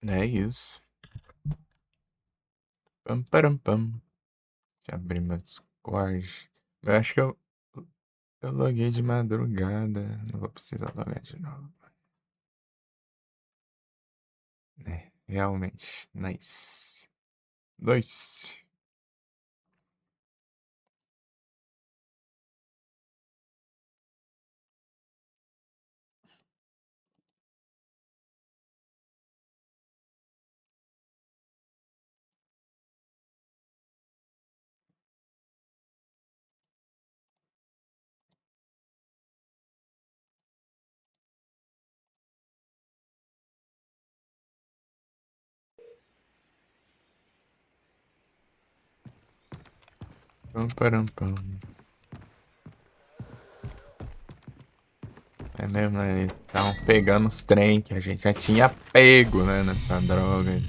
É isso. Pam, param, pam. Já abri meu Discord. Eu acho que eu loguei de madrugada. Não vou precisar logar de novo. É, realmente. Nice. Dois. Pam, param, pam. É mesmo, né? Estavam pegando os trem que a gente já tinha pego, né? Nessa droga aí.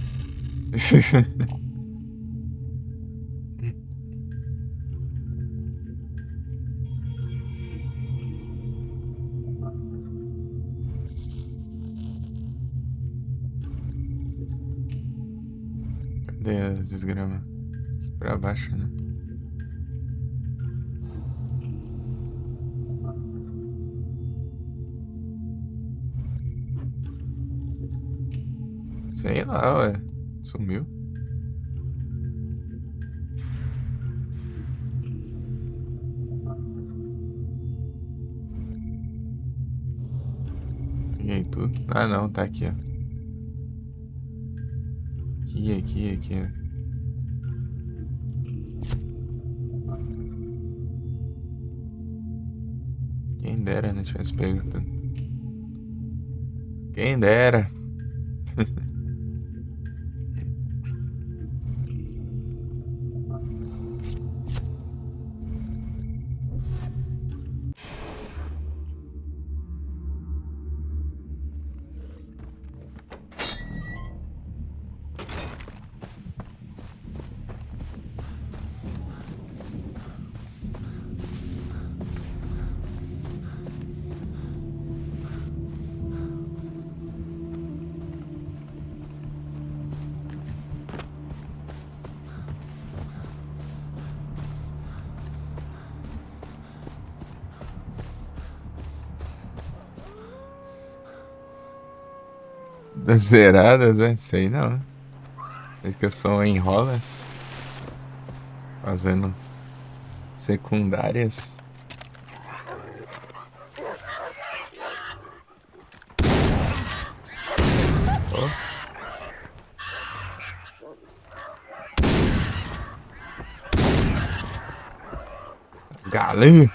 Cadê a desgrama? Aqui pra baixo, né? Sei lá, ué. Sumiu. Peguei tudo. Ah, não, tá aqui, ó. Aqui, ó. Quem dera, né? Tivesse pego tudo. Quem dera. Das zeradas, é? Sei não. É que eu sou enrolas. Fazendo secundárias. Ó, galã.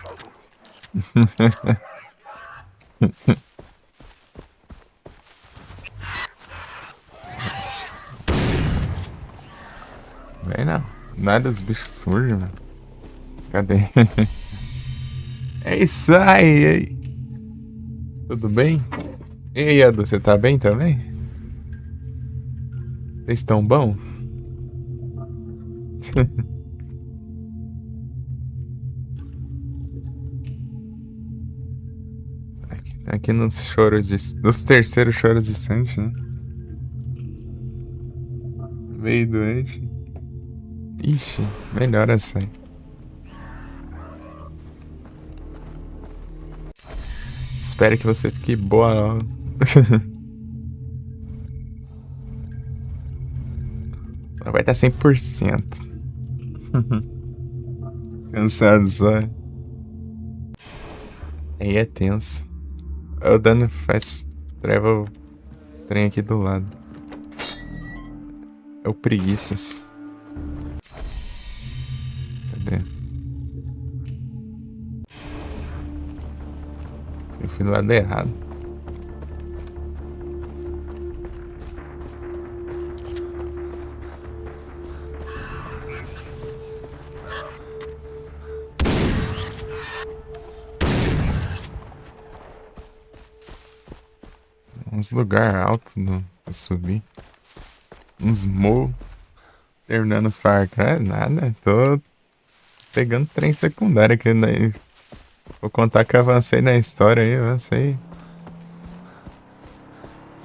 Vem não. Nada os bichos surgem, mano. Cadê? É isso aí. E aí? Tudo bem? E aí, Edu, você tá bem também? Vocês estão bom? Aqui nos choros de. Nos terceiros choros de Sancho, né? Meio doente. Ixi, melhor assim. Espero que você fique boa logo. Ela vai estar 100%. Cansado só. Aí é tenso. O dano faz. Treva o trem aqui do lado. É o preguiças. Cadê? Eu fui do lado errado. Uns lugar alto pra subir. Uns morros. Terminando os Far Cry. Nada. Tô pegando trem secundário aqui. Né? Vou contar que eu avancei na história aí. Avancei.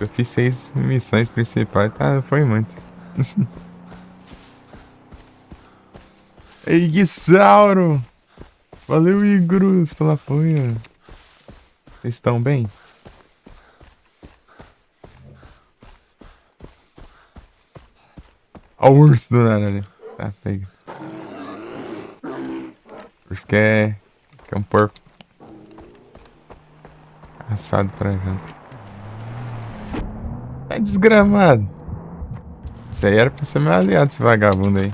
Eu fiz 6 missões principais, tá? Foi muito. Ei, Guissauro! Valeu, Igrus, pela apoio. Vocês estão bem? Ó o urso do nada ali. Tá, pega. O urso quer um porco assado pra janta. Tá desgramado. Isso aí era pra ser meu aliado, esse vagabundo aí.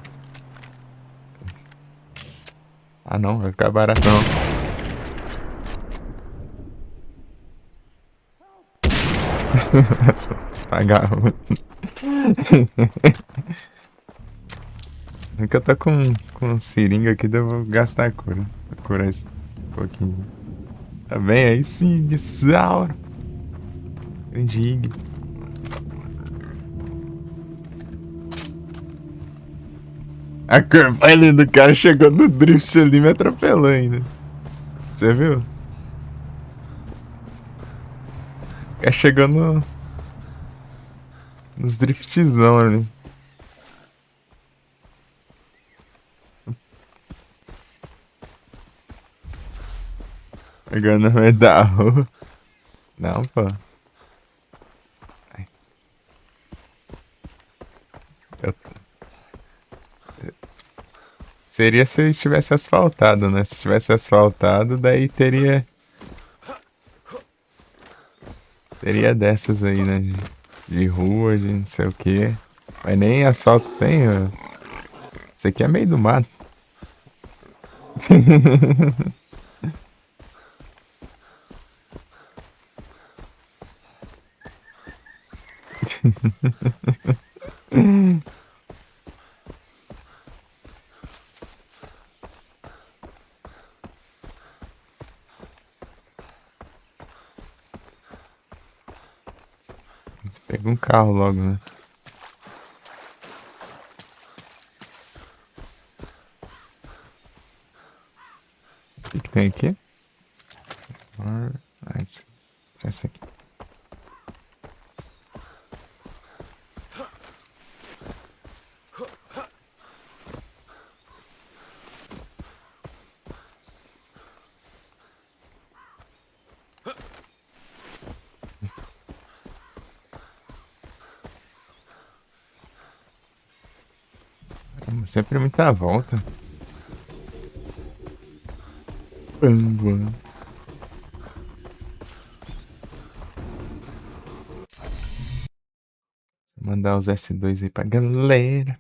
Ah não, vai ficar baratão. Vagabundo. É que eu tô com seringa aqui, daí eu vou gastar a cura. Vou curar esse pouquinho. Tá bem? Aí sim, Guissauro. Grande Ig. A corvalha do cara chegou no drift ali e me atropelou ainda. Você viu? O cara chegou nos driftzão ali. Agora não vai dar rua. Não, pô. Ai, eu- Seria se tivesse asfaltado, né? Se tivesse asfaltado, daí teria dessas aí, né? De rua, de não sei o quê. Mas nem asfalto tem, ó. Isso aqui é meio do mato. Você pega um carro logo, né? O que tem aqui? Essa aqui. Sempre muita volta. Bam. Mandar os S2 aí pra galera.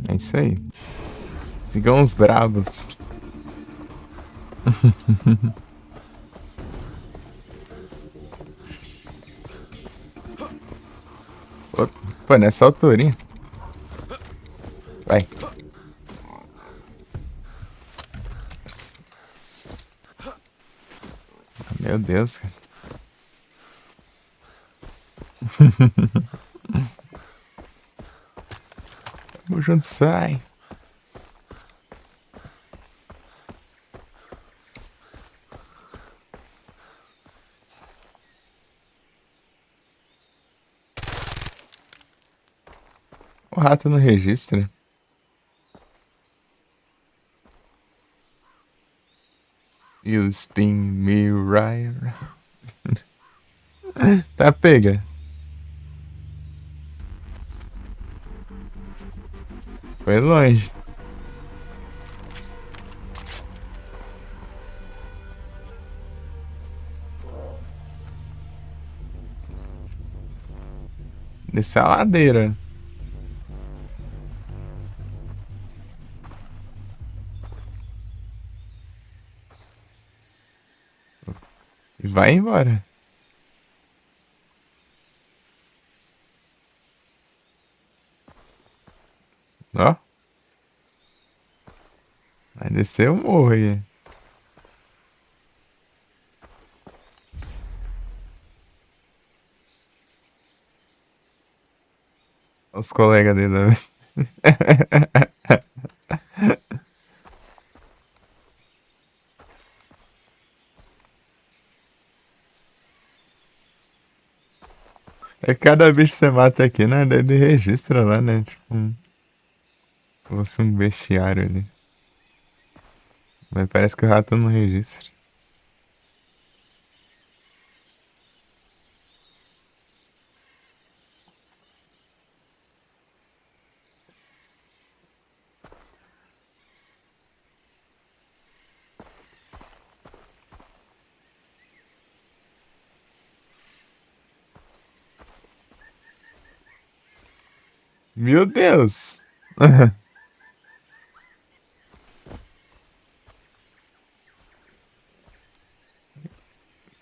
É isso aí. Sigam os bravos. Pô, nessa altura, hein? Vai. Meu Deus, cara. Tamo junto, sai. O rato não registra. You spin me right. Tá, pega. Foi longe. Descer a ladeira. E vai embora. Ó. Vai descer o morro aí. Os colegas dele. Né? É cada bicho que você mata aqui, né? Ele registra lá, né? Tipo, como fosse um bestiário ali. Mas parece que o rato não registra. Meu Deus!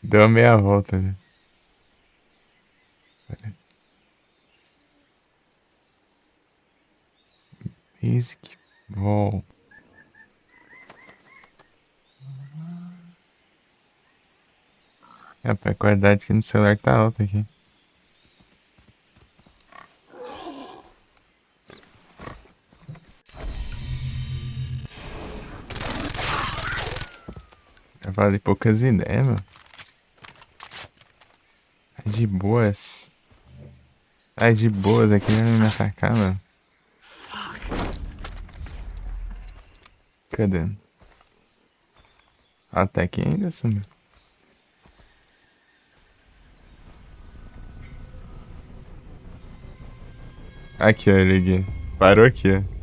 Deu a meia volta, né? Basic Ball. É, a qualidade aqui no celular tá alta aqui. Eu falei poucas ideias, mano. Tá de boas. Tá de boas aqui, não me atacar, mano. Cadê? Até aqui ainda sumiu. Aqui, ó, liguei. Parou aqui, ó.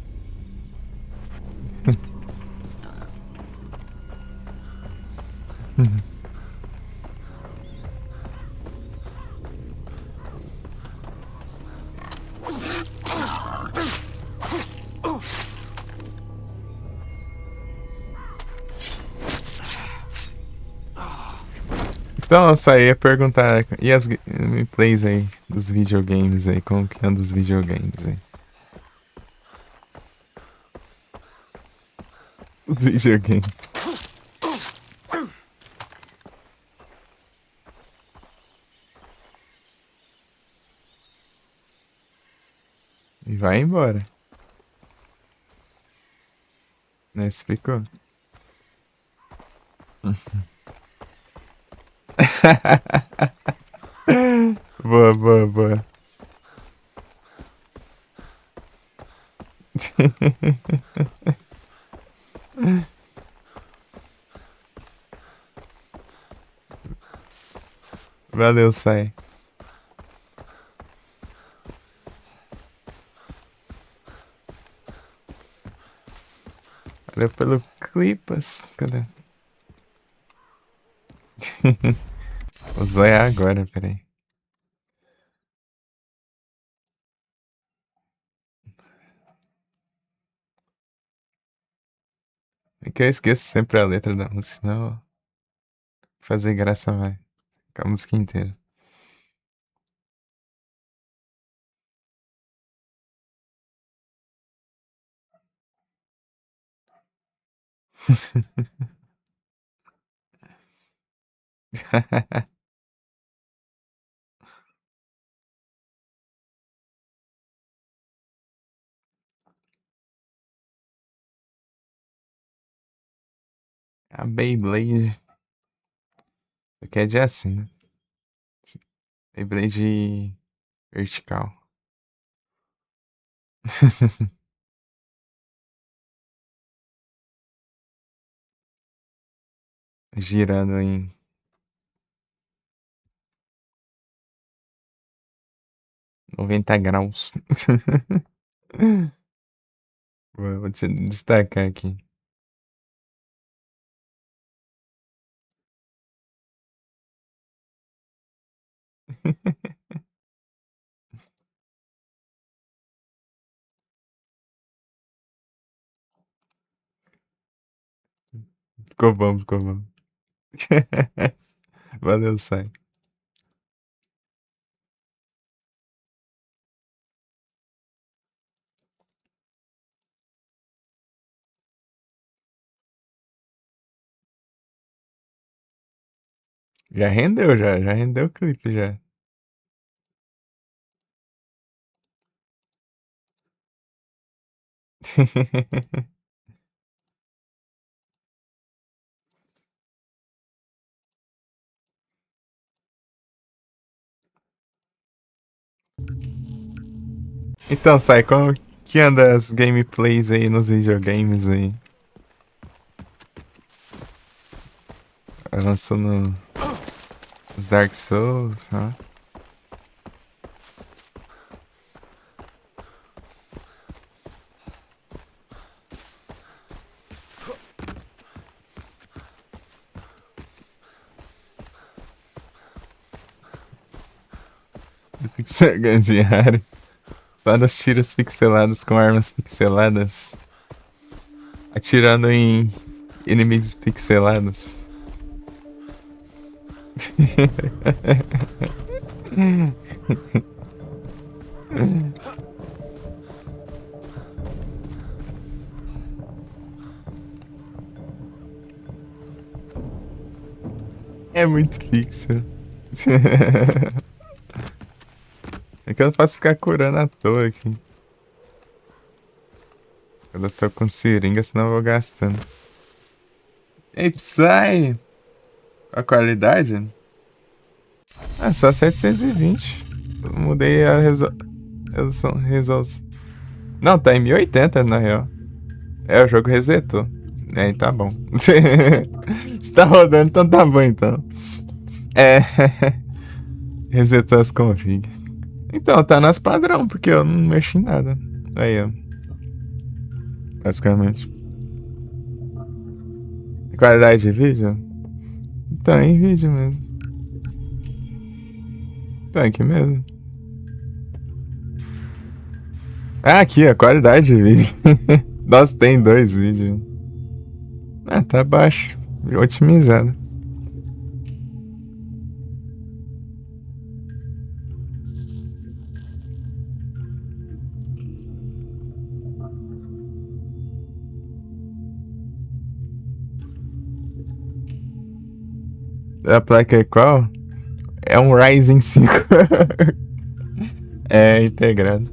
Então, eu só ia perguntar. E as gameplays aí dos videogames aí? Como que anda os videogames aí? Os videogames. E vai embora. Né? Se ficou. Boa, boa, boa. Valeu, sai. Valeu pelo clipas. Cadê? Vou zoiar agora, peraí. É que eu esqueço sempre a letra da música, senão fazer graça vai. Com a música inteira. A Beyblade. Isso aqui é de assim, né? Beyblade vertical. Girando em 90 graus. Vou te destacar aqui. Ficou bom, ficou bom. Valeu, sai. Já rendeu, já rendeu o clipe, já. Então, Sai, como que anda as gameplays aí nos videogames aí? Lançou nos Dark Souls, né? Do Pixel Gun diário. Vários tiros pixelados com armas pixeladas. Atirando em inimigos pixelados. É muito pixel. É que eu não posso ficar curando à toa aqui. Quando eu tô com seringa, senão eu vou gastando. Ei, Psy! A qualidade? Ah, só 720. Eu mudei a resolução. Não, tá em 1080 na real. É, o jogo resetou. É, tá bom. Se tá rodando, então tá bom então. É. Resetou as config. Então, tá nas padrão, porque eu não mexi em nada. Aí, ó. Basicamente. Qualidade de vídeo? Tá em vídeo mesmo. Tá aqui mesmo. Ah, aqui, a qualidade de vídeo. Nossa, tem 2 vídeos. Ah, tá baixo. Otimizado. A placa é qual? É um Ryzen 5. É integrado.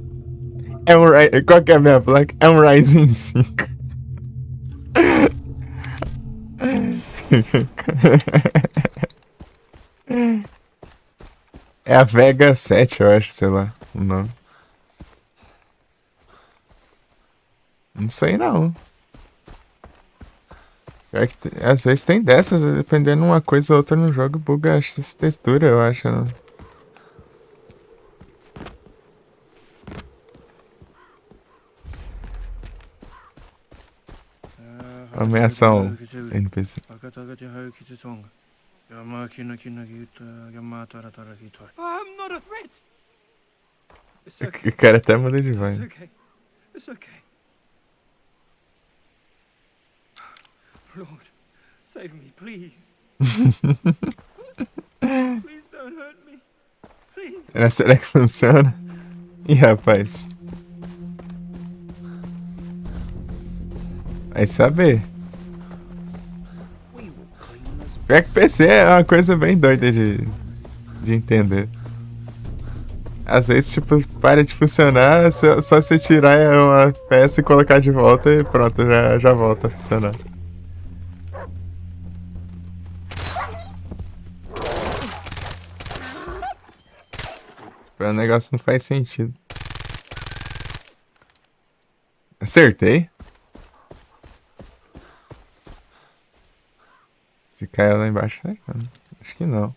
Qual que é a minha placa? É um Ryzen 5. É a Vega 7, eu acho, sei lá. O nome. Não sei não. Às vezes tem dessas, dependendo de uma coisa ou outra no jogo, buga essa textura, eu acho. Né? Ameação NPC. I'm not a threat. It's O okay. cara até muda de voz. It's okay. It's okay. Lord, save me, please. Please don't hurt me. Please. Será que funciona? Ih, rapaz. Vai saber. Pior que PC é uma coisa bem doida de entender. Às vezes, tipo, para de funcionar, só você tirar uma peça e colocar de volta e pronto, já volta a funcionar. O negócio não faz sentido. Acertei? Se caiu lá embaixo, né? Acho que não.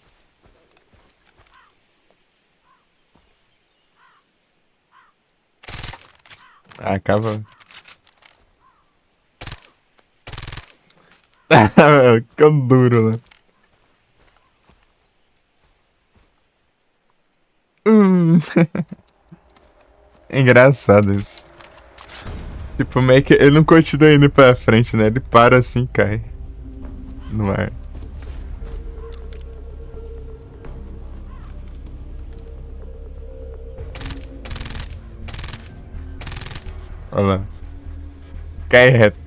Ah, acaba. Ficou duro, né? É engraçado isso. Tipo, meio que ele não continua indo pra frente, né? Ele para assim e cai no ar. Olha lá. Cai reto.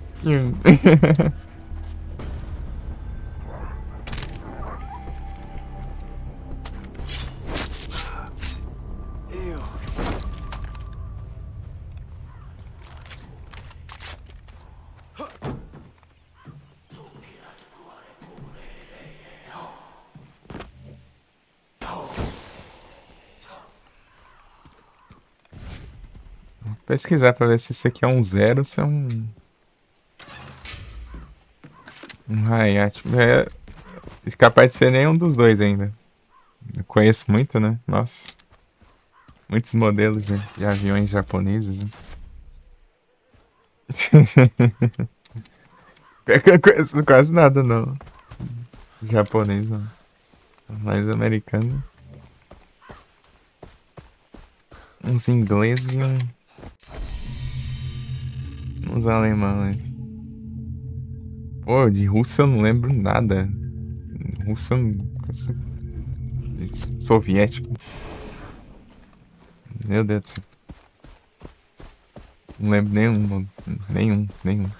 pesquisar pra ver se isso aqui é um zero ou se é um. Um Hayate. É capaz de ser nenhum dos dois ainda. Eu conheço muito, né? Nossa. Muitos modelos de aviões japoneses, né? Pior que eu não conheço quase nada, não. Japonês, não. Mais americano. Uns ingleses e uns alemães. Pô, de russo eu não lembro nada. Russo eu não. Soviético. Meu Deus do céu. Não lembro nenhum. Nenhum.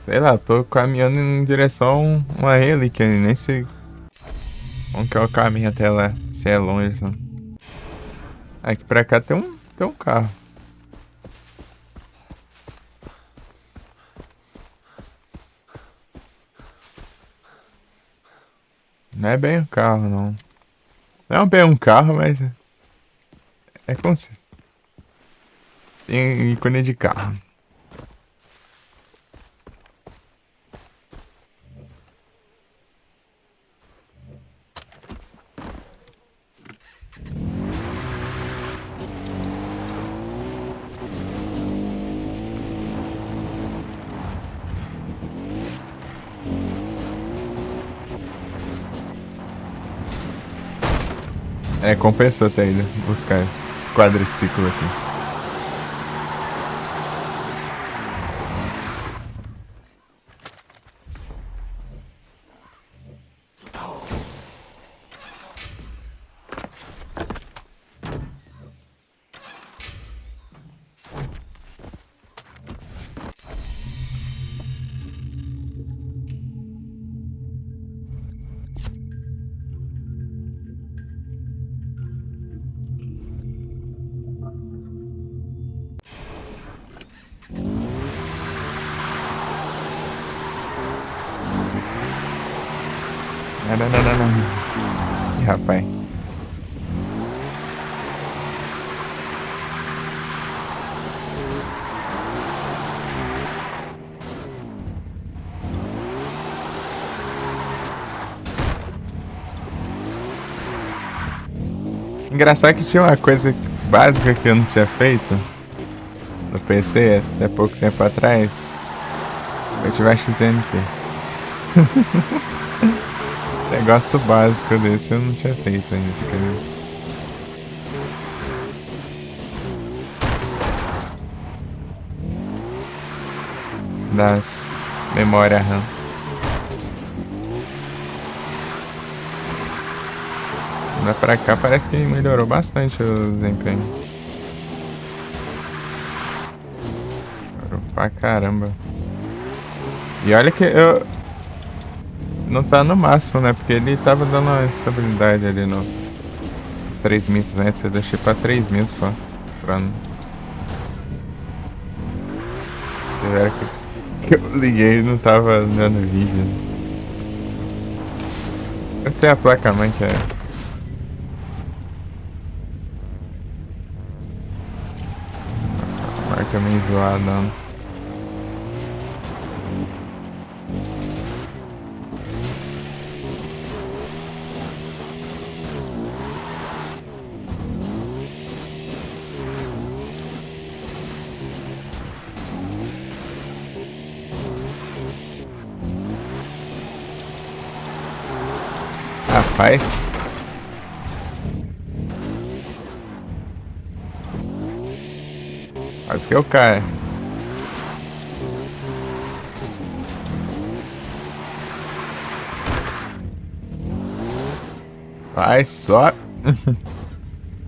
Sei lá, tô caminhando em direção a uma relíquia, nem sei como que é o caminho até lá, se é longe, não. Aqui pra cá tem um carro. Não é bem um carro, não. Não é bem um carro, mas é como se... Tem ícone de carro. É, compensou até ele buscar esse quadriciclo aqui. Não. Ih, rapaz. Engraçado que tinha uma coisa básica que eu não tinha feito no PC até pouco tempo atrás. Eu tive a XNP. Negócio básico desse eu não tinha feito ainda, cara. Das memória RAM. Lá pra cá parece que melhorou bastante o desempenho. Melhorou pra caramba. E olha que eu... Não tá no máximo, né? Porque ele tava dando uma estabilidade ali no... Os 3.200, eu deixei pra 3.000 só. Pra não... Tiveram que eu liguei e não tava dando vídeo. Essa é a placa-mãe que é... Marca meio zoada, não. Faz. Faz que eu caia. Vai, só.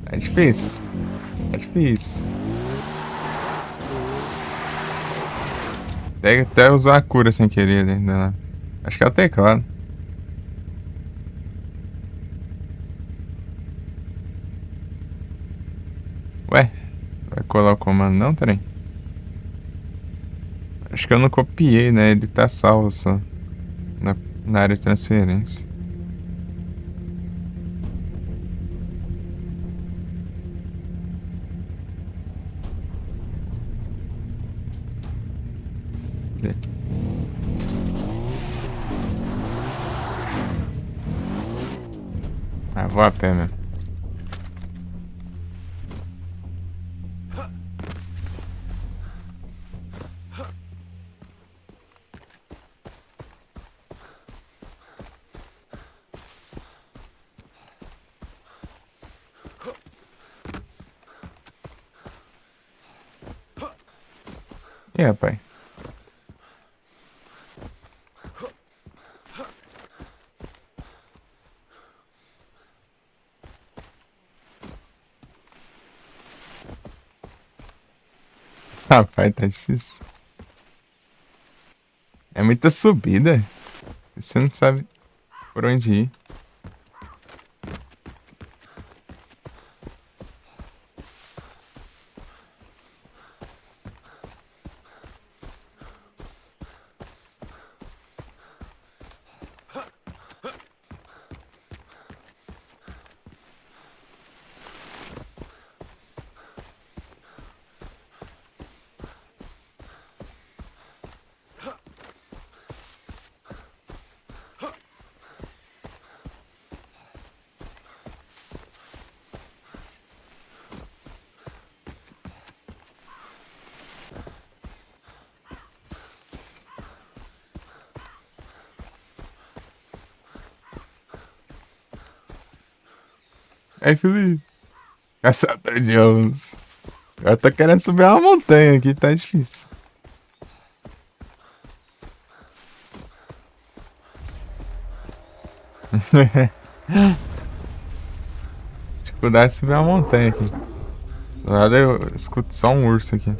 É difícil. É difícil. Até usar a cura sem querer ainda lá. Acho que é o teclado. Ué, vai colar o comando não, trem? Acho que eu não copiei, né? Ele tá salvo só. Na área de transferência. Ah, vou a pé mesmo. E aí, pai? Rapaz, tá difícil. É muita subida. Você não sabe por onde ir. Aí, Felipe. Caçador de ovos. Eu tô querendo subir uma montanha aqui, tá difícil. Dificuldade de subir uma montanha aqui. Do lado eu escuto só um urso aqui.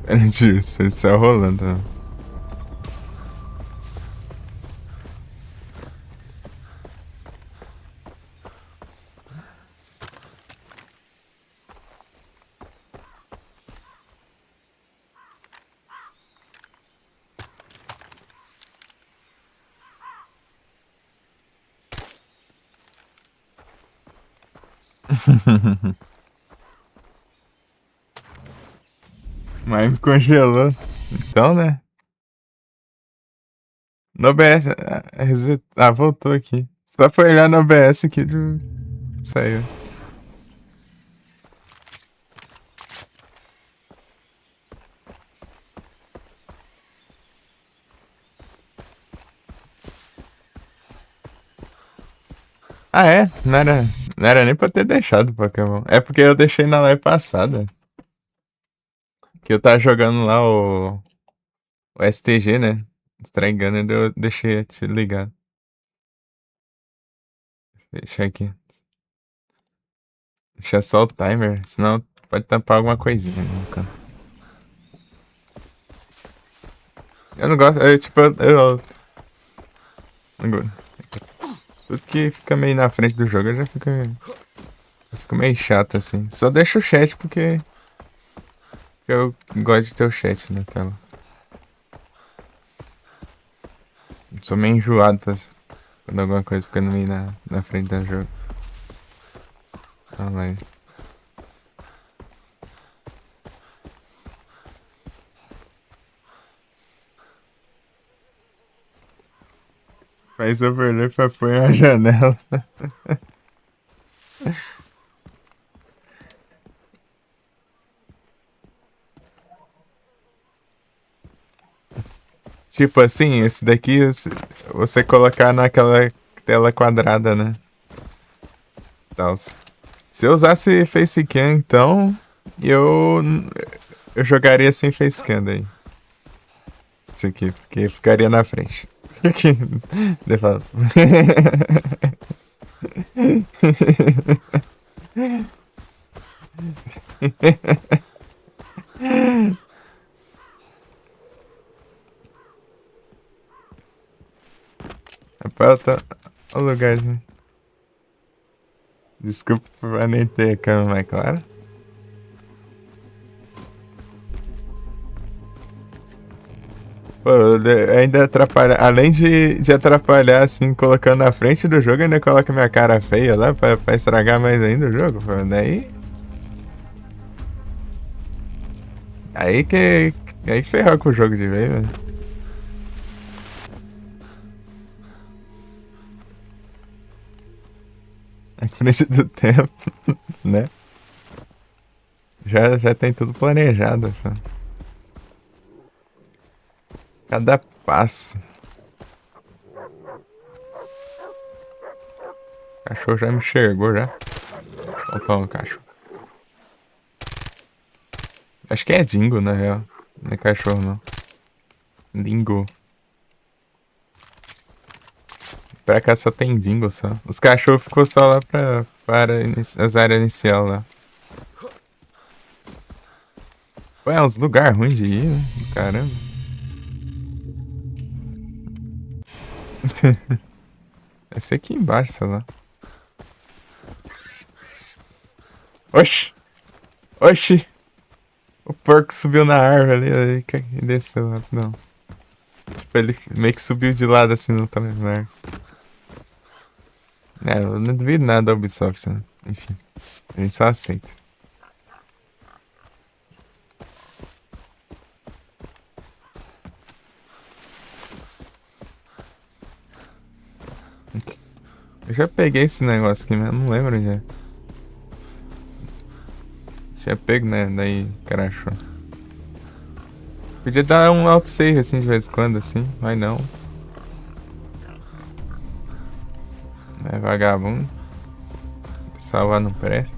Grande urso, ele saiu rolando. Né? Mas me congelou. Então, né? No OBS. Voltou aqui. Só foi olhar no OBS aqui. Saiu. Ah, é? Não era nem pra ter deixado o Pokémon. É porque eu deixei na live passada. Que eu tava jogando lá o STG, né? Estragando, eu deixei te ligar. Deixa aqui. Deixa só o timer, senão pode tampar alguma coisinha no canto. Eu não gosto, tipo, eu não gosto. Tudo que fica meio na frente do jogo, eu já fico meio chato assim. Só deixa o chat porque eu gosto de ter o chat na tela. Sou meio enjoado quando alguma coisa fica meio na frente do jogo. Online. Faz overlay pra pôr a janela. Tipo assim, esse daqui você colocar naquela tela quadrada, né? Tal. Se eu usasse facecam, então eu eu jogaria sem facecam daí. Isso aqui, porque ficaria na frente. Isso aqui. Daí fala. Rapaz, tá. Olha o lugarzinho. Desculpa por nem ter a câmera mais clara. Pô, ainda atrapalha. Além de atrapalhar, assim, colocando na frente do jogo, ainda coloca minha cara feia lá pra estragar mais ainda o jogo. Pô. Daí. Aí que. Aí que ferrou com o jogo de vez, velho. À frente do tempo, né? Já tem tudo planejado, pô. Cada passo. O cachorro já me enxergou já. Então toma, cachorro. Acho que é dingo, na real. Não é cachorro, não. Dingo. Pra cá só tem dingo, só. Os cachorros ficou só lá para as áreas inicial lá. Ué, é uns lugares ruins de ir, né? Caramba. Vai ser aqui embaixo, sei lá. Oxi! Oxi! O porco subiu na árvore ali e desceu lá. Não. Tipo, ele meio que subiu de lado assim no árvore. É, eu não duvido nada da Ubisoft, né? Enfim. A gente só aceita. Eu já peguei esse negócio aqui, mas eu não lembro já. Já pego, né? Daí crashou. Podia dar um autosave assim de vez em quando, assim, mas não. É vagabundo. Salvar não presta.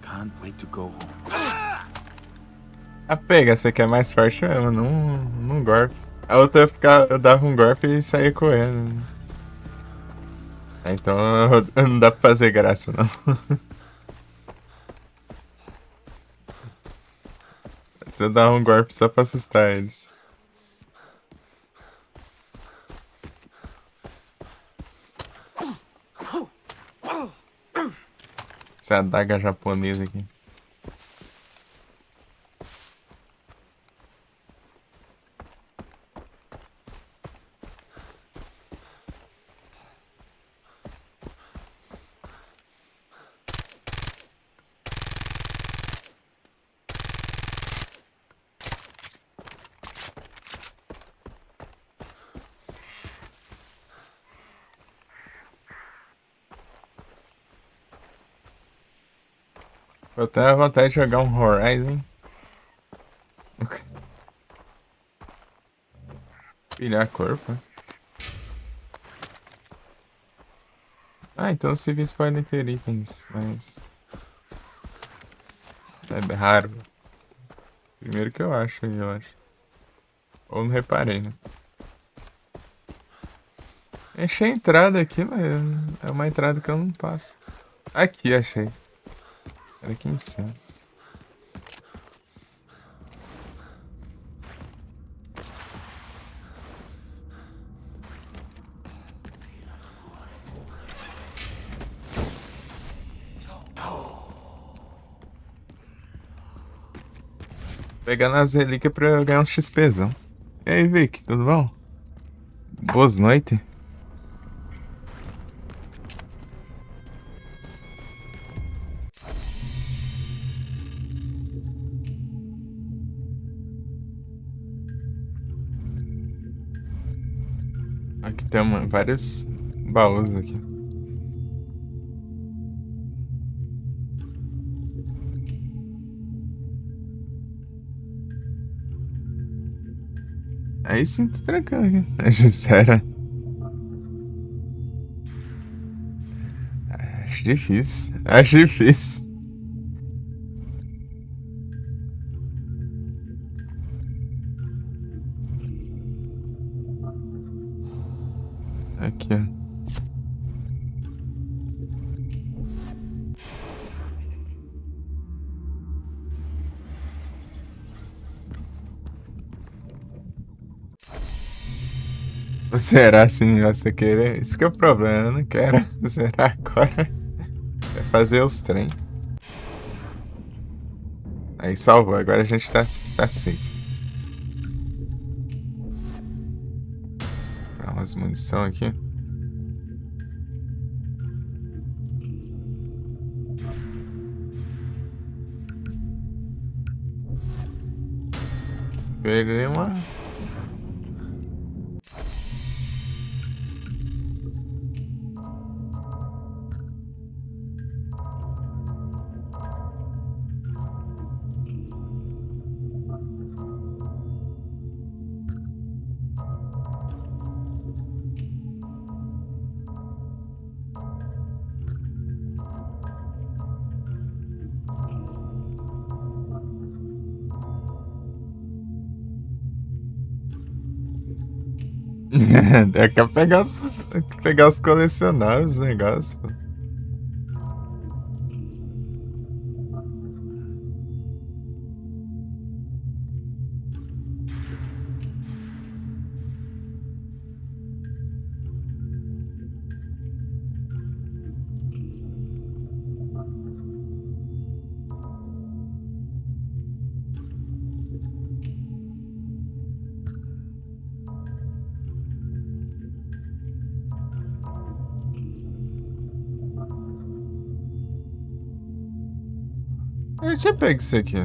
Can't wait to go home. A pega, você quer mais forte mesmo, num golpe. A outra eu dava um golpe e saía correndo. Né? Então não dá pra fazer graça, não. Você dá um golpe só pra assustar eles. Essa adaga japonesa aqui. Eu tenho vontade de jogar um Horizon. Pilhar corpo. Ah, então os civis podem ter itens, mas. É raro. Primeiro que eu acho. Ou não reparei, né? Achei a entrada aqui, mas é uma entrada que eu não passo. Aqui, achei. Era aqui em cima. Pegando as relíquias pra ganhar um XPzão. E aí, Vic, tudo bom? Boas noites. Aqui tem vários baús aqui. Aí sim, tô tranquilo aqui. Sério. Acho difícil. Acho difícil. Aqui, ó. Zerar assim, você querer? Isso que é o problema, eu não quero zerar agora. É fazer os trem. Aí salvou, agora a gente tá safe. Pra umas munição aqui. Peguei uma. É que pegar os colecionáveis, negócios, pô. Eu tinha pego isso aqui.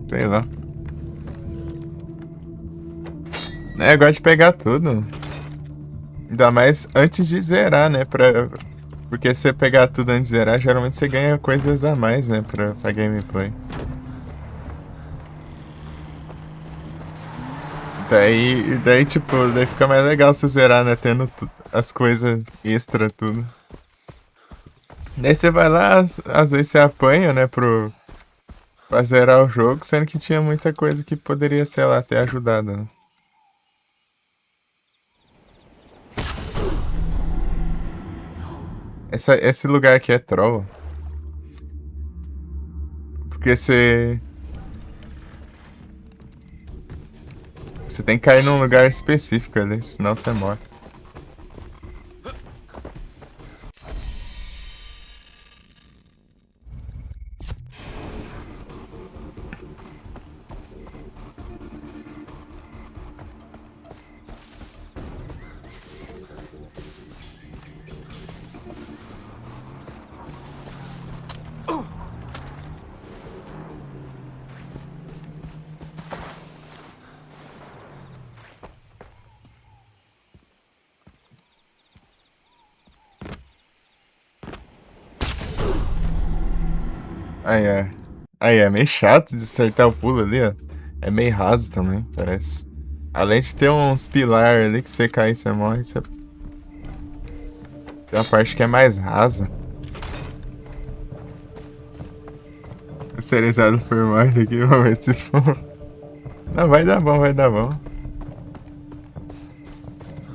Sei lá. É, eu gosto de pegar tudo. Ainda mais antes de zerar, né? Porque se você pegar tudo antes de zerar, geralmente você ganha coisas a mais, né? Pra gameplay. Daí, tipo, daí fica mais legal você zerar, né? Tendo as coisas extra, tudo. Daí você vai lá, às vezes você apanha, né? Pra zerar o jogo, sendo que tinha muita coisa que poderia, sei lá, ter ajudado, né? Esse lugar aqui é troll. Porque você. Você tem que cair num lugar específico ali, senão você morre. Aí é. Aí é meio chato de acertar o pulo ali, ó. É meio raso também, parece. Além de ter uns pilares ali que você cai e você morre, você... Tem uma parte que é mais rasa. Masterizado por morte aqui, vamos ver se for. Não, vai dar bom, vai dar bom.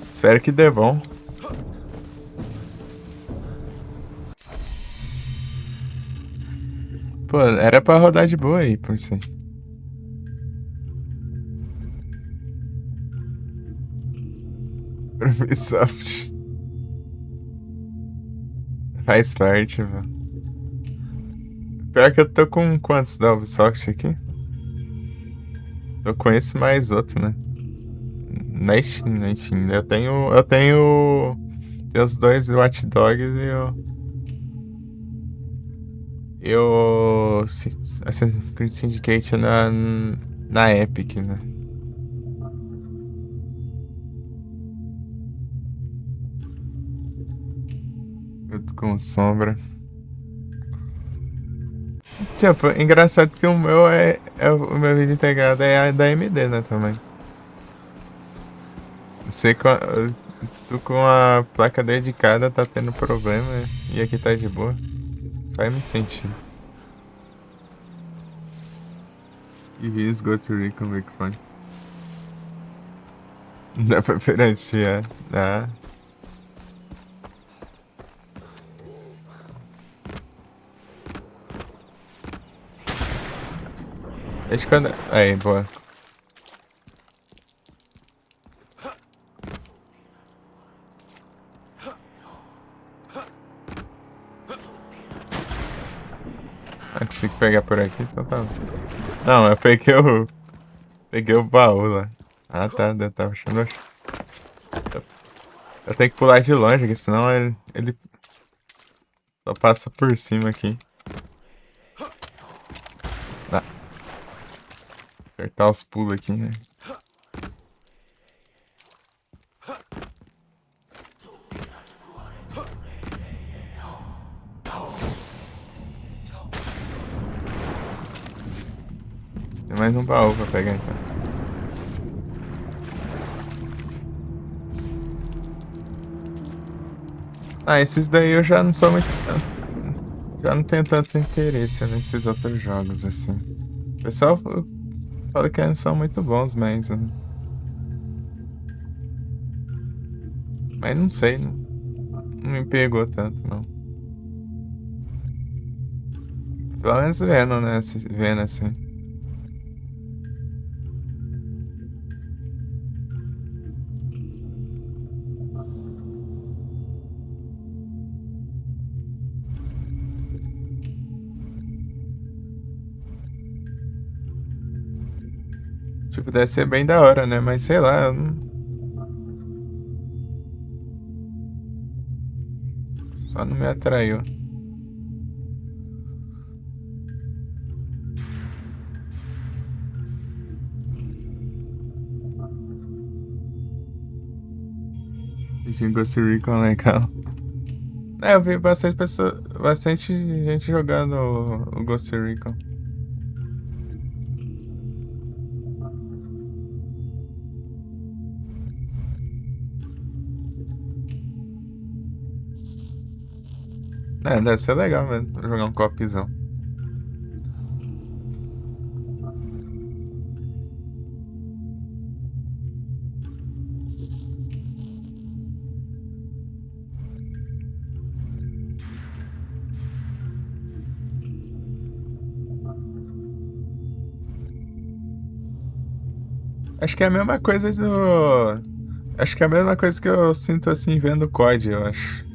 Espero que dê bom. Pô, era pra rodar de boa aí, por si. Ubisoft. Faz parte, mano. Pior que eu tô com quantos da Ubisoft aqui? Eu conheço mais outro, né? Na Steam, na Steam. Tem os dois Watch Dogs Assassin's Creed Syndicate na Epic, né? Junto com Sombra. Tipo, engraçado que o meu o meu vídeo integrado é a da AMD, né, também. Você tu com a placa dedicada tá tendo problema e aqui tá de boa. Faz muito sentido. E views go to Rico Microphone. Dá pra piratear. Dá. Acho que quando. Aí, boa. Ah, consigo pegar por aqui? Então tá. Não, eu peguei o. Peguei o baú lá. Ah tá, eu tava achando. Eu tenho que pular de longe, porque senão ele só passa por cima aqui. Dá. Apertar os pulos aqui, né? Tem mais um baú pra pegar então. Ah, esses daí eu já não sou muito. Já não tenho tanto interesse nesses outros jogos assim. O pessoal fala que não são muito bons, mas não sei, não me pegou tanto, não. Pelo menos vendo, né? Vendo assim. Tipo, deve ser bem da hora, né? Mas sei lá, só não me atraiu. Tinha Ghost Recon legal. É, eu vi bastante gente jogando o Ghost Recon. É, deve ser legal mesmo, jogar um copzão. Acho que é a mesma coisa do. Acho que é a mesma coisa que eu sinto assim vendo o COD, eu acho.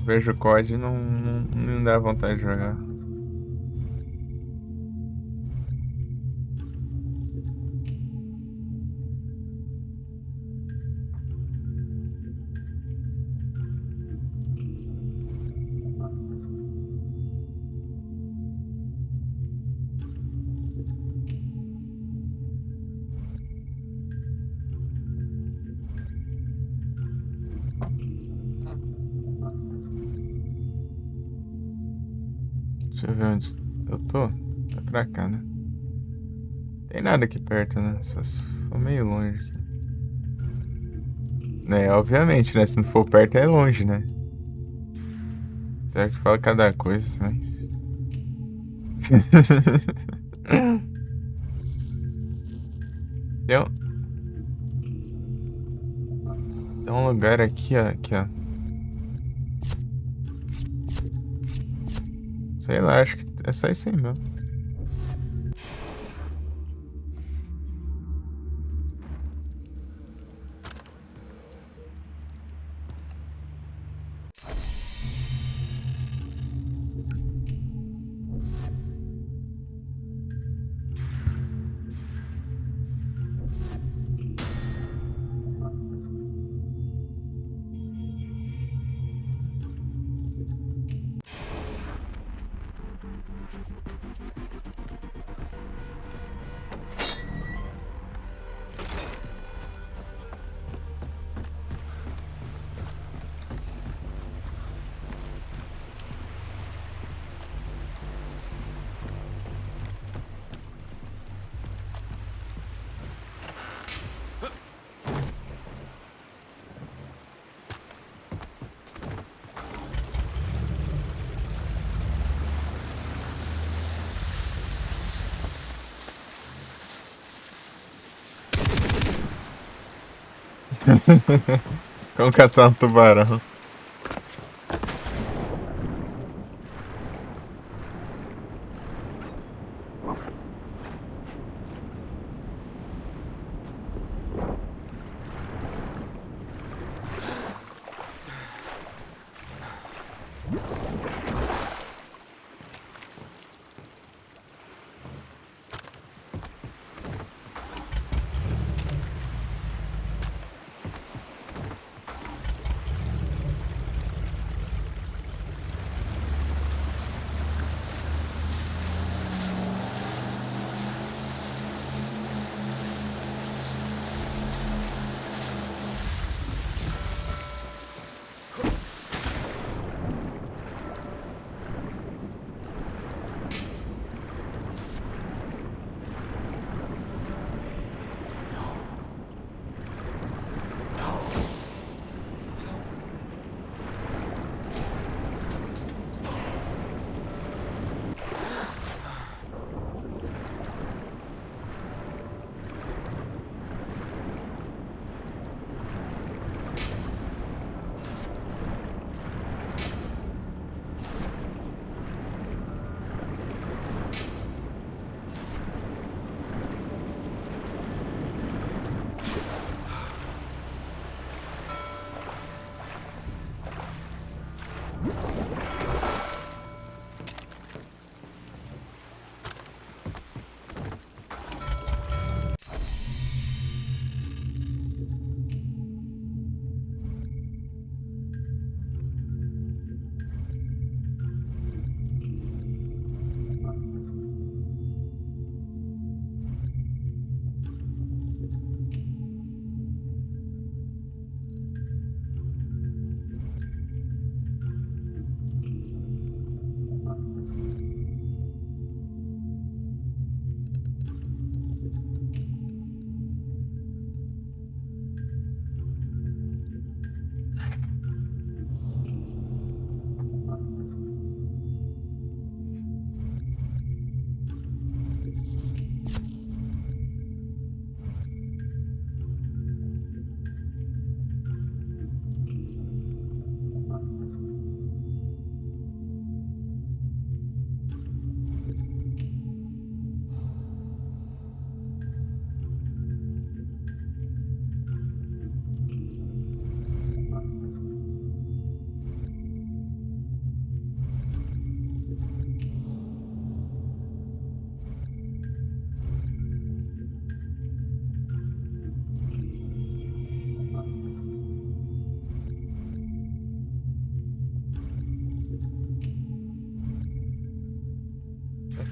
Vejo o COD e não dá vontade de jogar. Deixa eu ver onde eu tô. É pra cá, né? Tem nada aqui perto, né? Só se for meio longe aqui. Né, obviamente, né? Se não for perto é longe, né? Pior que fala cada coisa, mas. Tem um, tem um lugar aqui, ó. Aqui, ó. Sei lá, acho que é só isso aí mesmo. Como caçar um tubarão.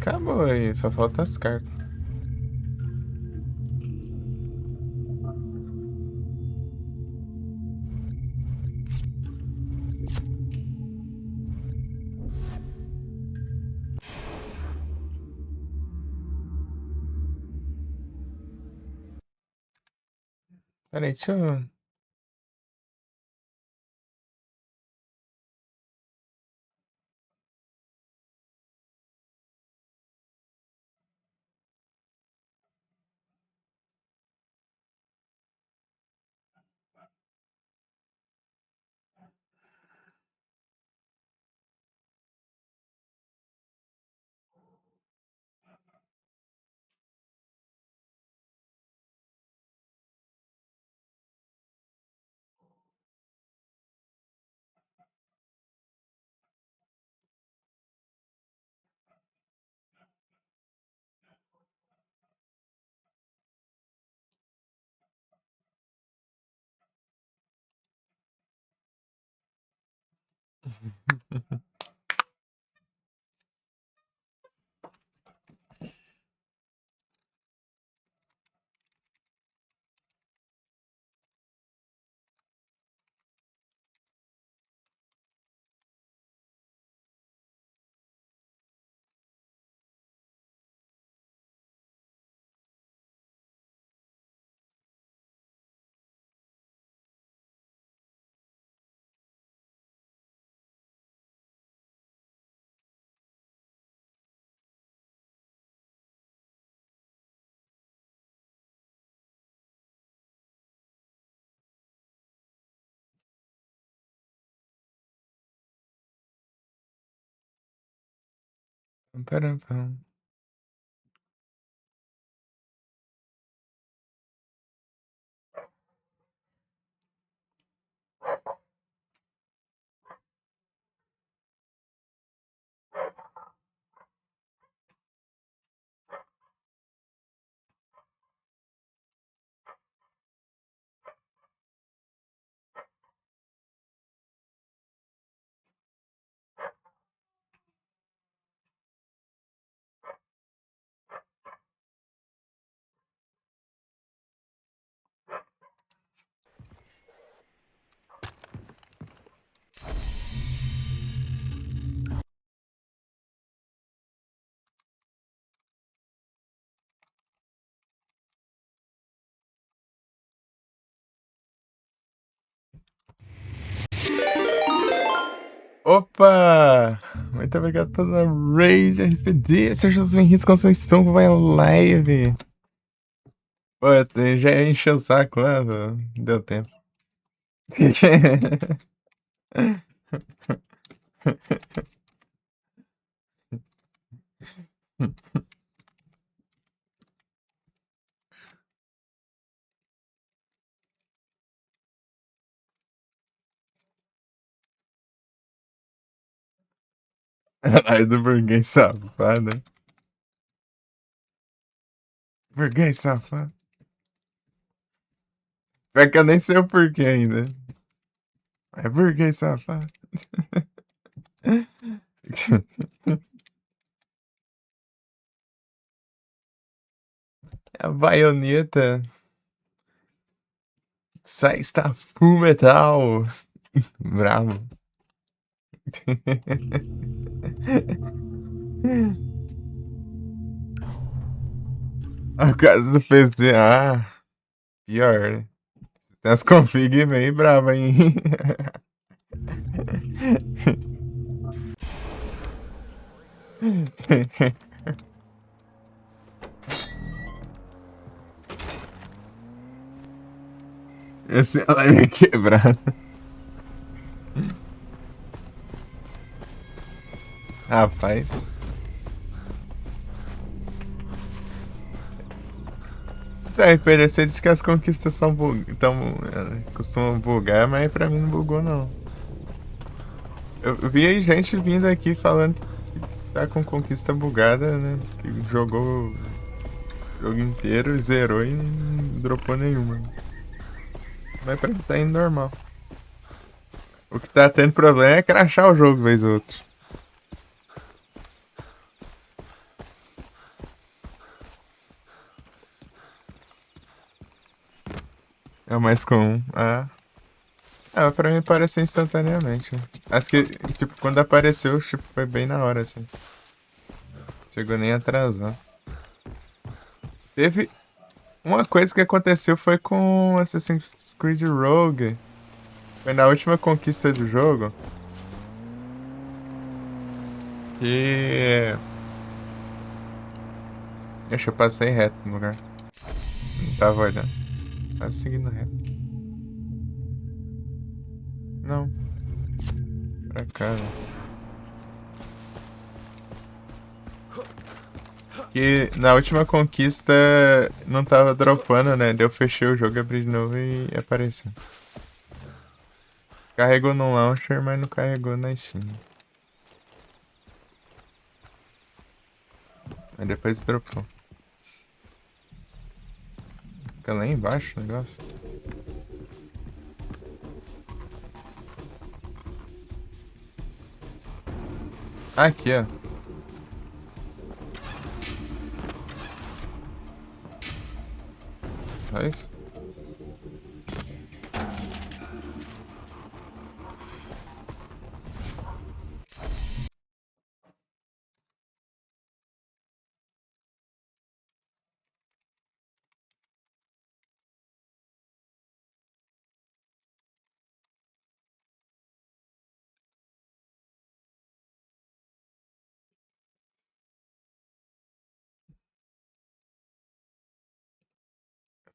Acabou aí, só falta as cartas. Peraí, deixa eu. Param, pam. Opa! Muito obrigado pela raid RPD. Seja todos bem-vindos com vocês estão com a live. Pô, já encheu o saco lá, não deu tempo. Caralho do burguês safado. Burguês safado. Pior que eu nem sei o porquê ainda. É burguês safado. A baioneta sai, está full metal. Bravo. A casa do PC. Ah, pior, né? Tem as config meio brava, hein? Esse live é quebrado. Rapaz. Tá, RPG, você disse que as conquistas são costumam bugar, mas pra mim não bugou, não. Eu vi aí gente vindo aqui falando que tá com conquista bugada, né? Que jogou o jogo inteiro, zerou e não dropou nenhuma. Mas pra mim tá indo normal. O que tá tendo problema é crashar o jogo vez ou outra. É o mais comum. Pra mim apareceu instantaneamente. Acho que, tipo, quando apareceu, tipo, foi bem na hora, assim. Chegou nem atrasar. Teve uma coisa que aconteceu foi com Assassin's Creed Rogue. Foi na última conquista do jogo. Que... Deixa eu passei reto no lugar. Não tava olhando. Tava seguindo reto. Não. Pra cá, né? Que na última conquista não tava dropando, né? Daí eu fechei o jogo, abri de novo e apareceu. Carregou no launcher, mas não carregou na Steam. Aí depois dropou. Fica lá embaixo o negócio. Aqui, ó. Só isso?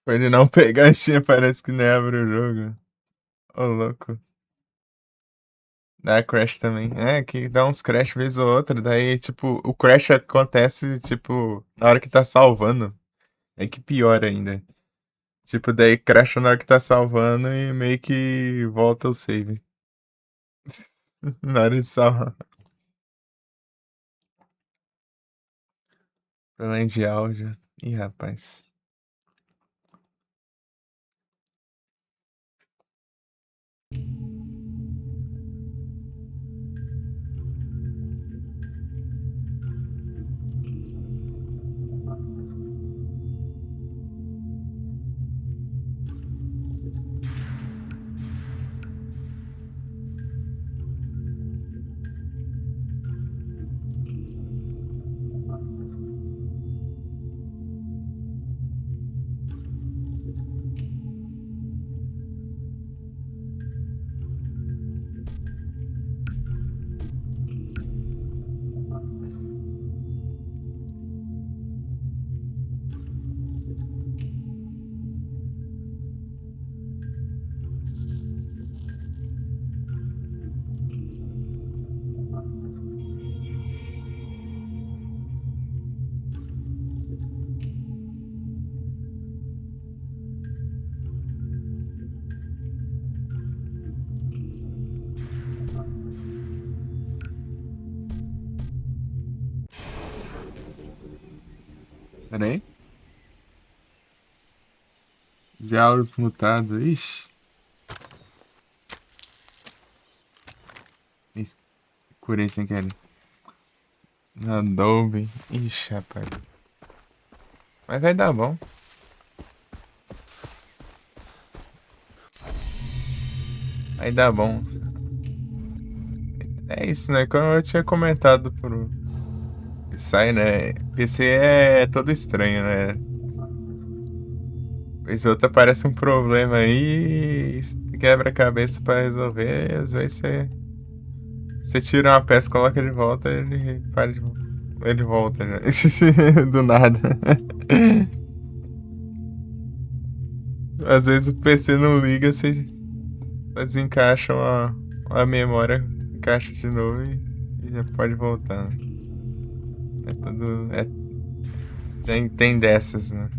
Pode não pegar a Steam, parece que nem abre o jogo. Ô, louco. Dá crash também. É, que dá uns crash vez ou outra. Daí, tipo, o crash acontece, tipo, na hora que tá salvando. É que pior ainda. Tipo, daí crasha na hora que tá salvando e meio que volta o save. Na hora de salvar. Além de áudio. Ih, rapaz. Pera aí. Diálogos mutados. Ixi. Ih, curei sem querer. Adobe. Ixi, rapaz. Mas vai dar bom. Vai dar bom. É isso, né? Como eu tinha comentado pro. Sai, né? PC é todo estranho, né? Vez ou outra aparece um problema aí, quebra a cabeça pra resolver, e às vezes você tira uma peça, coloca de volta, ele para de. Ele volta já. Do nada. Às vezes o PC não liga, você desencaixa uma memória, encaixa de novo e já pode voltar. Né? É tudo. Tem dessas, né?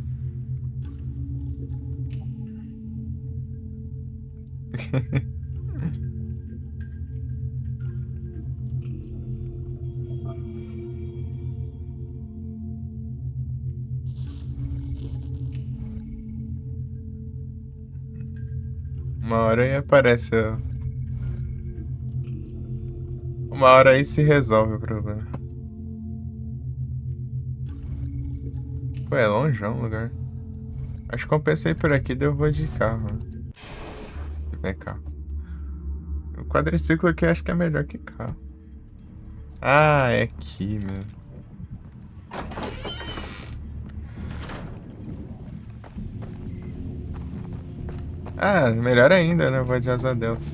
Uma hora aí aparece. Uma hora aí se resolve o problema. Pô, é longeão o lugar. Acho que compensei por aqui, deu vou de carro. Né? Se tiver carro. O quadriciclo aqui acho que é melhor que carro. Ah, é aqui mesmo. Ah, melhor ainda, né? Vou de asa delta.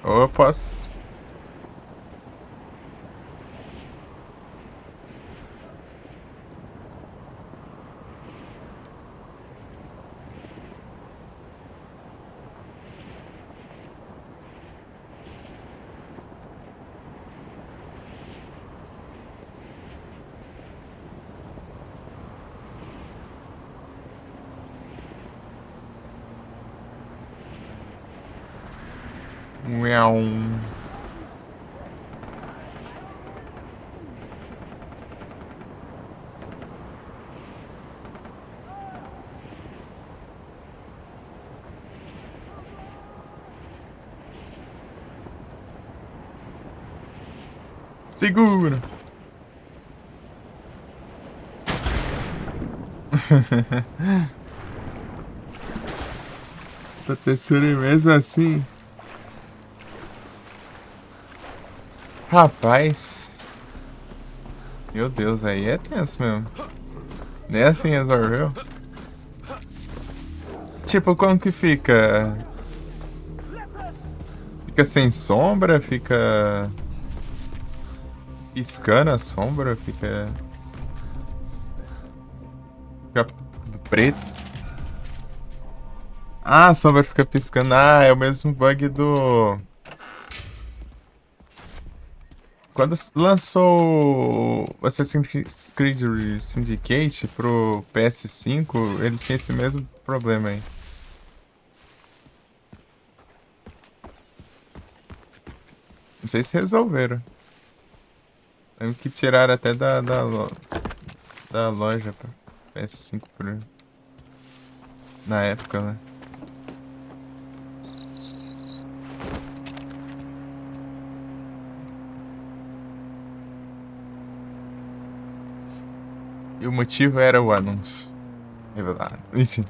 Ou eu posso. Miau. Segura! Tá terceiro e mesmo assim. Rapaz. Meu Deus, aí é tenso mesmo. Nem assim resolveu. Tipo, como que fica? Fica sem sombra? Fica piscando a sombra? Fica tudo preto? Ah, a sombra fica piscando. Ah, é o mesmo bug do. Quando lançou o Assassin's Creed Syndicate pro PS5, ele tinha esse mesmo problema aí. Não sei se resolveram. Lembro que tiraram até da loja pra PS5 na época, né? E o motivo era o anúncio revelado. Ixi.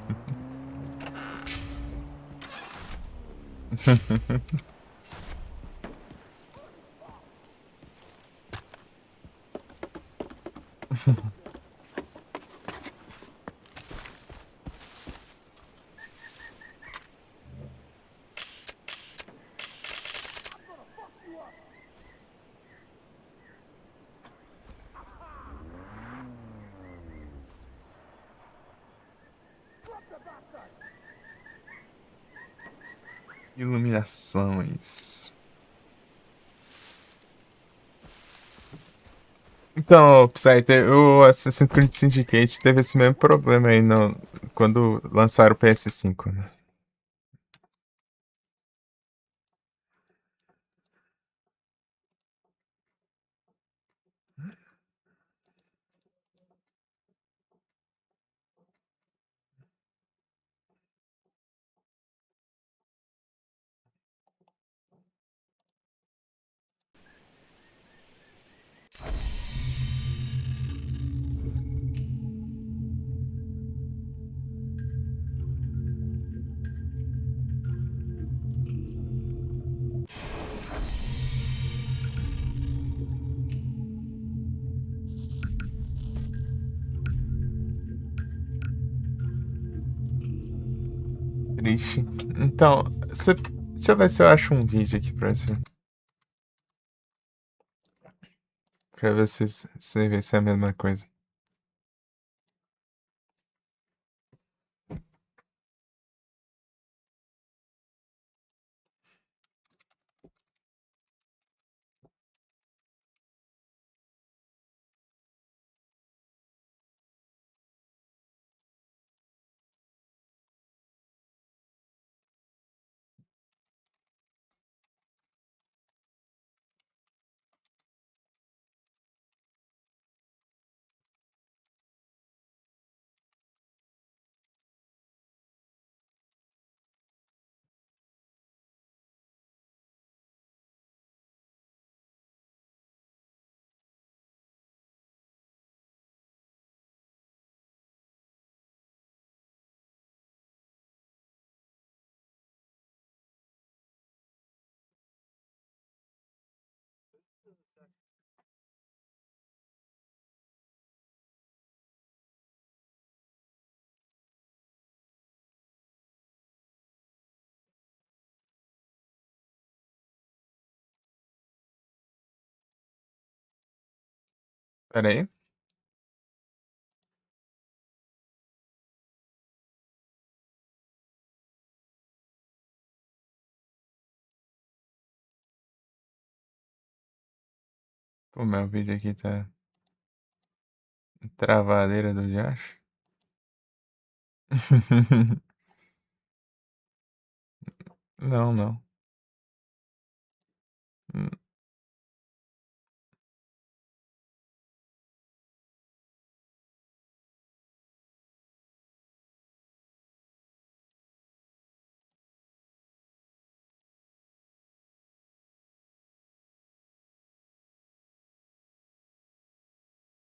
Iluminações. Então, Psy, o Assassin's Creed Syndicate teve esse mesmo problema aí quando lançaram o PS5, né? Triste. Então, deixa eu ver se eu acho um vídeo aqui pra você. Pra ver se você vê se é a mesma coisa. Pera aí. Pô, meu vídeo aqui tá travadeira do diacho. Não, não.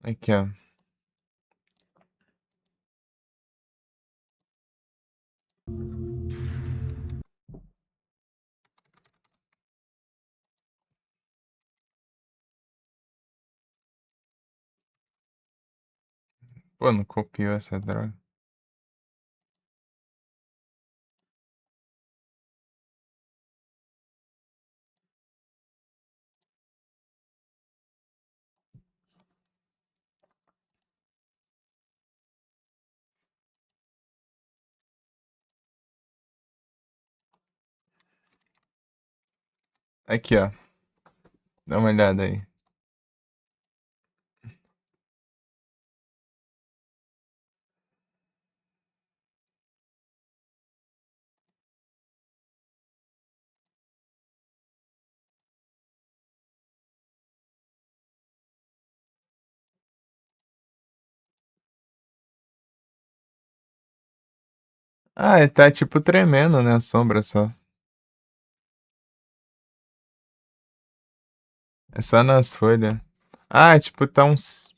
Aqui, ó. Pô, não copiou essa droga. Aqui, ó. Dá uma olhada aí. Ah, ele tá tipo tremendo, né? A sombra só. É só nas folhas. Ah, tipo, tá uns.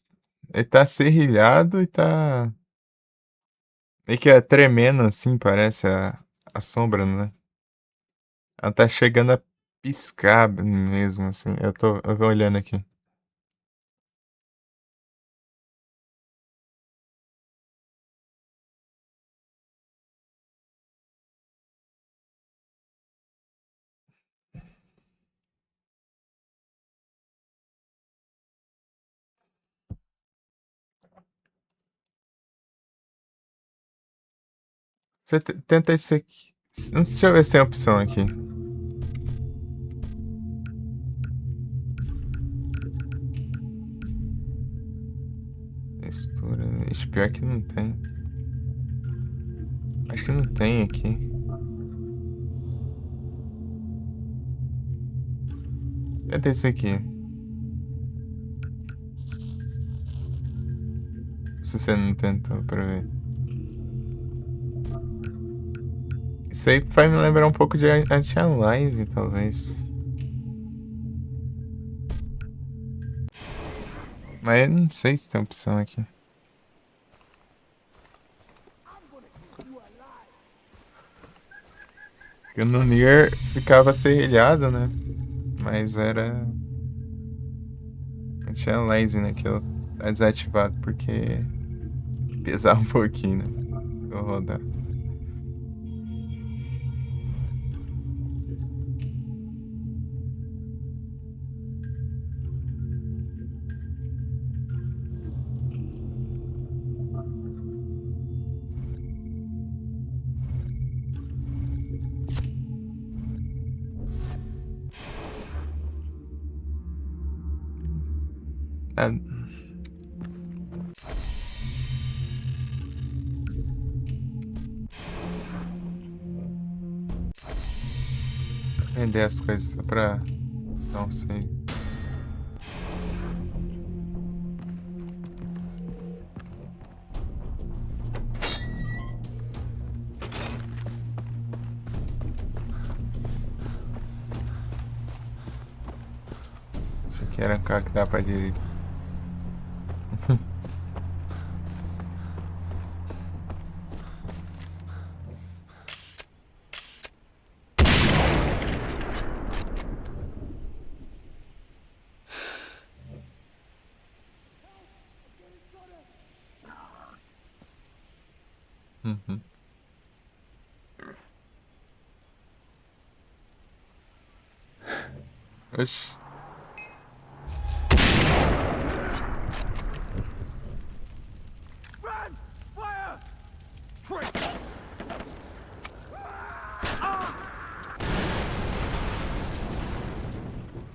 Ele tá serrilhado e tá. Meio que é tremendo assim, parece a sombra, né? Ela tá chegando a piscar mesmo, assim. Eu vou olhando aqui. Você tenta esse aqui. Deixa eu ver se tem opção aqui. Textura. Ixi, pior que não tem. Acho que não tem aqui. Tenta esse aqui. Se você não tentou pra ver. Isso aí vai me lembrar um pouco de anti-aliasing, talvez. Mas eu não sei se tem opção aqui. Porque no Nier ficava serrilhado, né? Mas era anti-aliasing, né? Que eu tá desativado porque pesava um pouquinho, né? Vou rodar. Ah, vender as coisas só pra. Não sei. Isso aqui era um carro que dá pra dirigir. Uhum. Oxi. Run! Fire! Trick!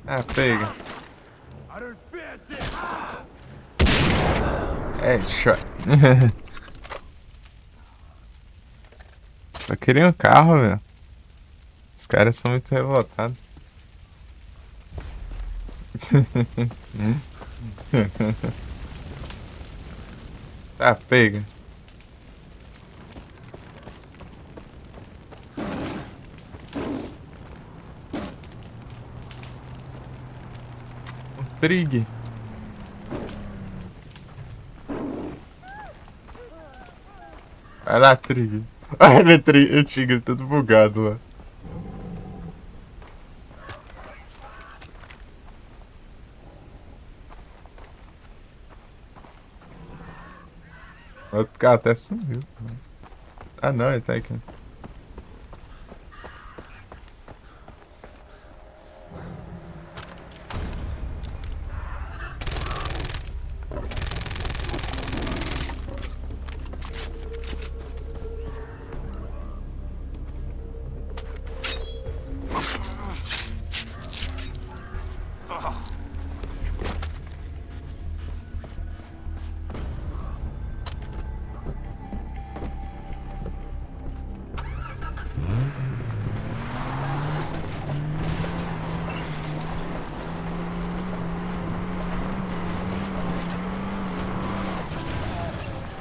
Ah, pega. I don't fear this! Headshot. Só queria um carro, velho. Os caras são muito revoltados. Tá, pega. Um Trig. Vai lá, Tigre. Olha o tigre todo bugado lá. O outro cara até sumiu. Ah, não, ele tá aqui.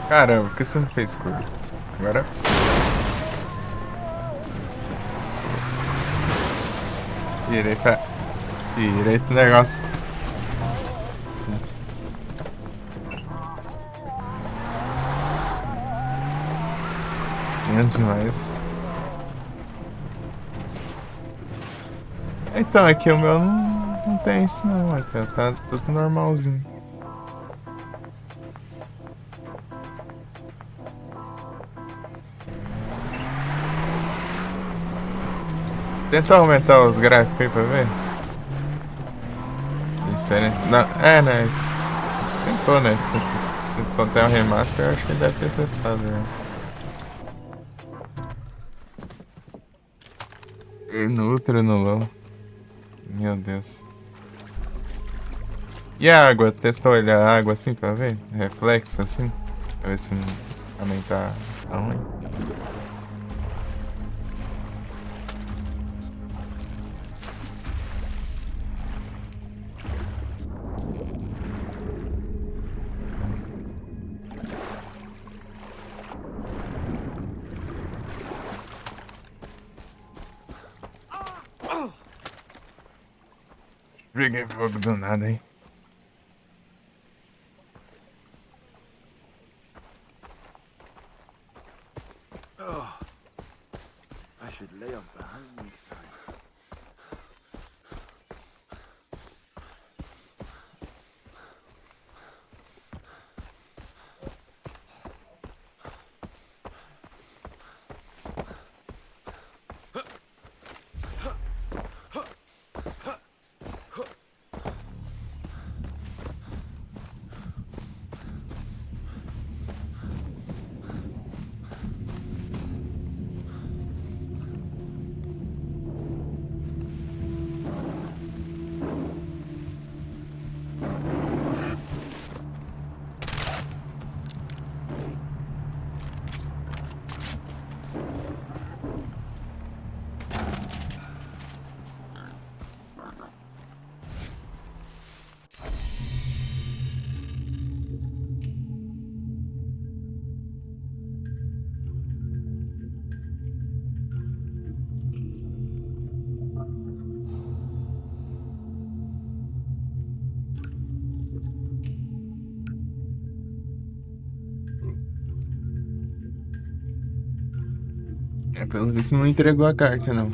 Caramba, por que você não fez curva? Agora. Direita. Direito o negócio. Menos demais. Então, aqui o meu não tem isso não, aqui, ó, tá tudo normalzinho. Tenta aumentar os gráficos aí pra ver. Diferença. Não, é, né? A gente tentou, né? Se tentou ter um remaster, eu acho que ele deve ter testado, né? No Ultra, no Low. Meu Deus. E a água? Testou ele a água assim pra ver? Reflexo assim? Pra ver se não aumentar a ruim. Peguei fogo do nada, hein? I should lay up behind me side. É, pelo visto não entregou a carta, não.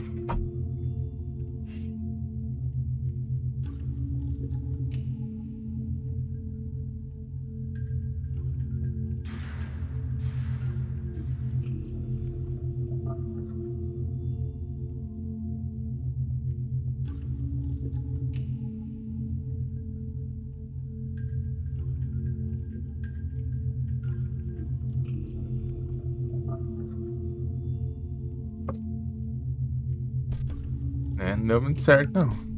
É, não deu muito certo, não.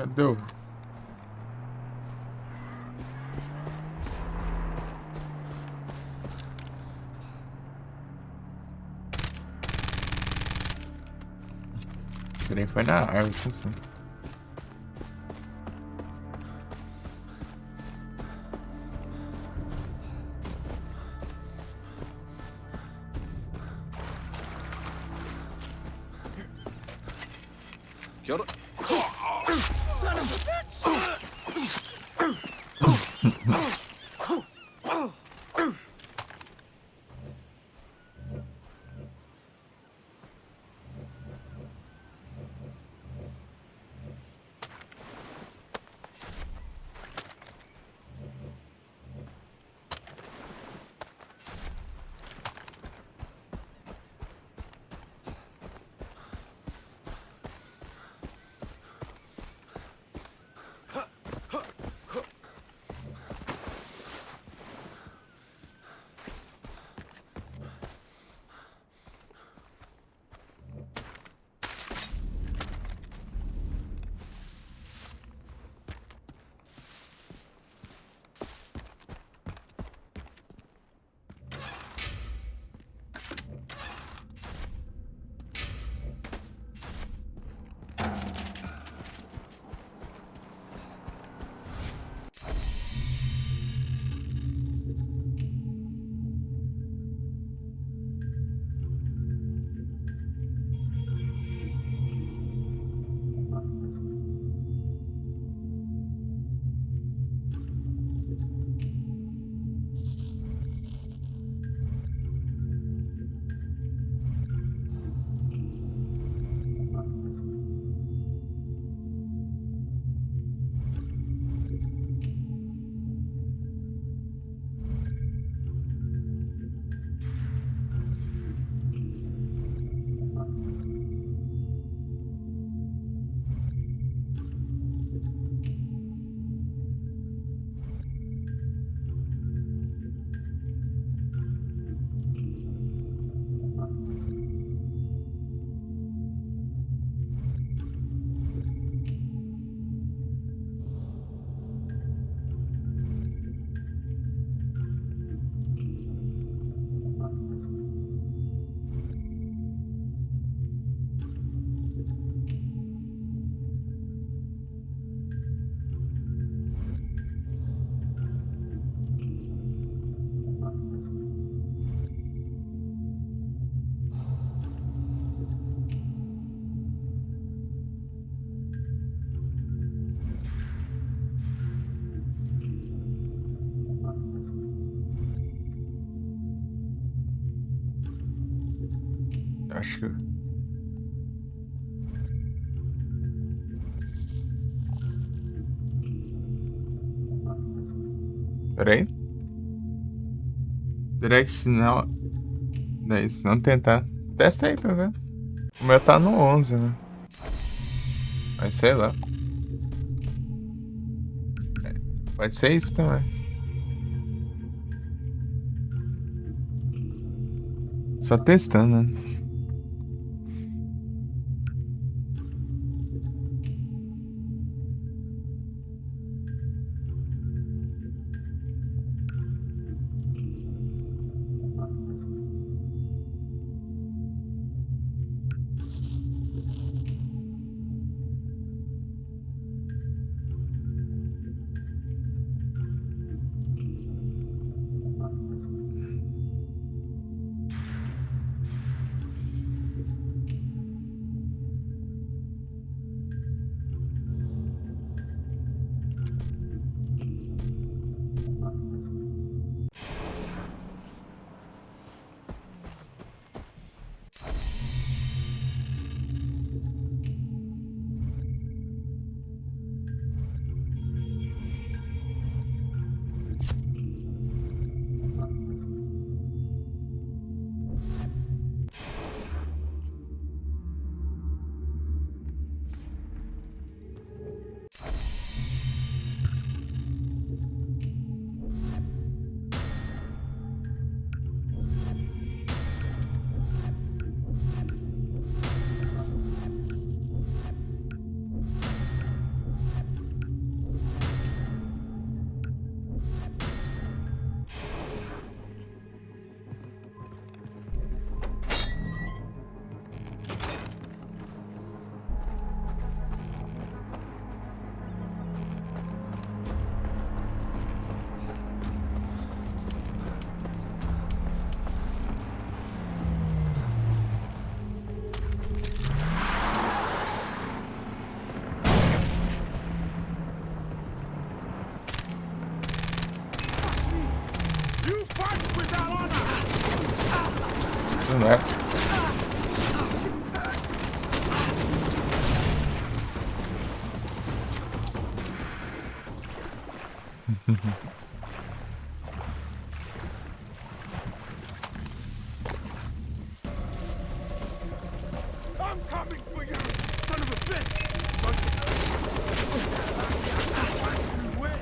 Cadê o... Esse nem foi na árvore, isso sim. Kia ora. Son of a bitch! Acho que... Pera aí. Direcional... Daí, se não tentar... Testa aí pra ver. O meu tá no 11, né? Mas sei lá. Pode ser isso também. Só testando, né? Não é. I'm coming for you, son of a bitch! You win.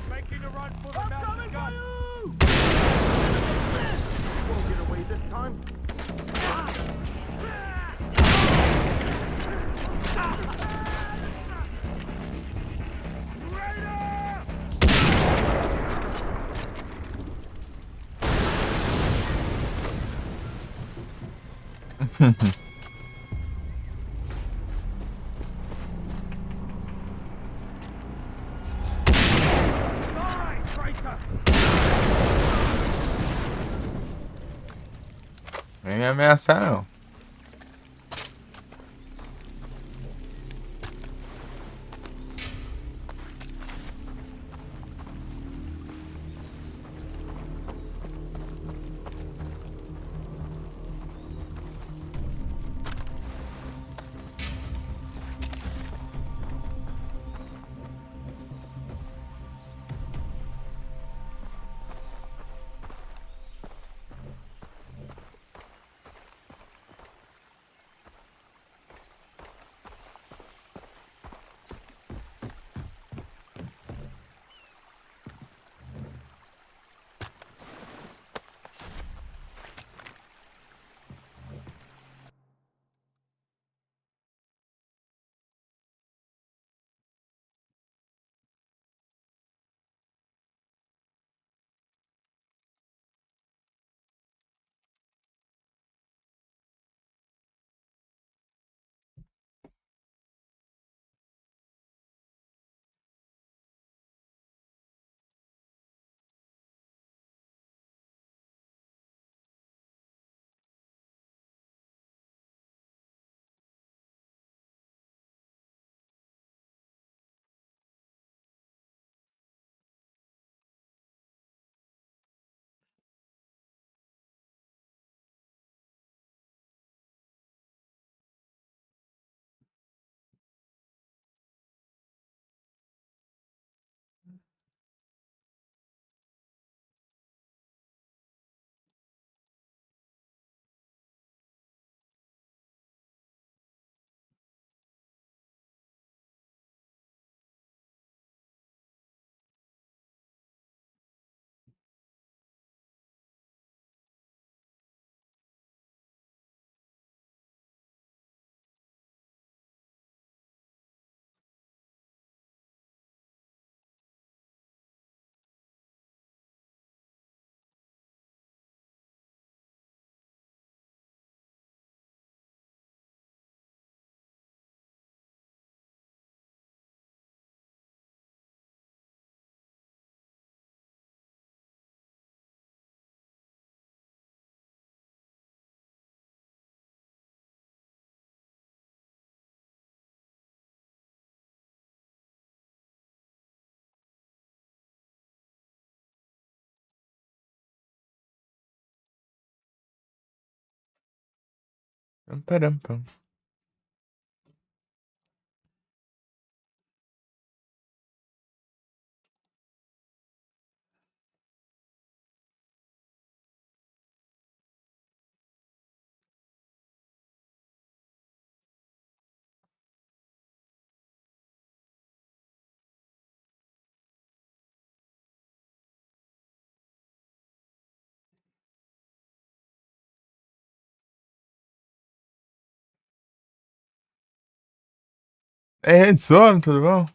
Making a run for the mountain gun. Won't get away this time. Die, traitor! Vem me ameaçar, não. Pam, param, pam. Ei, Edson, tudo bom?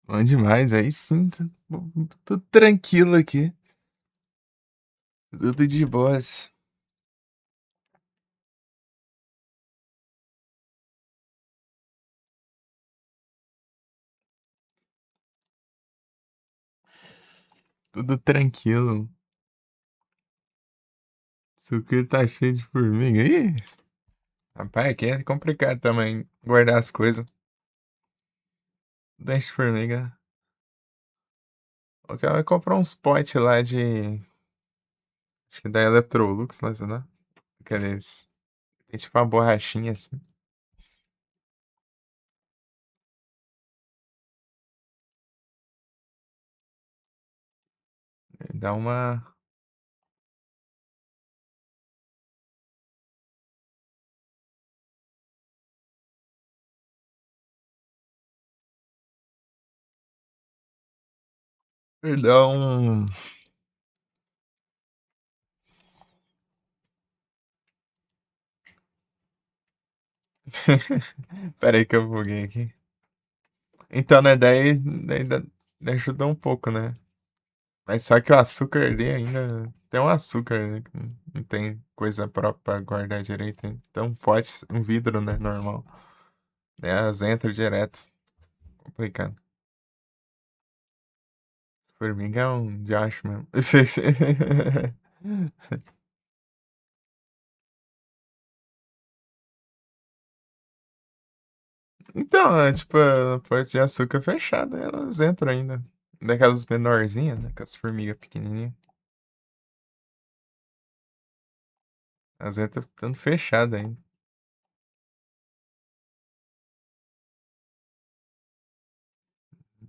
Bom demais, aí sim, tudo tranquilo aqui. Tudo de boas. Tudo tranquilo. Isso aqui tá cheio de formiga. Ih, rapaz, aqui é complicado também guardar as coisas. Deixa de formiga. O cara vai comprar uns potes lá de. Acho que da Electrolux, lá, sei lá. Aqueles. Tem tipo uma borrachinha assim. Dá uma. Dá um. Pera aí que eu buguei aqui. Então, né? Daí ajuda um pouco, né? Mas só que o açúcar ali ainda tem um açúcar, né? Que não tem coisa própria pra guardar direito. Então pode um vidro, né? Normal. Né? Elas entram direto. Complicado. Formiga é um diacho mesmo. Então, é tipo, a parte de açúcar fechada, elas entram ainda. Daquelas menorzinhas, né? Aquelas formigas pequenininhas. Elas entram tudo fechada ainda.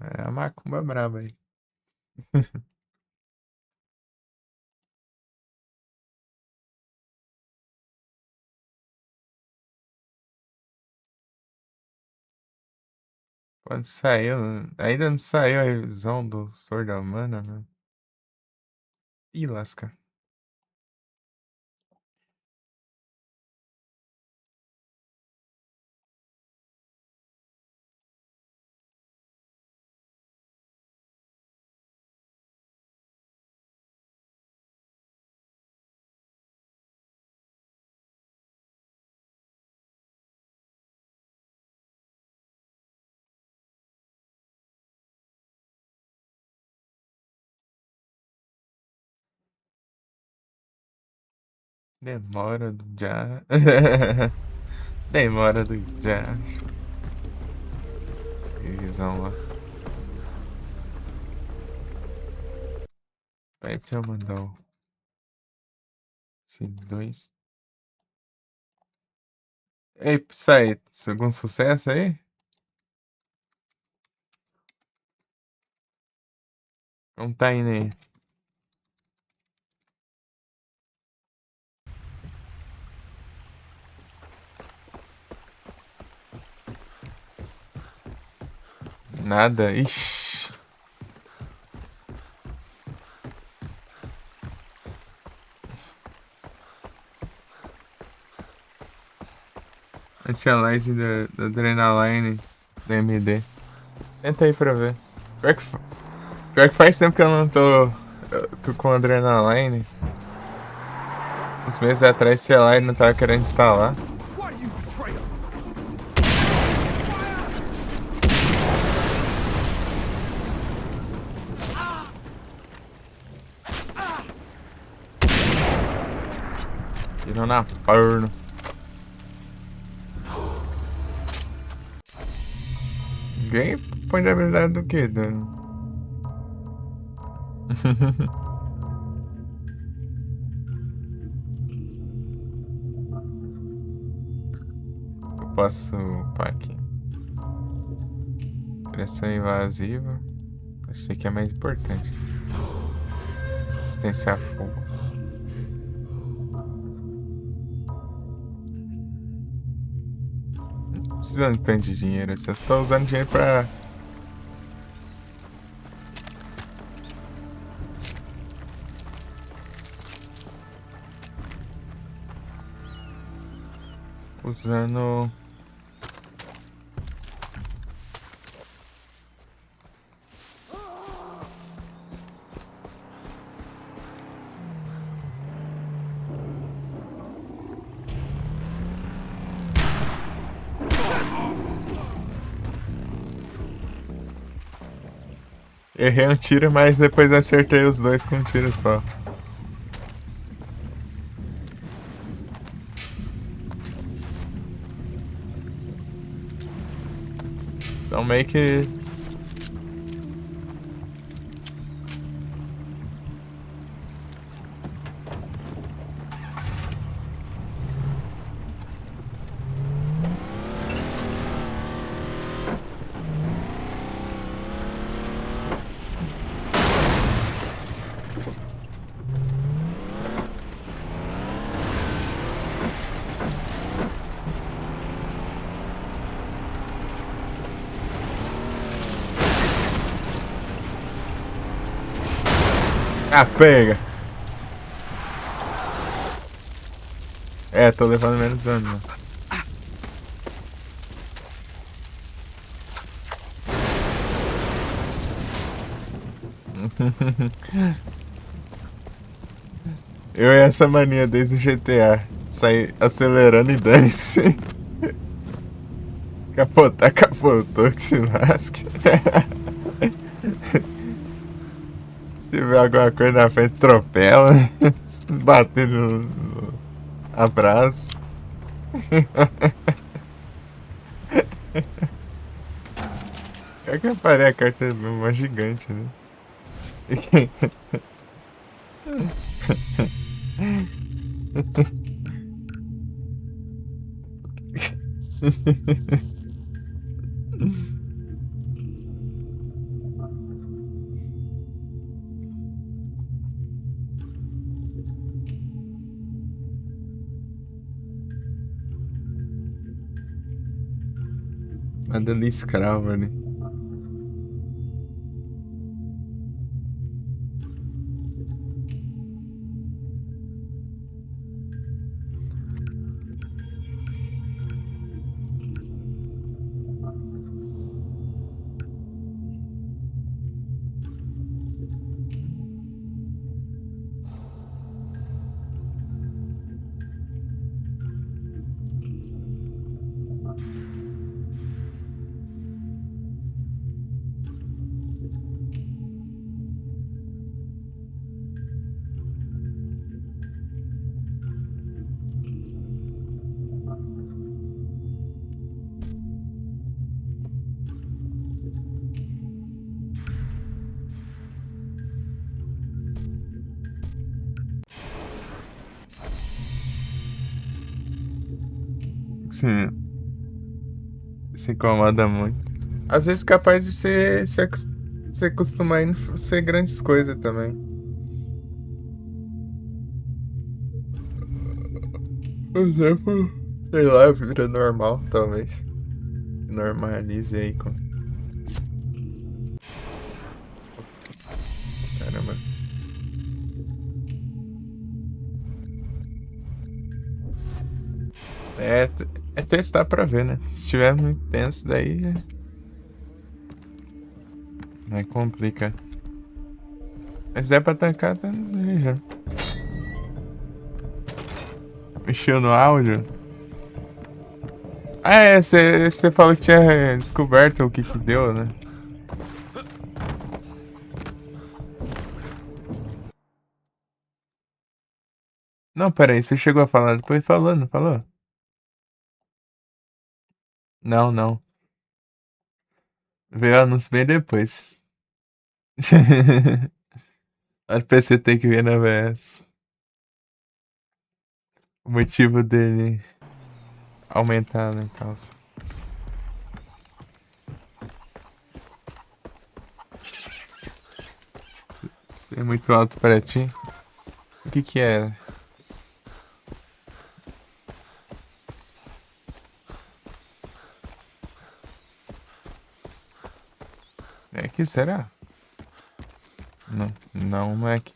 É a macumba braba aí. Quando saiu, ainda não saiu a revisão do Sword of Mana, né? Ih, lasca. Demora do já. Demora do já. Revisão lá. Vai, deixa eu mandar o C2. Ei, Psy, algum sucesso aí? Não tá indo aí. Nada. Ixi. Anti-alight da Adrenaline da MD. Tenta aí pra ver. Pior que faz tempo que eu não tô com Adrenaline. Uns meses atrás, sei lá, ele não tava querendo instalar. Why, you traitor? Tirou na perna. Ninguém põe de habilidade do quê? Eu posso upar aqui. Pressão invasiva. Esse aqui é mais importante. Resistência a fogo. Não precisando de tanto de dinheiro. Você está usando dinheiro pra. Usando. Errei um tiro, mas depois acertei os dois com um tiro só. Então meio que... Ah, pega! É, tô levando menos dano, né? Eu e essa mania desde o GTA. Sair acelerando e dane-se. Capotar, capotou, que se lasque. Se tiver alguma coisa na frente, atropela. Bater no abraço. É que eu parei a carta uma gigante, né? Nada ali escrava ali. Sim, se incomoda muito. Às vezes capaz de se acostumar em ser grandes coisas também. Por exemplo, sei lá, vira normal, talvez. Normalize aí com. Caramba. É, é testar pra ver, né? Se estiver muito tenso, daí. Aí complica. Mas é pra tancar, tá já. Mexeu no áudio? Ah, é, você falou que tinha descoberto o que que deu, né? Não, peraí, você chegou a falar depois falou, não falou? Não, não. Veio o anúncio bem depois. O PC tem que ver na VS. O motivo dele aumentar, né, tal. É muito alto pra ti? O que que era? É que será? Não, não é aqui.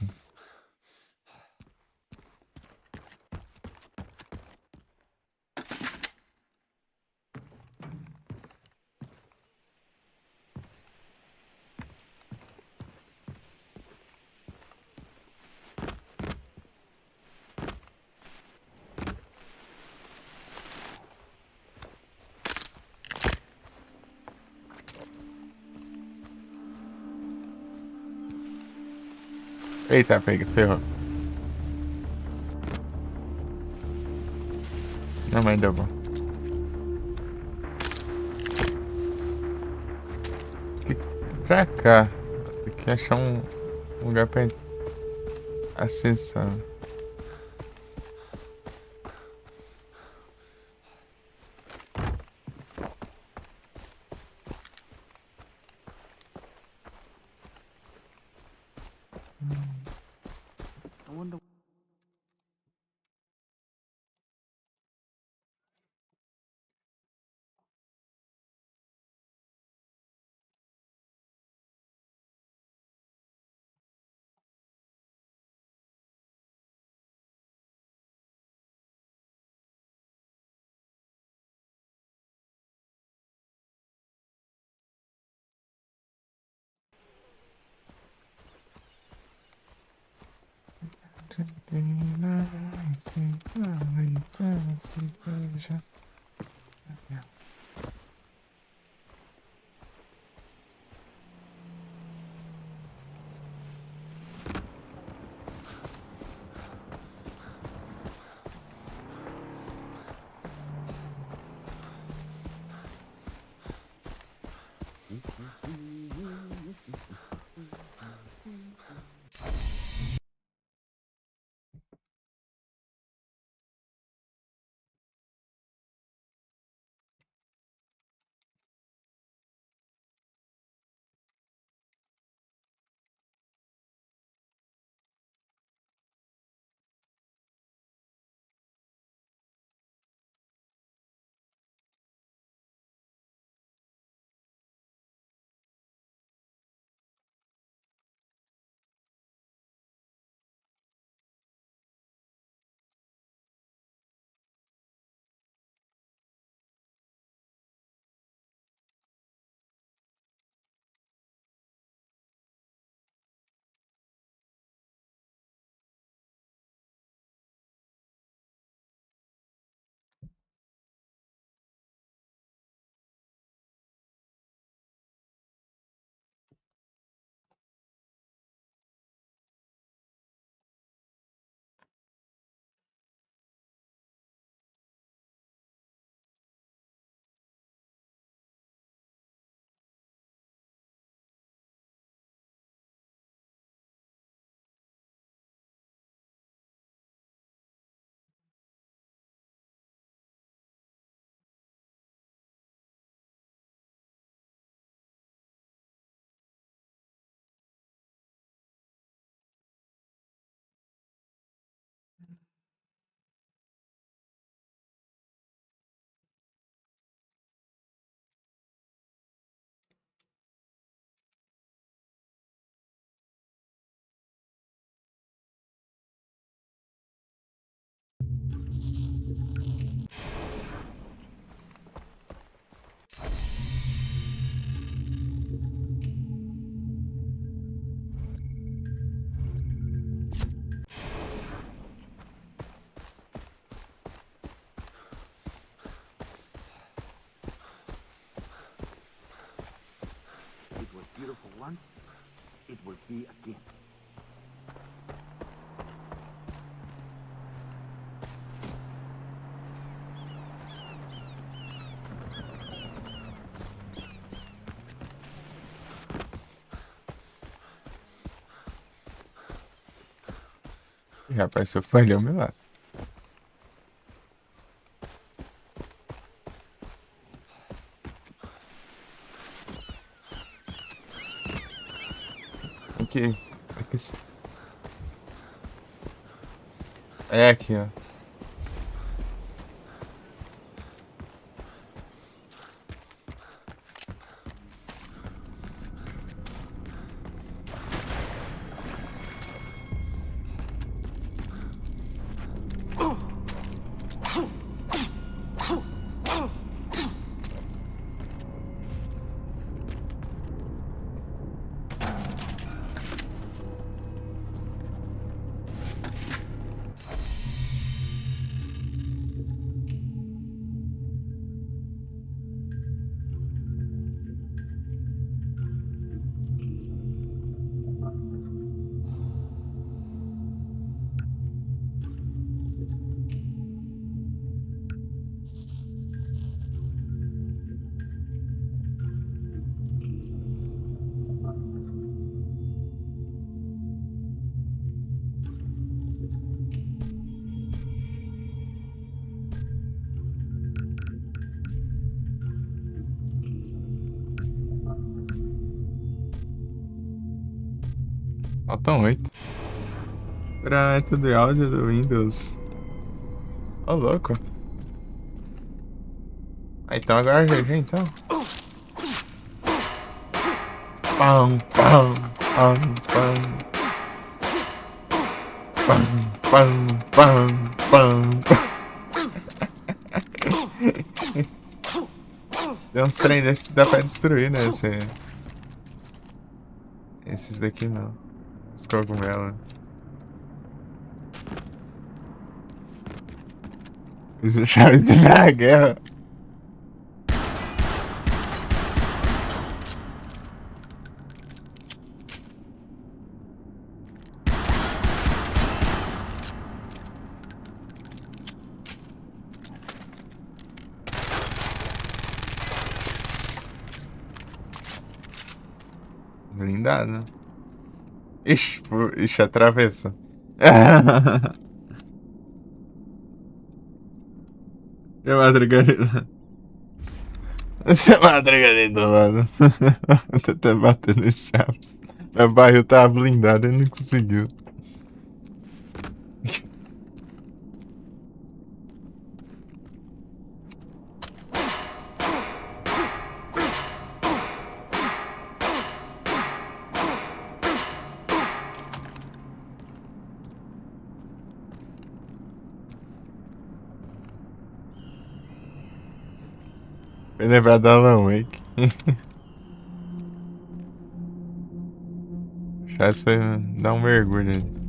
Eita, pega, ferrou. Não, mas deu bom. Pra cá. Tem que achar um lugar pra acessar. I wonder. It was beautiful once, it will be again. Ih, rapaz, se eu falhei o meu lado. Aqui. Aqui. É aqui, ó. Faltam 8. Paramento de áudio do Windows. Ô, louco. Ah, então agora GG, então. Pam, pam, pam, pam. Pam, pam, pam, pam. Tem uns trem desses que dá pra destruir, né? Esses daqui não. Os cogumelos. Chave de virar guerra. Blindado. Ixi, ixi, atravessa. É madruga ali. Essa madruga ali do lado. Tô até batendo os chaves. Meu barril tava blindado e não conseguiu. Foi lembrar da Alan Wake. O Chaves foi dar um mergulho ali.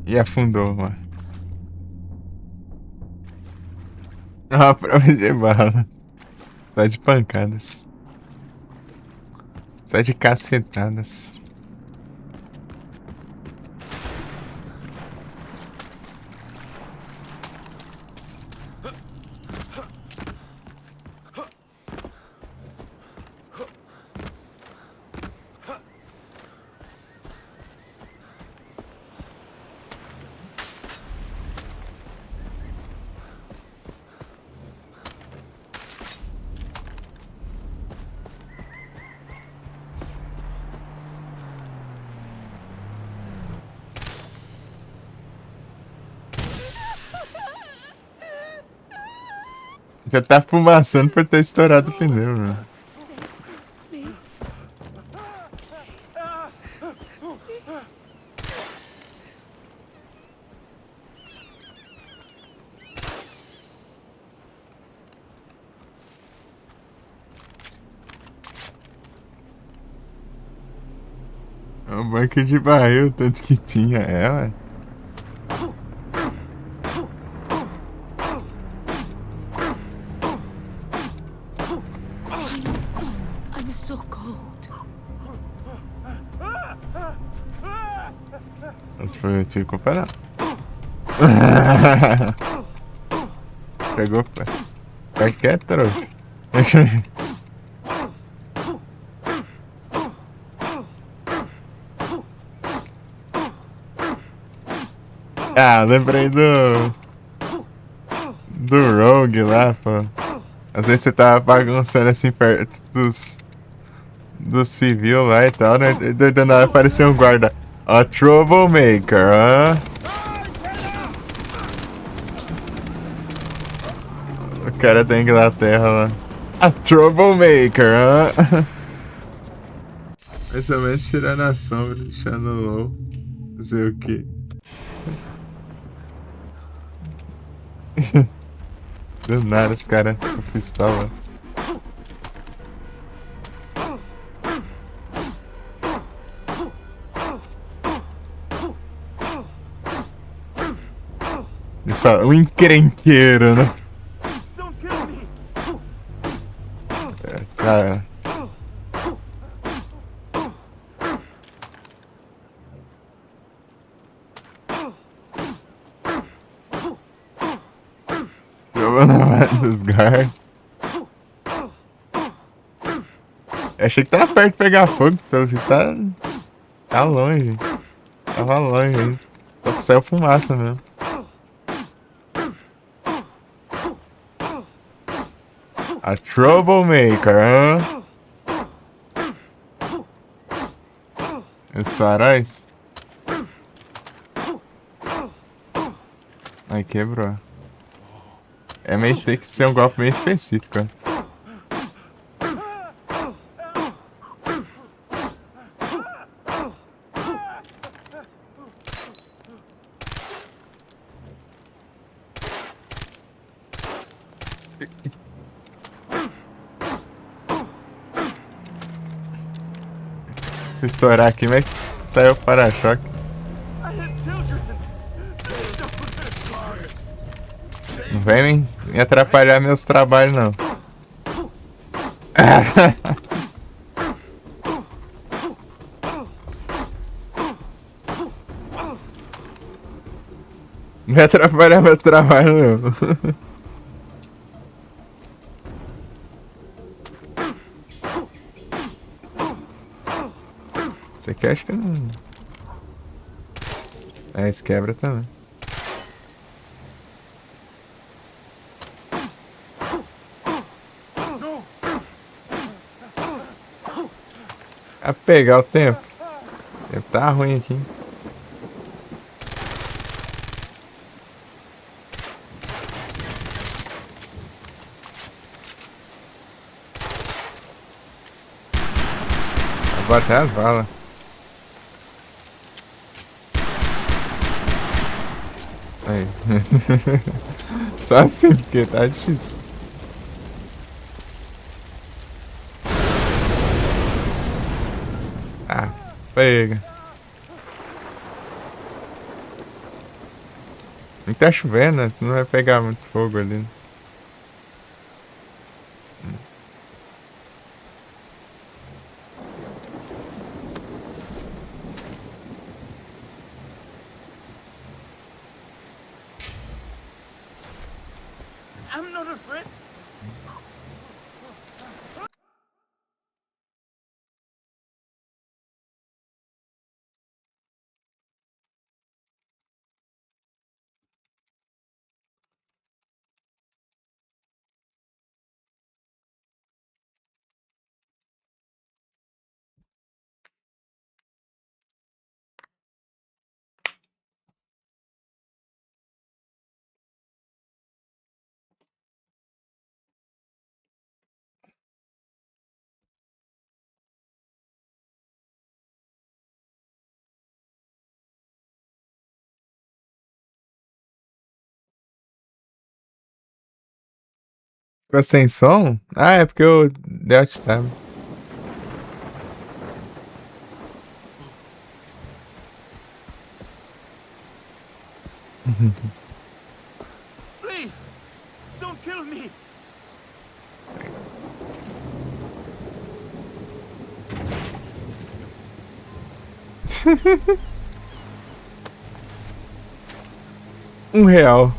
E afundou, mano. Uma prova de bala. Só de pancadas. Só de cacetadas. Já tá fumaçando por ter estourado o pneu, mano. É um banco de barril, tanto que tinha ela. I'm so cold. Eu tive culpa não. Pegou, pai. Fica quieto, trouxa. Ah, lembrei do Rogue lá, pô. Às vezes você tava bagunçando assim perto dos civil lá e tal, né? E do nada apareceu um guarda. A troublemaker, hã? O cara da Inglaterra lá. A troublemaker, hã? Mais ou menos tirando a sombra, deixando low. Fazer o quê? Do nada os caras com pistola. Ele fala, um encrenqueiro, né? Don't kill me! Cara. Jogou na mão dos guardas. Achei que tava perto de pegar fogo, pelo visto tá longe. Tava longe aí. Só que saiu fumaça mesmo. A Troublemaker, hã? Os faróis? Aí quebrou. É meio tem que ser um golpe meio específico, ó. Se estourar aqui, vai sair o para-choque. I have children. Não vem nem me atrapalhar meus trabalhos, não. Não vai atrapalhar meu trabalho, não. Isso aqui acho que não... É, esse quebra também. A pegar o tempo. O tempo tá ruim aqui, hein? Vou até as balas. Aí. Só assim, porque tá difícil. Ah, pega. Não tá chovendo, né? Não vai pegar muito fogo ali, né? I'm not afraid. Ficou sem som? Ah, é porque eu dei alt tab. Please, don't kill me. R$1.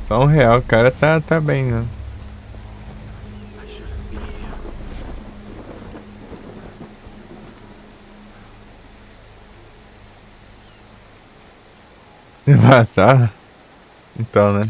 Só R$1, o cara tá bem, né? I shouldn't be here. Ah, tá. Então, né?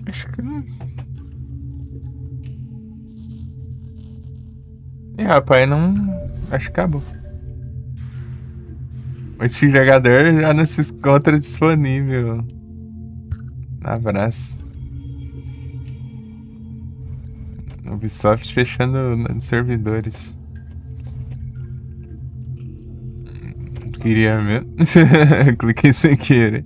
Acho que não. Ih, rapaz, não. Acho que acabou. O jogador já não se encontra disponível. Abraço. Ubisoft fechando servidores. Queria mesmo. Cliquei sem querer.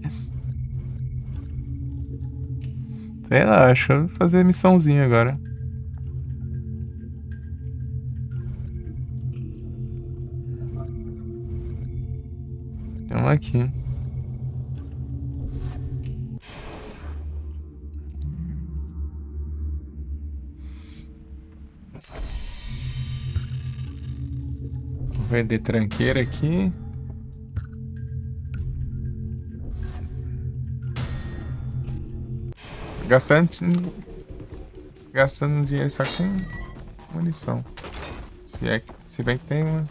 Sei lá, acho que eu vou fazer missãozinha agora. Tamo aqui. Vou vender tranqueira aqui. Gastando, gastando dinheiro só com munição. Se bem que tem uma.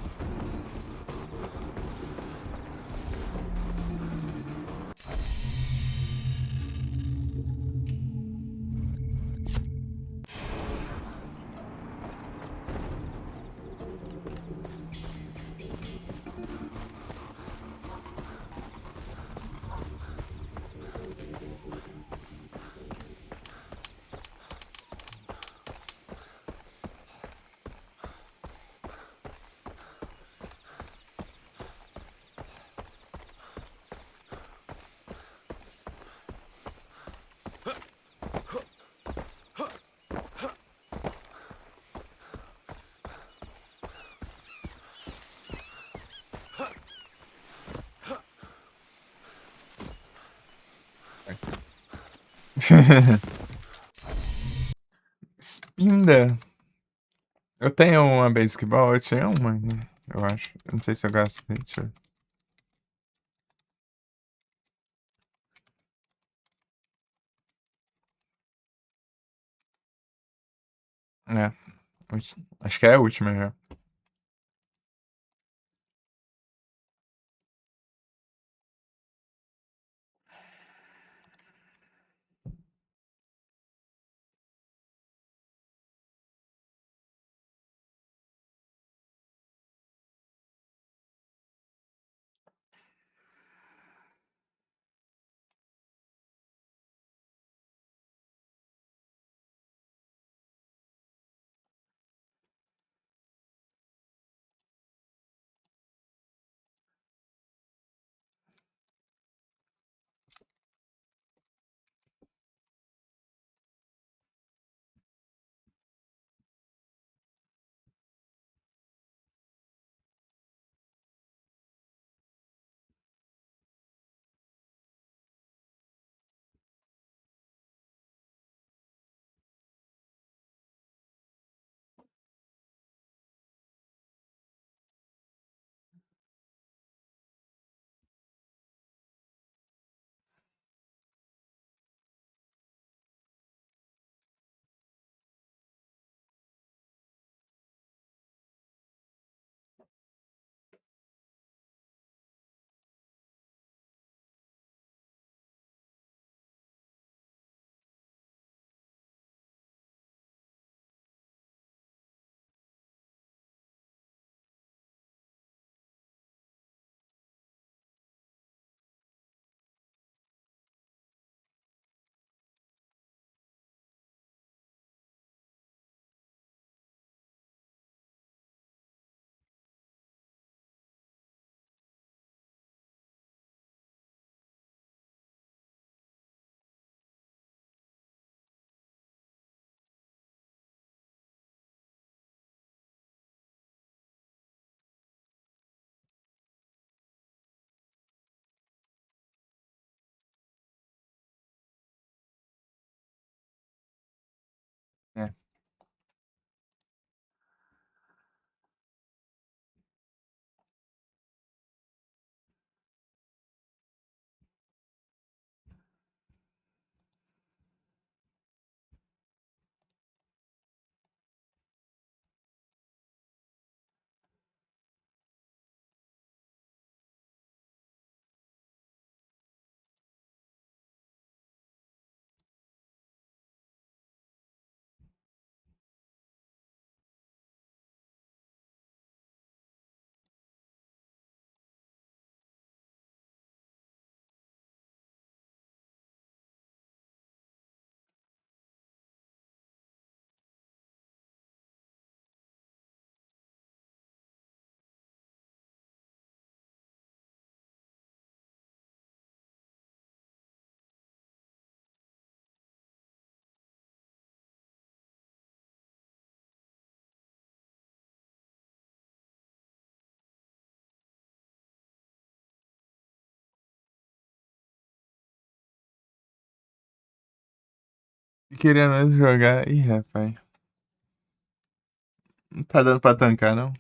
Spinda. Eu tenho uma baseball, eu tinha uma, né? Eu acho. Eu não sei se eu gastei. Deixa eu... É. Acho que é a última já. É. Querendo jogar. Ih, rapaz. Não tá dando pra tancar, não.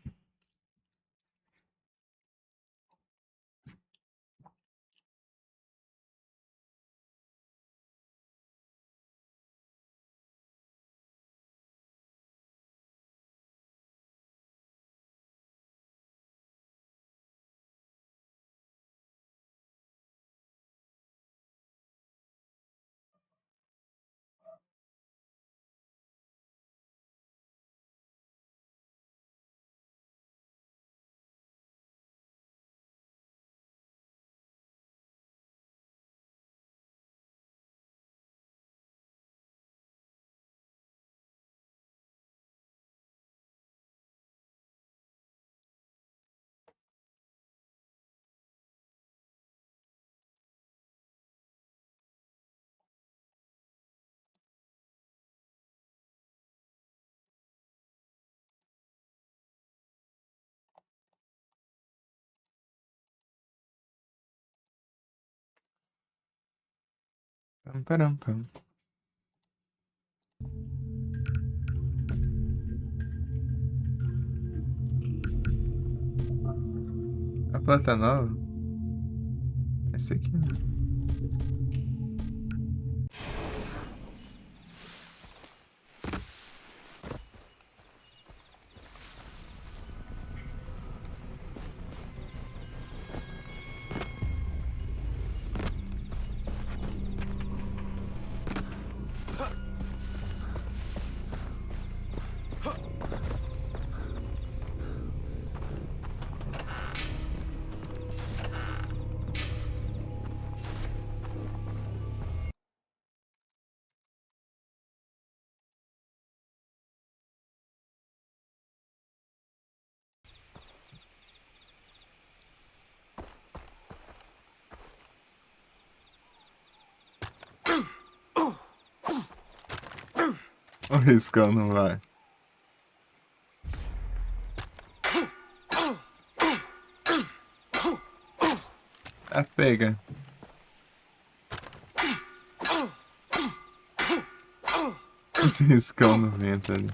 Pam, param, pam. A planta nova? Esse aqui, né? O riscão não vai. Ah, pega. Esse riscão no vento ali.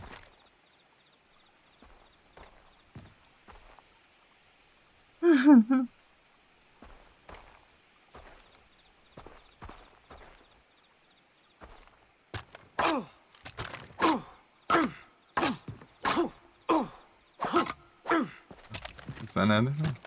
Não precisa nada, não.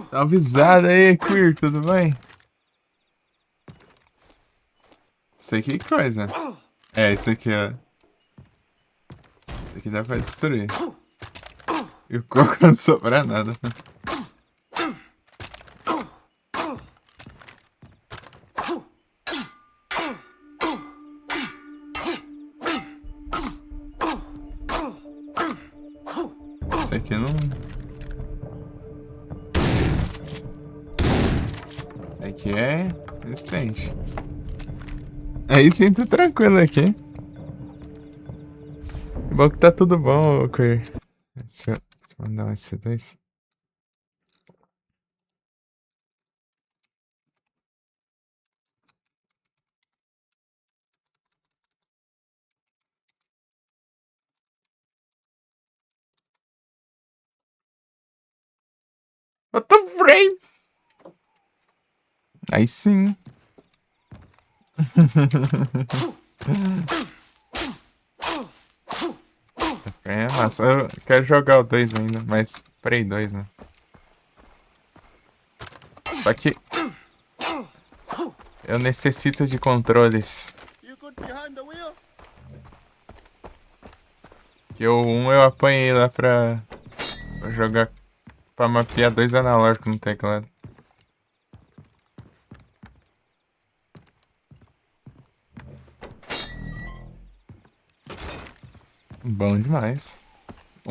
Tá avisado aí, Queer, tudo bem? Isso aqui que coisa? É, isso aqui, ó. Isso aqui dá pra destruir. E o coco não sobra nada. Isso aqui não... Aqui é resistente. Aí sim, tô tranquilo aqui. Bom que tá tudo bom, Queer. Deixa eu mandar um S2. What the frame? Aí sim. É massa. Eu quero jogar o 2 ainda, mas Prey 2, né? Só que eu necessito de controles. Que o 1 eu apanhei lá pra jogar, pra mapear 2 analógicos no teclado. Bom demais.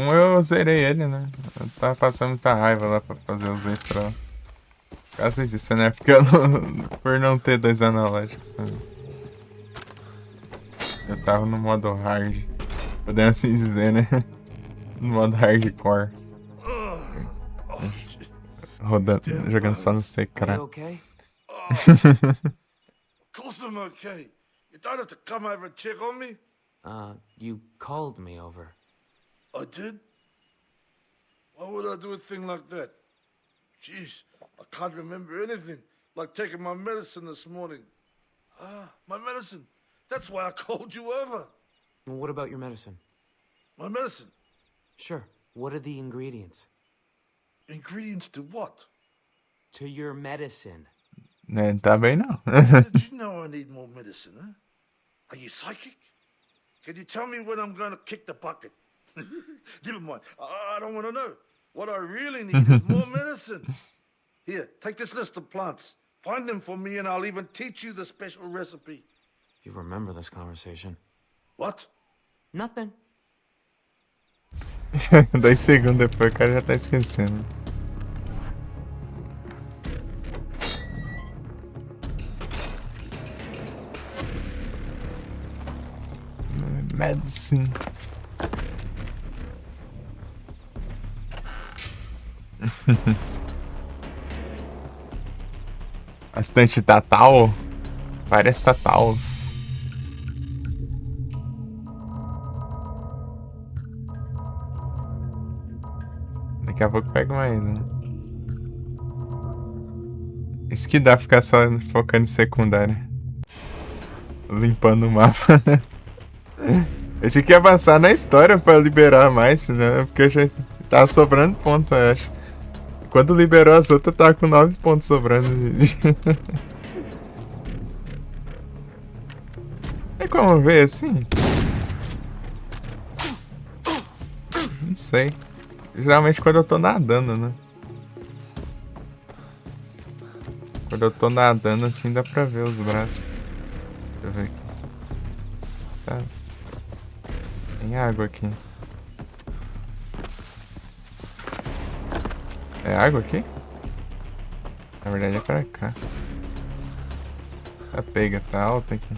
Um eu zerei ele, né? Eu tava passando muita raiva lá pra fazer os extras lá. Por causa disso, né? Por não ter 2 analógicos também. Eu tava no modo hard. Podemos assim dizer, né? No modo hardcore. Rodando, jogando só no Are you secreto. okay? Of course I'm okay. You don't have to come over and check on me. You called me over. I did? Why would I do a thing like that? Jeez, I can't remember anything. Like taking my medicine this morning. Ah, my medicine. That's why I called you over. What about your medicine? My medicine. Sure. What are the ingredients? Ingredients to what? To your medicine. Né, tá bem não. Did you know I need more medicine, huh? Are you psychic? Can you tell me when I'm going to kick the bucket? Never mind. I don't want to know. What I really need is more medicine. Here, take this list of plants. Find them for me and I'll even teach you the special recipe. You remember this conversation? What? Nothing. 2 segundos depois o cara já tá esquecendo. Medicine. Bastante Tatal. Várias Tatals. Daqui a pouco pega mais, né? Isso que dá ficar só focando em secundária. Limpando o mapa. Eu tinha que avançar na história pra liberar mais, né? Porque já tava sobrando pontos, eu acho. Quando liberou as outras, eu tava com 9 pontos sobrando. É como ver assim? Não sei. Geralmente quando eu tô nadando, né? Quando eu tô nadando assim, dá pra ver os braços. Deixa eu ver aqui. Tá. Tem água aqui. É água aqui? Na verdade é pra cá. A pega tá alta aqui.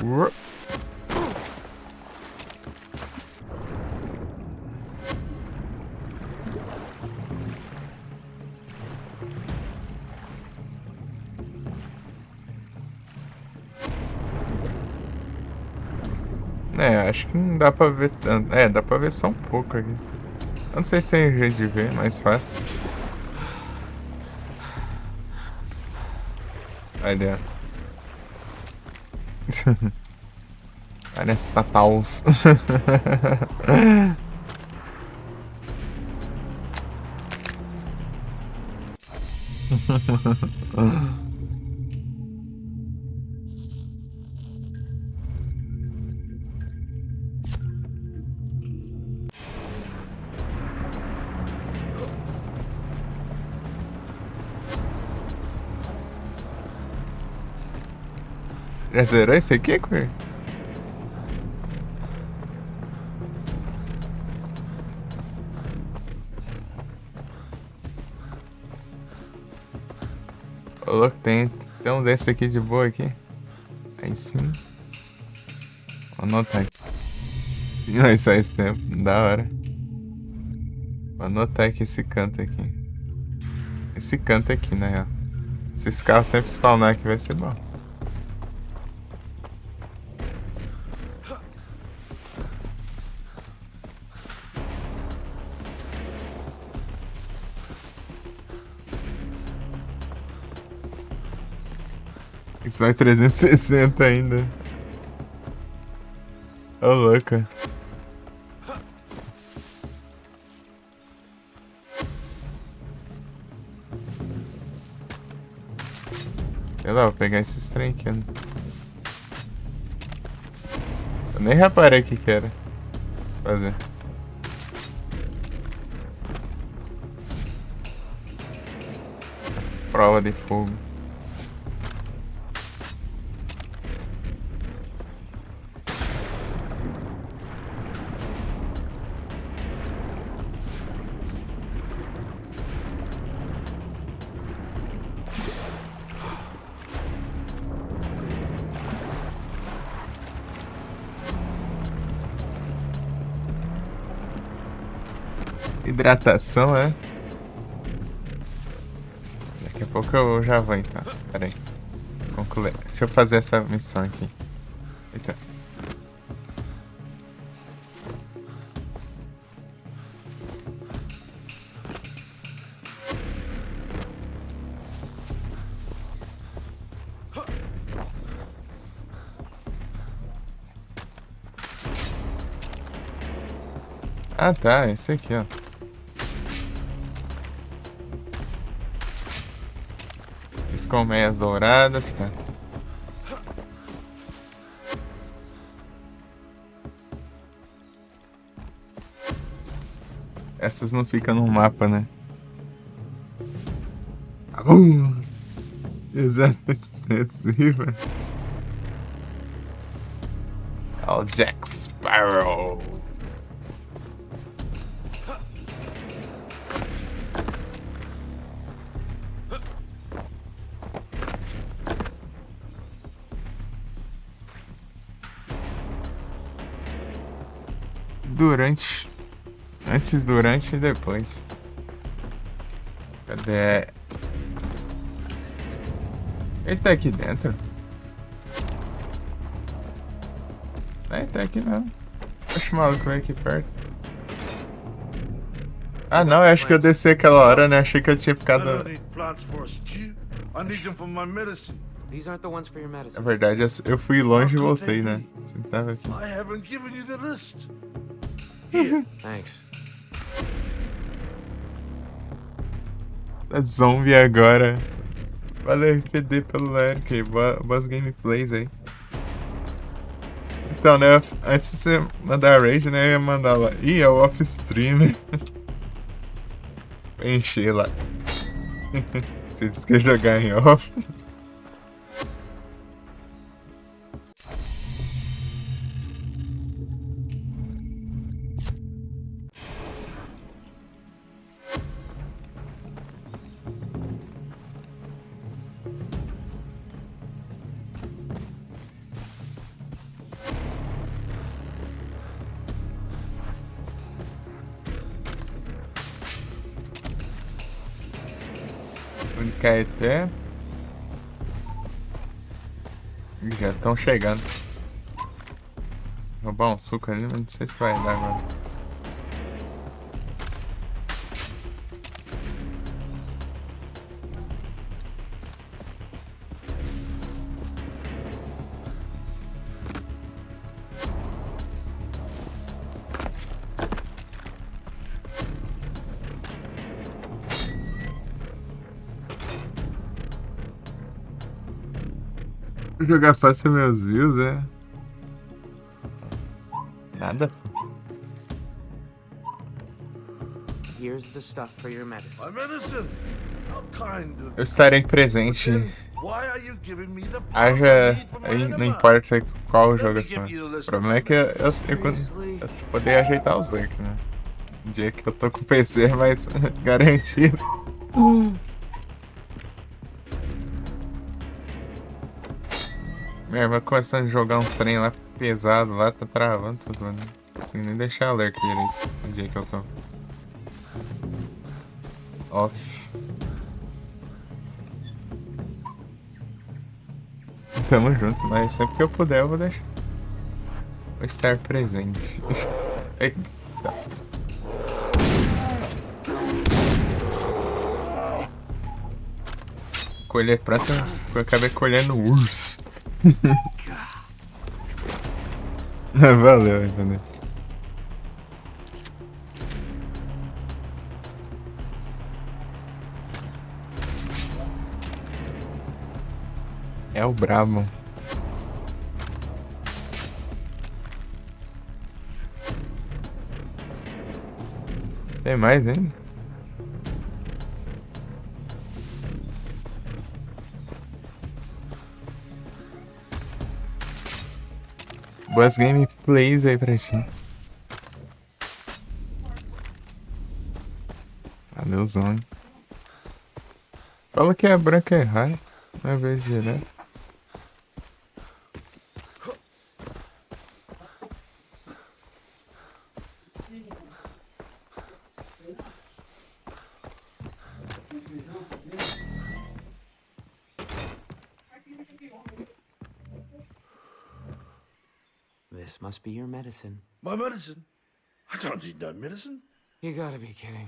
Uou. É, acho que não dá pra ver tanto. É, dá pra ver só um pouco aqui. Eu não sei se tem jeito de ver, mais fácil. Olha. Parece Tatals. Já zerou esse aqui, Queer? Ô, louco, tem um desse aqui de boa aqui. Aí em cima. Vou anotar aqui. Mas faz tempo, da hora. Vou anotar aqui esse canto aqui. Esse canto aqui, na real. Se esse carro sempre spawnar aqui vai ser bom. Isso mais 360 ainda. Ô, louco. Sei lá, vou pegar esses trem aqui. Né? Eu nem reparei o que era fazer. Prova de fogo. Hidratação, é? Daqui a pouco eu já vou então. Pera aí. Concluir. Deixa eu fazer essa missão aqui. Eita. Ah tá, esse aqui, ó. Os colmeias douradas, tá. Essas não ficam no mapa, né? Exato, 800, velho. Ó, o Jack Sparrow. Durante. Antes, durante e depois. Cadê? Ele tá aqui dentro? Ele tá aqui mesmo. Oxe, o maluco veio aqui perto. Ah não, eu acho que eu desci aquela hora, né? Achei que eu tinha I ficado. don't need plants for a stew. I need them for my medicine. These aren't the ones for your Na medicine. verdade, eu fui longe e voltei, né? Você tava aqui. I haven't given you the list. Here, Thanks. Tá zombie agora. Valeu, RPD pelo like. Boas gameplays aí. Então, né? Antes de você mandar a raid, né? Eu ia mandar lá. Ih, é o off-streamer. Pra encher lá. Você disse que ia jogar em off. Caeté. Já estão chegando. Vou roubar um suco ali, mas não sei se vai dar agora. Jogar fácil meus views, é? Nada, pô. Here's the stuff for your medicine. my medicine. How kind of Eu estarei presente. Why are you giving me the plants I Haja. need for my Aí não enema? importa qual Let jogo me eu give for. you the O list problema of é que eu Seriously? poder ajeitar os links, né? Um dia que eu tô com o PC mais garantido. Minha irmã começando a jogar uns trem lá pesado lá, tá travando tudo, mano. Não consigo nem deixar alerta direito no dia que eu tô. Off. Tamo junto, mas sempre que eu puder eu vou deixar. Vou estar presente. Eita. Colher prata, eu acabei colhendo urso. Valeu, entendeu? É o brabo. Tem mais ainda? Boas gameplays aí pra ti. Valeuzão. Fala que a branca é raia. Não é verde direto. this must be your medicine. My medicine? I don't need no medicine. You gotta be kidding.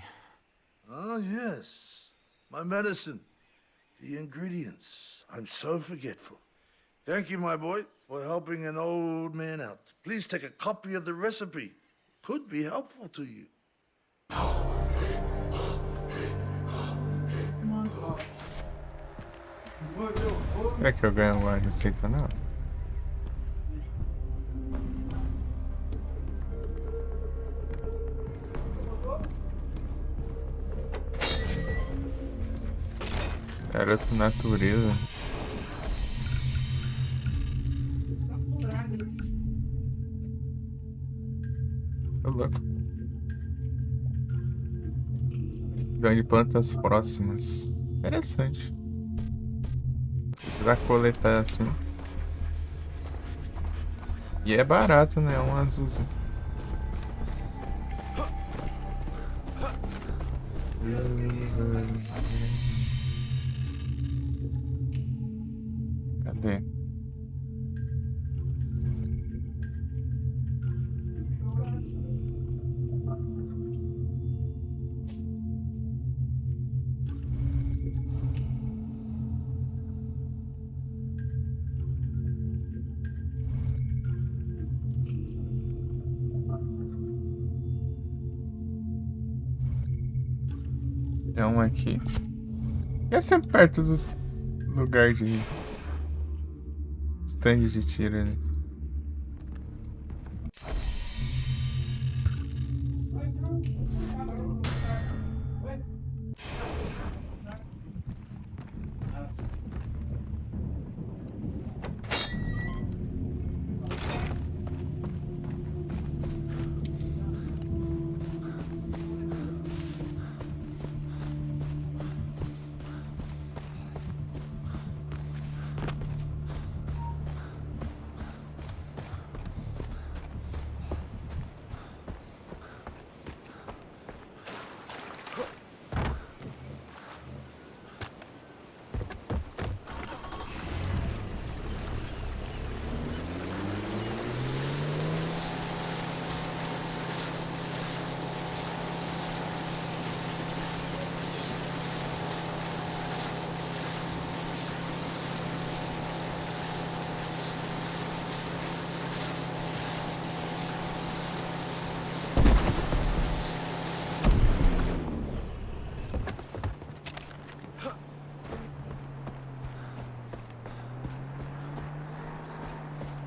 Oh, yes. My medicine. The ingredients. I'm so forgetful. Thank you, my boy, for helping an old man out. Please take a copy of the recipe. Could be helpful to you. Será que eu ganho uma receita, não? Garoto natureza. Ô, louco. Ganho plantas próximas. Interessante. Precisa coletar assim. E é barato, né? Um azulzinho. Cadê? É um aqui. E é sempre perto dos lugares de stand de tiro ali.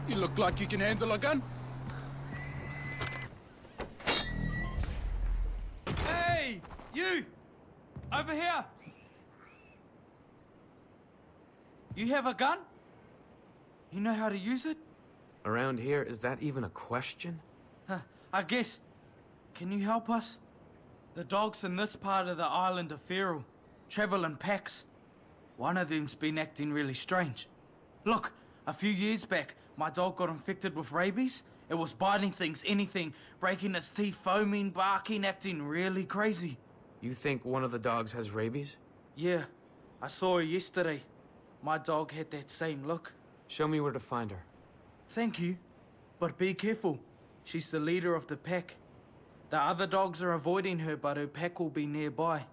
You look like you can handle a gun. Hey, you! Over here! You have a gun? You know how to use it? Around here, is that even a question? I guess. Can you help us? The dogs in this part of the island are feral, travel in packs. One of them's been acting really strange. Look, a few years back, my dog got infected with rabies. It was biting things, anything, breaking its teeth, foaming, barking, acting really crazy. You think one of the dogs has rabies? Yeah, I saw her yesterday. My dog had that same look. Show me where to find her. Thank you, but be careful. She's the leader of the pack. The other dogs are avoiding her, but her pack will be nearby.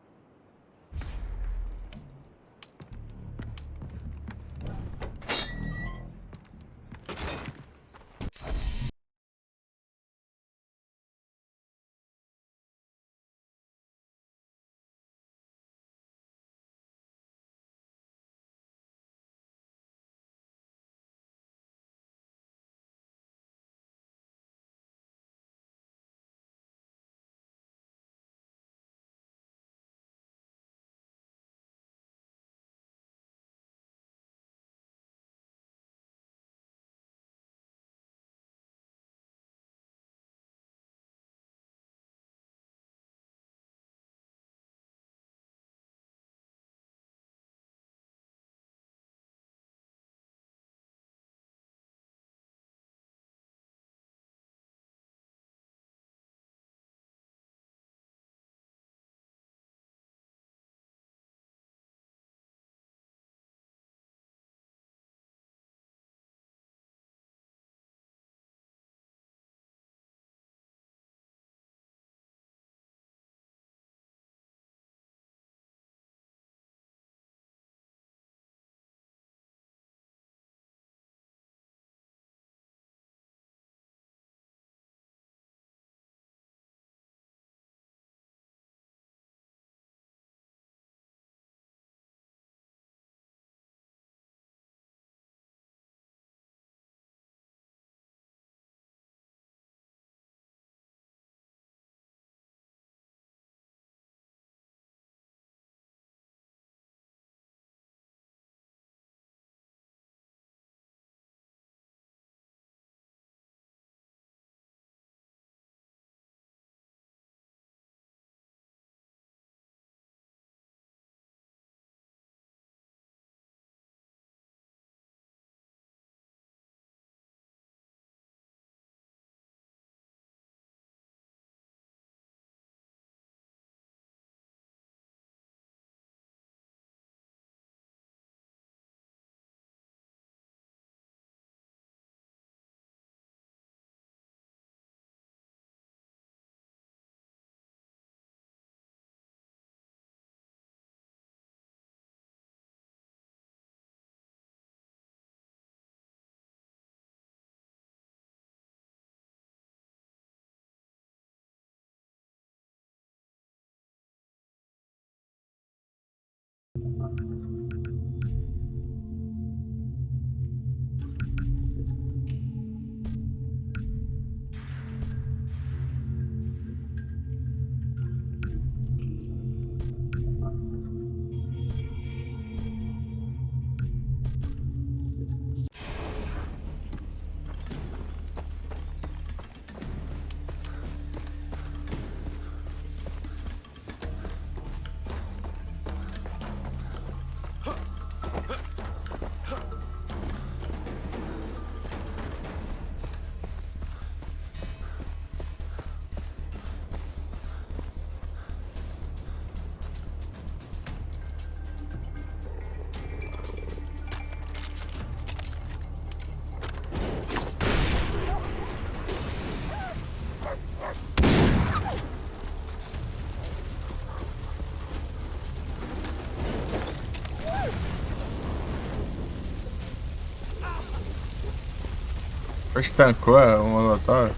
Estancou o molotov.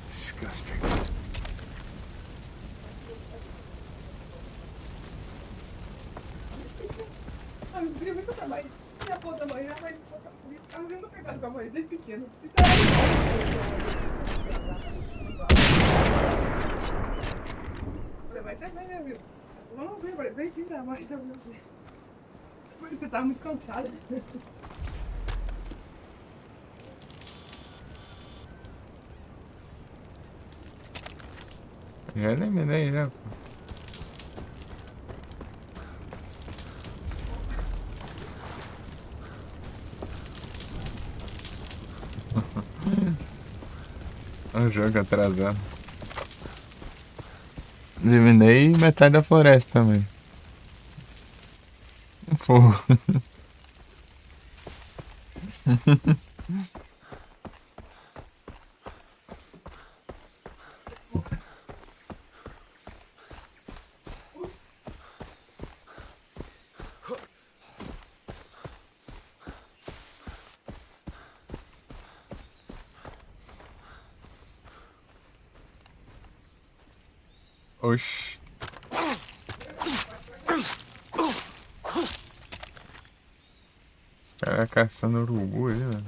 Disgusting. Ah, eu queria muito trabalho. Minha avó da manhã vai botar comigo. Eu nunca pegado com a mãe desde pequeno. Falei, mas você vai, né, viu? Vamos ver, falei, vem sim, dá mais, eu vi. Porque eu tava muito cansada. Já eliminei, já. É um jogo atrasado. Eliminei metade da floresta também. Fogo. Oxi. Esse cara caçando urubu aí, velho.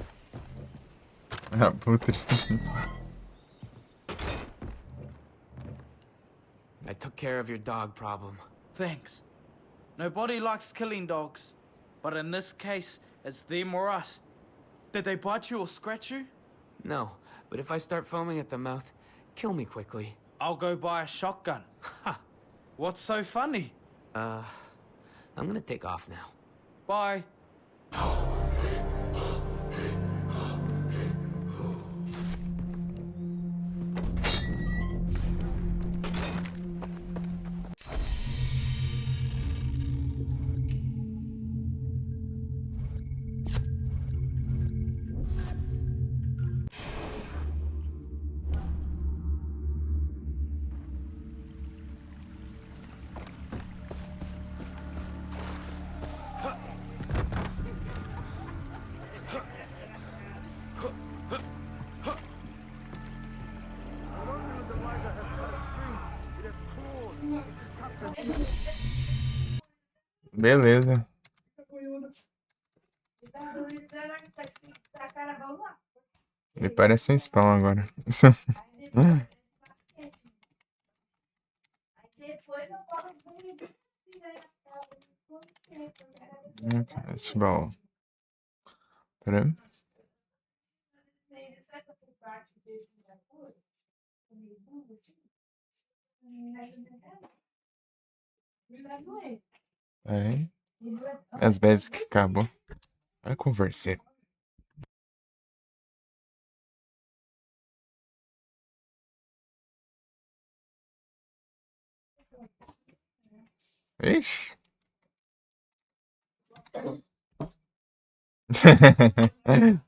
Abutre. I took care of your dog problem. Thanks. Nobody likes killing dogs, but in this case, it's them or us. Did they bite you or scratch you? No, but if I start foaming at the mouth, kill me quickly. I'll go buy a shotgun. Ha! What's so funny? I'm gonna take off now. Bye. Beleza. Ele parece um spawn agora. Spawn. Pera aí. Pera aí. As vezes que acabou. Vai conversar. Ixi.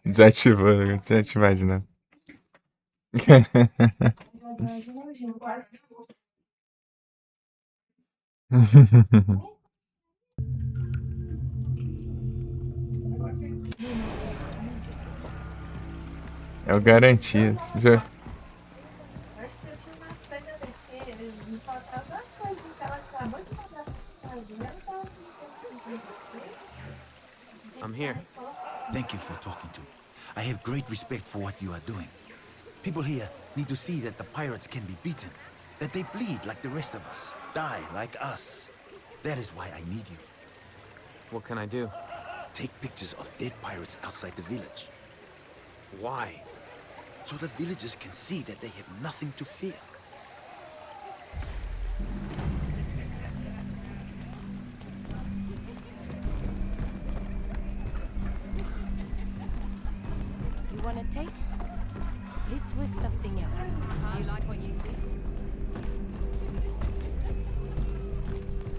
Desativou, não tinha ativado de nada. É o garantido. Já... Acho que eu tinha uma saída daqui, me faltava uma coisa que ela acabou de mandar pra fazer. Ela tava I'm here. Thank you for talking to me. I have great respect for what you are doing. People here need to see that the pirates can be beaten, that they bleed like the rest of us, die like us. That is why I need you. What can I do? Take pictures of dead pirates outside the village, Why? so the villagers can see that they have nothing to fear. You want a taste? Let's work something out. You like what you see?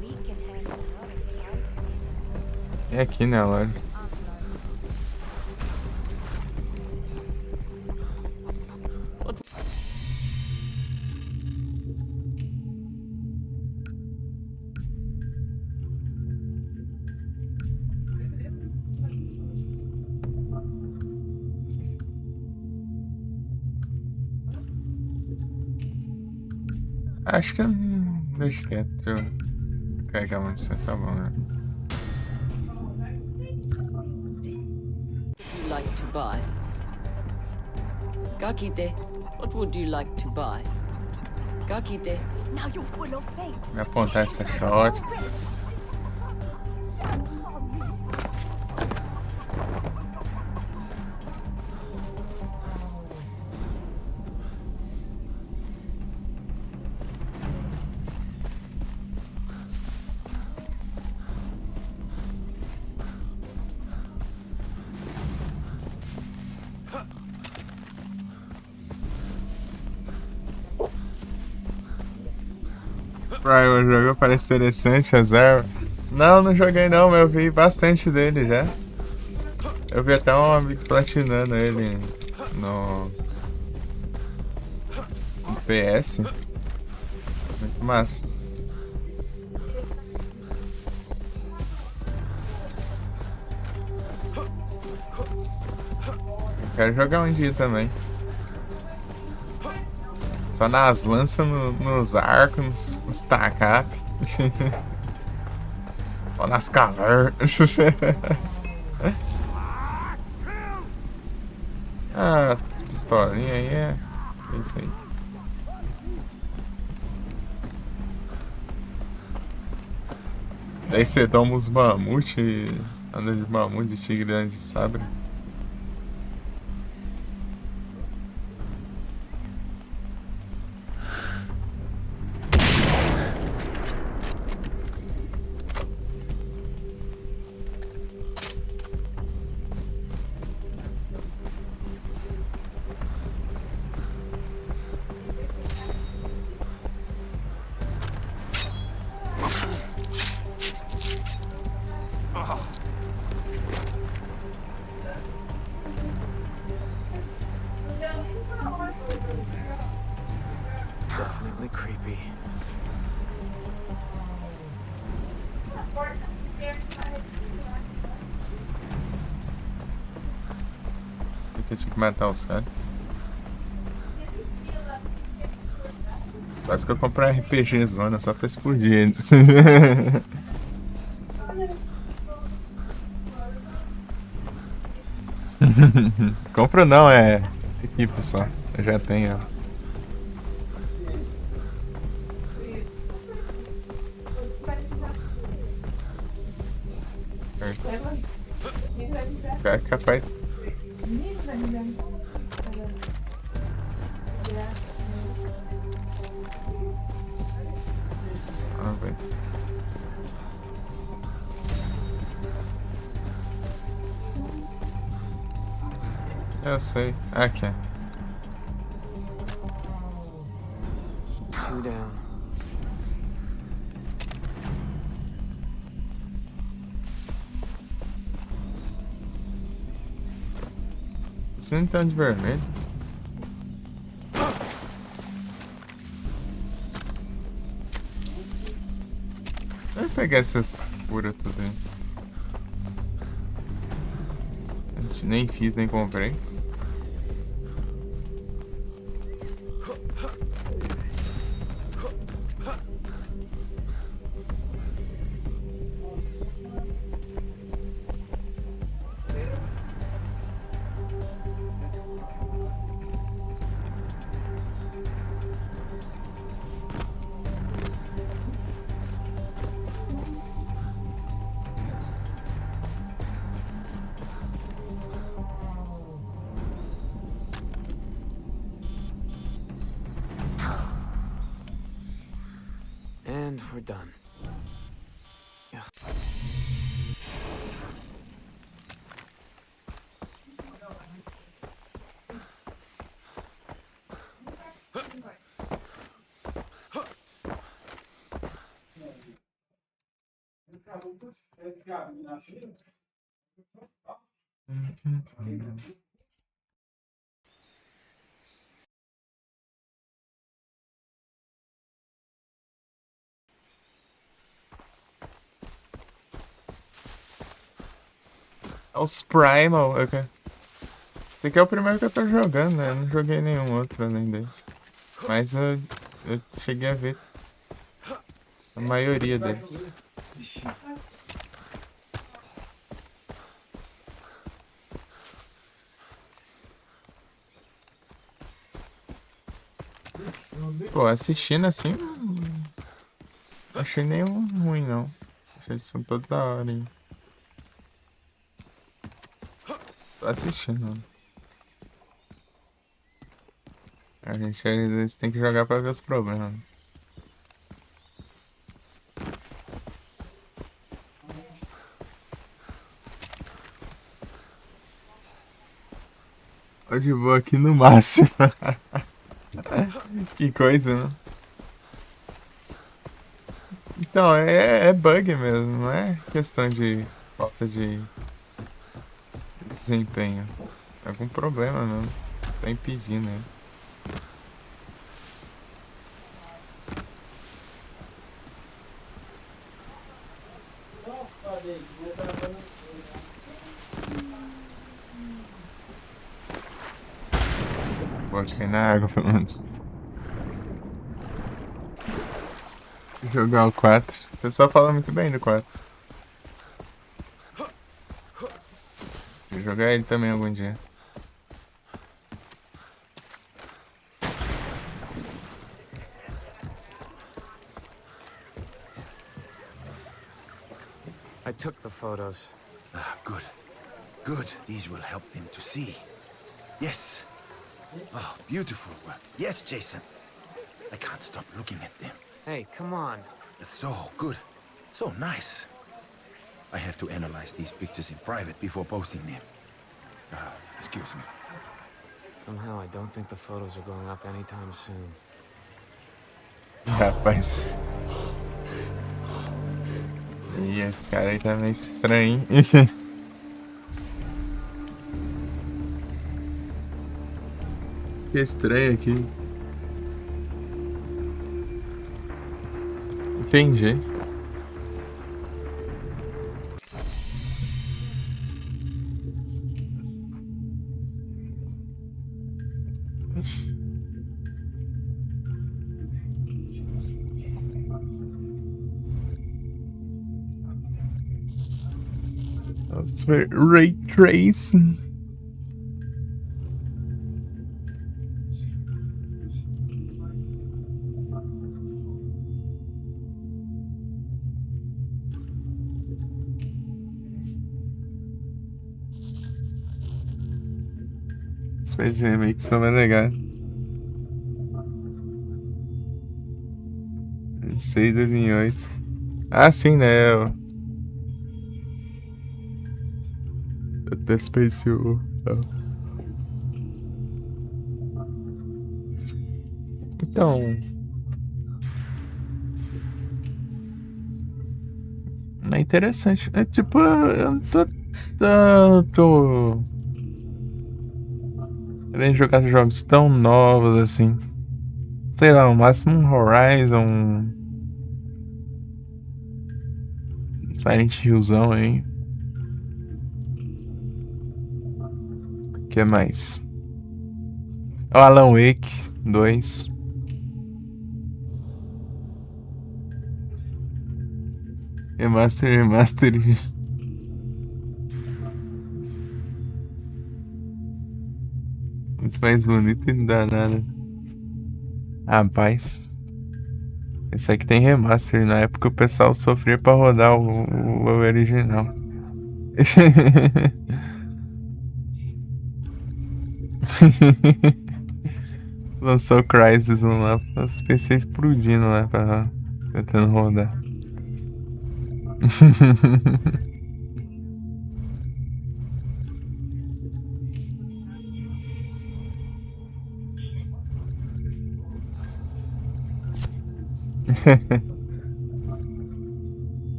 We can have a lot of fun. É aqui, né, Laura? After Acho que deixa quieto. Deixa eu carregar muito você, tá bom, né? You like to buy? Gakite, what would you like to buy? Gakite. Now you're full of fate. Me apontar essa shot. Brian jogou, parece interessante, a Zero. Não, não joguei não, mas eu vi bastante dele já. Eu vi até um amigo platinando ele no PS. Muito massa. Eu quero jogar um dia também. Só nas lanças, nos arcos, nos tacap. Só nas cavernas. Ah, pistolinha aí é isso aí. Daí você toma os mamute, anda de mamute, de tigre, anda de sabre. Definitely creepy. Porque eu tinha que matar os caras. Quase que eu comprei um RPG zona só pra explodir eles. Compro não, é equipe só. Eu já tenho ela. É capaz. Vamos ver. Eu sei. Aqui. Two down. Você não tá de vermelho? Vou pegar essas curas tudo aí. Nem fiz, nem comprei. And we're done. Ugh. É os Primal. Okay. Esse aqui é o primeiro que eu tô jogando, né? Eu não joguei nenhum outro além desse. Mas Eu cheguei a ver a maioria deles. Pô, assistindo assim, não achei nenhum ruim, não. Achei eles são todos da hora, hein. Tô assistindo. A gente às vezes tem que jogar pra ver os problemas. Tô de boa aqui no máximo. Que coisa, né? Então, é bug mesmo, não é questão de falta de desempenho. É algum problema mesmo. Tá impedindo, né? Vou cair na água, pelo menos. Jogar o 4. O pessoal fala muito bem do 4. Vou jogar ele também algum dia. I took the photos. Ah, good. Good. These will help them to see. Yes. Oh, beautiful work. Yes, Jason. I can't stop looking at them. Hey, come on. It's so good. So nice. I have to analyze these pictures in private before posting them. Excuse me. Somehow I don't think the photos are going up anytime soon. Rapaz. E esse cara aí tá meio estranho, hein? Que estranho aqui. Entendi. Vamos ver Ray Tracing. Os remakes são mais legais. 26, 2008. Ah, sim, né? Dead Space. Então. É interessante. É tipo, eu não tô querendo jogar jogos tão novos assim. Sei lá, no máximo um Horizon. Silent Hillzão aí. O que mais? O Alan Wake 2. Remaster. Muito mais bonito e não dá nada. Rapaz. Esse aqui tem remaster. Na época o pessoal sofria pra rodar o original. Lançou o Crysis lá, os PC explodindo lá pra tentando rodar.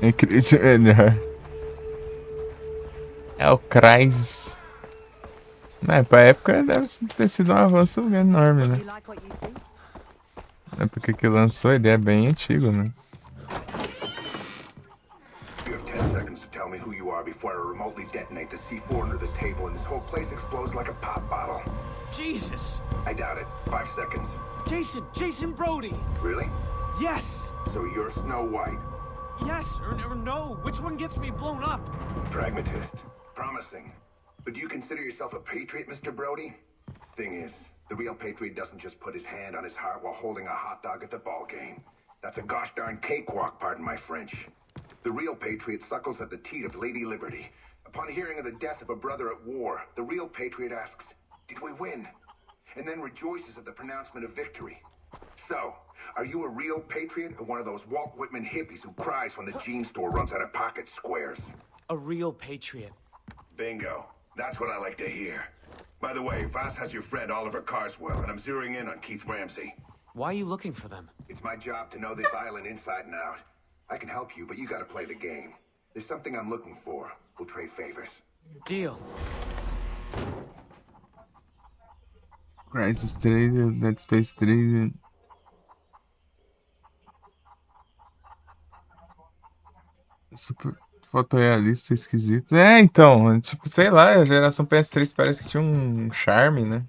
Incrível, melhor. É o Crysis. Pra época deve ter sido um avanço enorme, né? É porque que lançou, ele é bem antigo, né? You have 10 seconds to tell me who you are before I remotely detonate the C4 under the table and this whole place explodes like a pop bottle. Jesus! I doubt it. 5 seconds. Jason Brody! Really? Yes! So you're Snow White. Yes, or no. Which one gets me blown up? Pragmatist. Promising. But do you consider yourself a patriot, Mr. Brody? Thing is, the real patriot doesn't just put his hand on his heart while holding a hot dog at the ball game. That's a gosh darn cakewalk, pardon my French. The real patriot suckles at the teat of Lady Liberty. Upon hearing of the death of a brother at war, the real patriot asks, "Did we win?" And then rejoices at the pronouncement of victory. So, are you a real patriot or one of those Walt Whitman hippies who cries when the jean store runs out of pocket squares? A real patriot. Bingo. That's what I like to hear. By the way, Voss has your friend Oliver Carswell, and I'm zeroing in on Keith Ramsey. Why are you looking for them? It's my job to know this island inside and out. I can help you, but you gotta play the game. There's something I'm looking for. We'll trade favors. Deal. Crysis 3, Dead Space 3. Super fotorrealista, esquisito. É, então, tipo, sei lá, a geração PS3 parece que tinha um charme, né?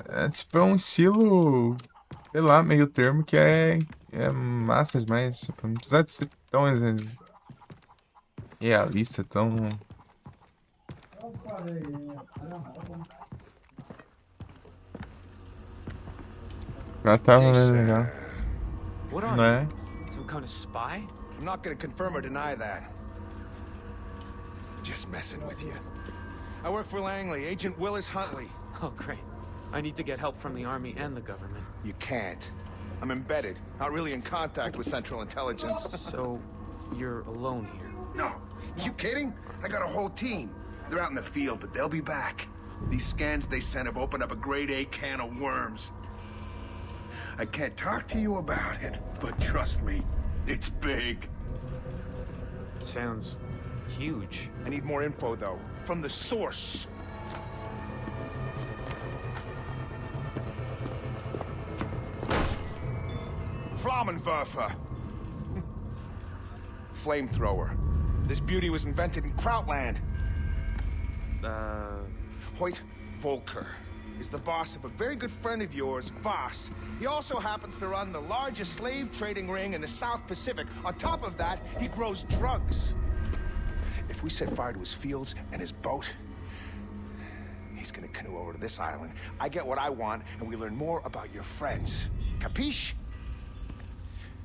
É tipo, é um estilo, sei lá, meio termo que é massa demais. Tipo, não precisa de ser tão realista, tão... Já tava legal. What are Não é? you? Some kind of spy? I'm not gonna confirm or deny that. Just messing with you. I work for Langley, Agent Willis Huntley. Oh, great. I need to get help from the army and the government. You can't. I'm embedded, not really in contact with Central Intelligence. So, you're alone here? No. You kidding? I got a whole team. They're out in the field, but they'll be back. These scans they sent have opened up a grade A can of worms. I can't talk to you about it, but trust me, it's big. Sounds huge. I need more info, though, from the source. Flammenwerfer. Flamethrower. This beauty was invented in Krautland. Hoyt Volker is the boss of a very good friend of yours, Voss. He also happens to run the largest slave trading ring in the South Pacific. On top of that, he grows drugs. If we set fire to his fields and his boat, he's gonna canoe over to this island. I get what I want, and we learn more about your friends. Capiche?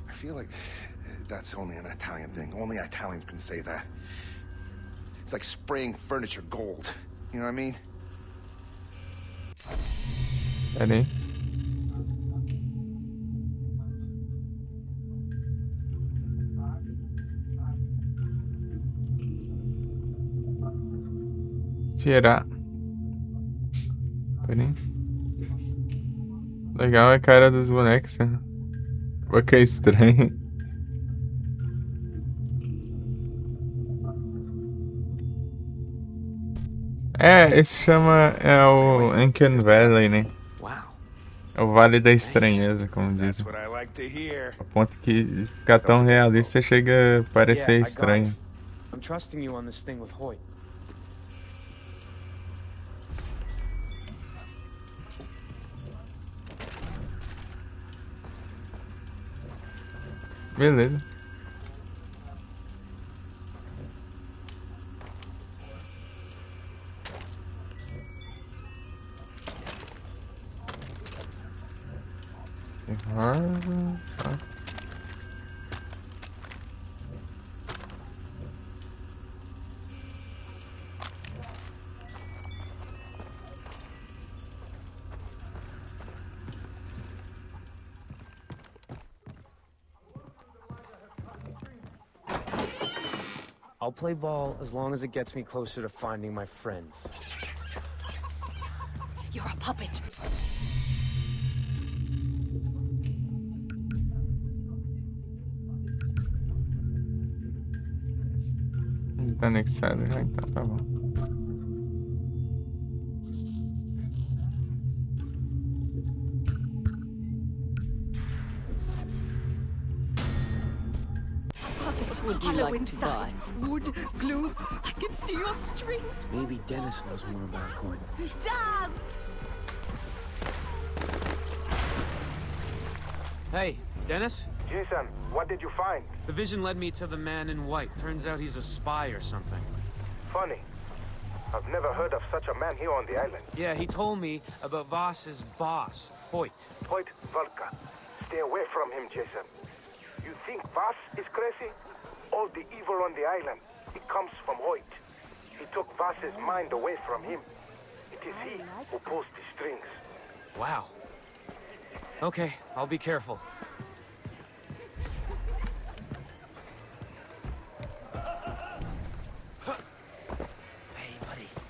I feel like that's only an Italian thing. Only Italians can say that. It's like spraying furniture gold. You know what I mean? Pera aí. Tirar. Pera aí. Legal é a cara dos bonecos, né? Boca estranha. É, esse chama o Uncanny Valley, né? É o Vale da Estranheza, como dizem. A ponto que ficar tão realista chega a parecer estranho. I'm trusting you on this thing with Hoyt. Beleza. I'll play ball as long as it gets me closer to finding my friends. You're a puppet. Ele tá anexado já, então tá bom. Puppet. would you Hollow like to inside. buy? Wood, glue. I can see your strings. Maybe Dennis knows more about a coin. Dance! Hey, Dennis? Jason, what did you find? The vision led me to the man in white. Turns out he's a spy or something. Funny. I've never heard of such a man here on the island. Yeah, he told me about Voss's boss, Hoyt. Hoyt Volka. Stay away from him, Jason. You think Voss is crazy? All the evil on the island, it comes from Hoyt. He took Voss's mind away from him. It is he who pulls the strings. Wow. Okay, I'll be careful.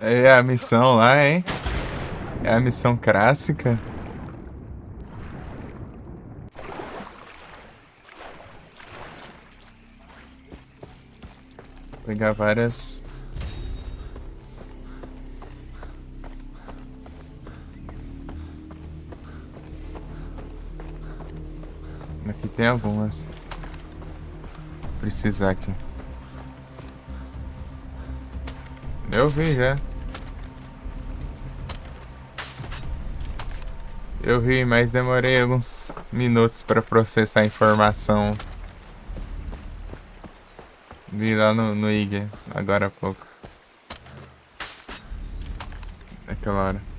É a missão lá, hein? É a missão clássica. Pegar várias... Aqui tem algumas. Vou precisar aqui. Eu vi já. Eu vi, mas demorei alguns minutos para processar a informação. Vi lá no IG, agora há pouco. Naquela hora.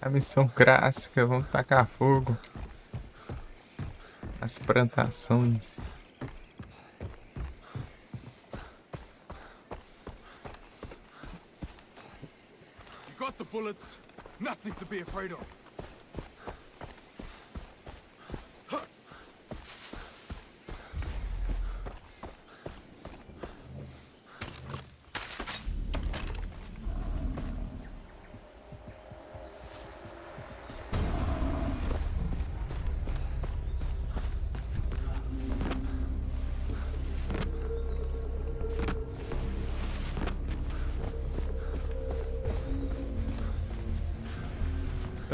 A missão clássica, vamos tacar fogo. As plantações. You got the bullets. Nothing to be afraid of.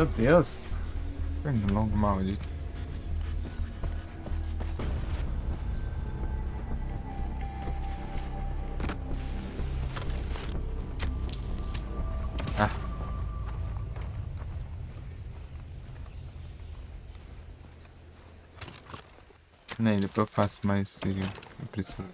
Meu Deus. Pernilongo maldito. Ah. Nem, depois eu faço mais se eu preciso.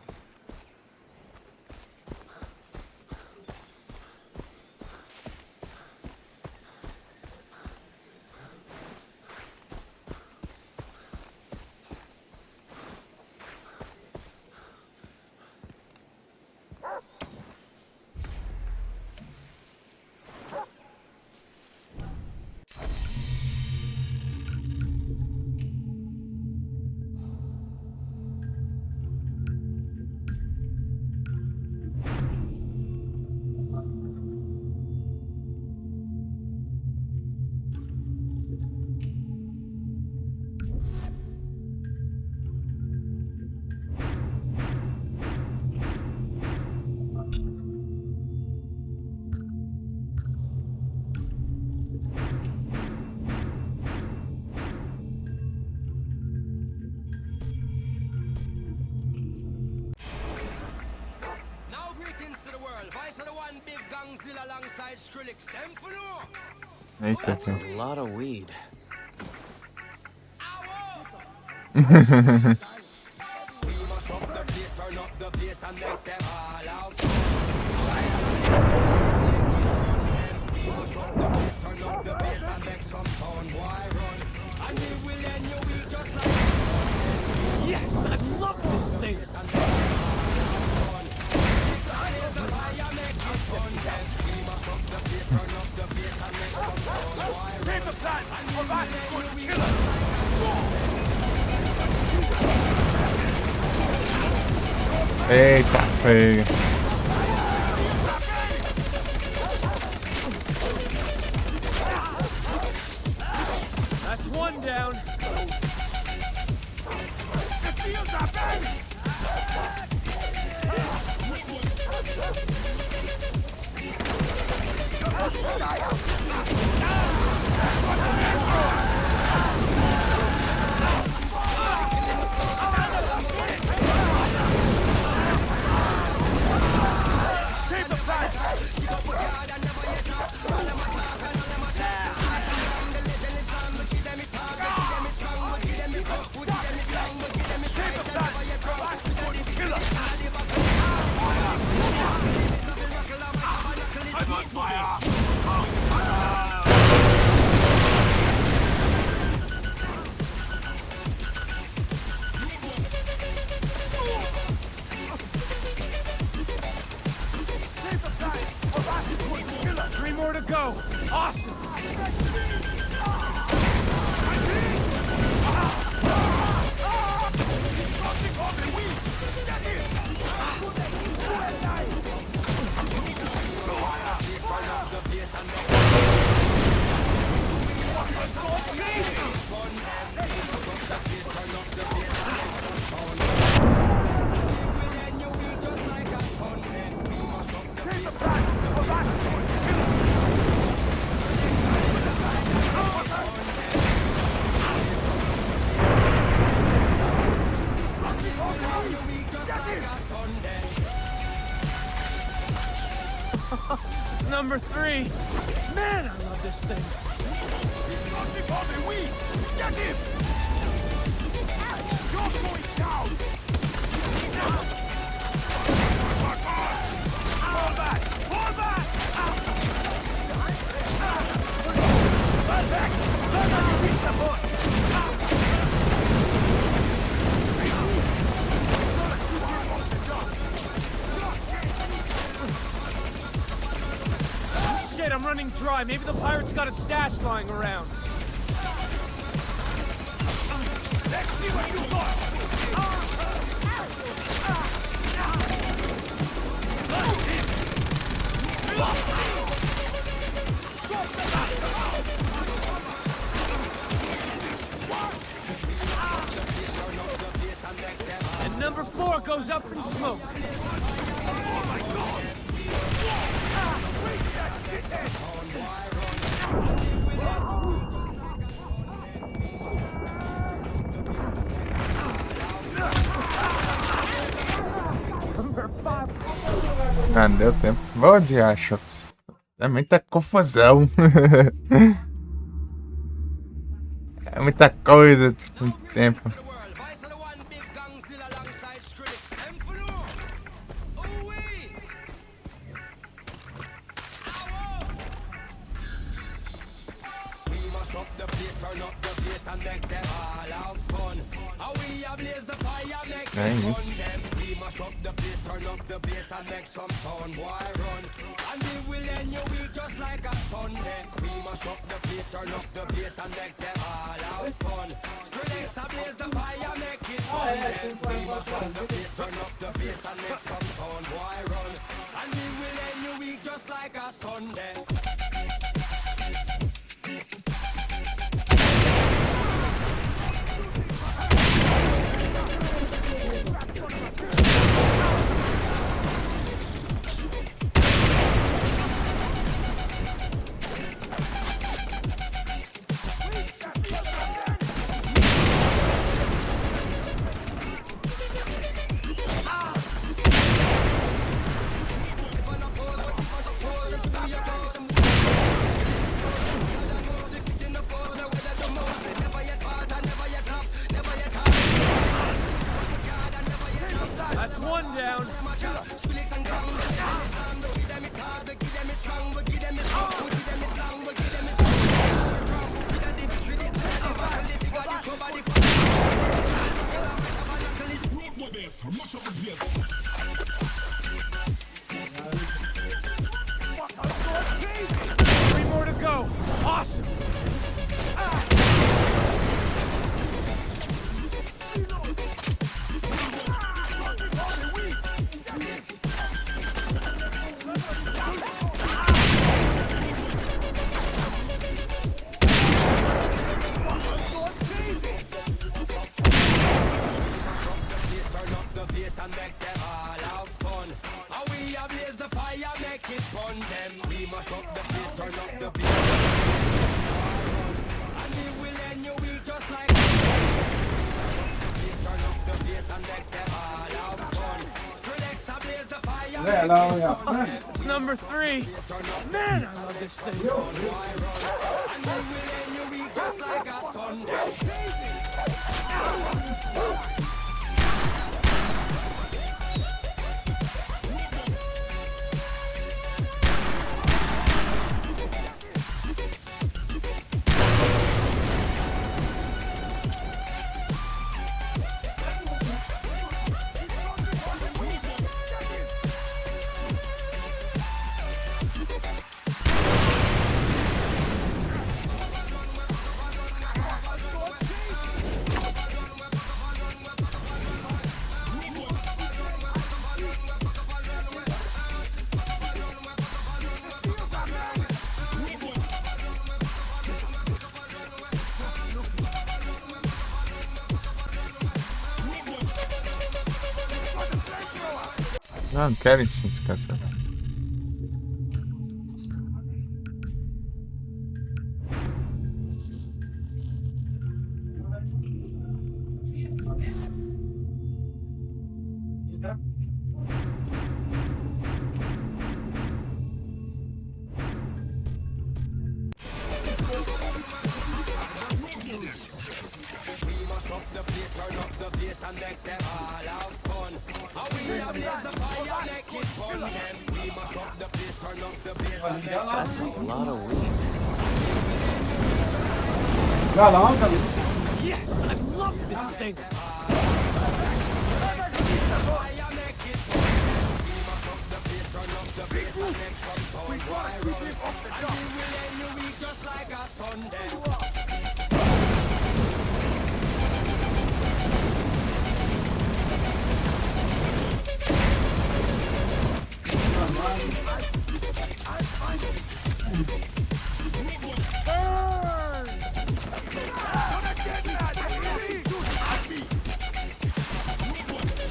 Eita, That's a lot of weed. Yes, I love this thing. Eita, feio. more to go. Awesome. It's number 3. Man, I love this thing. Get him! You're going down! Fall back! Fall back! Fall back! Let me reach the boy! Shit, I'm running dry. Maybe the pirates got a stash lying around. Let's see what you got! And number 4 goes up in smoke. Oh my God! Ah, não deu tempo. Bom dia, Shops. É muita confusão. É muita coisa, tipo, muito tempo. É isso. That's one down. Three more to go. Awesome. And make them all have fun. How we ablaze the fire, make it fun. Them we must up the place, turn up the beat. And we will end your week just like please turn up the bass and make them all have fun. Skrillex ablaze the fire, make it fun. It's number 3. Man, I love this thing. And we will end your week just like a Sunday. Não quero instinto de caçador. That's a lot of weed. Yes, I love this thing.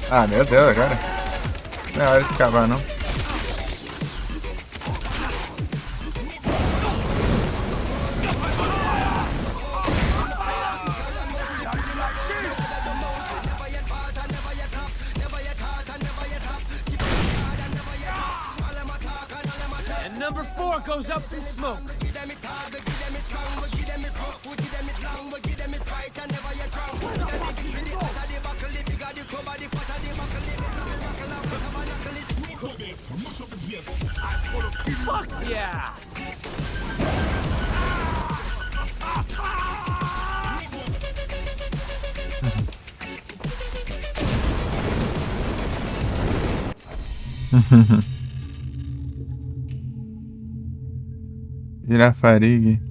Ah, meu Deus, agora. Não é hora de acabar, não. And number 4 goes up in smoke. Fuck yeah! Girafarigue.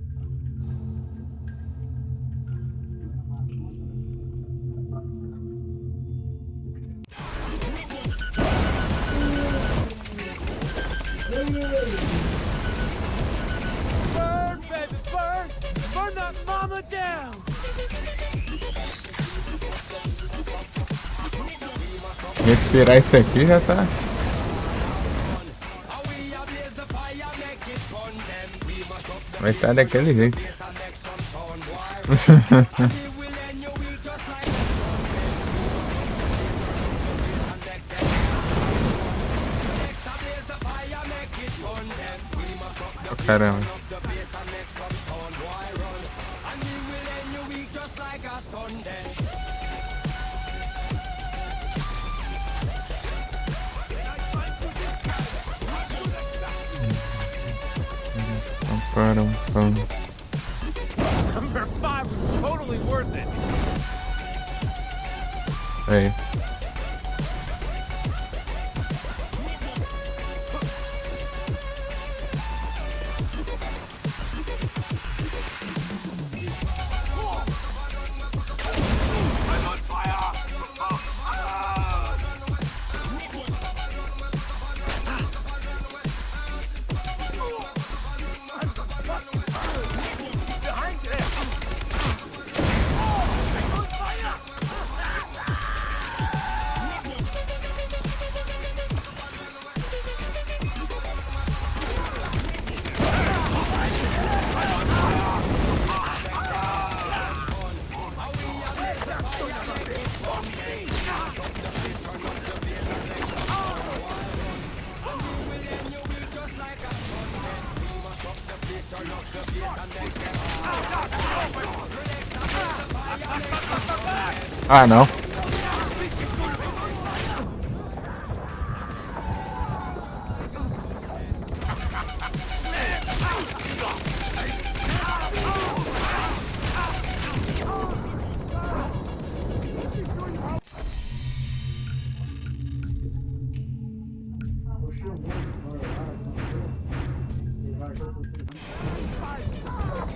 Burn, baby, burn! Burn that mama down! Respirar isso aqui já tá. Vai estar daquele jeito. Oh, caramba. Number 5 was totally worth it. Aí. Ah, não.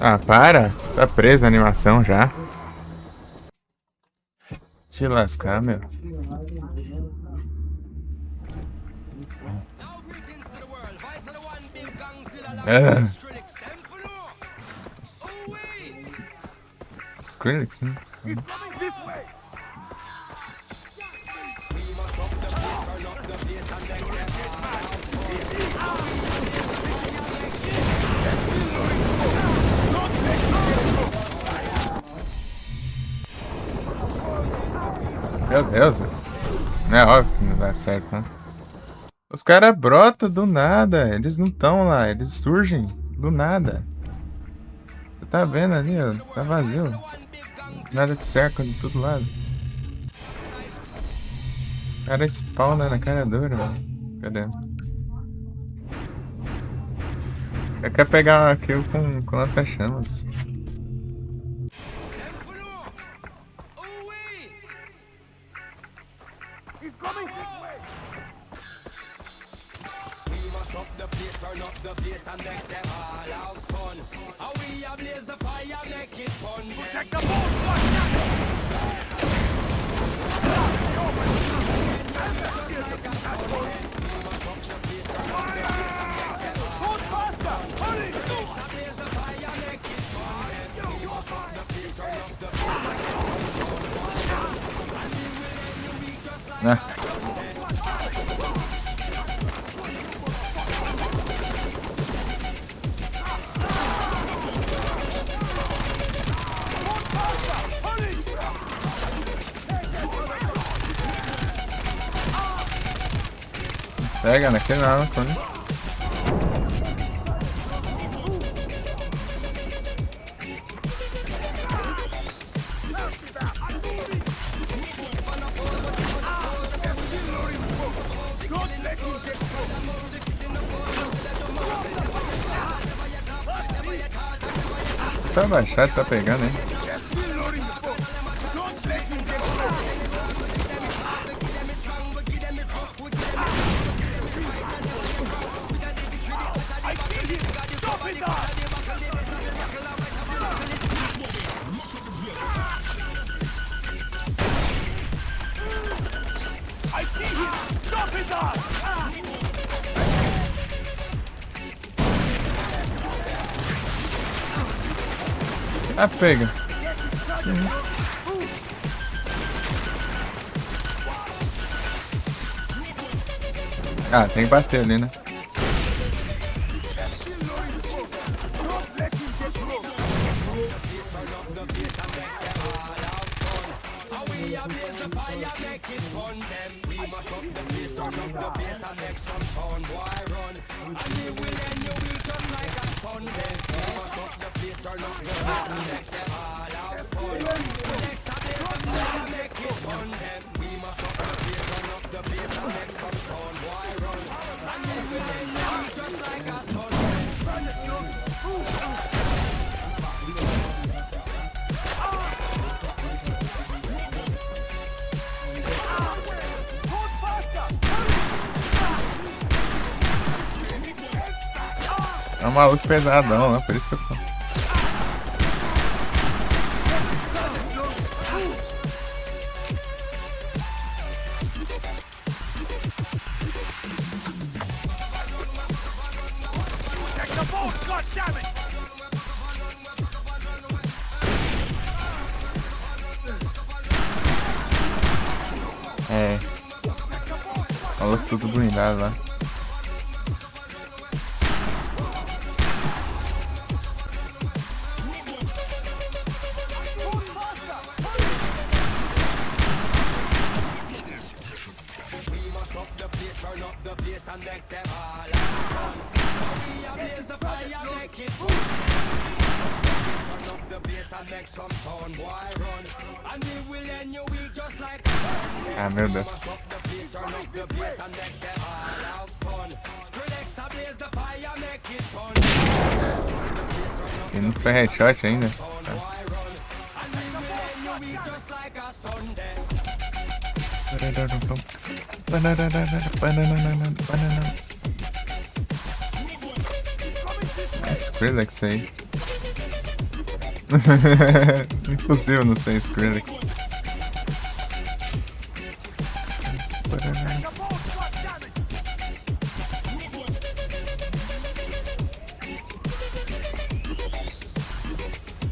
Ah, para. Tá presa a animação já. Te lascar, meu. Skrillex, né? Meu Deus. Não é óbvio que não dá certo, né? Os caras brotam do nada. Eles não estão lá. Eles surgem do nada. Você tá vendo ali, ó? Tá vazio. Nada de cerca de todo lado. Os caras spawnam na cara dura, mano. Cadê? Eu quero pegar uma kill com lança-chamas. Pega naquele arco, né? Tá baixado, tá pegando, hein? Ah, pega. Ah, tem que bater ali, né? É um maluco pesadão, né? Por isso que eu tô. É. O maluco tudo blindado lá. Ah, meu Deus. E não foi headshot ainda. É Skrillex aí. Impossível não ser Skrillex.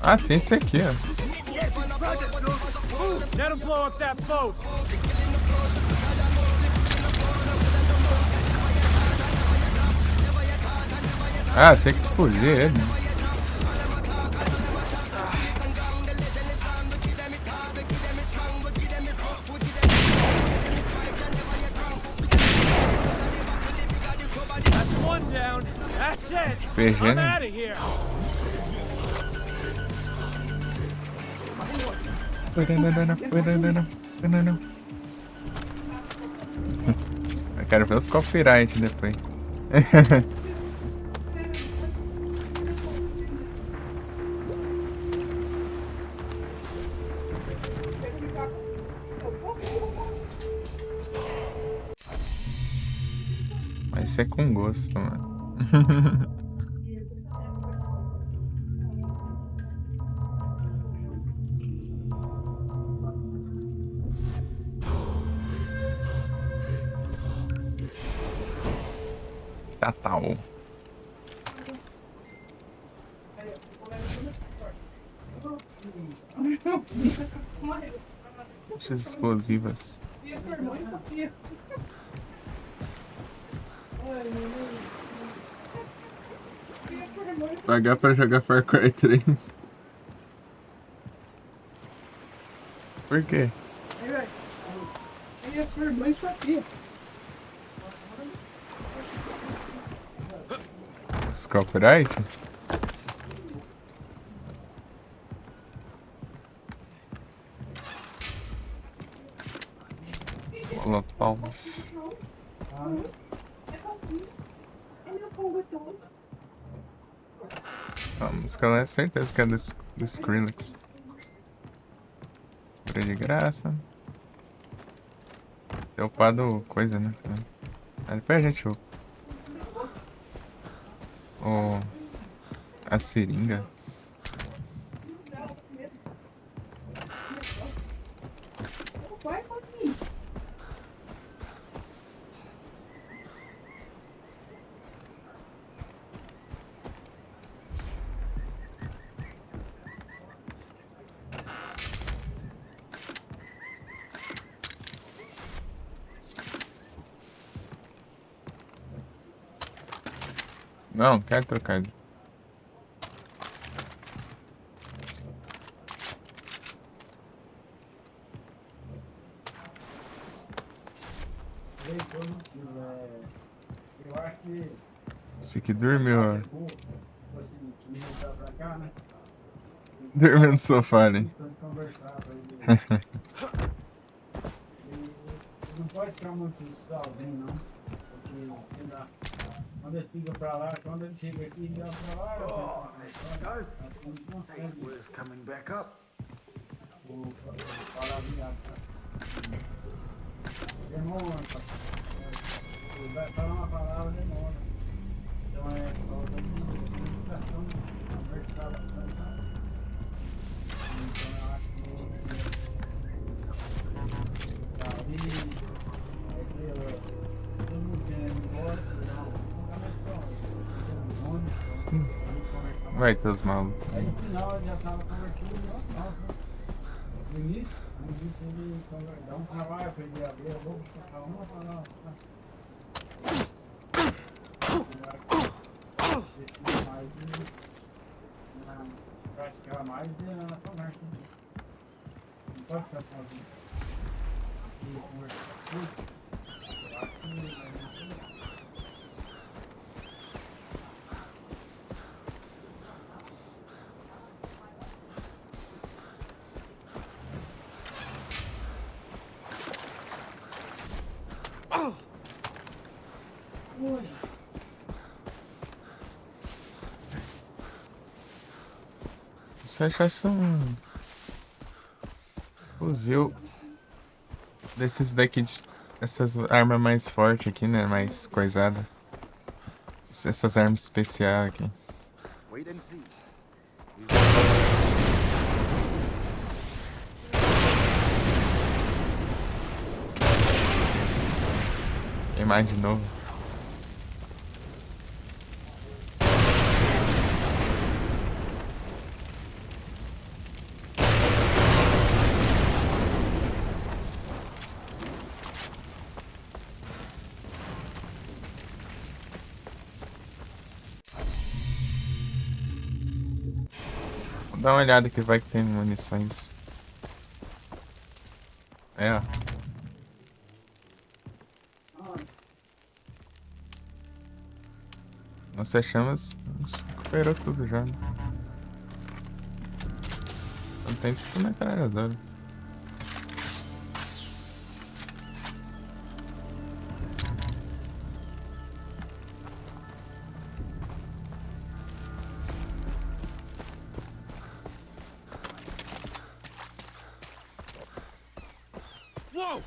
Ah, tem esse aqui, ó. Let him blow up that boat. Ah, tinha que explodir ele. gun down. That's it. PG, I'm né? out of here. Eu quero ver os copyright depois. Vai ser com gosto, mano. Tatal. Caixas explosivas. Pagar pra jogar Far Cry 3. Por quê? Aí a sua irmã sabia. Os copyright? Molotovs. A música lá é certeza que é do Skrillex. Cura de graça. Tem upado coisa, né? Aí depois a gente upa. A seringa. Não, quero trocar. Eu acho que Esse aqui dormiu, ó. assim, me voltar pra cá, né? Dormiu no sofá, né? Conversar pra ele. Não pode ficar muito sozinho, não. Porque quando ele fica pra lá, quando ele chega aqui, ele vai pra lá. Coming back up. Demora, ele vai falar uma palavra, demora. Então é falta de educação, conversar bastante. Então eu acho que todo mundo querendo ir embora, nunca mais estão. Vai ter os malucos. Aí no final ele já estava conversando normal. No início ele dá um trabalho para ele abrir a boca para falar uma palavra. Decidir mais praticar mais a conversa. Não pode ficar sozinho. E conversar tudo. Eu acho que Se eu achasse um fuzil desses daqui, essas armas mais fortes aqui, né? Mais coisada. Essas armas especiais aqui. Wait and see. Tem mais de novo. Vou dar uma olhada que vai que tem munições. É, ó. Nossa, chamas recuperou tudo já, né? Não tem tipo metralhadora. Whoa!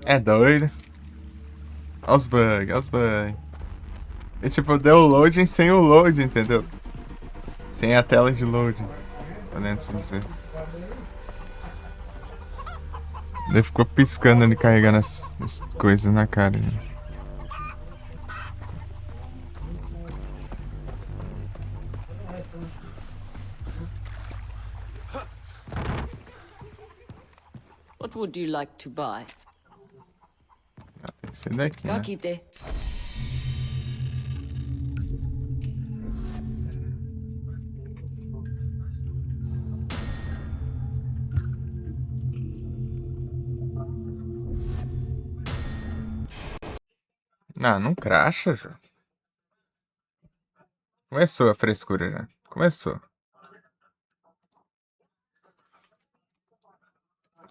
É doido. Olha os bugs, olha os bugs. E tipo, deu loading sem o load, entendeu? Sem a tela de loading. Podendo assim dizer. Ele ficou piscando ali, carregando as coisas na cara. Né? What would you like to buy? Esse daqui, né? Kakite. Não, não cracha, já. Começou a frescura já. Começou.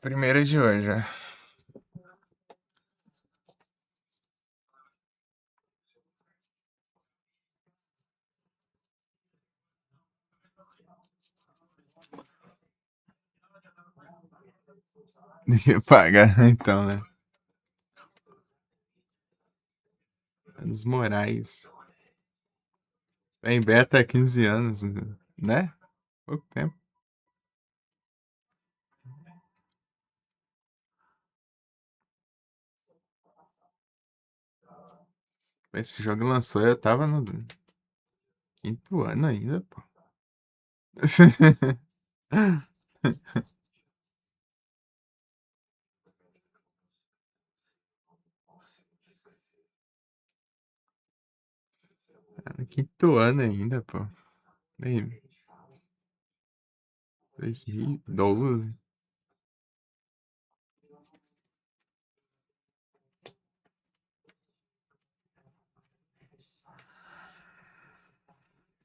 Primeira de hoje já. Devia pagar, então, né? Anos Moraes. Em beta há 15 anos, né? Pouco tempo. Esse jogo lançou, eu tava no 5º ano ainda, pô. No 5º ano ainda, pô. Aí, 2012.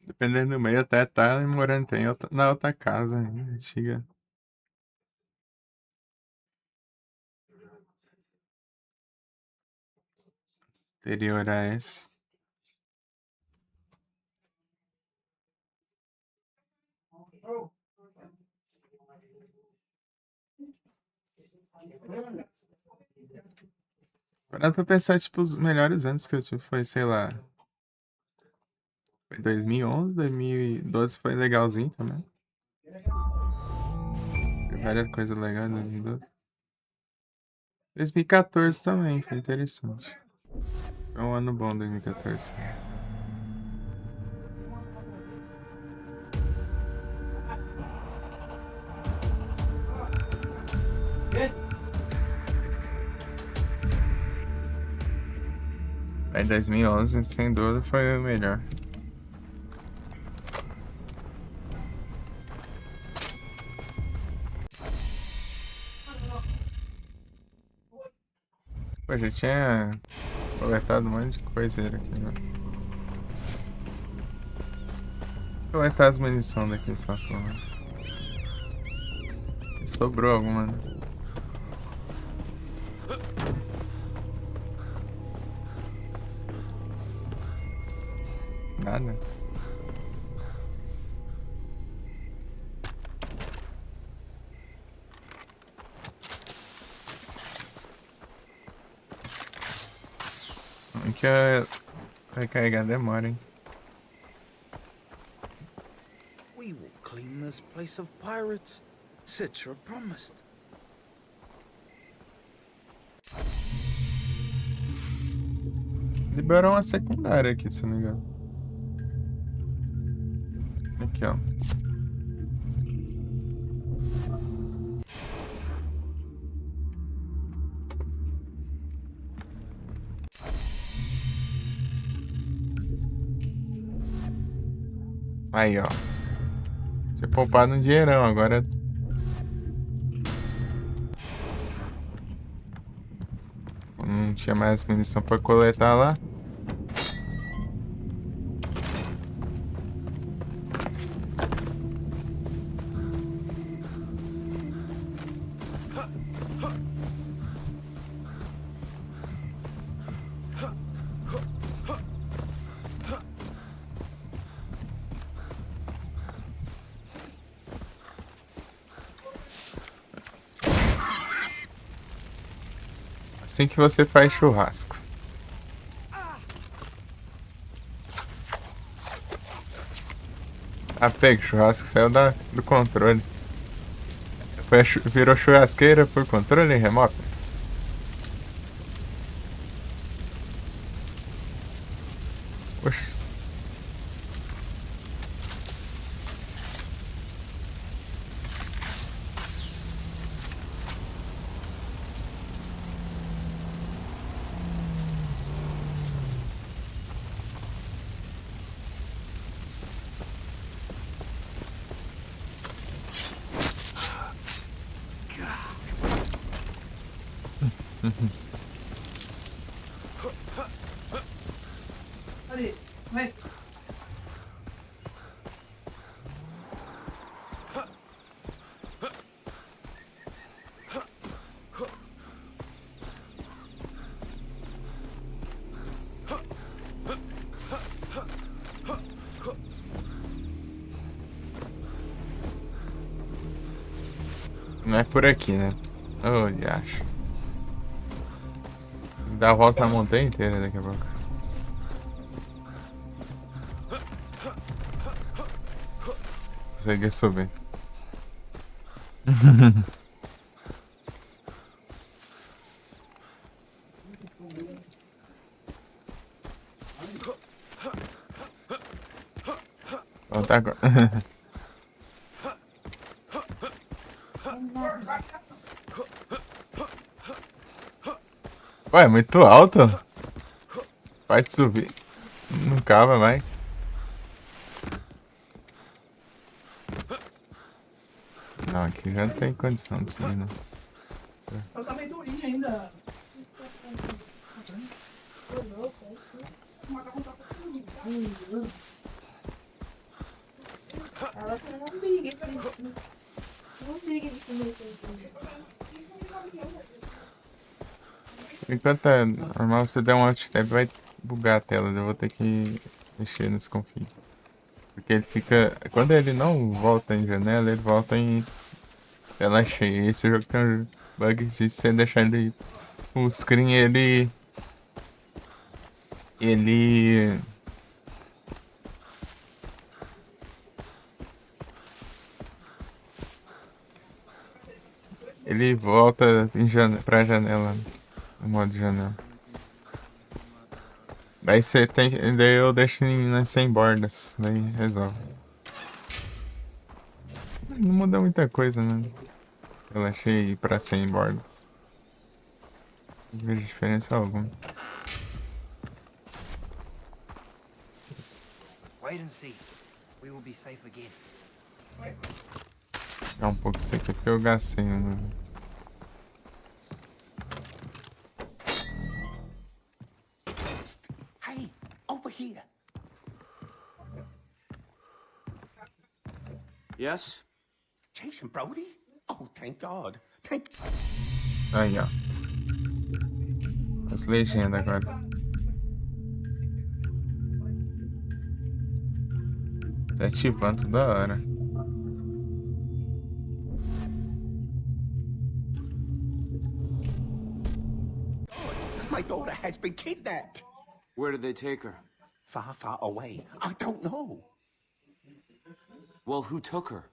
Dependendo do meio, até tá morando na outra casa ainda. Chega. Anterior a esse. Parando pra pensar, tipo, os melhores anos que eu tive foi, sei lá. Foi 2011, 2012 foi legalzinho também. Tem várias coisas legais em 2012. 2014 também, foi interessante. Foi um ano bom 2014. Aí 2011, sem dúvida, foi o melhor. Pô, já tinha coletado um monte de coiseira aqui, né? Coletar as munições daqui só, pô. Sobrou alguma, né? Nada. Que vai carregar demora, hein? We will clean this place of pirates. Citra promised. Liberou uma secundária aqui, se não me engano. Aqui, ó. Aí, ó. Tinha poupado um dinheirão, agora... Não tinha mais munição pra coletar lá. Assim que você faz churrasco. Ah, pega, o churrasco saiu do controle. Virou churrasqueira por controle remoto. Oxi. Ali, vem. Não é por aqui, né? Oh, acho. Dá a volta na montanha inteira daqui a pouco. Consegui subir. Volta agora. Ué, muito alto? Vai te subir. Não cabe mais. Não, aqui já não tem condição de subir, não. Eu tá meio durinho ainda. Ela não briga de comer sem Enquanto é normal, você der um alt tab, vai bugar a tela. Eu vou ter que mexer nesse config. Porque ele fica... Quando ele não volta em janela, ele volta em tela cheia. Esse jogo tem um bug de você deixar ele... O screen, ele... Ele volta pra janela. No modo janela. Daí você tem. Daí eu deixo nas 100 bordas. Daí resolve. Não muda muita coisa, né? Eu achei pra 100 bordas. Não vejo diferença alguma. Wait and see. We will be safe again. Ficar um pouco seco porque eu gastei um. Hey, over here. Yes? Jason Brody? Oh, thank God. Thank... Aí, ó. As legendas agora. Tá ativando toda hora. My daughter has been kidnapped. Where did they take her? Far, far away. I don't know. Well, who took her?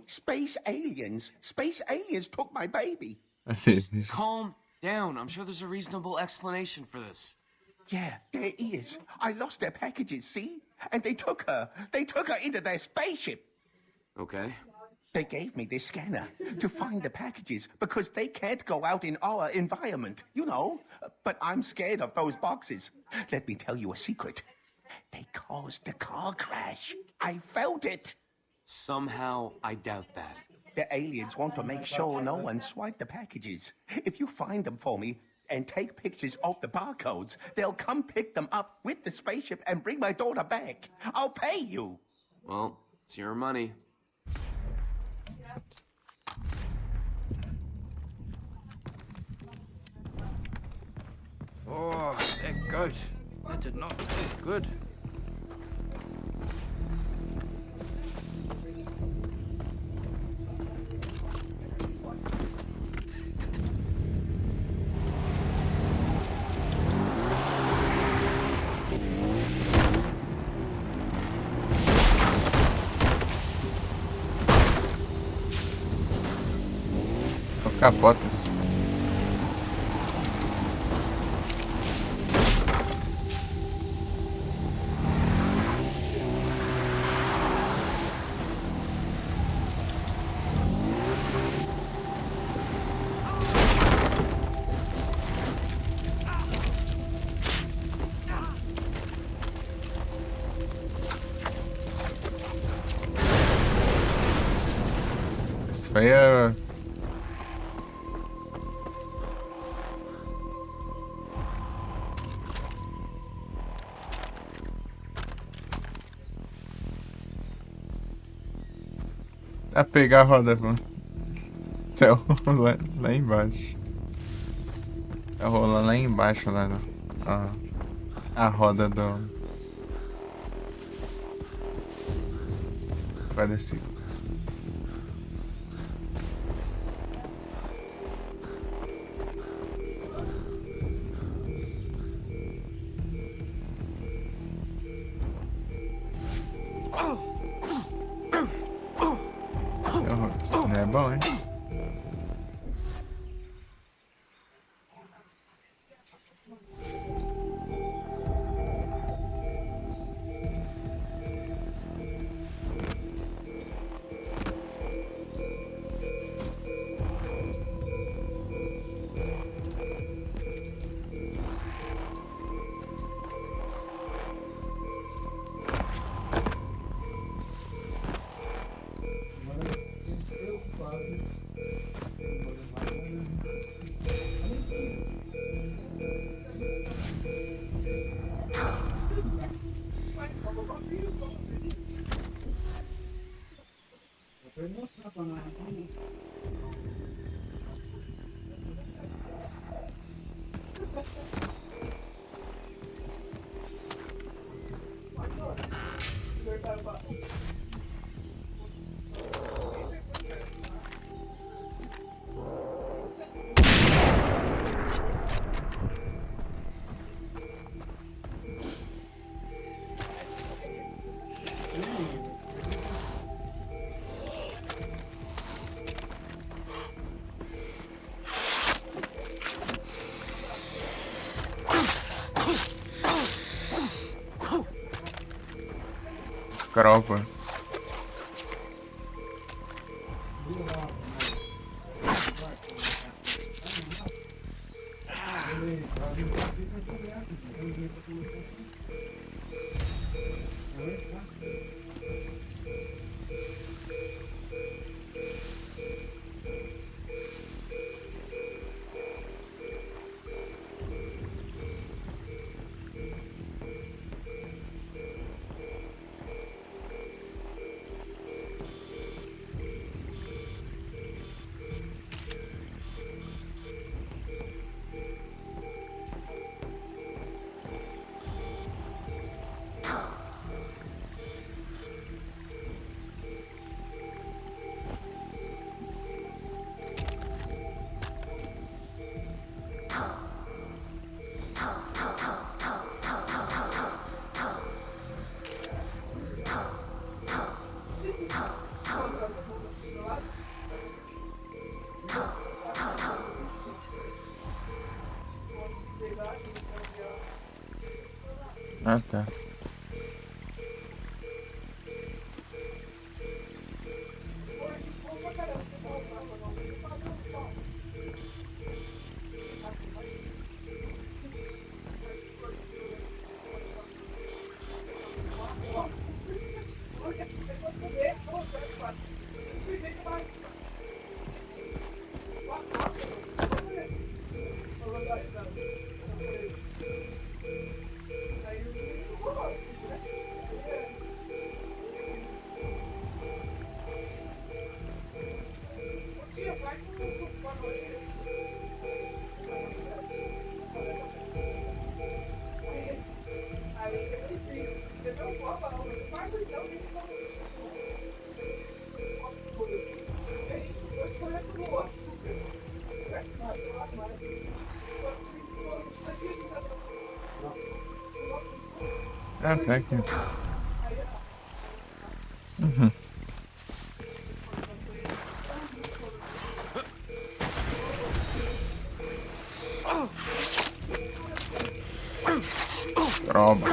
Space aliens. Space aliens took my baby. Calm down. I'm sure there's a reasonable explanation for this. Yeah, there is. I lost their packages, see? and they took her. They took her into their spaceship. Okay. They gave me this scanner to find the packages because they can't go out in our environment, you know. But I'm scared of those boxes. Let me tell you a secret. They caused the car crash. I felt it. Somehow, I doubt that. The aliens want to make sure no one swiped the packages. If you find them for me and take pictures of the barcodes, they'll come pick them up with the spaceship and bring my daughter back. I'll pay you. Well, it's your money. Oh, that goat. That did not taste good. Capotas. Isso aí é... A pegar a roda, pô. Céu, lá embaixo. É rolar lá embaixo, lá no, a roda do... Vai descer. Isso não é bom, hein? Crova. Ah, tá. Ah, tá aqui. Uhum. Toma.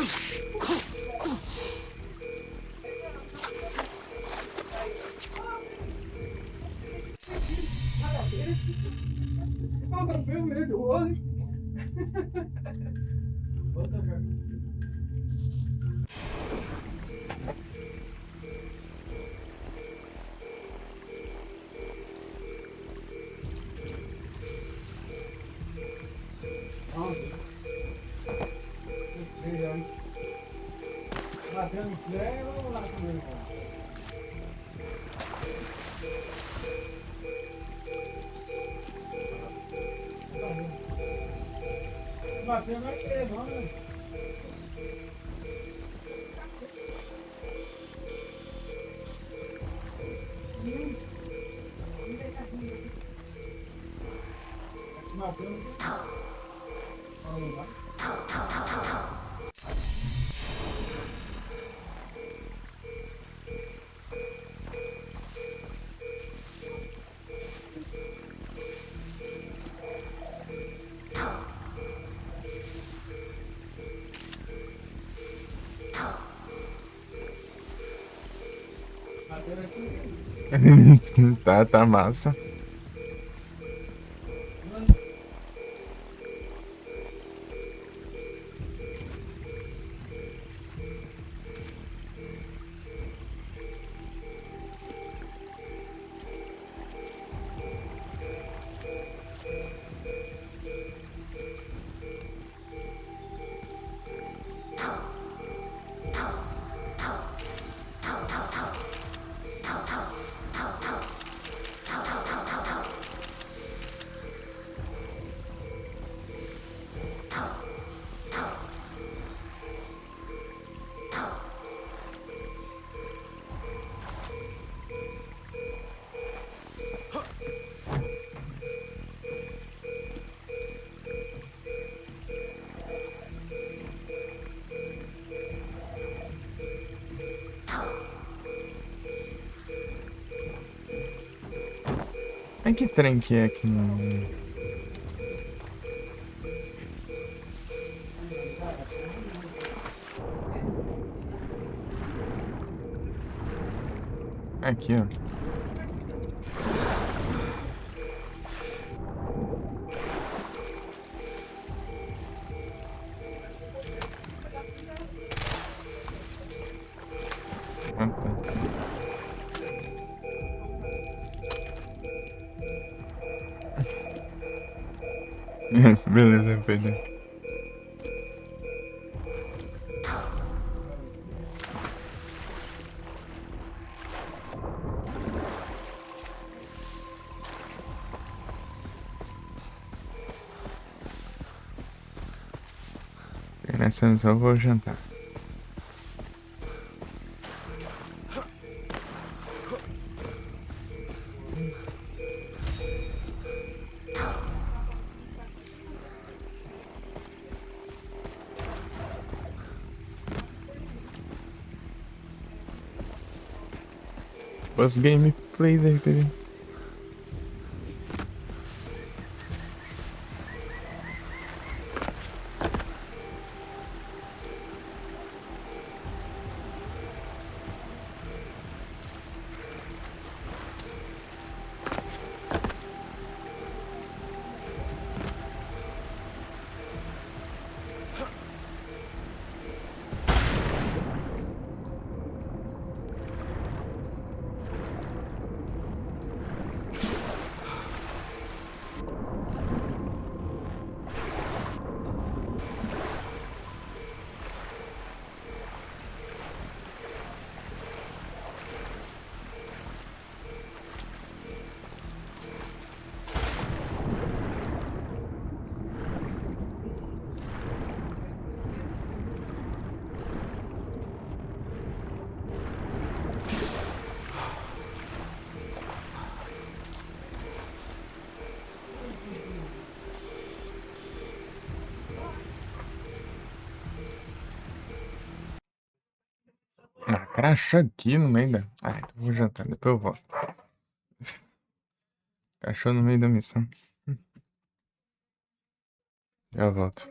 Batendo flare, vamos lá comigo. Batendo aqui, vamos. Tá massa. Mas que trem que é aqui no... Aqui, ó. Ah, tá. Beleza, Pedro. Nessa missão eu vou jantar. Os gameplays aí, Pedro. Ah, crachá aqui no meio da... Ah, então vou jantar, depois eu volto. Cachorro no meio da missão. Já volto.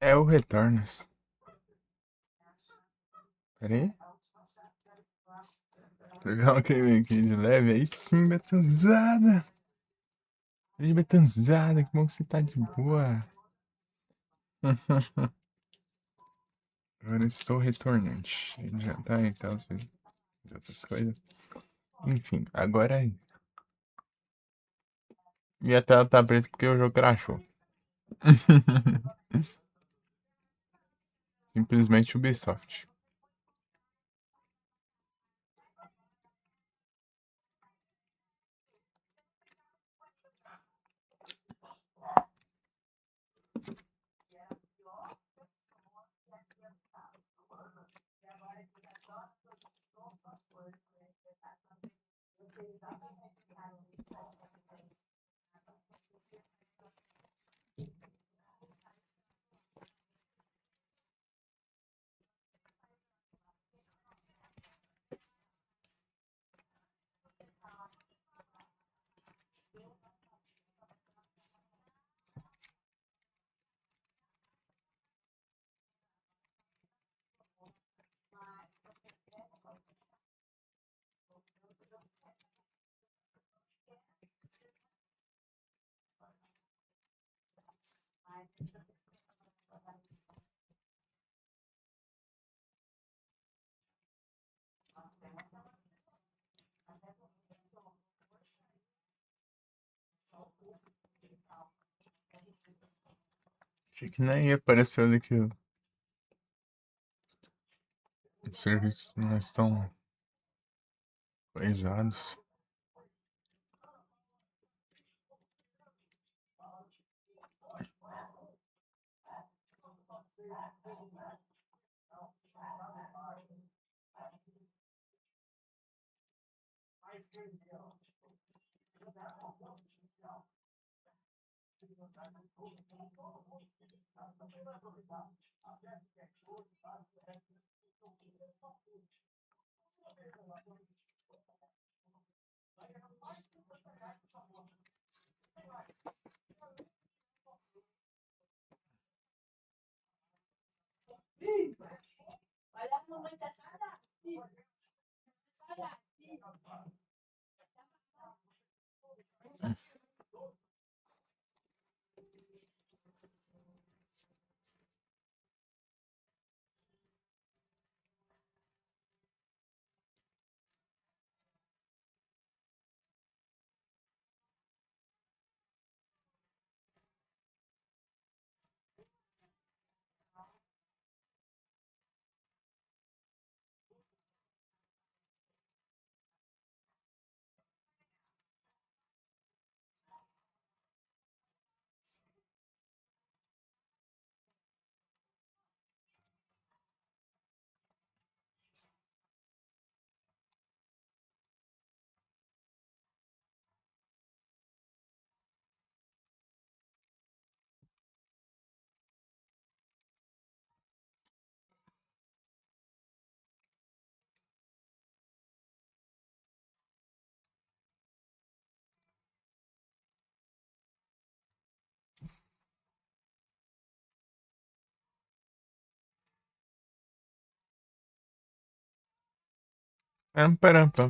É o Retornos. Pera aí. Pegar um game aqui de leve. Aí sim, Betanzada. Ei, Betanzada, que bom que você tá de boa. Agora eu estou retornante. Ele já tá e tal, de outras coisas. Enfim, agora é. E a tela tá preta porque o jogo crashou. Simplesmente Ubisoft. Achei que nem apareceu ali que os serviços não estão coisados. Olha a mamãe tá saudade, filho. Saudade, filho. Param. Param.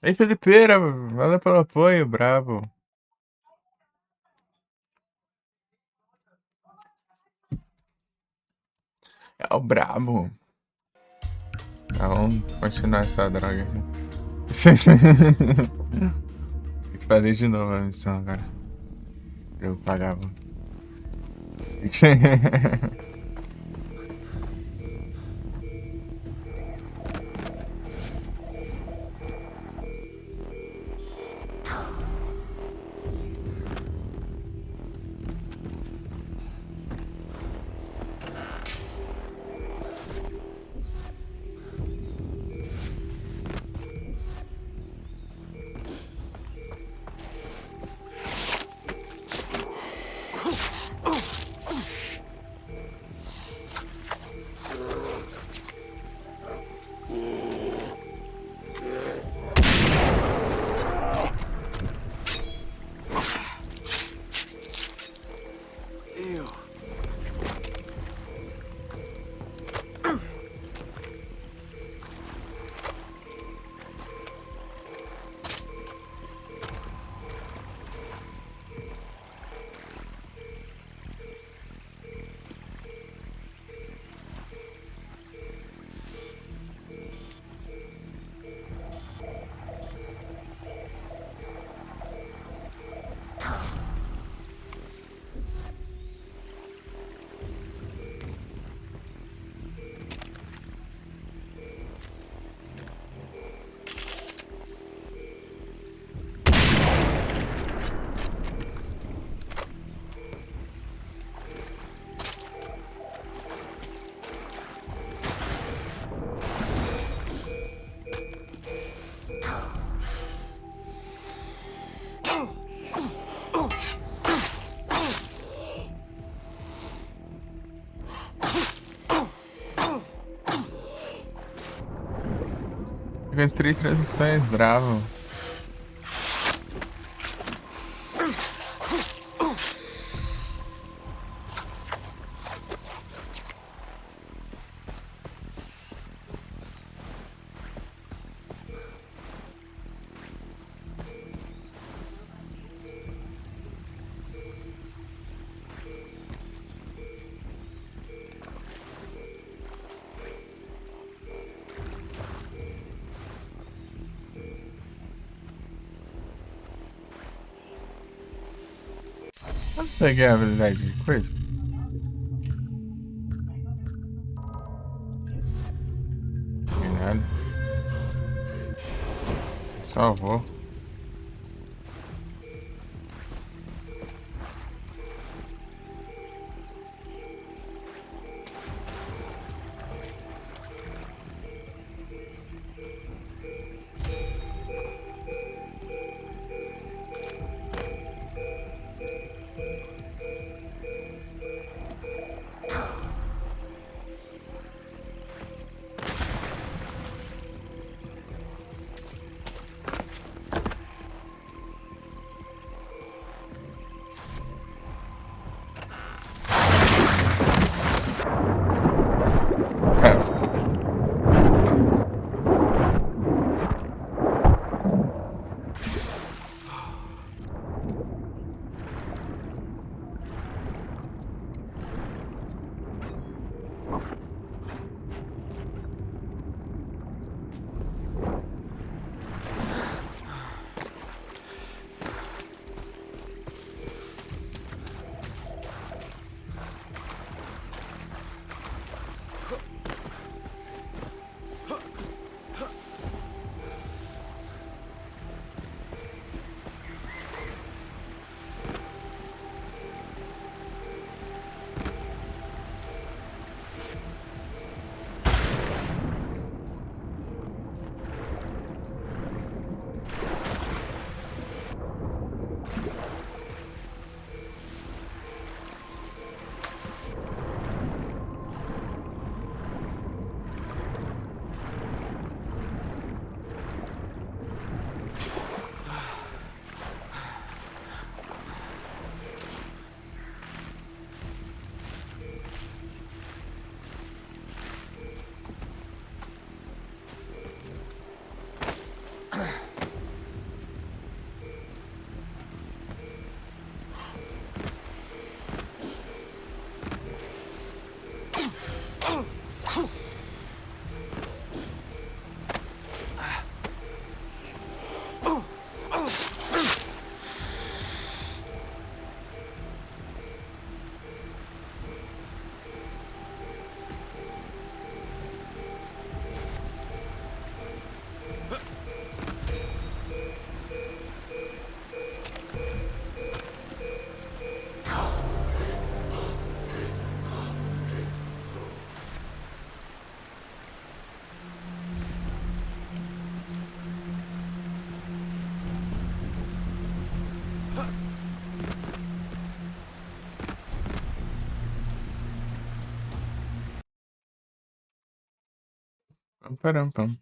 Ei, Felipeira, valeu pelo apoio, bravo. É o brabo. Tá, vamos continuar essa droga aqui. Tem que fazer de novo a missão agora. Eu pagava. Com as 3 transições, bravo. Não peguei a habilidade de coisa. Não nada. Salvou. Pam, param, pam.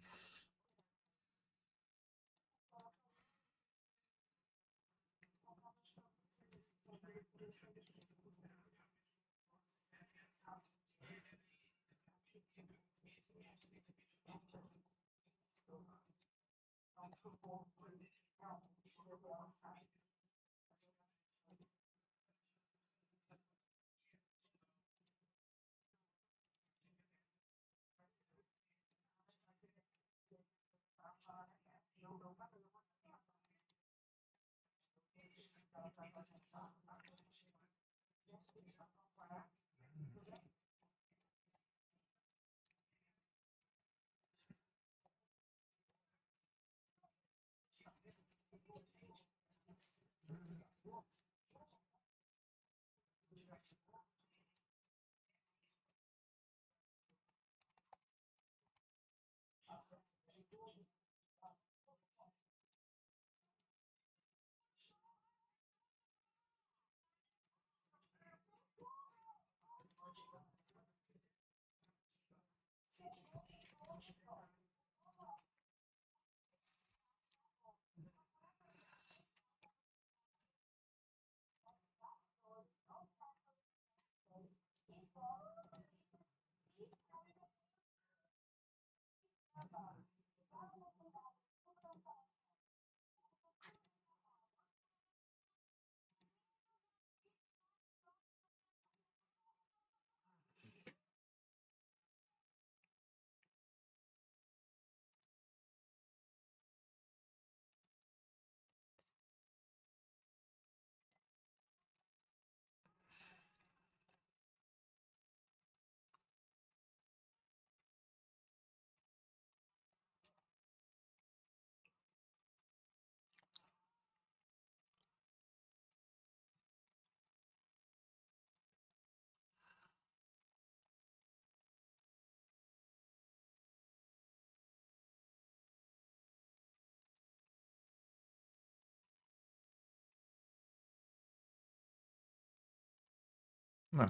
Não.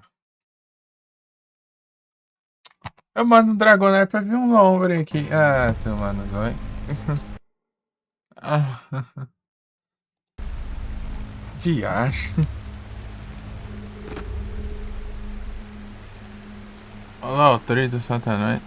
Eu mando um Dragonite pra vir um Lombre aqui. Ah, tu mano, vai. Ah. Diacho. Olha lá o trem do Satanás.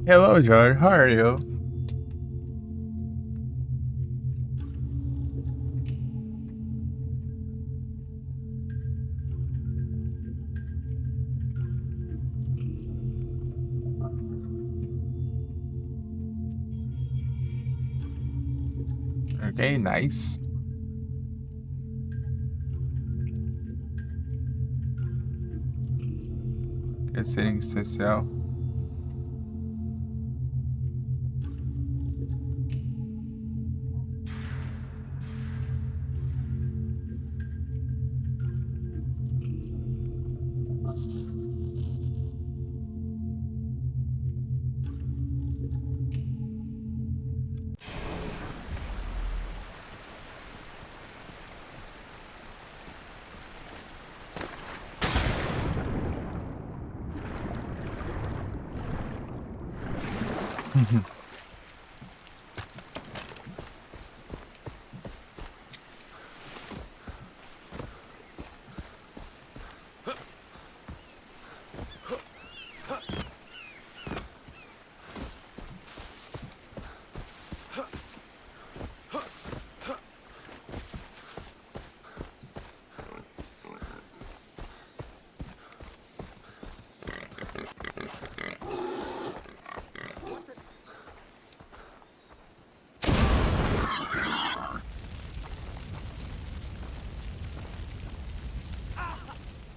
Hello, George. How are you? Okay, nice. Que seria especial.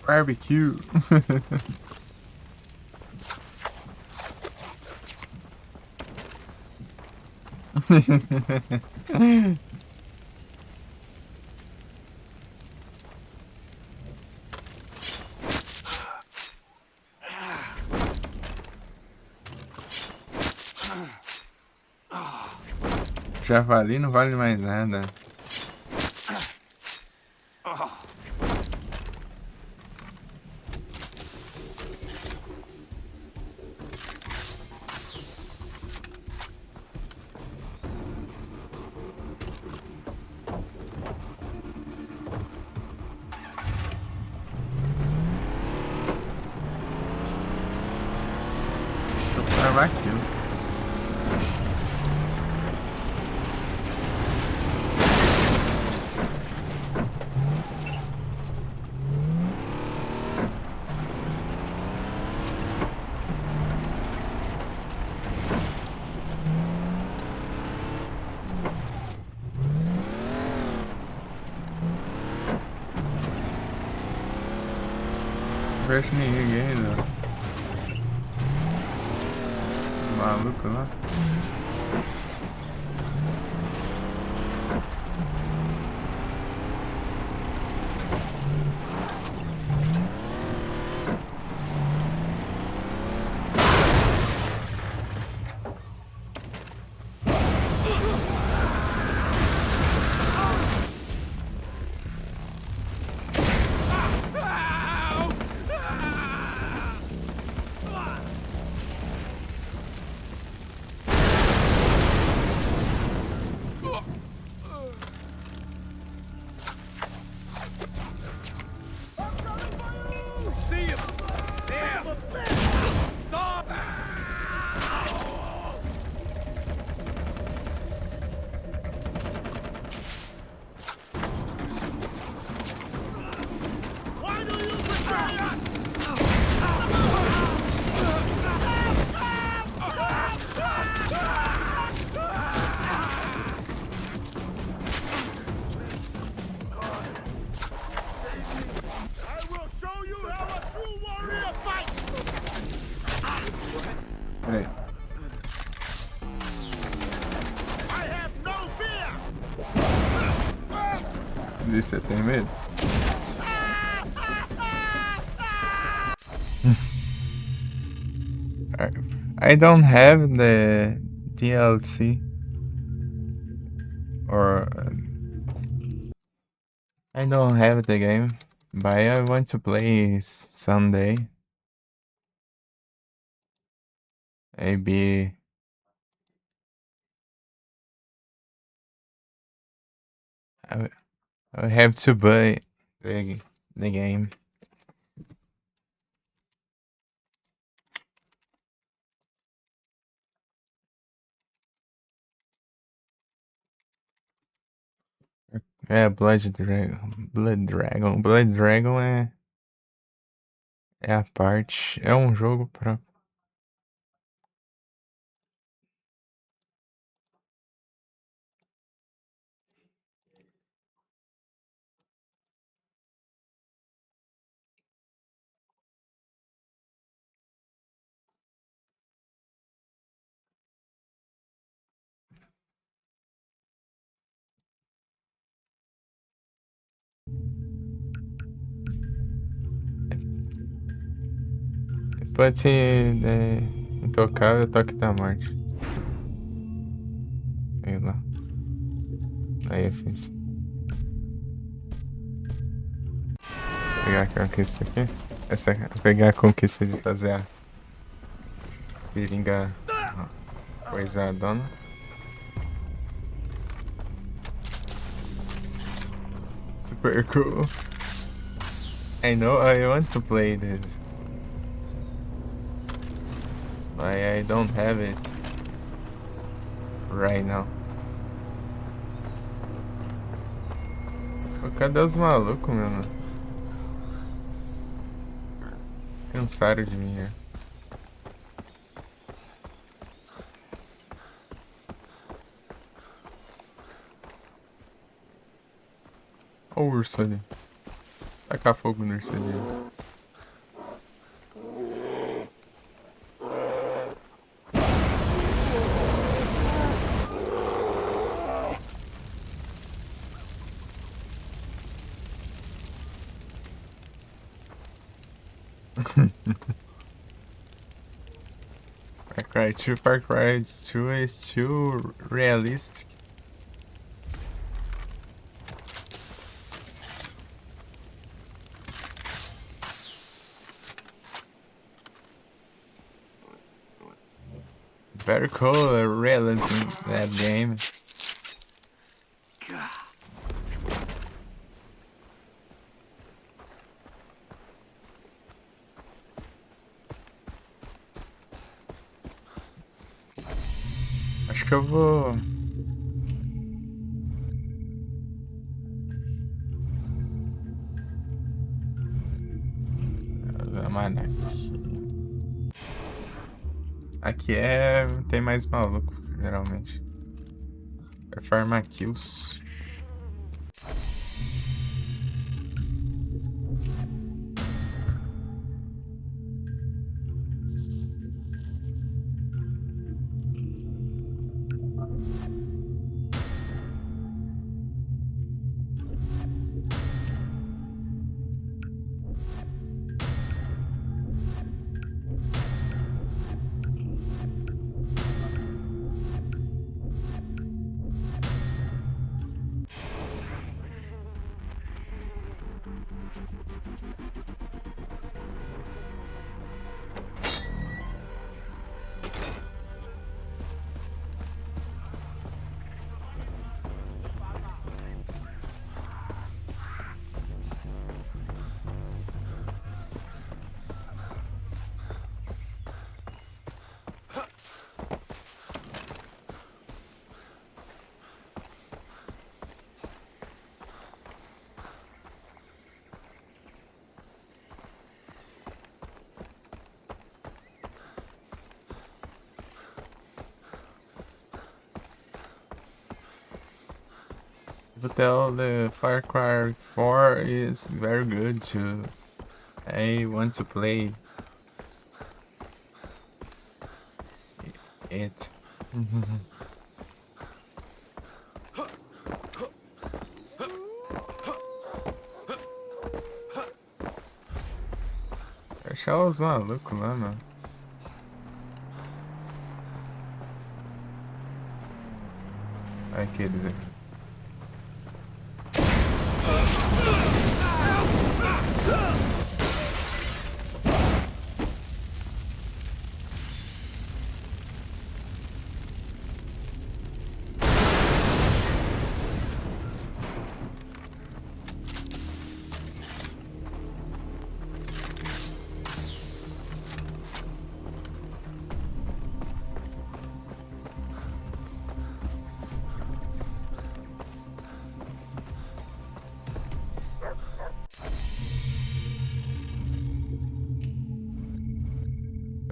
Barbecue. Javali não vale mais nada. Aquilo. Não vejo ninguém ainda. Maluco lá. Peraí. Você tem medo? I don't have the DLC or I don't have the game, but I want to play someday. Maybe I have to buy the game. É, Blood Dragon. Blood Dragon. Blood Dragon é a parte. É um jogo próprio. Pode ser Intocável, Toque da Morte. Sei lá. Aí eu fiz. Vou pegar a conquista aqui. Vou pegar a conquista de fazer a seringa coisadona. Super cool. I know I want to play this. But I don't have it right now. Pô, cadê os malucos, mano? Cansaram de mim, né? Olha o urso ali. Tacar fogo no urso ali. Far Cry 2 is too realistic. It's very cool, realism in that game. Acho que eu vou... Mano, aqui tem mais maluco, geralmente. É farmar kills. But the Far Cry 4 is very good too. I want to play it. Achar os malucos lá, mano. Aqueles aqui.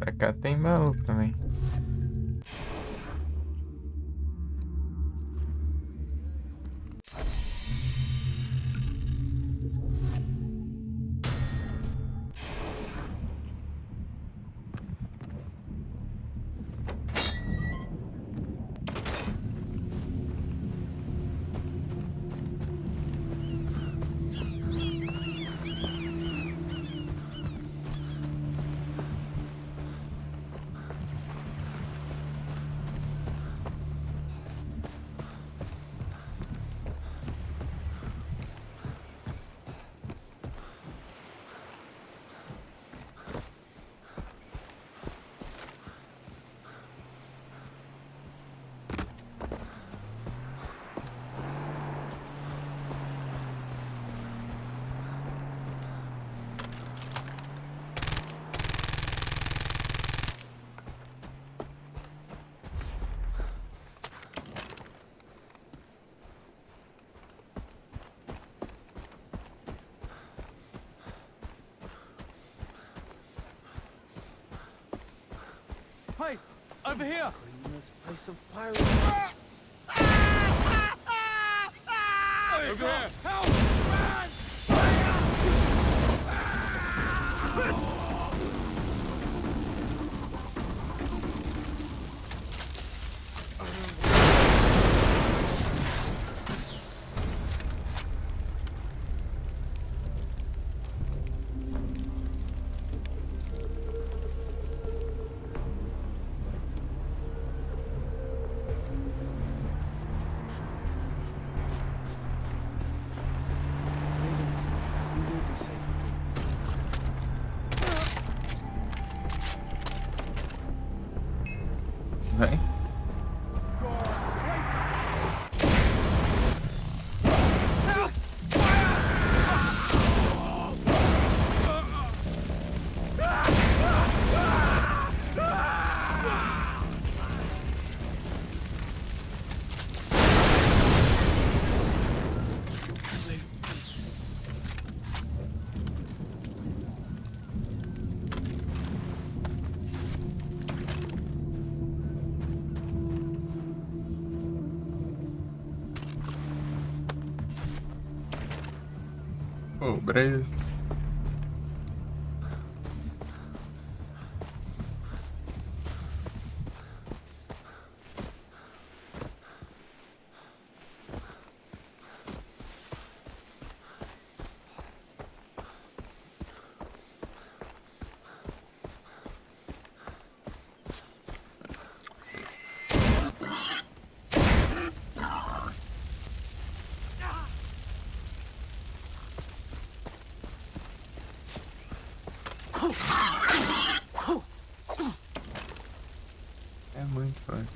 Pra cá tem baú também. Hey, over here! This place of pirates. Over here! Help! Vai. Pobreza. É muito forte.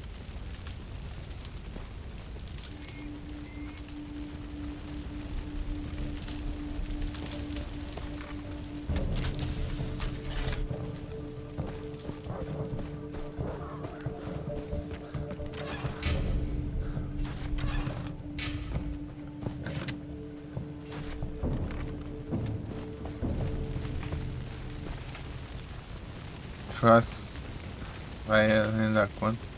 Churrasco vai além da conta.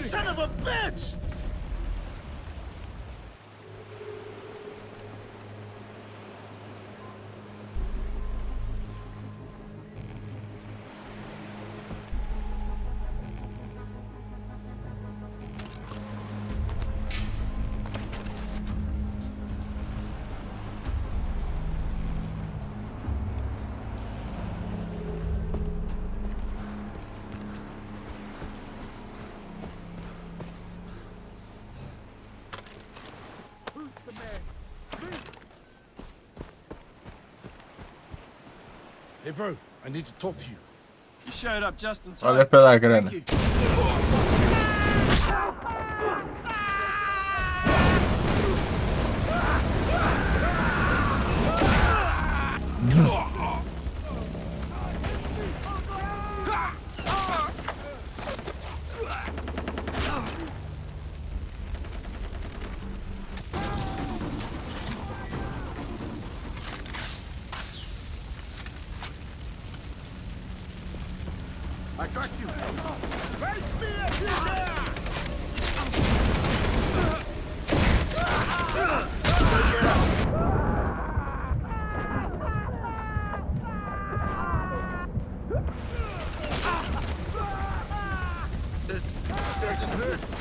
Son of a bitch! Hey, bro, I need to talk to you. You showed up just in time. Olha pela grana. Thank you. I got you. Face me if you dare! Doesn't hurt.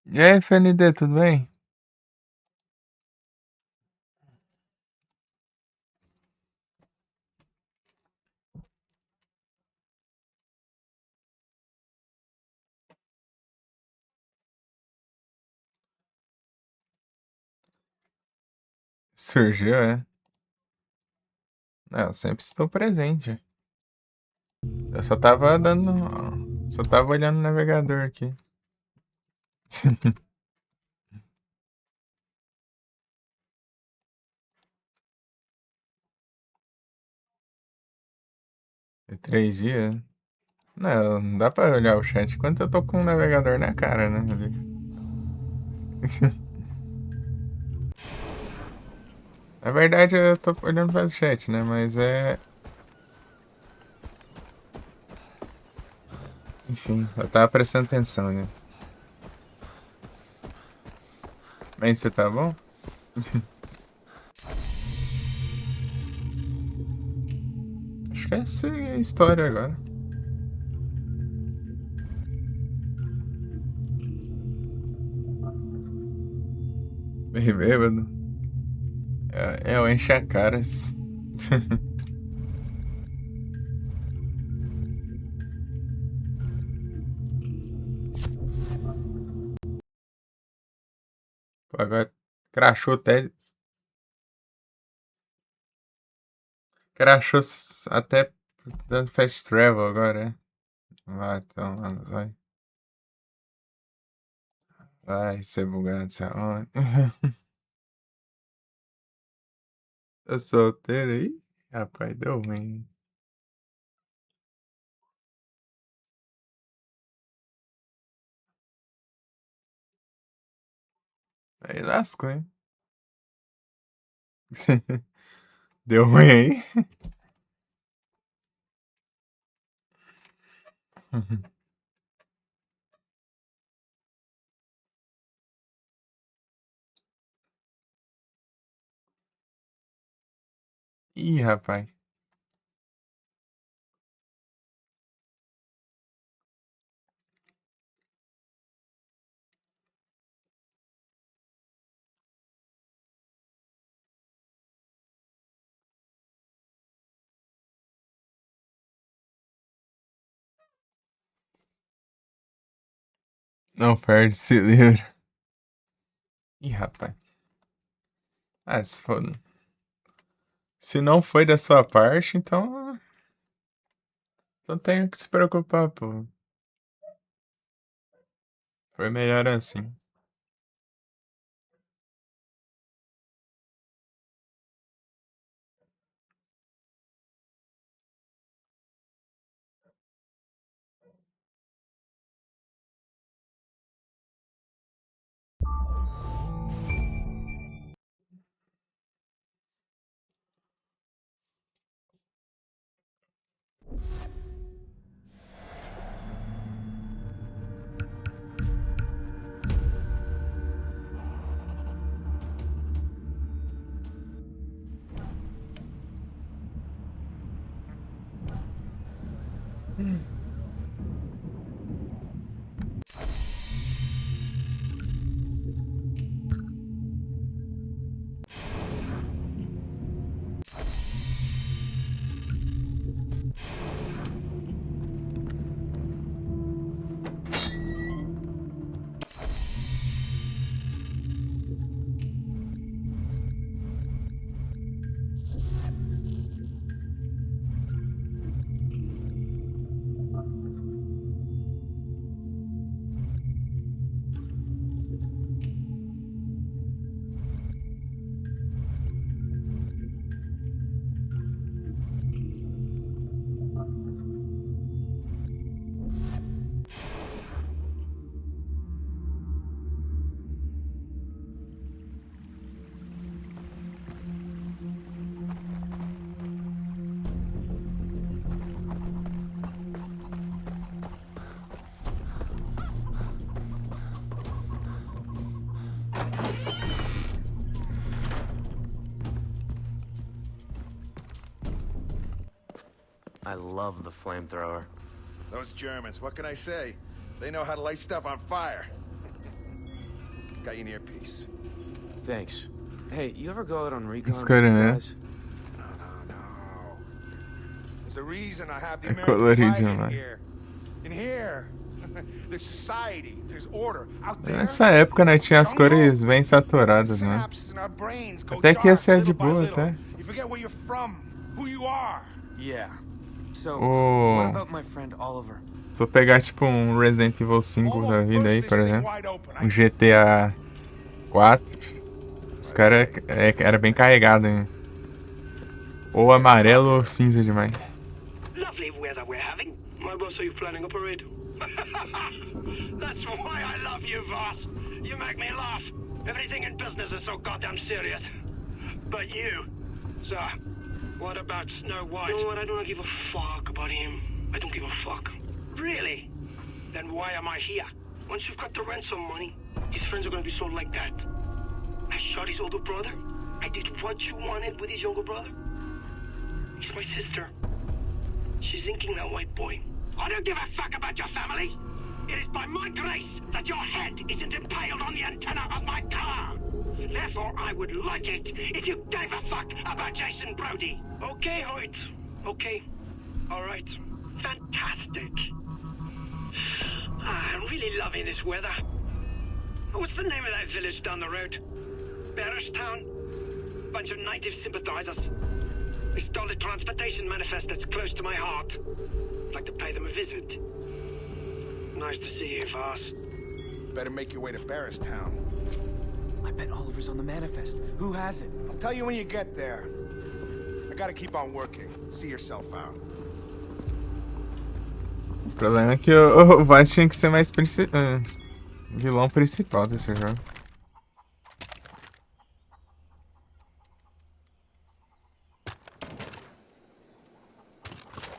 E aí, FND, tudo bem? Surgiu, é? Não, eu sempre estou presente. Eu só tava dando. Só tava olhando o navegador aqui. É 3 dias? Não, não dá pra olhar o chat enquanto eu tô com o navegador na cara, né? Ali. Na verdade, eu tô olhando para o chat, né? Mas é. Enfim, eu tava prestando atenção, né? Mas você tá bom? Acho que essa é a história agora. Bem bêbado. É o enche-caras. Pô, agora crashou até. Crashou até dando fast travel agora, é? Vai, então, mano, vai. Vai ser bugado essa hora. Tá solteiro aí? Rapaz, deu ruim. Aí lascou, hein? Deu ruim aí? Ih, rapaz. Não perde esse livro. Ih, rapaz. Ah, se for. Se não foi da sua parte, então. Não tenho que se preocupar, pô. Foi melhor assim. I love the flamethrower. Those Germans, what can I say? They know how to light stuff on fire. Got you an earpiece. Thanks. Hey, you ever go out on recon with Escolha, you né? guys? There's a reason I have the É American coloridinho, flag in mano. here. In here, there's society, there's order. Out there, Nessa época, né, tinha as cores bem saturadas, né? synapses in our brains go Até que ia dark ser de little by boa, little. até. You forget where you're from, who you are. Yeah. So, Oh. what about my friend Oliver? Se eu pegar, tipo, um Resident Evil 5 da vida aí, por exemplo, um GTA 4, os caras era bem carregado, hein? Ou amarelo ou cinza demais. Lovely weather we're having. My boss, are you planning a parade? That's why I love you, Voss. You make me laugh. Everything in business is so goddamn serious. But you, sir, what about Snow White? You know what? I don't give a fuck about him. I don't give a fuck. Really? Then why am I here? Once you've got the ransom money, his friends are gonna be sold like that. I shot his older brother. I did what you wanted with his younger brother. He's my sister. She's inking that white boy. I don't give a fuck about your family. It is by my grace that your head isn't impaled on the antenna of my car. Therefore, I would like it if you gave a fuck about Jason Brody. Okay, Hoyt. Okay. All right. Fantastic. I'm really loving this weather. What's the name of that village down the road? Barishtown? Bunch of native sympathizers. They stole a transportation manifest that's close to my heart. I'd like to pay them a visit. Nice to see you, Voss. Better make your way to Barristown. I bet Oliver's on the manifest. Who has it? I'll tell you when you get there. I gotta keep on working. See yourself out. O problema é que o Vice tinha que ser mais vilão principal desse jogo.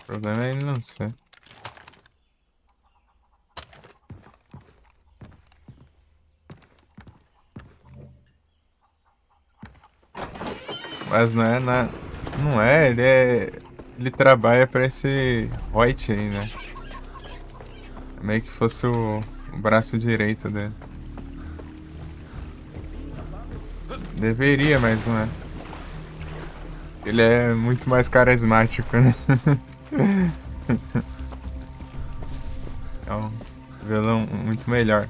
O problema é ele não ser. Mas não é nada. Não é, ele trabalha pra esse Hoyt aí, né? Meio que fosse o braço direito dele. Deveria, mas não é. Ele é muito mais carismático, né? É um vilão muito melhor.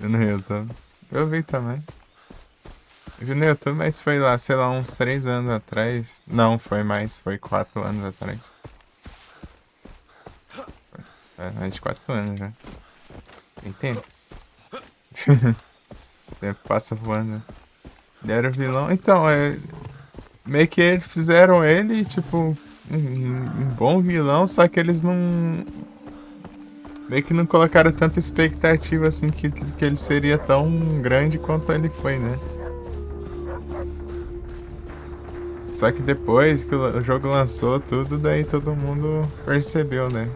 No YouTube. Eu vi também. Eu vi no YouTube, mas foi lá, sei lá, uns 3 anos atrás. Não, foi mais, foi 4 anos atrás. É, mais de 4 anos já. Tem tempo. O tempo passa voando. Ele era o vilão. Então, meio que eles fizeram ele, tipo, um bom vilão, só que eles não... Meio que não colocaram tanta expectativa assim que ele seria tão grande quanto ele foi, né? Só que depois que o jogo lançou tudo, daí todo mundo percebeu, né?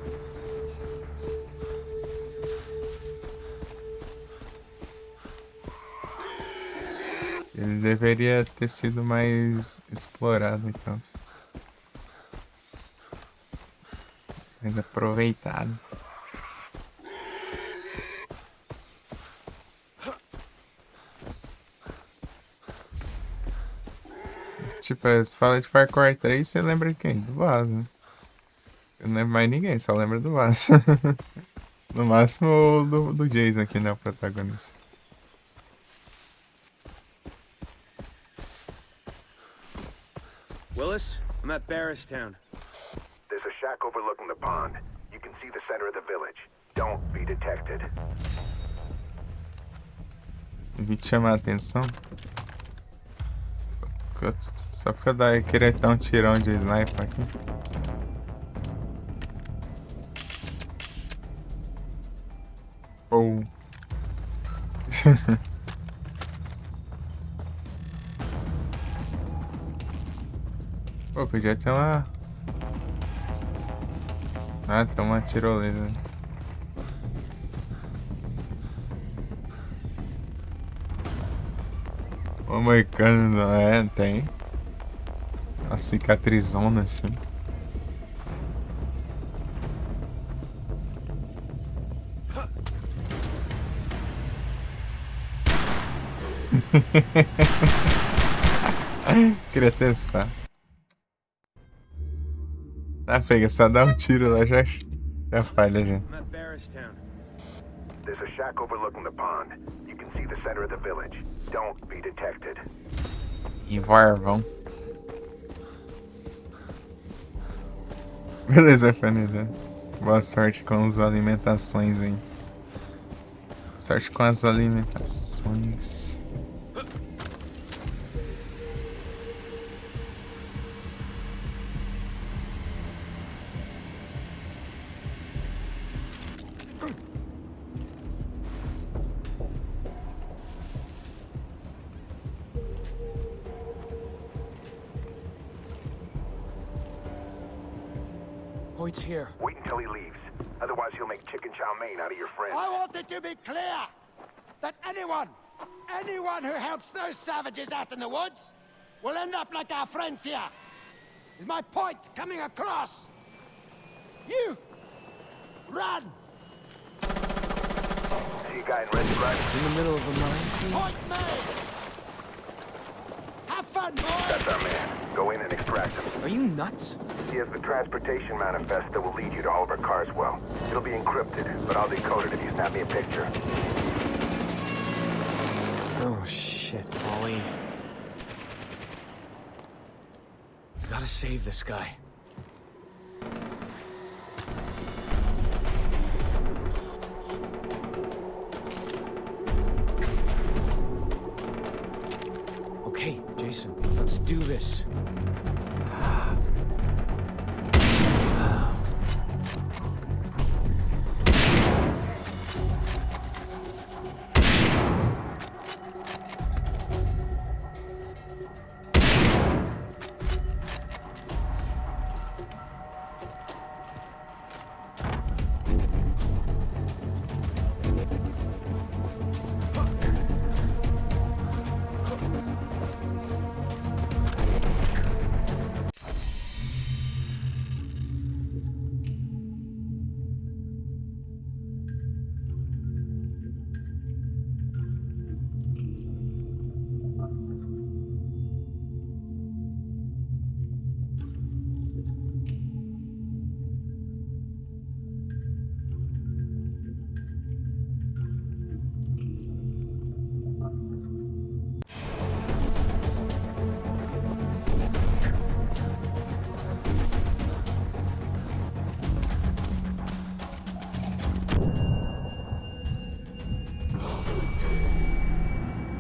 Ele deveria ter sido mais explorado, então. Mais aproveitado. Tipo, se fala de Far Cry 3, você lembra de quem? Do Vaz, né? Eu não lembro mais ninguém, só lembro do Vaz. No máximo do Jason aqui, né? O protagonista. Willis, I'm at Barristown. There's a shack overlooking the pond. You can see the center of the village. Don't be detected. Eu vi te chamar a atenção. Só porque eu queria dar um tirão de sniper aqui. Ou. Pô, podia ter uma... Ah, tem uma tirolesa. O moicano não é, tem. A cicatrizona assim. Queria testar. Ah, pega, só dá um tiro lá, já falha já. There's a shack overlooking the pond. You can see the center of the village. Don't be detected. E varvão. Beleza, família. Boa sorte com as alimentações aí. Sorte com as alimentações. Hoyt's here. Wait until he leaves. Otherwise, he'll make chicken chow mein out of your friend. I want it to be clear that anyone who helps those savages out in the woods will end up like our friends here. Is my point coming across? You! Run! See a guy in red stripes? In the middle of a mine? Point made! Have fun, boys! That's our man. Go in and extract him. Are you nuts? He has the transportation manifest that will lead you to Oliver Carswell. It'll be encrypted, but I'll decode it if you snap me a picture. Oh, shit, Ollie. Gotta save this guy. Okay, Jason, let's do this.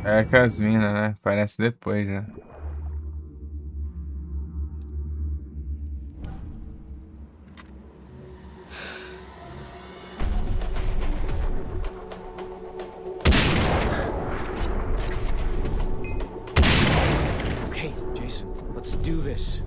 É com as minas, né? Parece depois já. Okay, Jason, let's do this.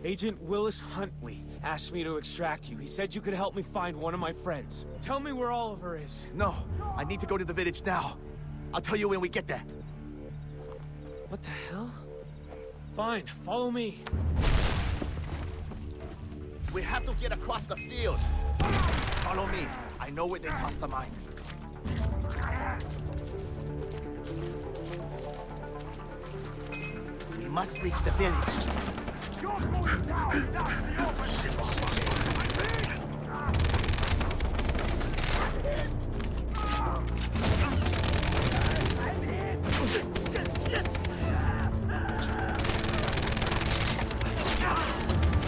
Agent Willis Huntley asked me to extract you. He said you could help me find one of my friends. Tell me where Oliver is. No, I need to go to the village now. I'll tell you when we get there. What the hell? Fine, follow me. We have to get across the field. Follow me. I know where they tossed the mine. We must reach the village. You're going down!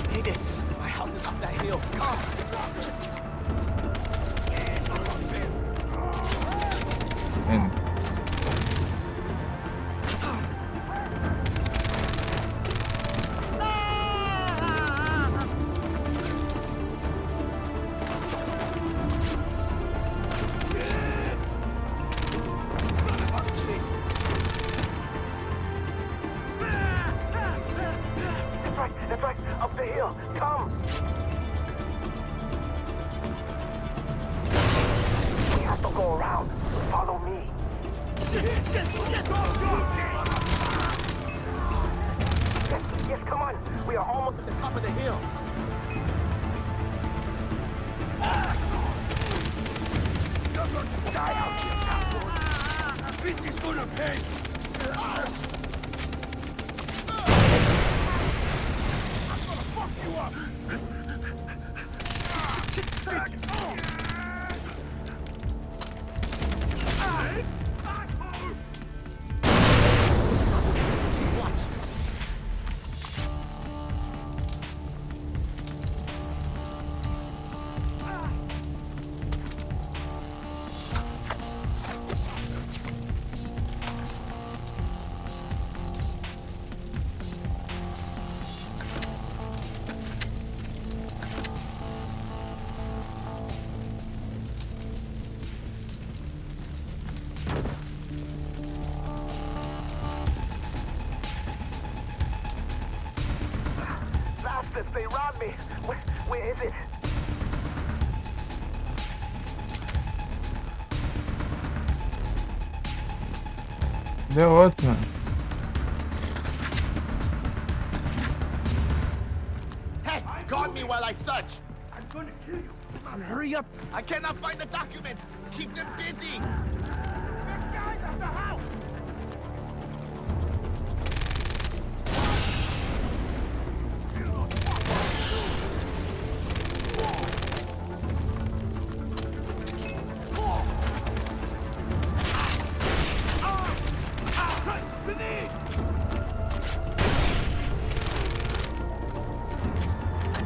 Aiden, my house is up that hill. Come! And That's right, up the hill. Come! We have to go around. Follow me. Shit! Go! Yes, come on. We are almost at the top of the hill. You're going to die out here, cowboy. This is gonna pay. I'm gonna fuck you up. Bastards, they robbed me. Where is it? deu outro, mano. Hey, guard me while I search. I'm gonna kill you. Come on, hurry up. I cannot find the documents. Keep them busy. Guys at the house.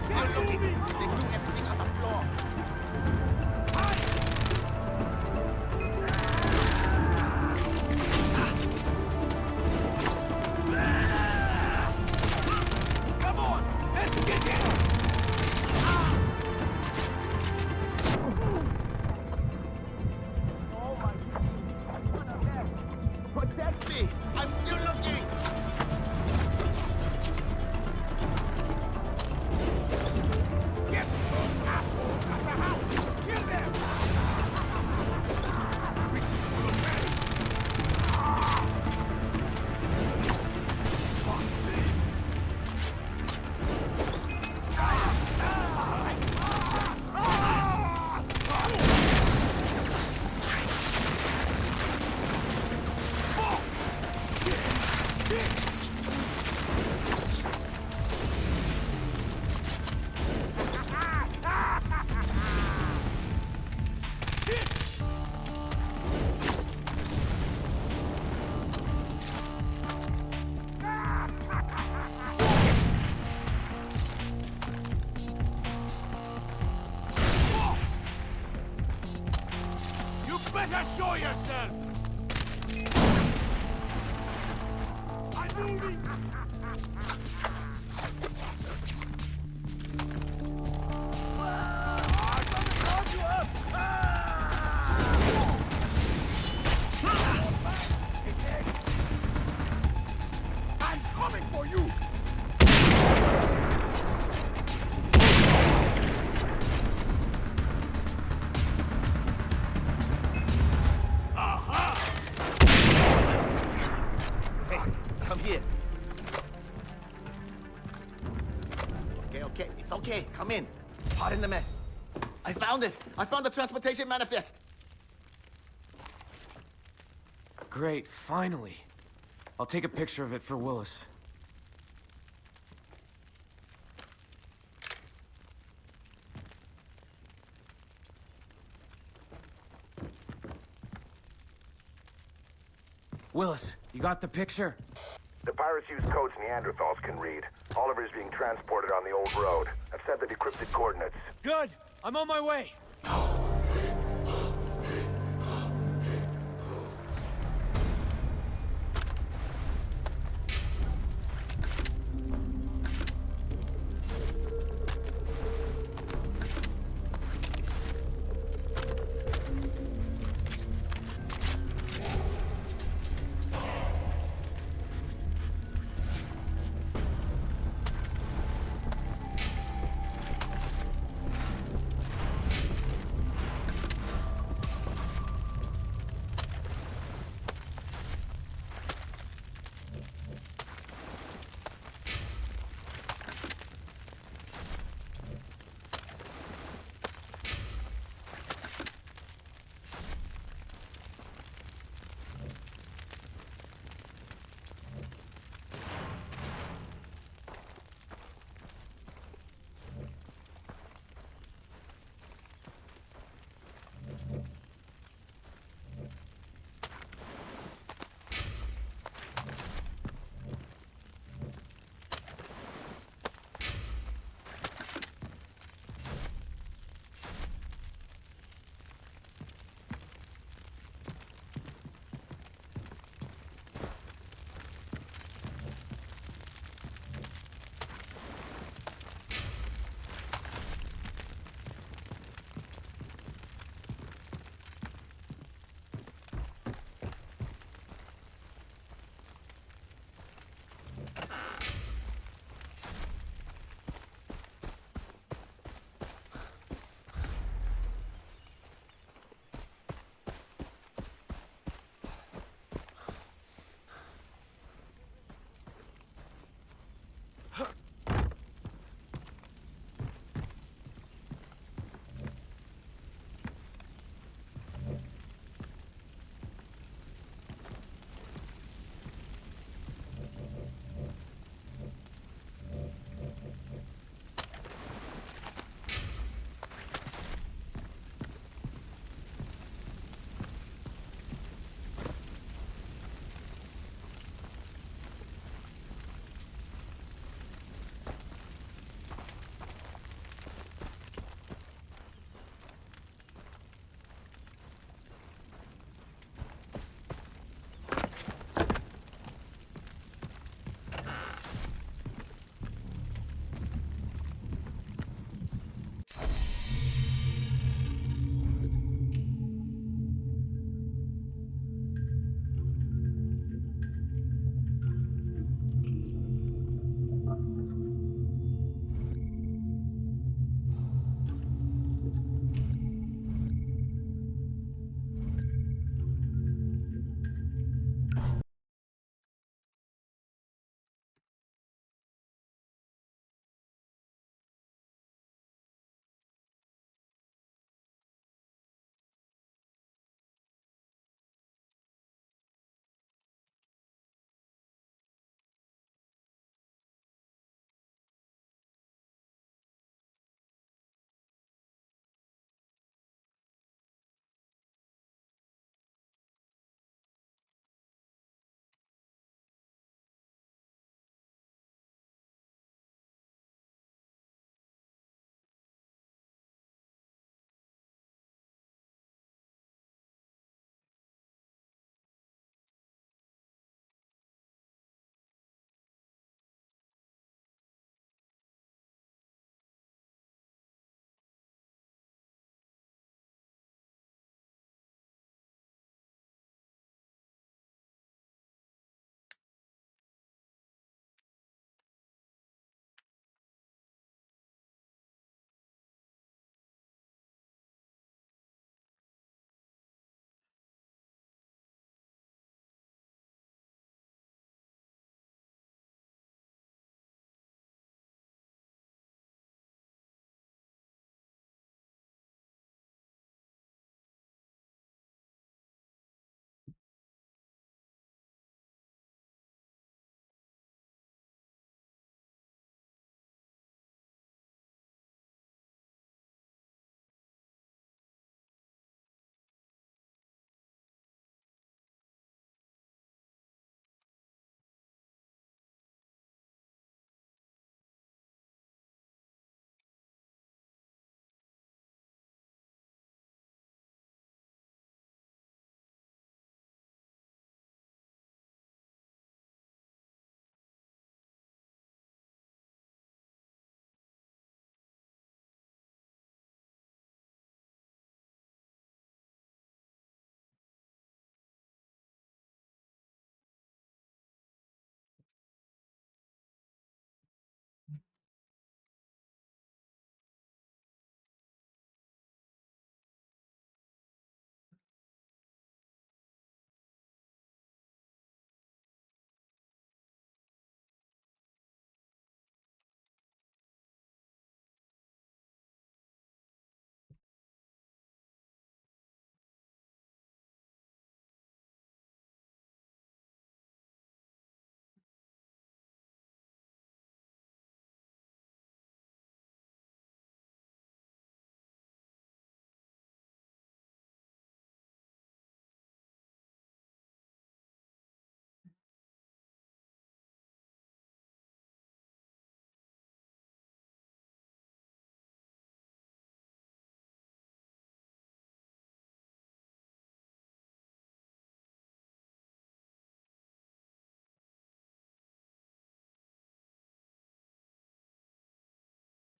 They're looking. They threw everything on the floor. Come on, let's get in. Oh my God. Protect me. I'm still looking. Get those assholes at the house. Kill them. You better show yourself! I'm moving! I'm coming for you! It's okay. Come in. Pardon the mess. I found it. I found the transportation manifest. Great, finally. I'll take a picture of it for Willis. Willis, you got the picture? The pirates use codes Neanderthals can read. Oliver's being transported on the old road. I've set the decrypted coordinates. Good! I'm on my way!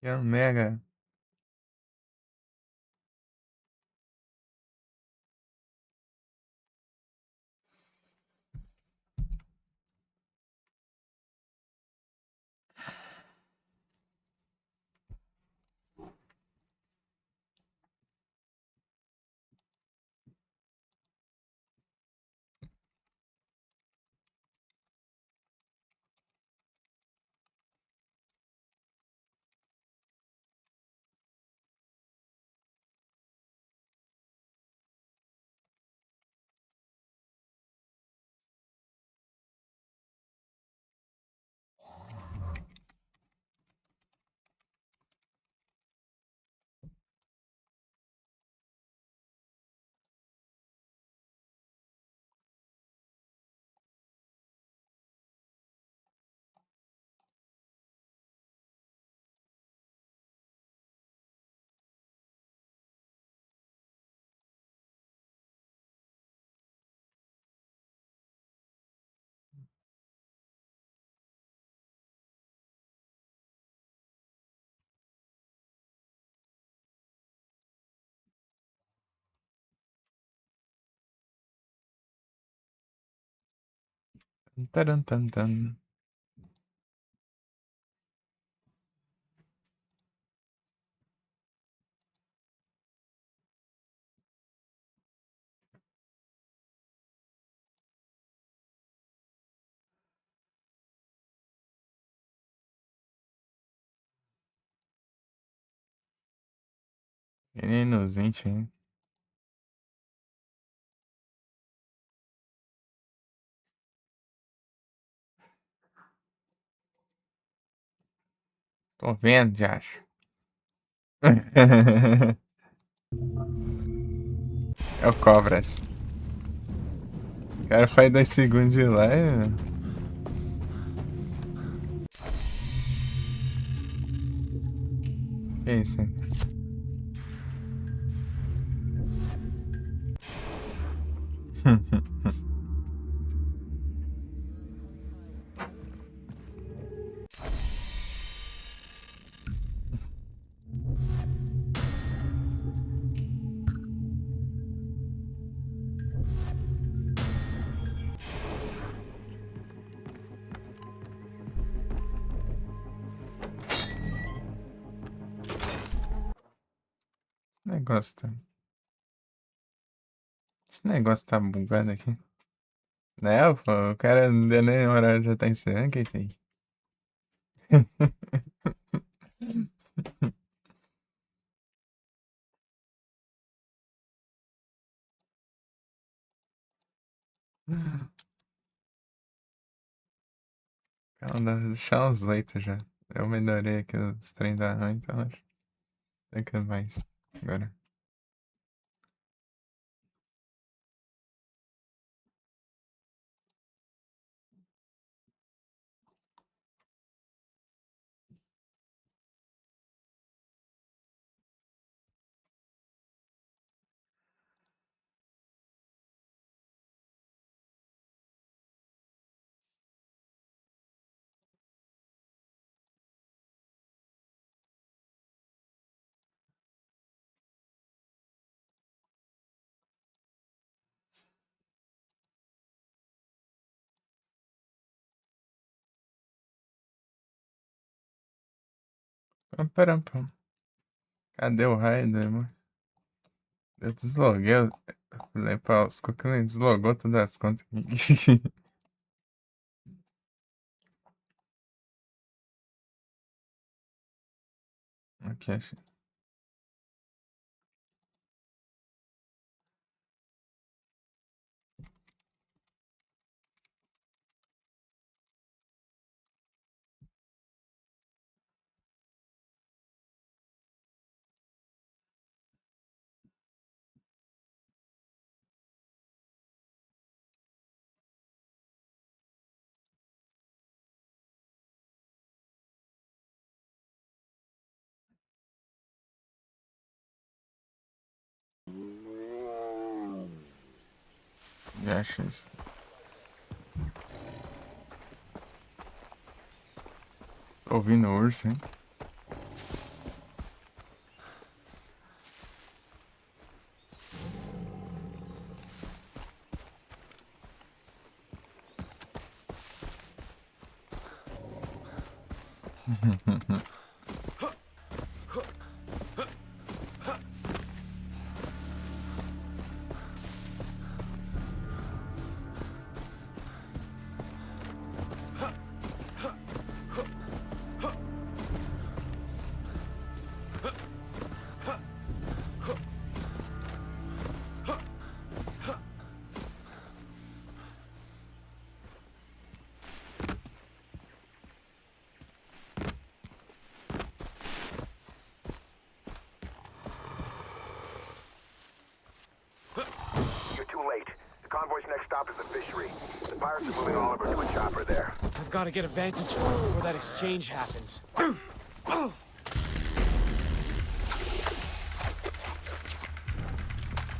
E a Mega. Taran, tan, tan. Meninos, 20, hein? Tô vendo, já acho. É o Cobras. O cara faz 2 segundos de live. Que isso, hein? Negócio tá... Esse negócio tá bugado aqui. Né, pô, o cara não deu nem hora, já tá encerrando, que é isso aí? Calma, deve deixar uns 8 já. Eu melhorei aqui os trem da RAM, então acho. Tem que mais. Agora. Pam, param, pam. Cadê o Raider, mano? Eu desloguei. Eu falei pra os que deslogou todas as contas aqui. Aqui, achei. Já achei isso. Tô ouvindo o urso, hein? You're too late. The convoy's next stop is the fishery. The pirates are moving Oliver to a chopper there. I've got to get a vantage point before that exchange happens.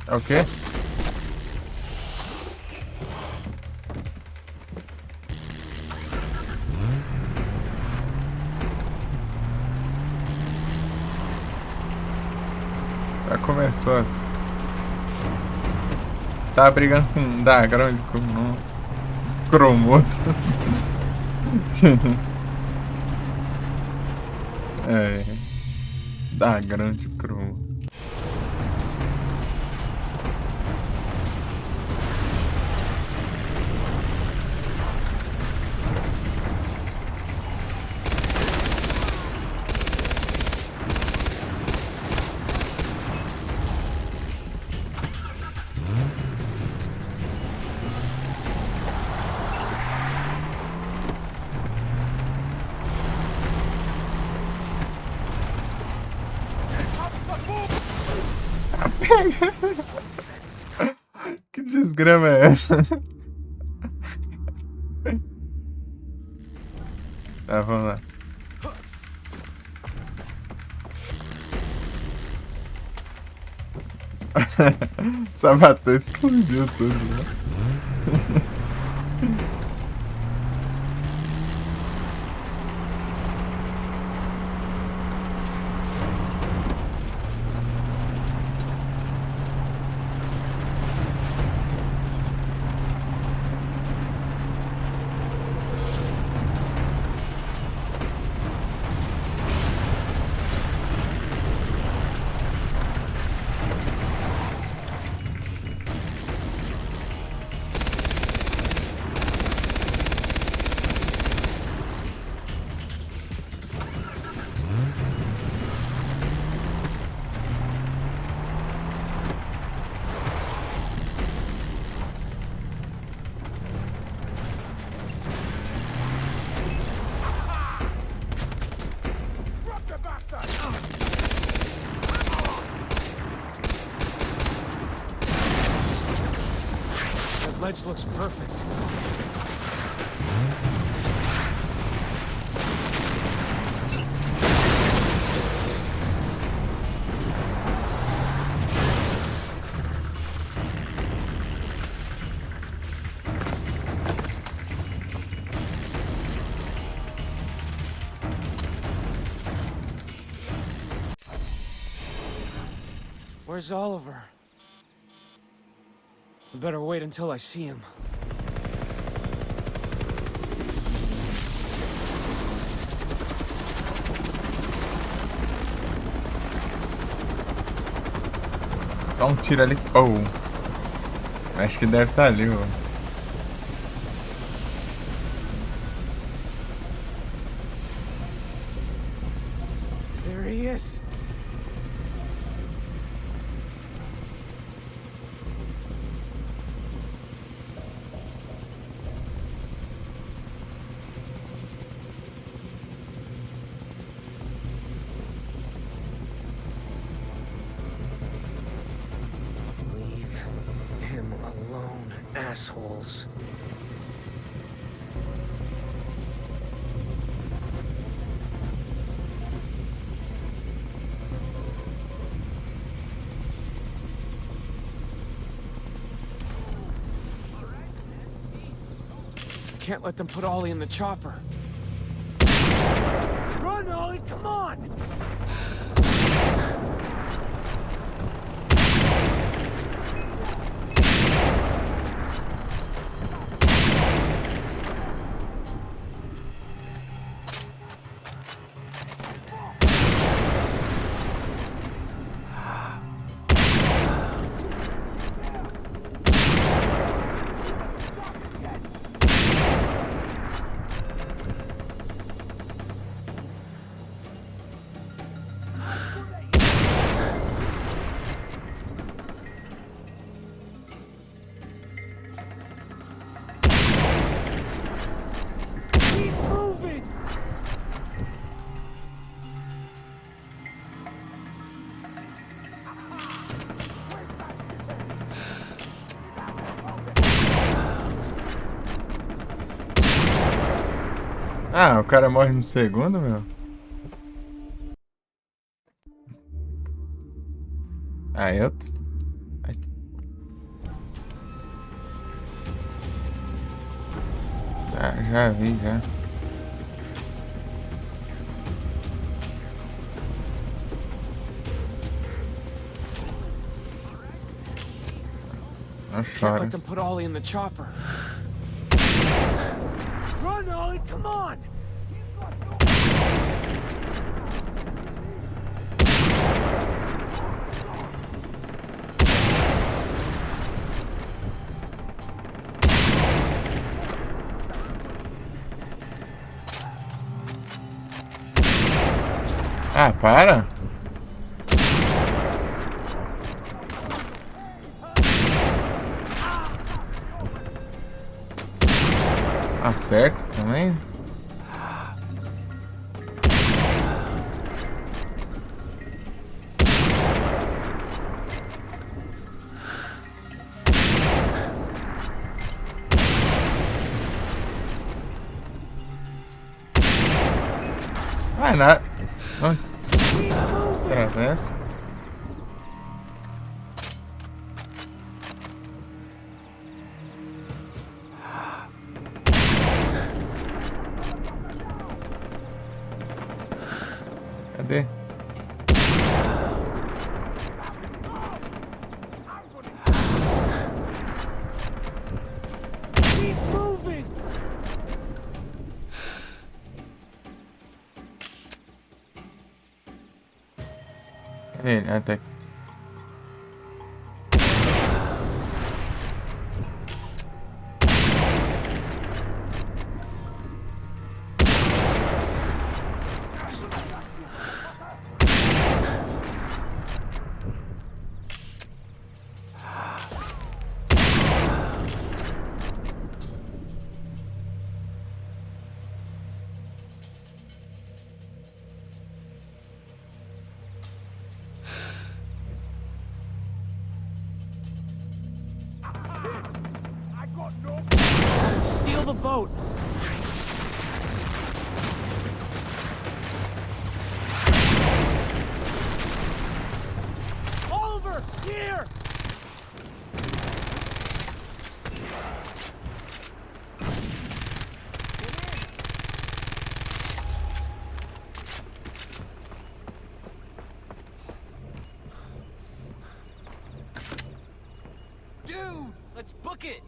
Ok. Já começou assim. Tá brigando com um Dagrão com um Cromoto. É. Dagrão de Cromoto. Que desgrama é essa? Tá, vamos lá. Sabatão explodiu tudo, né? That ledge looks perfect. Where's Oliver? I better wait until I see him. Dá um tiro ali. Oh. Acho que deve estar ali, ó. There he is. Assholes. Can't let them put Ollie in the chopper. Run, Ollie, come on! Ah, o cara morre no segundo, meu. Ah, eu... Ah, já vi, já. Não Can't chora. let them put Ollie in the chopper. Run, Ollie, come on! Ah, para! Acerta também. Ah, nada. Atravessa. Cadê? Keep moving! Cadê ele? Até. Steal the boat! Oliver, here! Dude, let's book it.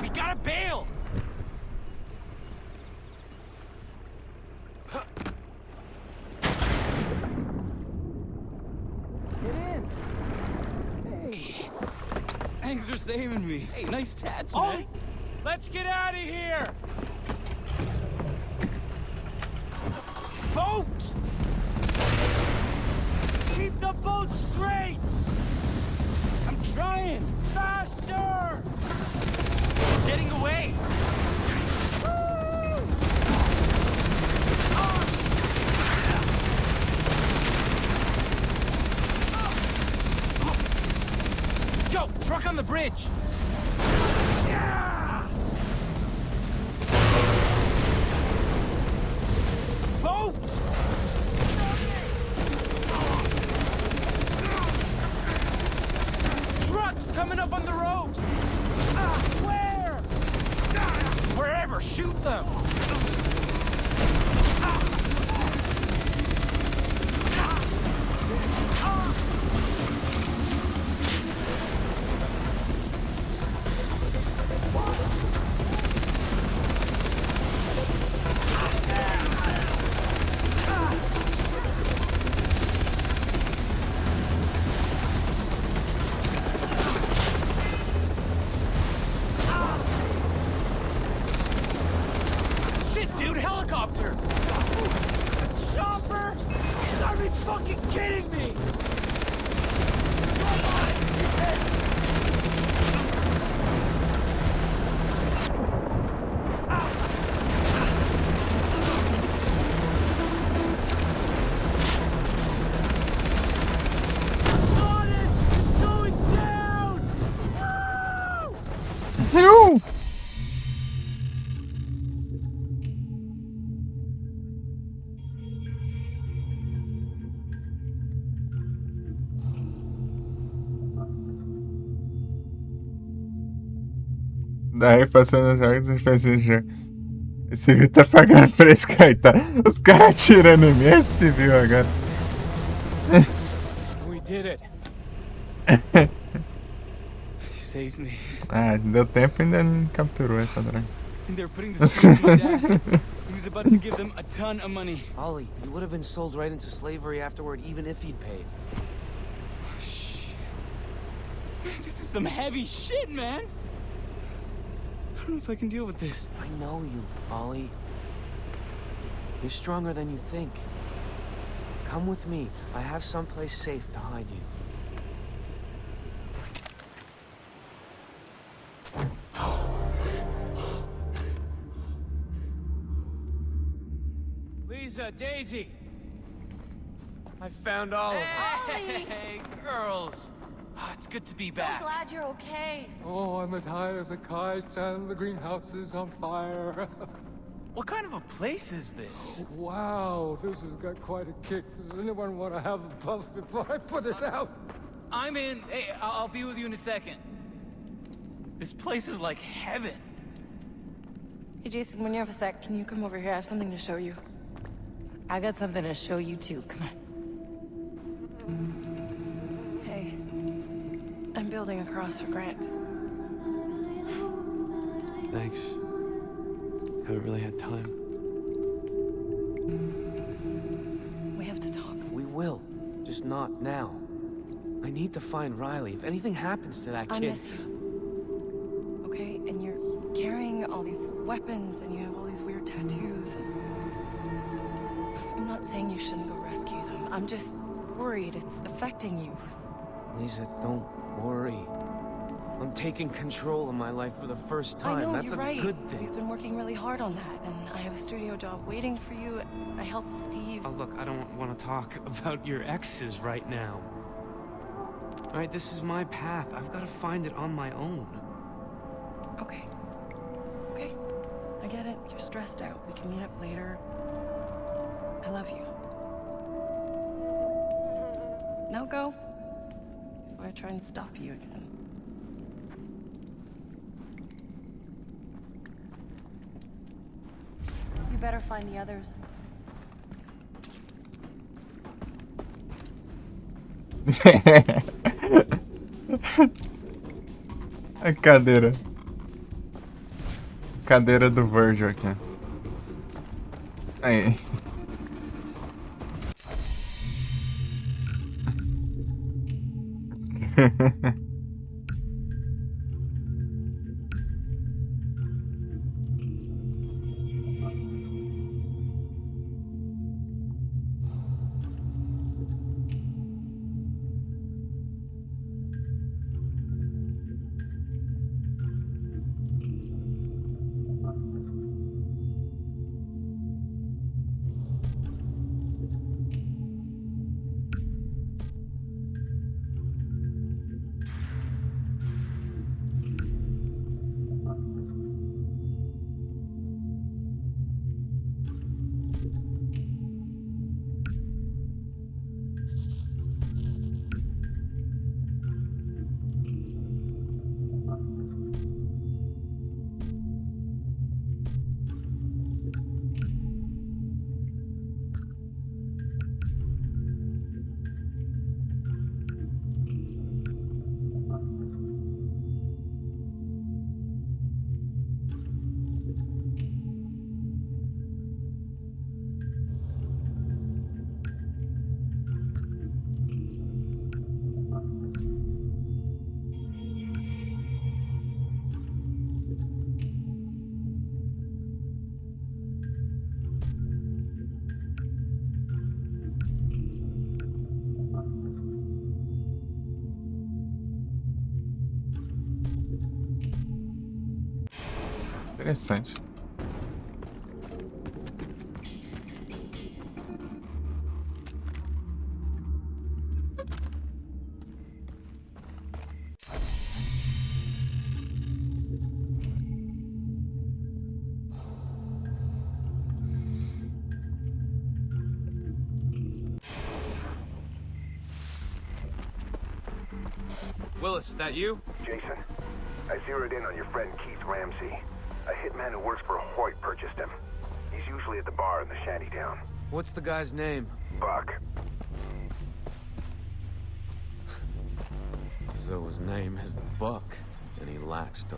We gotta bail. Hey. Thanks for saving me. Hey, nice tats, man. Ollie, let's get out of here. Boat! Keep the boat straight! I'm trying! Faster! Getting away. Joe, truck on the bridge! Boat! Trucks coming up on the road! Where? Wherever, shoot them! Shit, dude! Daí passando os jogos, eu pensei já. Esse civil tá pagando por esse coitado. Os caras atirando em mim, esse civil agora. We did it. Save me. Ah, deu tempo e ainda não capturou essa droga. And they're putting the slaves on my dad. He was about to give them a ton of money. Ollie, you would have been sold right into slavery afterward, even if he'd paid. Shit. This is some heavy shit, man. I don't know if I can deal with this. I know you, Ollie. You're stronger than you think. Come with me. I have someplace safe to hide you. Lisa, Daisy. I found all of them. Hey, girls. Oh, it's good to be back. So glad you're okay. Oh, I'm as high as a kite and the greenhouse is on fire. What kind of a place is this? Wow, this has got quite a kick. Does anyone want to have a puff before I put it out? I'm in. Hey, I'll be with you in a second. This place is like heaven. Hey, Jason, when you have a sec, can you come over here? I have something to show you. I got something to show you, too. Come on. Hey. I'm building a cross for Grant. Thanks. Haven't really had time. We have to talk. We will. Just not now. I need to find Riley. If anything happens to that kid... I miss you. Okay? And you're carrying all these weapons, and you have all these weird tattoos, and... I'm not saying you shouldn't go rescue them. I'm just worried it's affecting you. Lisa, don't worry. I'm taking control of my life for the first time. I know, That's you're a right. good thing. We've been working really hard on that, and I have a studio job waiting for you. I helped Steve. Oh, look, I don't want to talk about your exes right now. All right, this is my path. I've got to find it on my own. Okay. Okay. I get it. You're stressed out. We can meet up later. I love you. Now go. Before I try and stop you again. You better find the others. A cadeira. Cadeira do Virgil aqui. Aí. Interessante. Willis, is that you? Jason, I zeroed in on your friend Keith Ramsey. A hitman who works for Hoyt purchased him. He's usually at the bar in the shantytown. What's the guy's name? Buck. So his name is Buck, and he lacks the...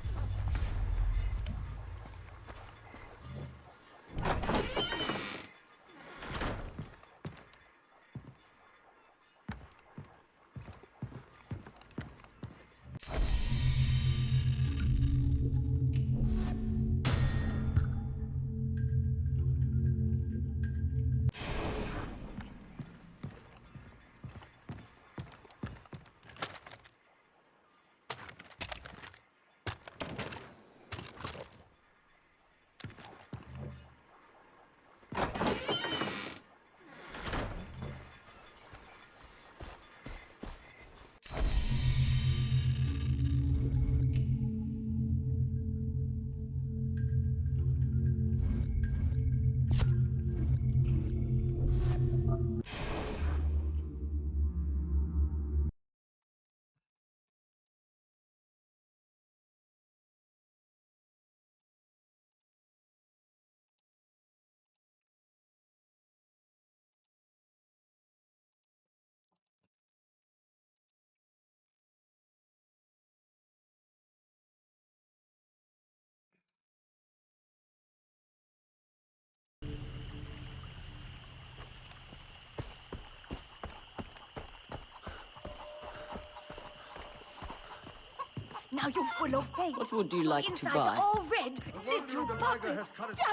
Now you're full of hate. What would you like to Inside's buy? all red. Little puppet.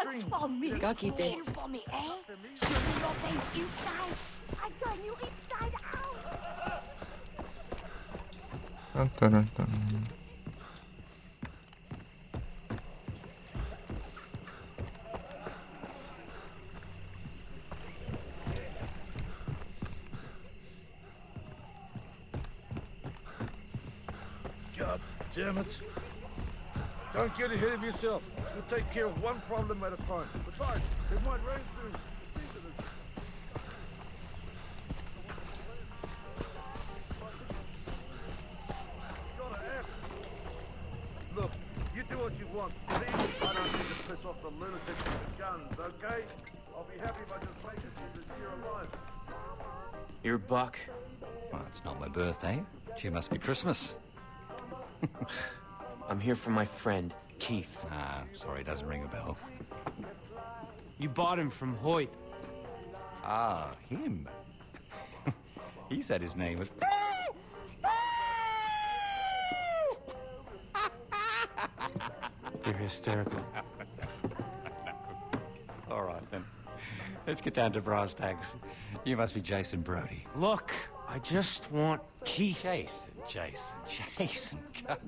Dance for me. Gaki de. Kill for me, eh? Show me your face inside. I turn you inside out. Dun, dun, dun. God damn it. Don't get ahead of yourself. We'll take care of one problem at a time. Besides, it might rain soon. Gotta ask. Look, you do what you want. Please, I don't need to piss off the lunatics with the guns, okay? I'll be happy if I just make it through this year alive. You're Buck? Well, it's not my birthday. It must be Christmas. I'm here for my friend, Keith. Ah, sorry, doesn't ring a bell. You bought him from Hoyt. Ah, him. He said his name was... You're hysterical. All right, then. Let's get down to brass tacks. You must be Jason Brody. Look, I just want Keith. Jason.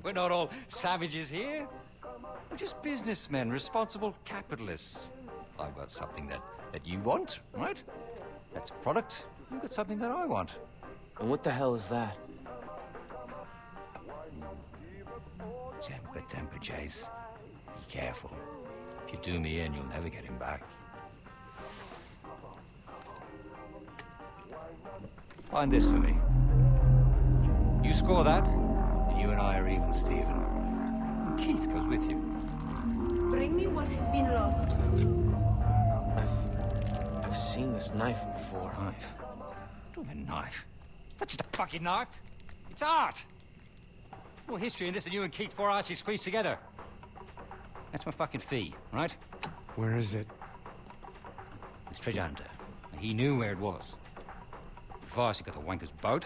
We're not all savages here. We're just businessmen, responsible capitalists. I've got something that you want, right? That's a product. You've got something that I want. And what the hell is that? Temper, Jace. Be careful. If you do me in, you'll never get him back. Find this for me. You score that, and you and I are even, Stephen. And Keith goes with you. Bring me what has been lost. I've seen this knife before. Knife? What do you mean knife? It's not just a fucking knife. It's art. More history in this than you and Keith 4 arches squeezed together. That's my fucking fee, right? Where is it? It's treasure hunter. He knew where it was. Voss, he got the wanker's boat.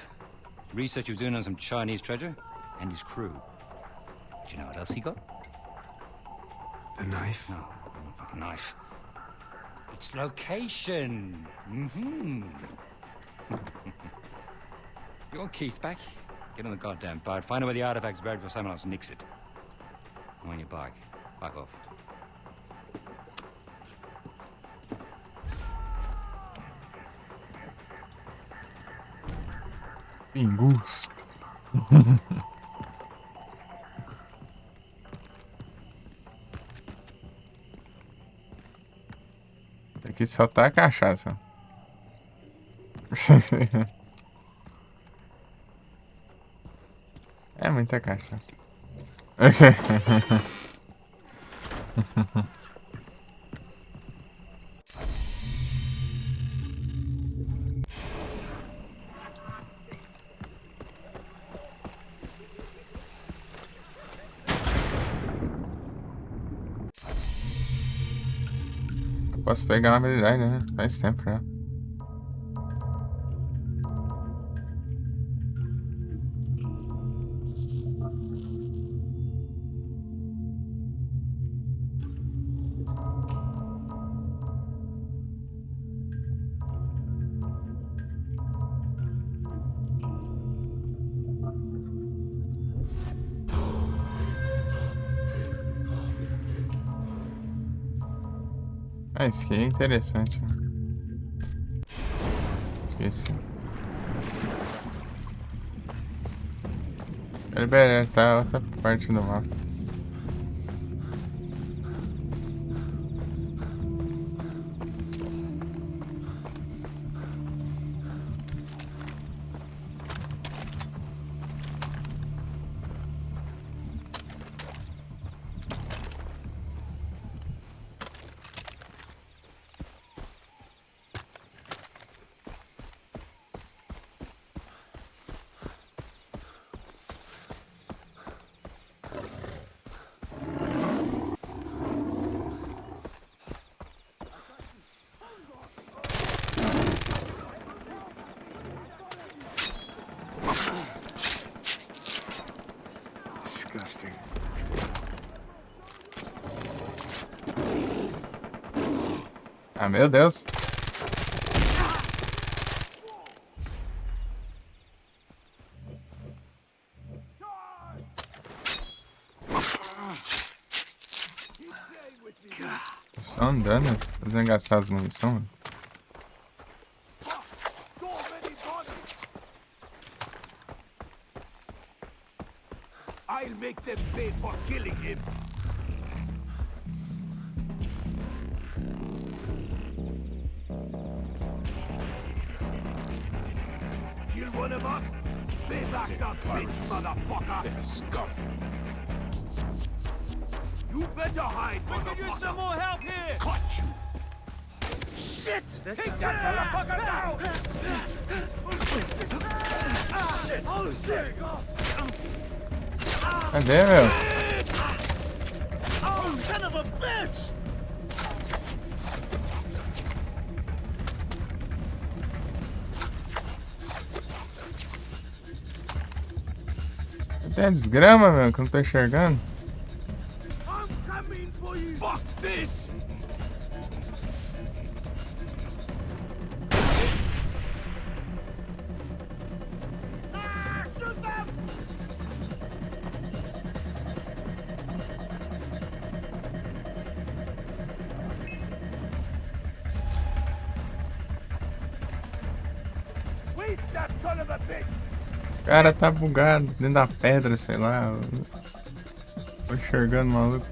Research he was doing on some Chinese treasure. And his crew. Do you know what else he got? The knife? No, not fucking knife. It's location. You want Keith back? Get on the goddamn boat. Find out where the artifact's buried before someone else nicks it. I'm on your bike. Fuck off. Pingus. Aqui só tá a cachaça. É muita cachaça. Posso pegar uma habilidade, né? Faz tempo já. Ah, isso aqui é interessante. Esqueci. Ele tá outra parte do mapa. Disgusting. Ah, meu Deus. Só andando, fazendo gastar as munições. I'll make them pay for killing him. Kill one of us? Pay back that bitch, motherfucker! Scum! You better hide, motherfucker! We could use some more help here! Cut you! Shit! Take that motherfucker down! Shit! Oh, shit! Cadê, meu? Oh, son of a bitch! Cadê a desgrama, meu? Que eu não tô enxergando. I'm coming for you! Fuck this! Shoot them! Waste that son of a bitch! O cara tá bugado dentro da pedra, sei lá. Tô enxergando, maluco.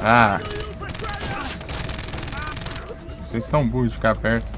Ah. Vocês são burros de ficar perto.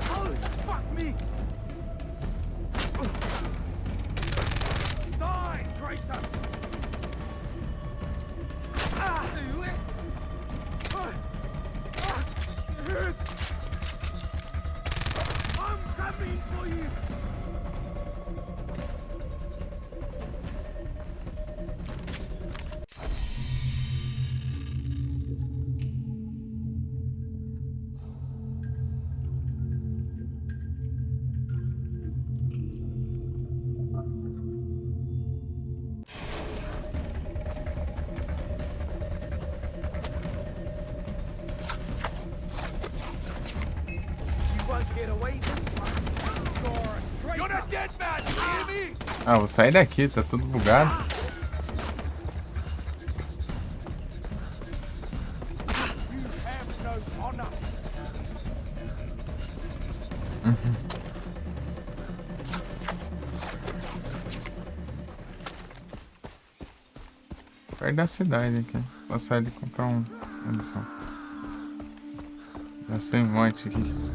Ah, vou sair daqui, tá tudo bugado. Perto da cidade aqui. Vou sair de comprar um. Olha só. Já sei um monte aqui.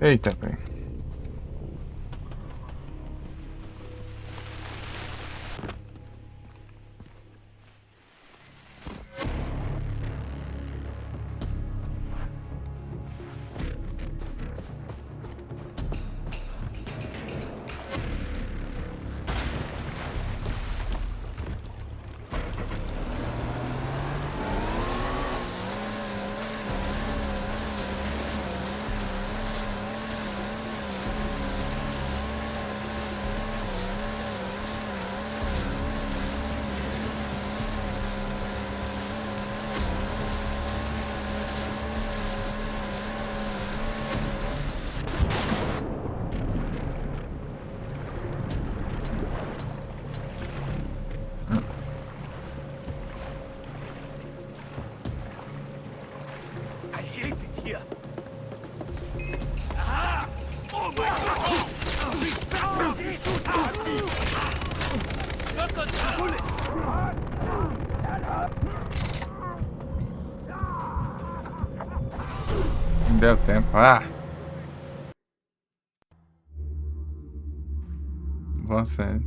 Eita, velho. I hate it here. Ah! Oh my God! These bastards shoot at me! Shotgun bullet! Não deu tempo. Ah! Você.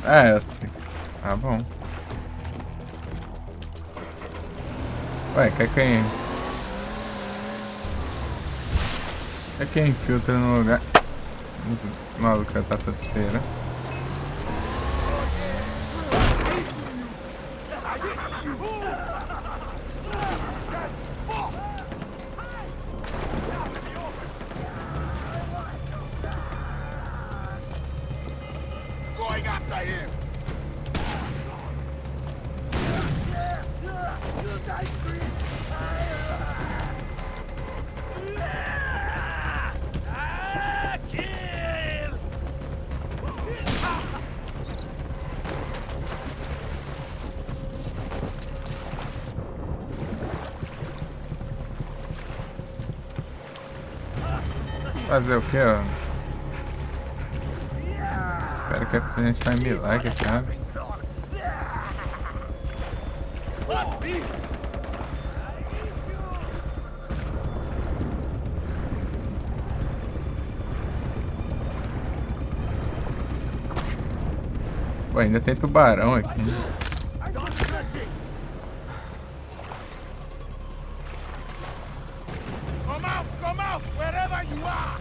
É. Tá bom. Ué, quer quem infiltra no lugar? Os malucos já tá pra espera. Going after him! Fazer o que, ó? Esse cara quer que a gente faça milagre, cara. Pô, ainda tem tubarão aqui. Come out, wherever you are!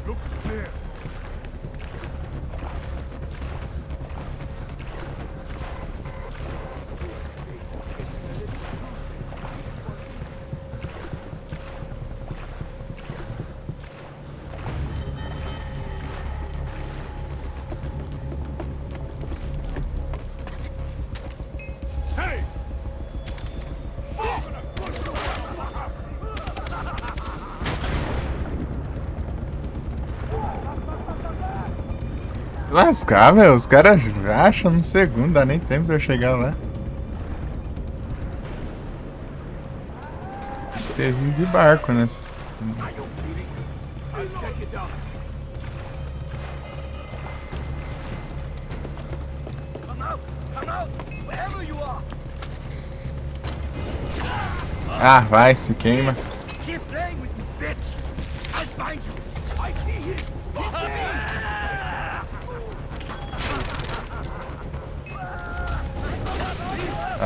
Look clear. Lascar, meu. Os caras acham no segundo, dá nem tempo de eu chegar lá. Ter vindo de barco, né? Ah, vai, se queima. Keep playing with me, bitch! I'll find you! I see him!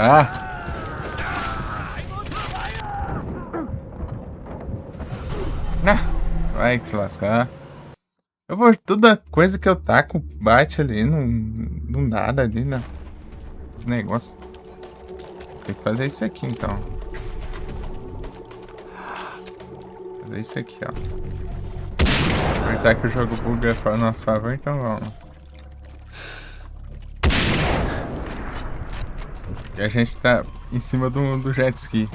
Ah! Vai te lascar. Eu vou. Toda coisa que eu taco bate ali, não nada ali, né? Esse negócio. Tem que fazer isso aqui então. Fazer isso aqui, ó. Aproveitar que o jogo buga a nosso favor, então vamos. E a gente tá em cima do jet ski,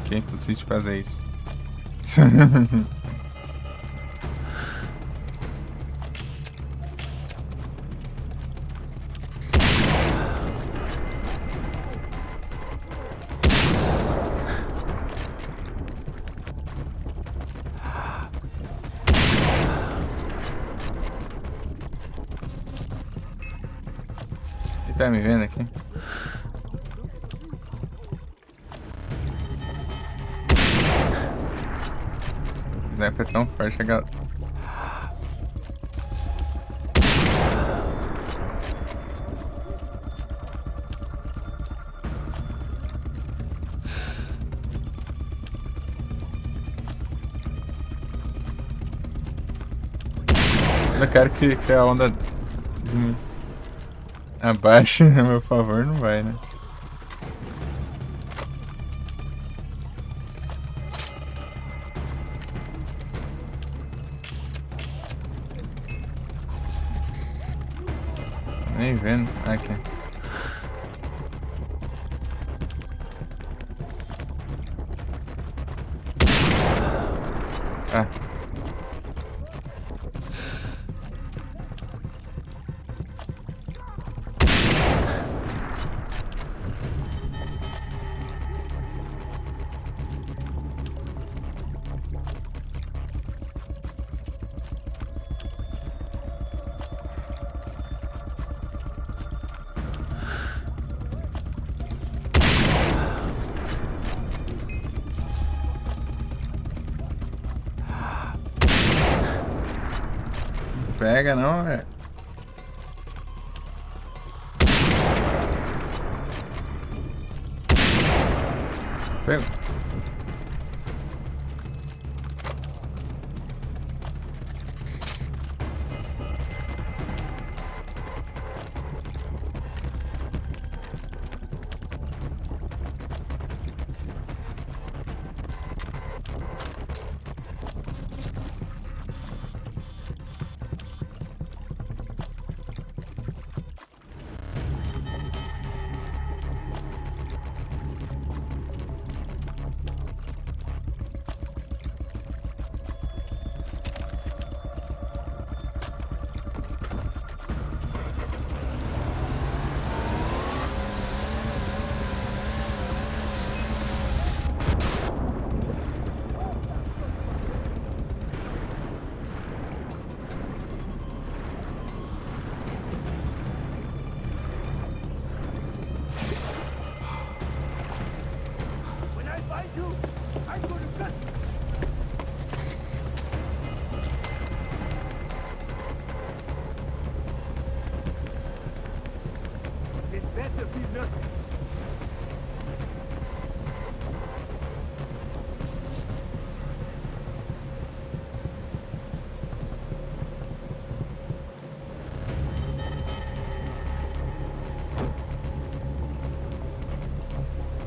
que é impossível fazer isso. tá me vendo aqui? O Snap é tão forte que a galera... Eu quero que a onda de abaixe a meu favor, não vai, né? Nem vendo. Aqui. Ah. Pega não, velho. Pega.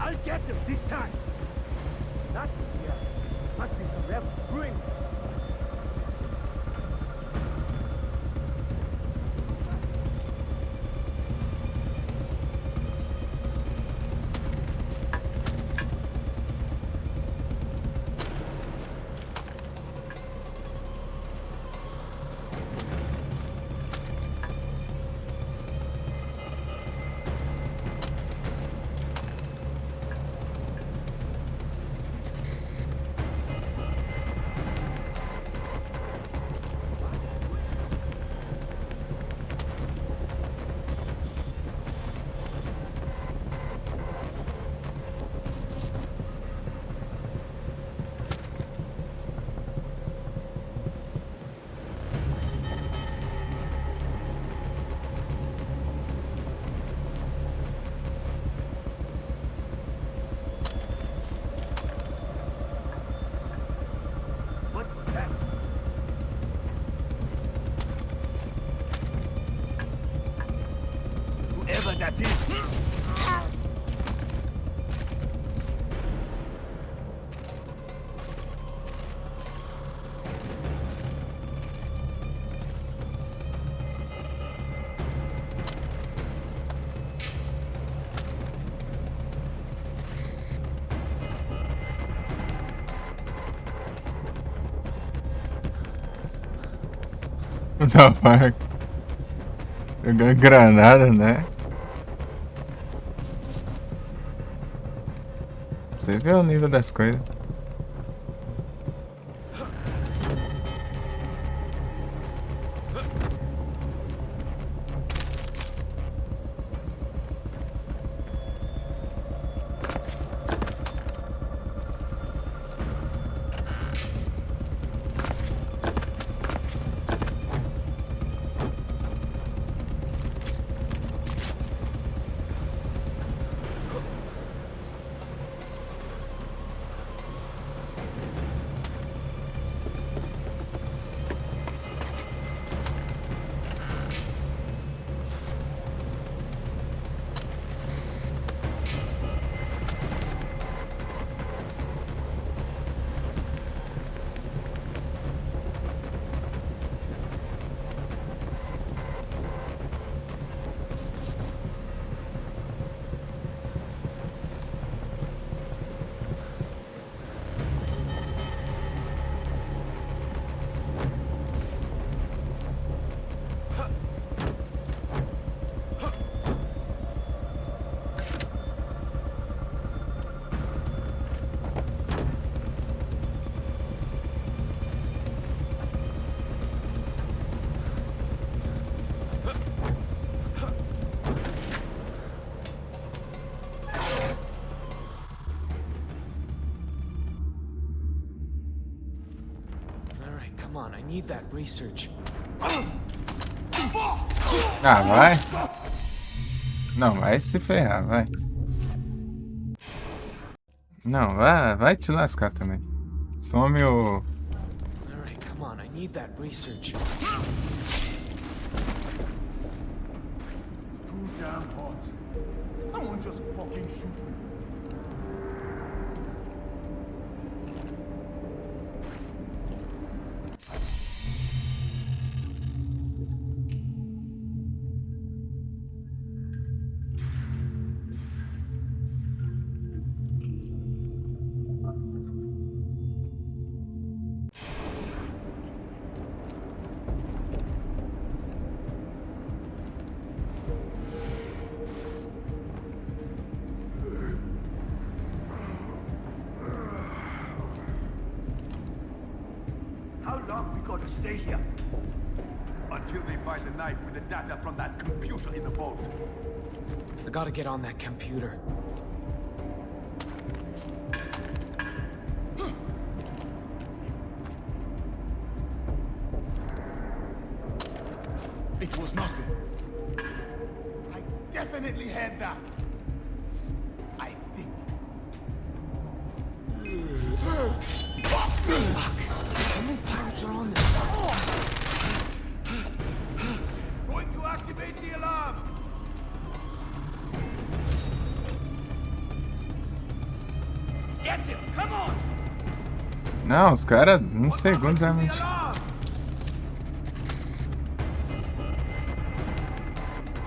I'll get them this time. That's yeah. Must be some rebel screwing. Whoever that is. What the fuck? Jogando granada, né? Você vê o nível das coisas. come on, I need that research. Ah, vai. Não, vai se ferrar, vai. Não, vai te lascar também. Some o... Alright, come on, I need that research. Too damn hot. Someone just fucking shoot me. How long we gotta stay here? Until they find the knife with the data from that computer in the vault. I gotta get on that computer. It was nothing. I definitely had that. I think. How many pirates are on this? Going to activate the alarm. Get him! Come on! Não, os caras, um segundo realmente.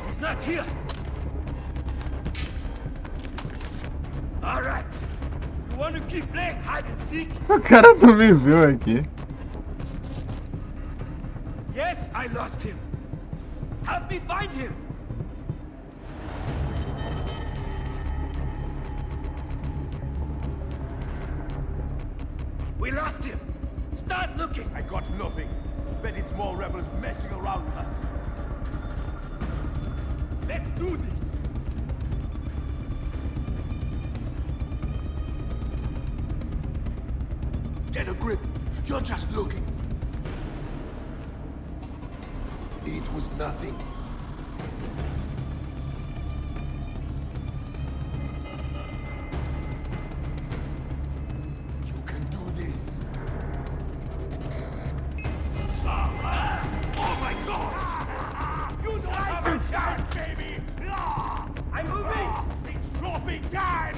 He's not here. All right. You want to keep playing hide and seek? O cara não me viu aqui. Yes, I lost him. Help me find him. We lost him. Start looking. I got nothing. Bet it's more rebels messing around with us. Let's do this. Get a grip. You're just looking. It was nothing. You can do this. Oh my God! You don't have a chance, baby! I'm moving! It's dropping time!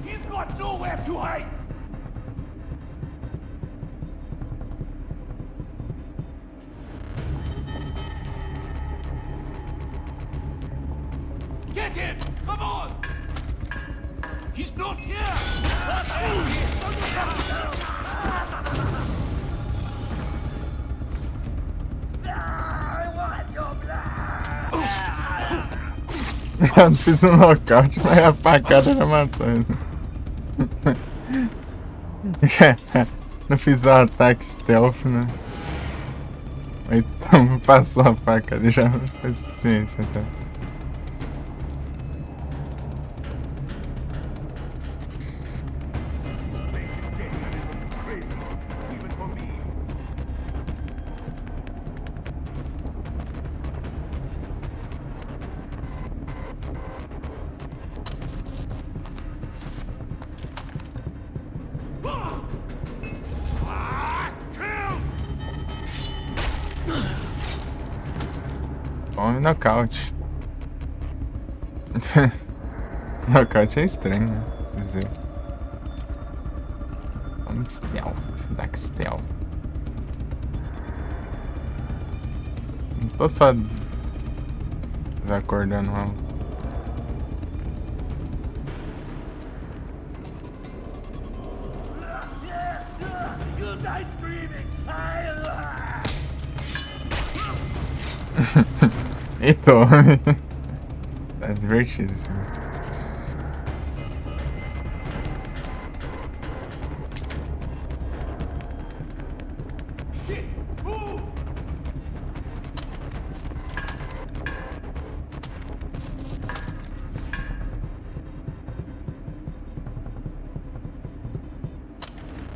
He's got nowhere to hide! Get him! Come on! He's not here! I want your blood! Eu fiz um nocaute, mas a facada já matando. Não fiz um ataque stealth, né? Então passou a facada, já foi suficiente até. Tome nocaute. Nocaute é estranho, né? Dizer. Vamos stealth. Dark stealth. Não tô só desacordando, não. You'll die screaming! Eita, tá divertido isso. Shit! Move!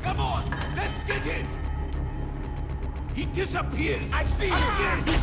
Come on! Get in! He disappeared! I see him again!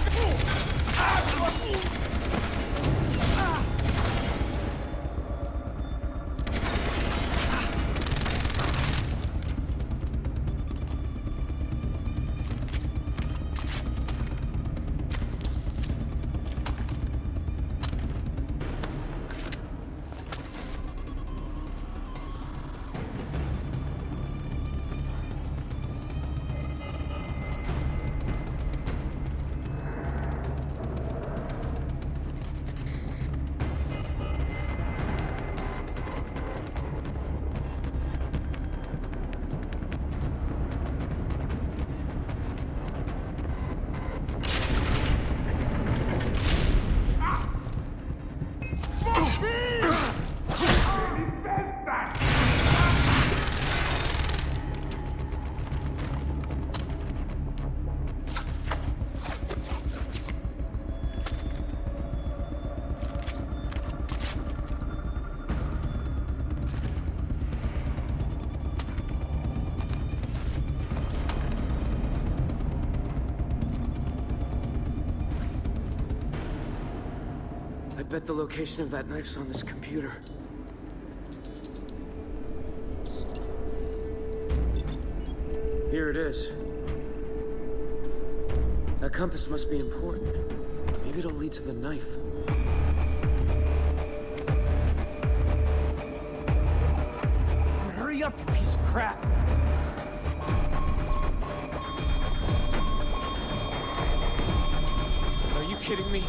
I bet the location of that knife's on this computer. Here it is. That compass must be important. Maybe it'll lead to the knife. Hurry up, you piece of crap! Are you kidding me?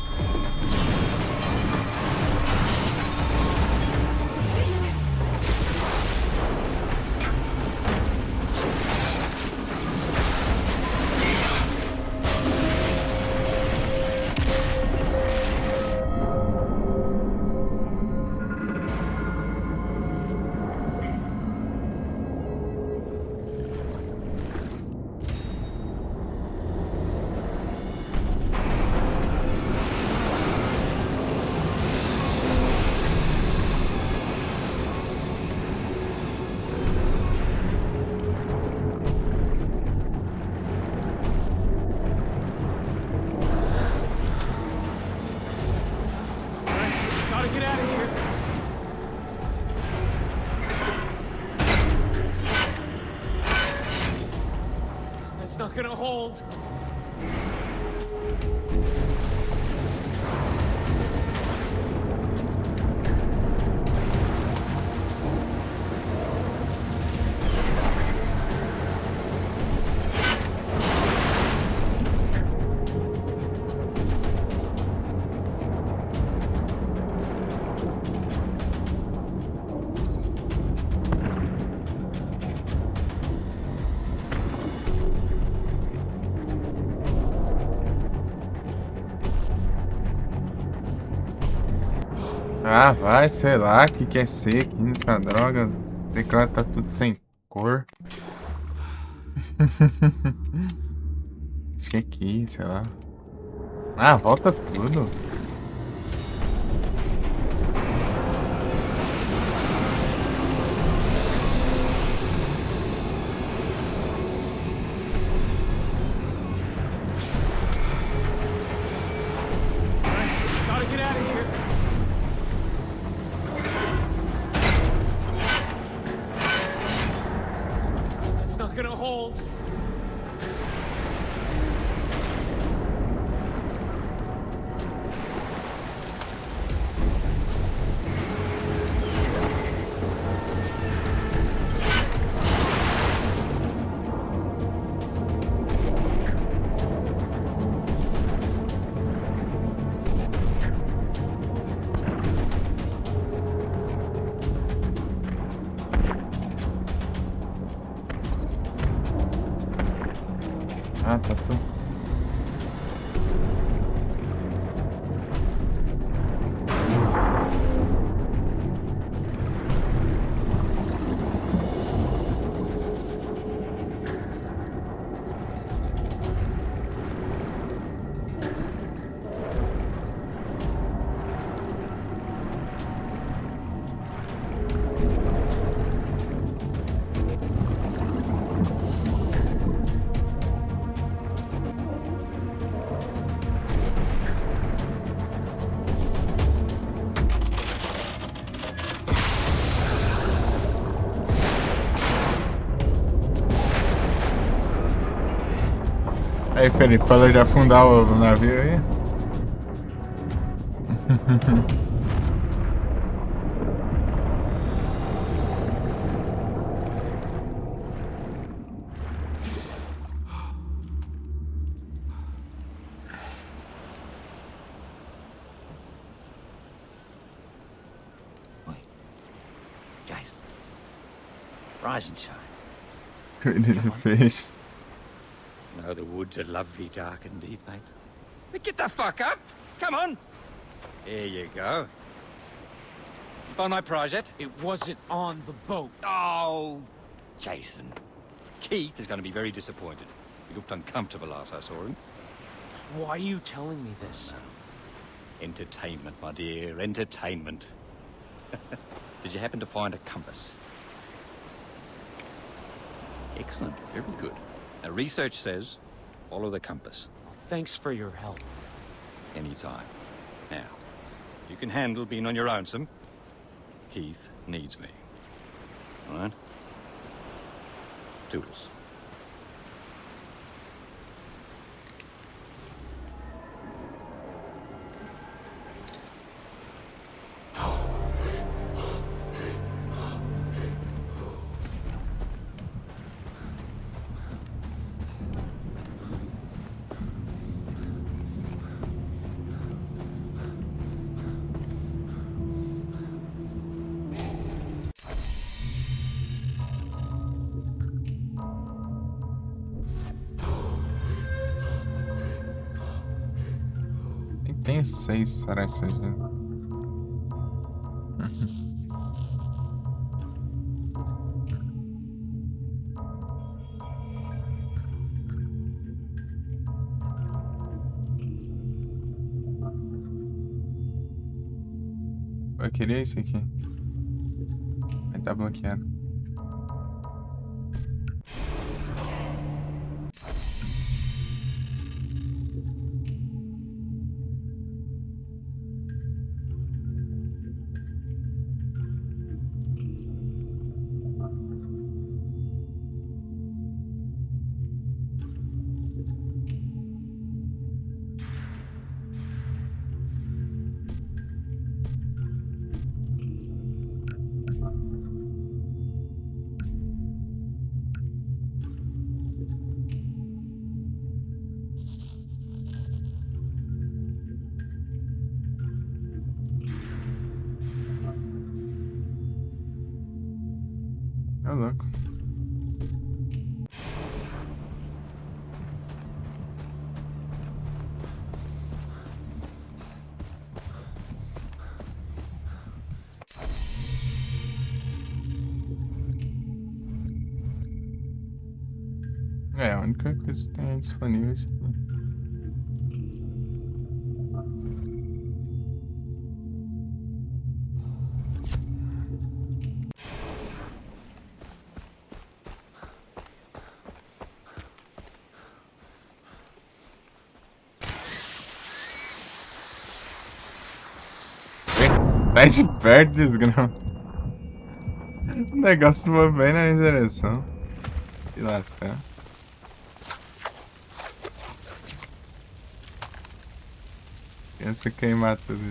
Not gonna hold. Ah, vai, sei lá, o que quer ser aqui nessa droga. O teclado tá tudo sem cor. Acho que é aqui, sei lá. Ah, volta tudo. Ah, tá tudo. Aí, Felipe, falou de afundar o navio aí? Jason. Rise and shine. Cuida de peixe. No, the woods are lovely, dark and deep, mate. But get the fuck up! Come on! There you go. You find my prize yet? It wasn't on the boat. Oh, Jason. Keith is going to be very disappointed. He looked uncomfortable last I saw him. Why are you telling me this? Entertainment, my dear, entertainment. Did you happen to find a compass? Excellent, very good. Now, research says, follow the compass. Thanks for your help. Anytime. Now, you can handle being on your own, some. Keith needs me. All right? Toodles. Tem 6, será isso aí? Eu queria esse aqui. Mas tá bloqueado. É louco. É, a única coisa que tem disponível é isso aqui. Sai de perto, desgrama. O negócio foi bem na minha direção. E lascar. Pensa queimar tudo.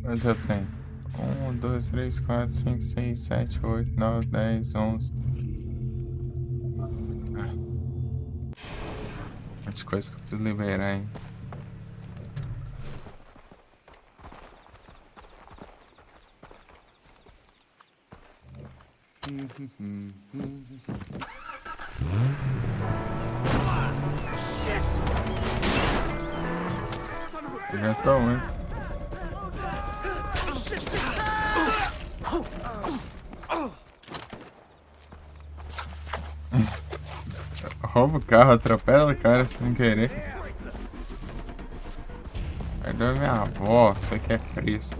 Quantos eu tenho? 1, 2, 3, 4, 5, 6, 7, 8, 9, 10, 11. Um monte de coisa que eu preciso liberar, hein? Já tô muito. Rouba o carro, atropela o cara sem querer. Perdoa minha avó, você que é fresco.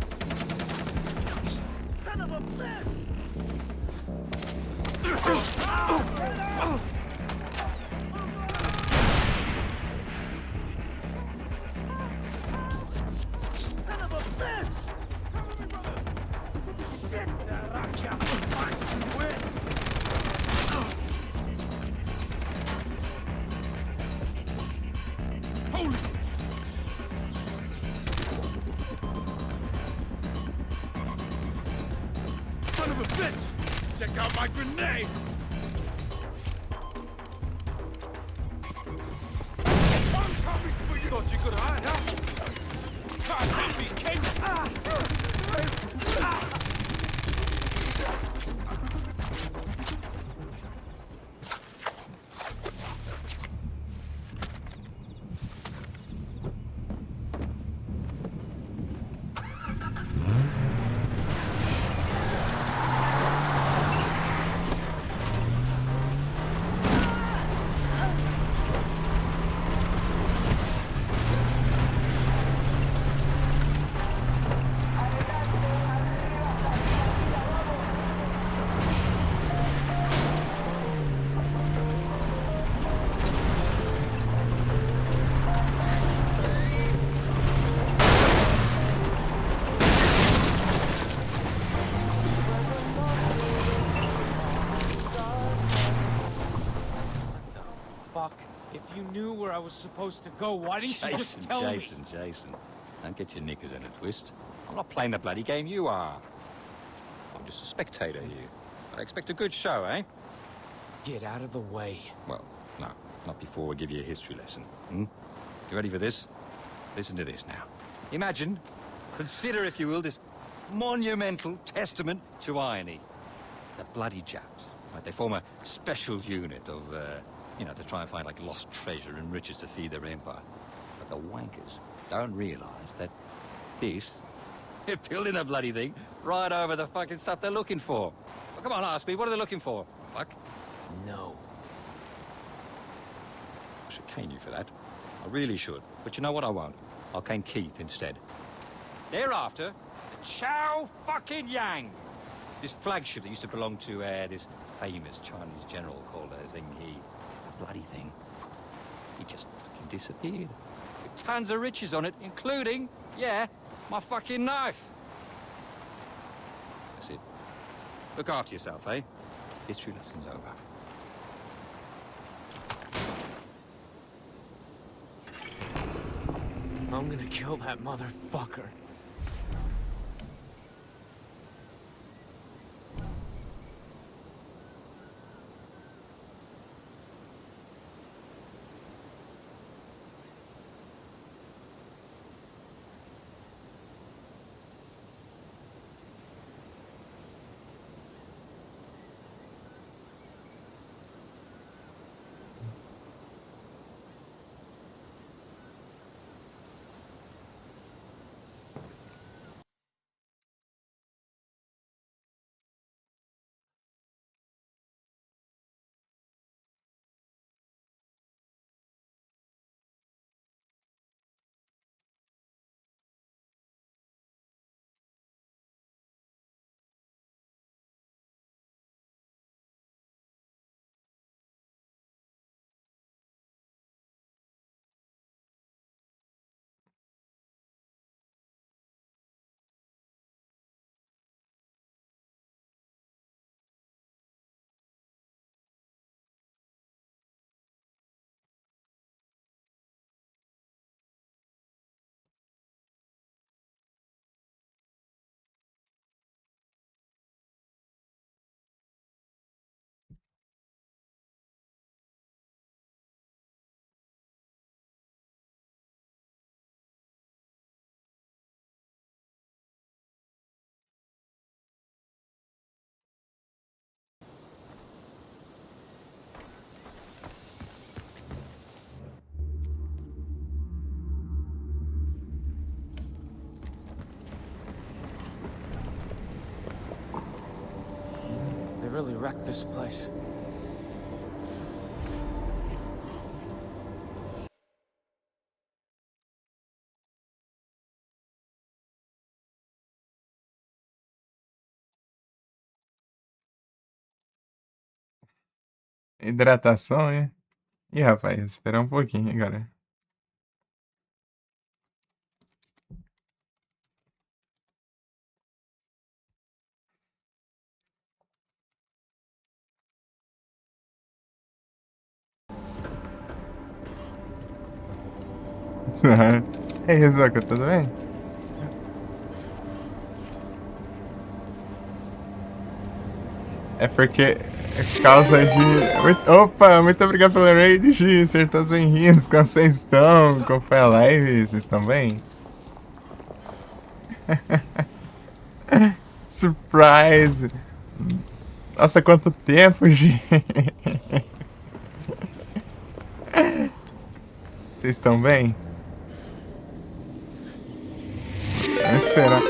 Son of a bitch! Check out my grenade! I'm coming for you! Thought you could hide, huh? Can't be king! you knew where I was supposed to go, why didn't you just tell me? Jason. Don't get your knickers in a twist. I'm not playing the bloody game you are. I'm just a spectator here. I expect a good show, eh? Get out of the way. Well, no. Not before we give you a history lesson. Hmm? You ready for this? Listen to this now. Imagine, consider if you will, this monumental testament to irony. The bloody Japs, right? They form a special unit of, you know, to try and find, like, lost treasure and riches to feed their empire. But the wankers don't realize that this, they're building the bloody thing right over the fucking stuff they're looking for. Well, come on, ask me, what are they looking for? Fuck. No. I should cane you for that. I really should. But you know what I won't? I'll cane Keith instead. Thereafter, the Chow fucking Yang. This flagship that used to belong to this famous Chinese general called Zheng He. That bloody thing. He just fucking disappeared. With tons of riches on it, including, yeah, my fucking knife. That's it. Look after yourself, eh? History lesson's over. I'm gonna kill that motherfucker. Really wrecked this place. Hidratação, é? Ih, rapaz, esperar um pouquinho agora. É isso, Zoca, tudo bem? É porque é causa de... Opa, muito obrigado pelo raid, G. Acertou sem rios, como vocês estão? Como foi a live? Vocês estão bem? Surprise! Nossa, quanto tempo, G. Vocês estão bem? Vamos esperar.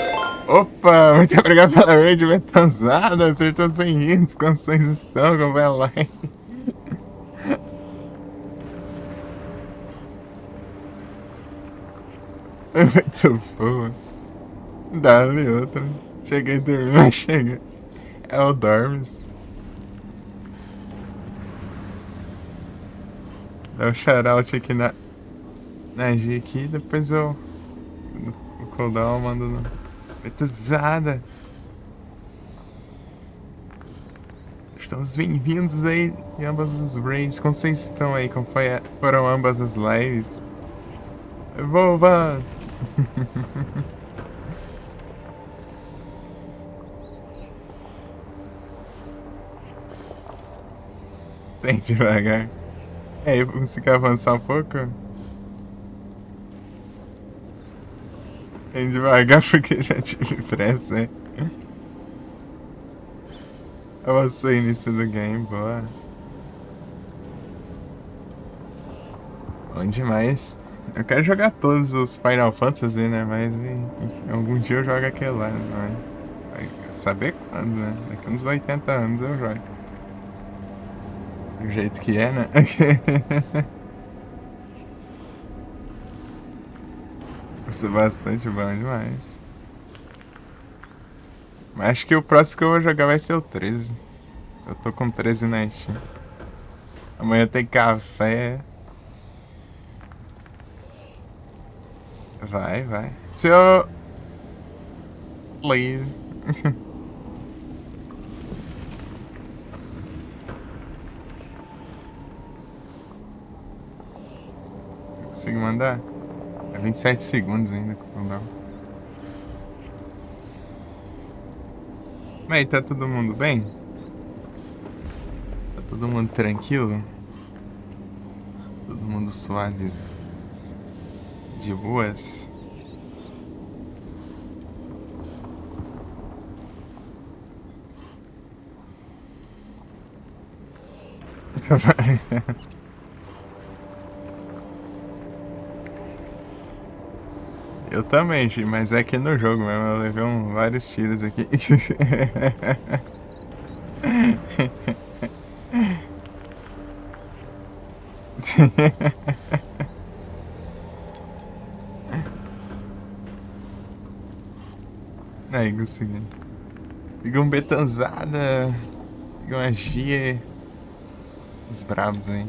Opa, muito obrigado pela raid metanzada. Acertou sem hits. Como vocês estão? Como vai a live? Muito boa. Dá-lhe outra. Cheguei a dormir, mas chega. É o Dormes. Dá um shoutout aqui na G aqui, depois eu... O cooldown eu mando no... Metazada! estamos bem-vindos aí em ambas as raids. Como vocês estão aí? Como foram ambas as lives? Boba! Tem devagar. É, eu consigo avançar um pouco? Tem devagar porque já tive pressa, hein? Avancei início do game, boa. Bom demais. Eu quero jogar todos os Final Fantasy, né? Mas algum dia eu jogo aquele lá, né? Vai saber quando, né? Daqui uns 80 anos eu jogo. Do jeito que é, né? Isso é bastante bom demais. Mas acho que o próximo que eu vou jogar vai ser o 13. Eu tô com 13 na Steam. Amanhã tem café. Vai. Seu... Leave. Consigo mandar? É 27 segundos ainda, não dá. Mas aí, tá todo mundo bem? Tá todo mundo tranquilo? Todo mundo suave? De boas? Eu também, mas é aqui no jogo mesmo, eu levei vários tiros aqui. Aí, consegui. Consegui um betanzada. Consegui uma Gia. Os bravos aí.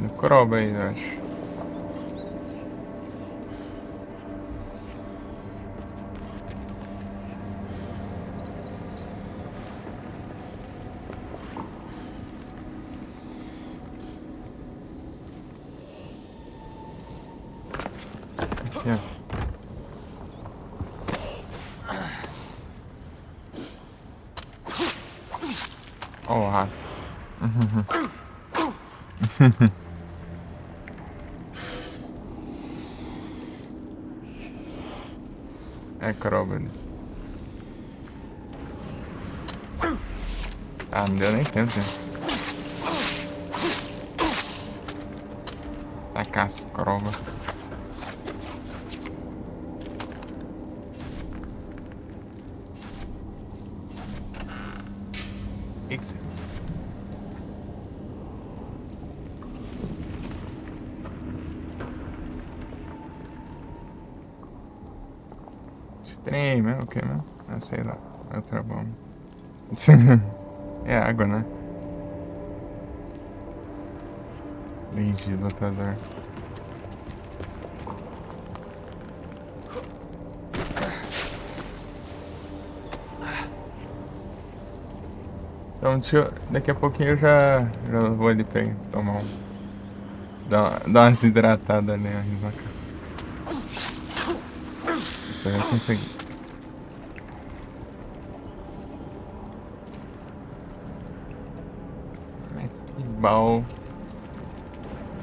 No Croba aí, eu acho. Aqui, ó. Ó o rato. É Croba ali. Ah, não deu nem tempo, né? Tacar as Croba. Eita. Trem, né? O que, né? Ah, sei lá. É outra bomba. É água, né? Entendi, lutador. Então, daqui a pouquinho eu já vou ali pegar, tomar um... Dar umas hidratadas ali na cara. Isso aí eu consegui. Bom.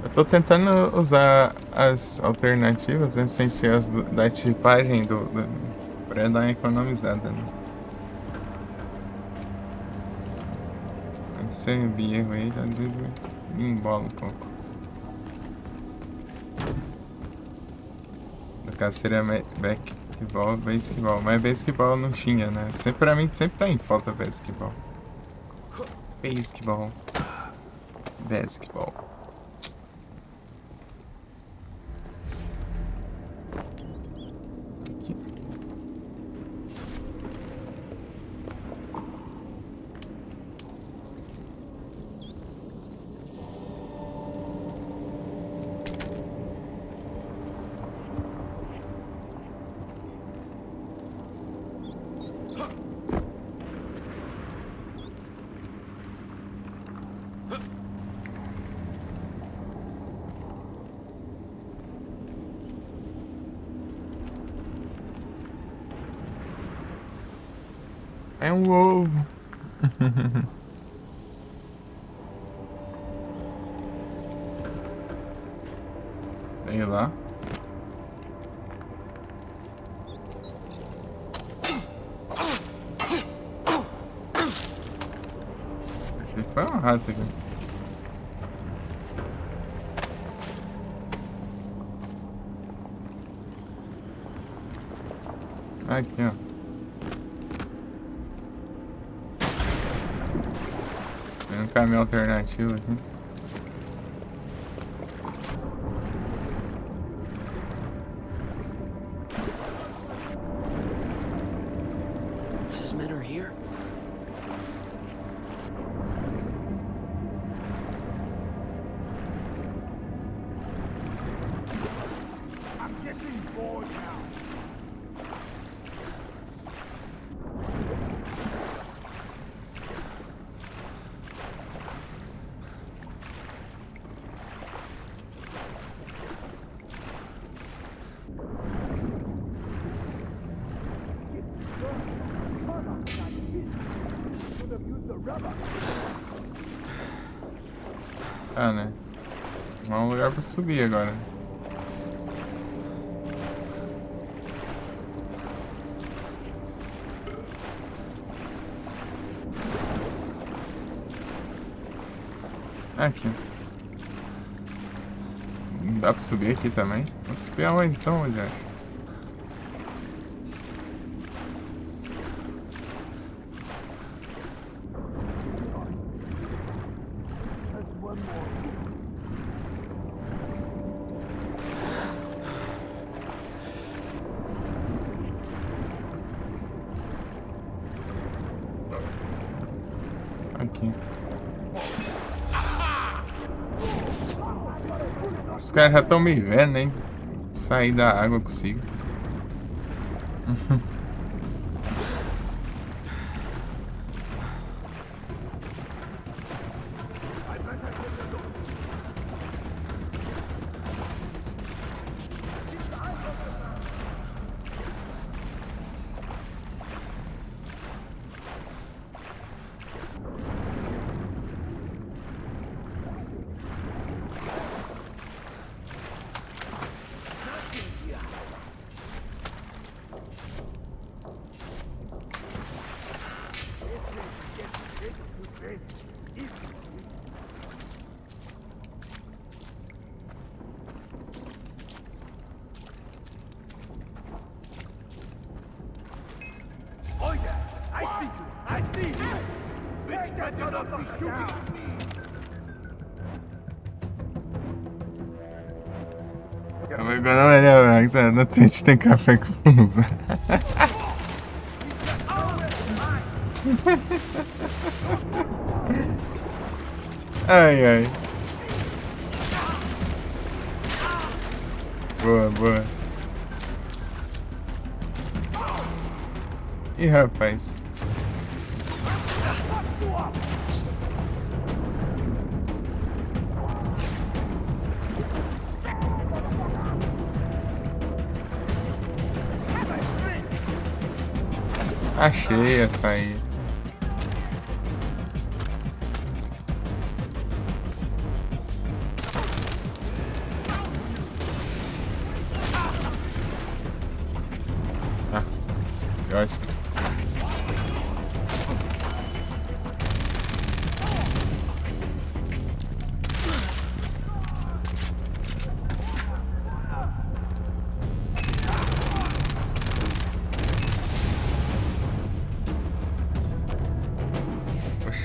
Eu tô tentando usar as alternativas, né, sem ser as da tipagem pra dar uma economizada, né? Esse erro aí, às vezes me embola um pouco. No caso seria basketball, mas baseball não tinha, né? Pra mim sempre tá em falta baseball. Baseball. Aqui. É um ovo. Sei lá. Aqui foi um rato aqui. Aqui, ó. Tem um caminho alternativo aqui. His men are here? I'm getting bored now. Ah, né? Não é um lugar pra subir agora. Aqui. Dá pra subir aqui também? Vou subir aonde então, onde acho? Aqui. Os caras já estão me vendo, hein? Sair da água consigo. Oh yeah, I see you. I see you. Bitch, better not be shooting at me. Agora olha, Max, na frente tem café com usa. Ai, ai. Boa, boa. Ih, rapaz. Achei essa aí. Ah, eu acho.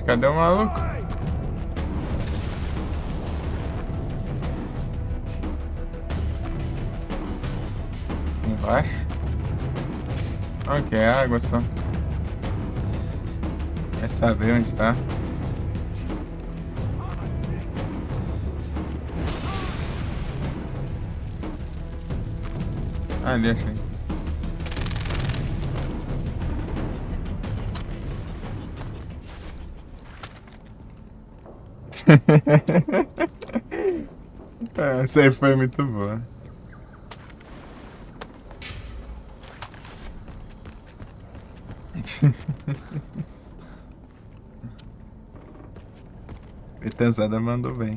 Cadê o maluco? Embaixo? Ok, é água só. Vai saber onde tá. Ali, achei. Essa aí foi muito boa. Betesada mandou bem.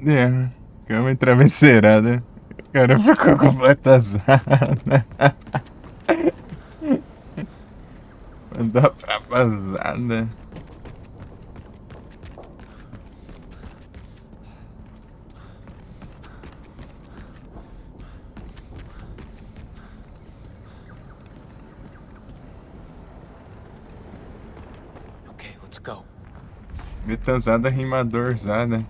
É, cama e travesseirada. O cara ficou completazada. Mandou pra vazada. Okay, let's go. Betanzada rimadorzada.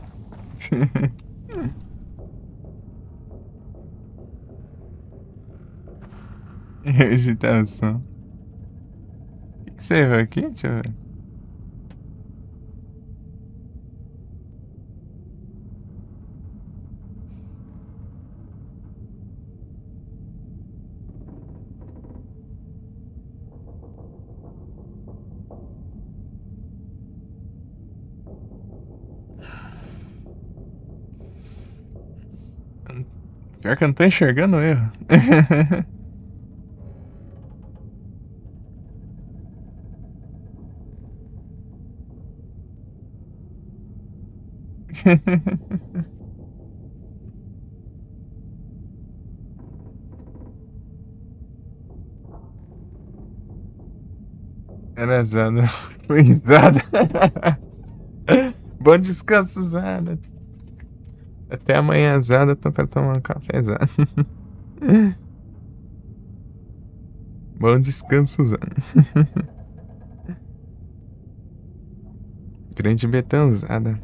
Agitação. O que você errou aqui? Deixa eu ver. Pior que eu não tô enxergando o erro. Era Zada. Foi Zada. Bom descanso, Zada. Até amanhã, Zada. Tô pra tomar um café, Zada. Bom descanso, Zada. Grande Betanzada.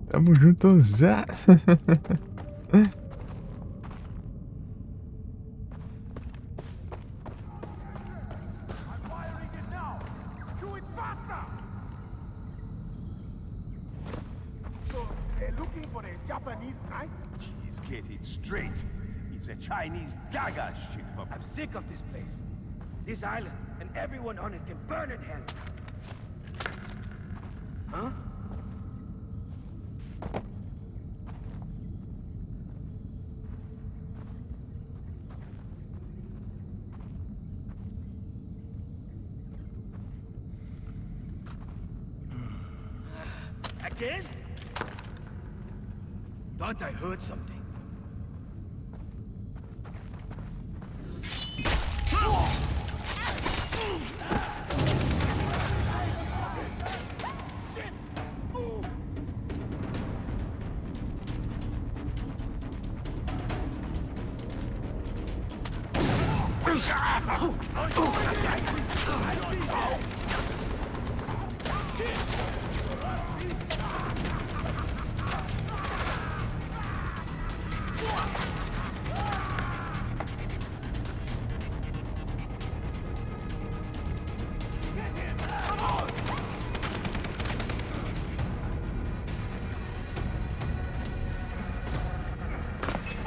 Tamo junto, Zada. They're looking for a Japanese knife? Jeez, get it straight. It's a Chinese Gaga shit from... I'm sick of this place. This island and everyone on it can burn in hell. Huh? Again? Thought I heard something.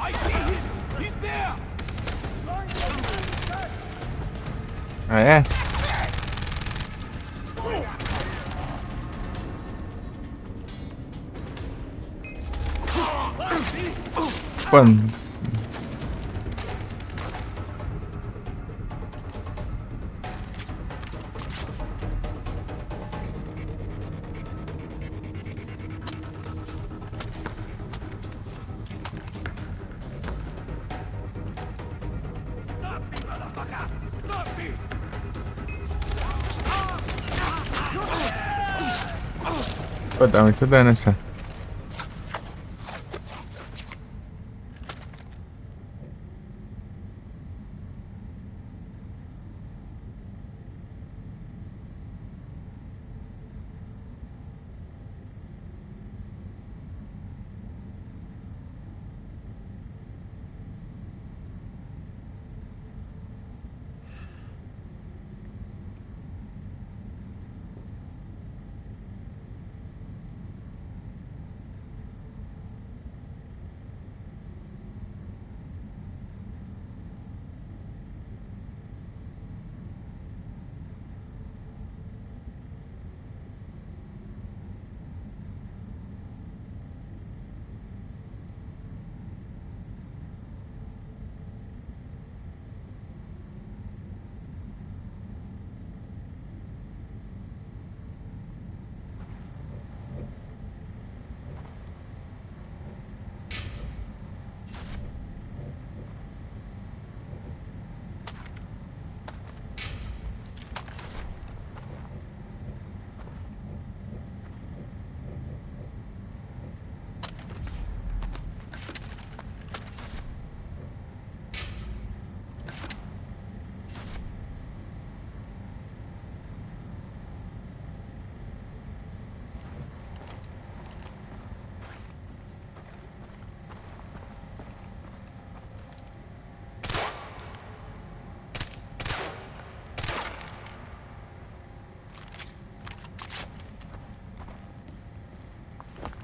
I see him! He's there! Ah, é? Quando? Pô, dá muito dano essa.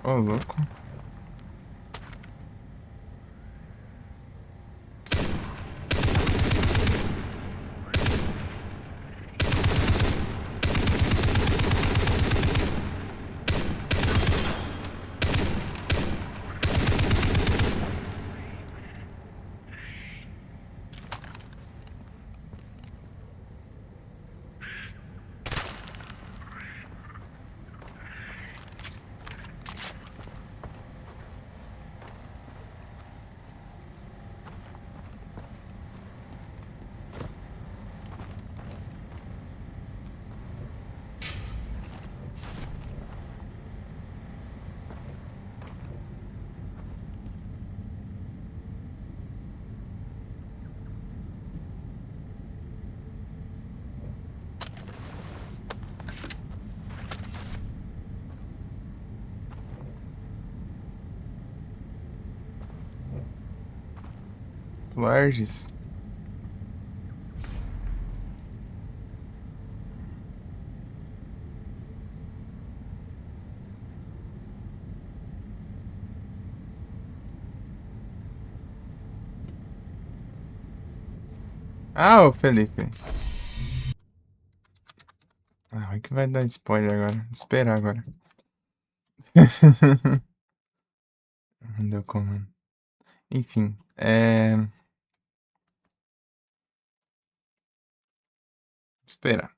Ô, louco. Larges. Ah, ô Felipe. Ah, vai que vai dar spoiler agora. Esperar agora. Não deu como. Enfim, esperar.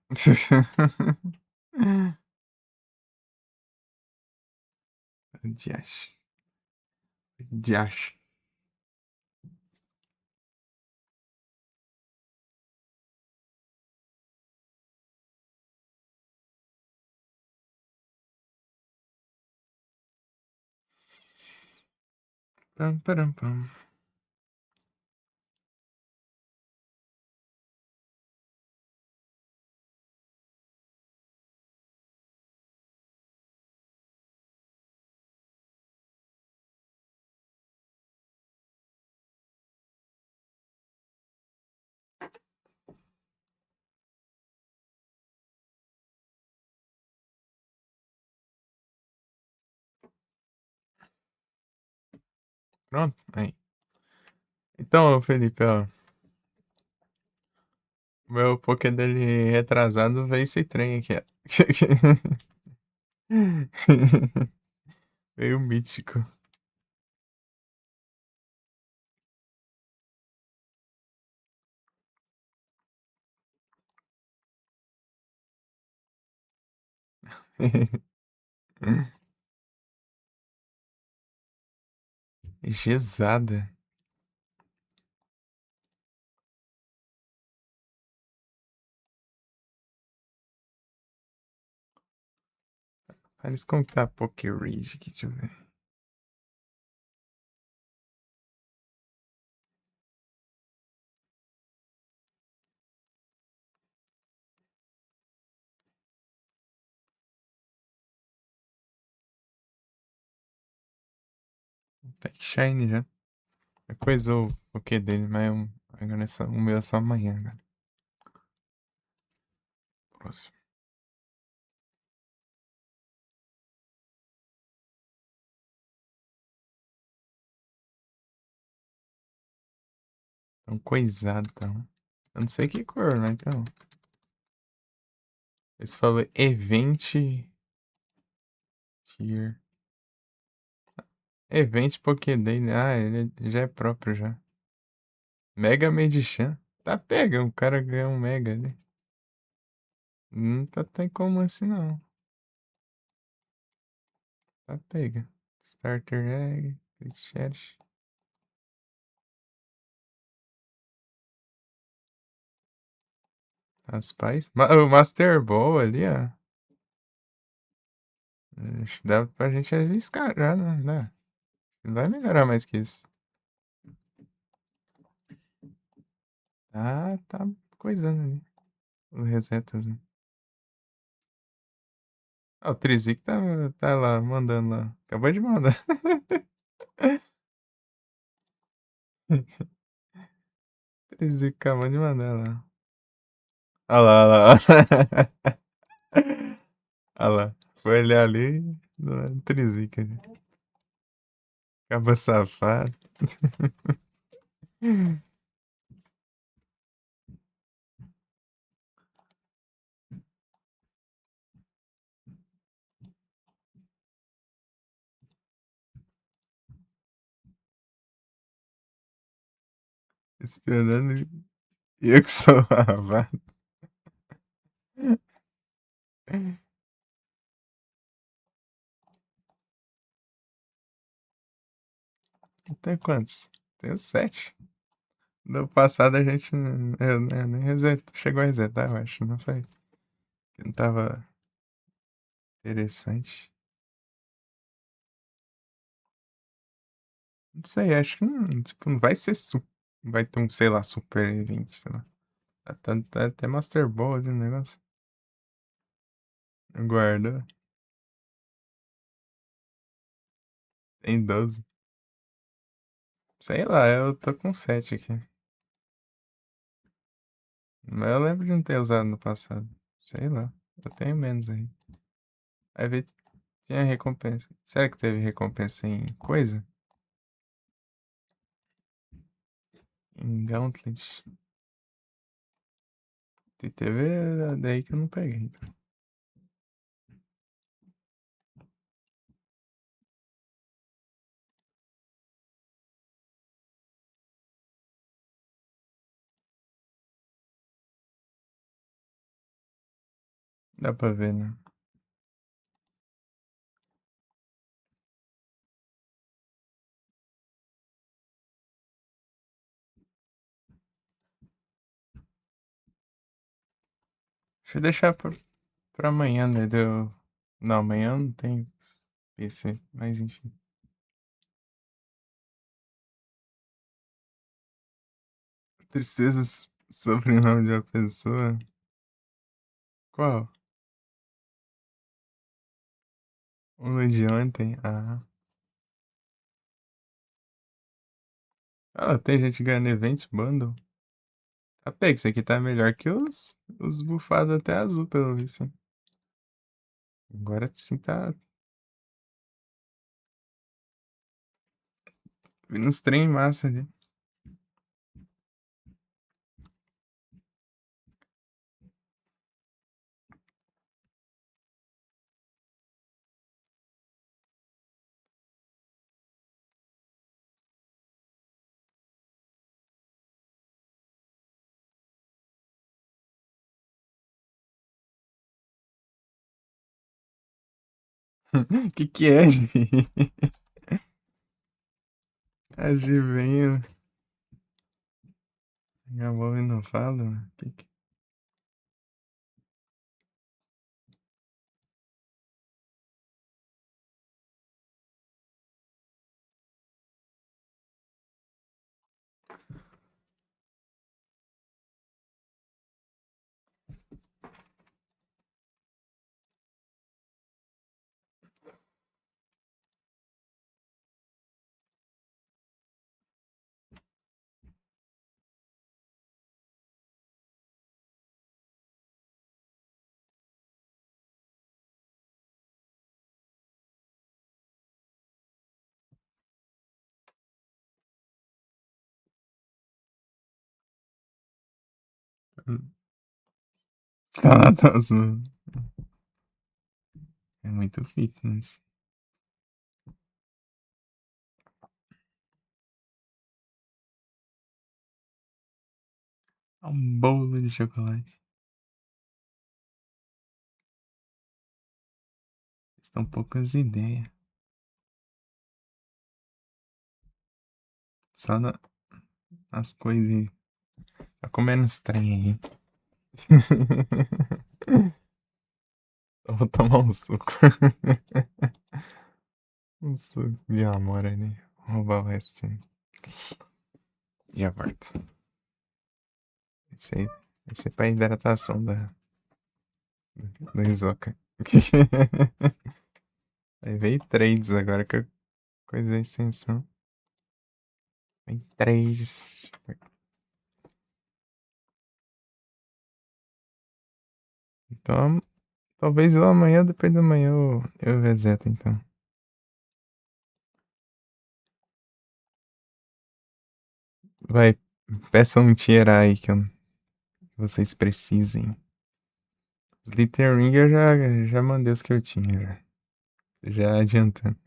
Diacho. Diacho. Pam, param, pam. Pronto, aí. Então, Felipe, ó. Meu Poké dele retrasado veio esse trem aqui, ó. Veio mítico. Gesada. Parece como que tá a Poké Rage aqui, deixa eu ver. Tá em Shine já. Coisou o Poké dele, mas agora o meu é só amanhã, cara. Próximo. Tão coisado, então. Eu não sei que cor, né, então. Esse falou Event Tier. Event Pokédex. Ah, ele já é próprio já. Mega Medichan. Tá pega, o cara ganhou um Mega ali. Não tá tem como assim não. Tá pega. Starter Egg. Cherish. As pais. O Master Ball ali, ó. Acho que dá pra gente arriscar já, né? Dá. Não vai melhorar mais que isso. Tá coisando ali. Os resetas, né? Ah, o Trizic tá lá, mandando lá. Acabou de mandar. Trizic acabou de mandar lá. Olha lá, olha lá. Olha lá. Foi olhar ali no Trizic ali. Acaba safado. Esperando eu que sou lavado. Tem quantos? Tenho 7. No passado a gente nem resetou. Chegou a resetar, eu acho, não foi? Que não tava interessante. Não sei, acho que não, tipo, não vai ser vai ter um, sei lá, Super 20, sei lá. Tá até Master Ball ali o negócio. Guardou. Tem 12. Sei lá, eu tô com 7 aqui. Mas eu lembro de não ter usado no passado. Sei lá. Eu tenho menos aí. Aí ver tinha recompensa. Será que teve recompensa em coisa? Em Gauntlet. TTV é daí que eu não peguei. Então. Dá pra ver, né? Deixa eu deixar pra amanhã, né? Não, amanhã não tem PC, mas enfim. Tristezas sobre o nome de uma pessoa. Qual? O de ontem? Ah. Ah, tem gente ganhando Event Bundle. Ah, pega, isso aqui tá melhor que os bufados até azul, pelo visto. Agora sim tá. Vindo uns trem massa ali. Que é, Gi? A Gi vem. Acabou e não fala, mano. Que... Salada azul. É muito fitness. Um bolo de chocolate. Estão poucas ideias. Só nas coisas. Tá comendo uns trem aí. Eu vou tomar um suco. Um suco de amor ali. Vou roubar o restinho. E a volto. Esse é pra hidratação da Isoca. Aí veio trades agora que eu coisa a extensão. Vem trades. Então, talvez eu amanhã, depois da manhã, eu reseto então. Vai, peça um tier aí que vocês precisem. Os Slither Ring eu já mandei os que eu tinha, já. Já adiantando.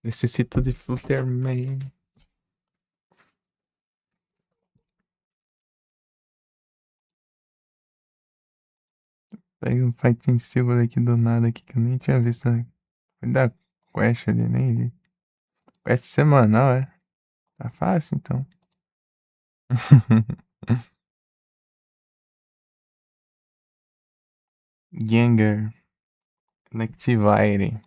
Necessito de Flutterman. Pega um Fighting Silver aqui do nada aqui que eu nem tinha visto. Foi da quest ali, nem vi. Quest semanal, é? Tá fácil então. Gengar. Electivire.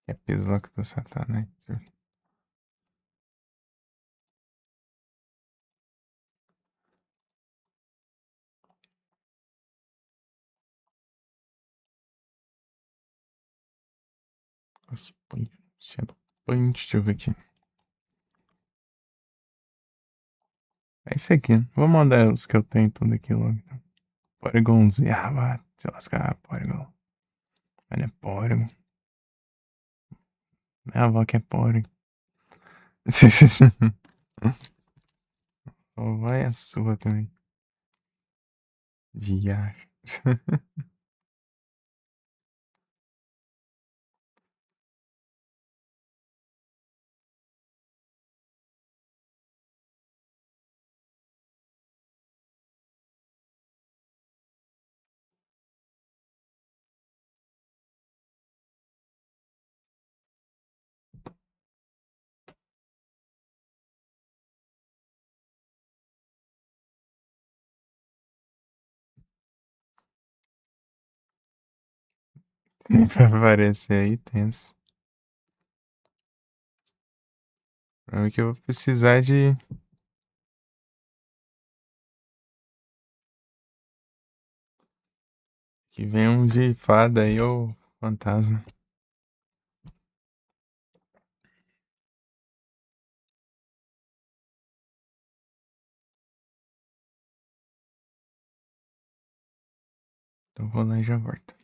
Que é pisoca do Satanás. Os Punch. Shadow Punch. Deixa eu ver aqui. É isso aqui. Vou mandar os que eu tenho tudo aqui logo. Então. Porygonzinho. Ah, vai te lascar, Porygon. Ele é Porygon. Minha avó que é Porygon. Oh, vai a sua também. Diar. Pra aparecer aí, tenso. Pra mim que eu vou precisar de... Que vem um de fada aí ou fantasma. Então vou lá e já volto.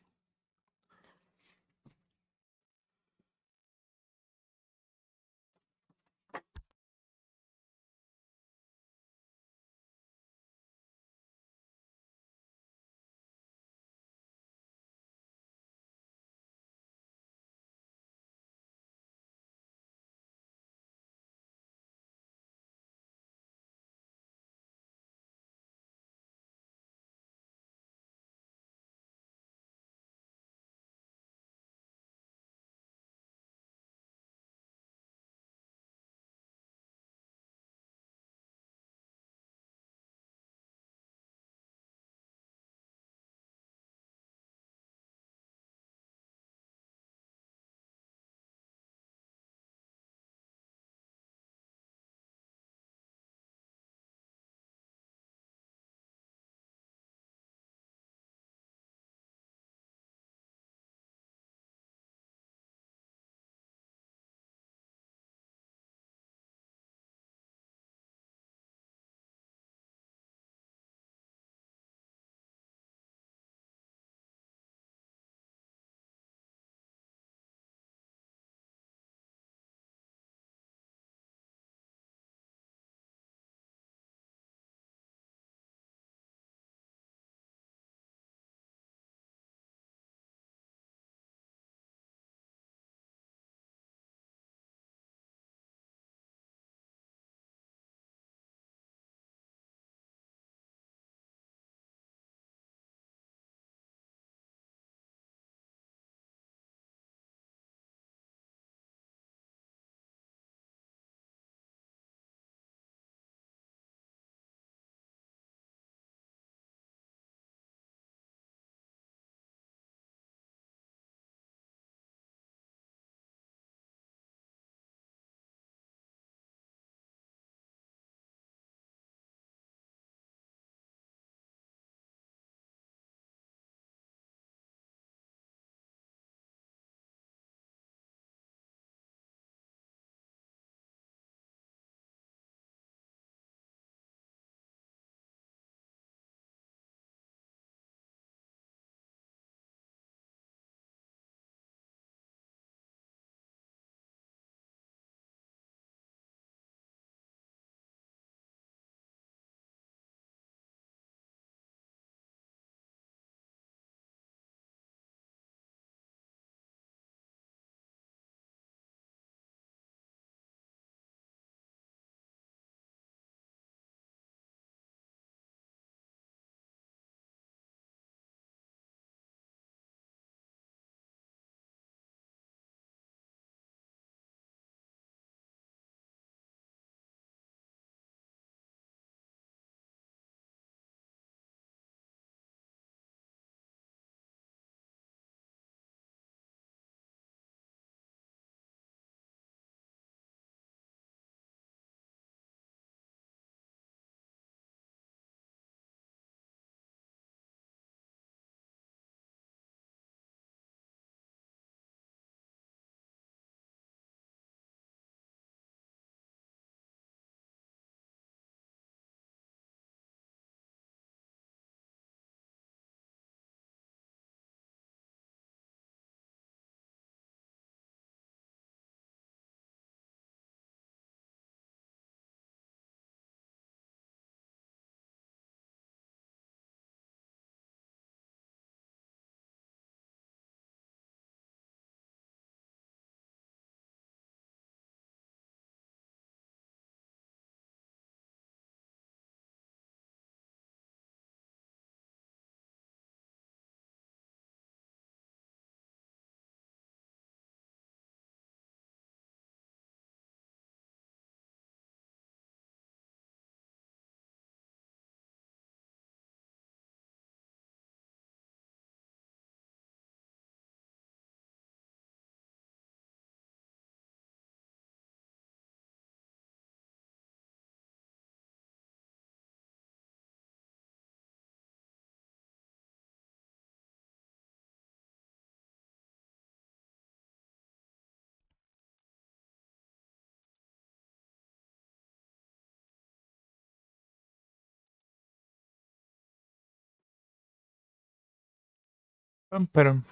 Pam, param.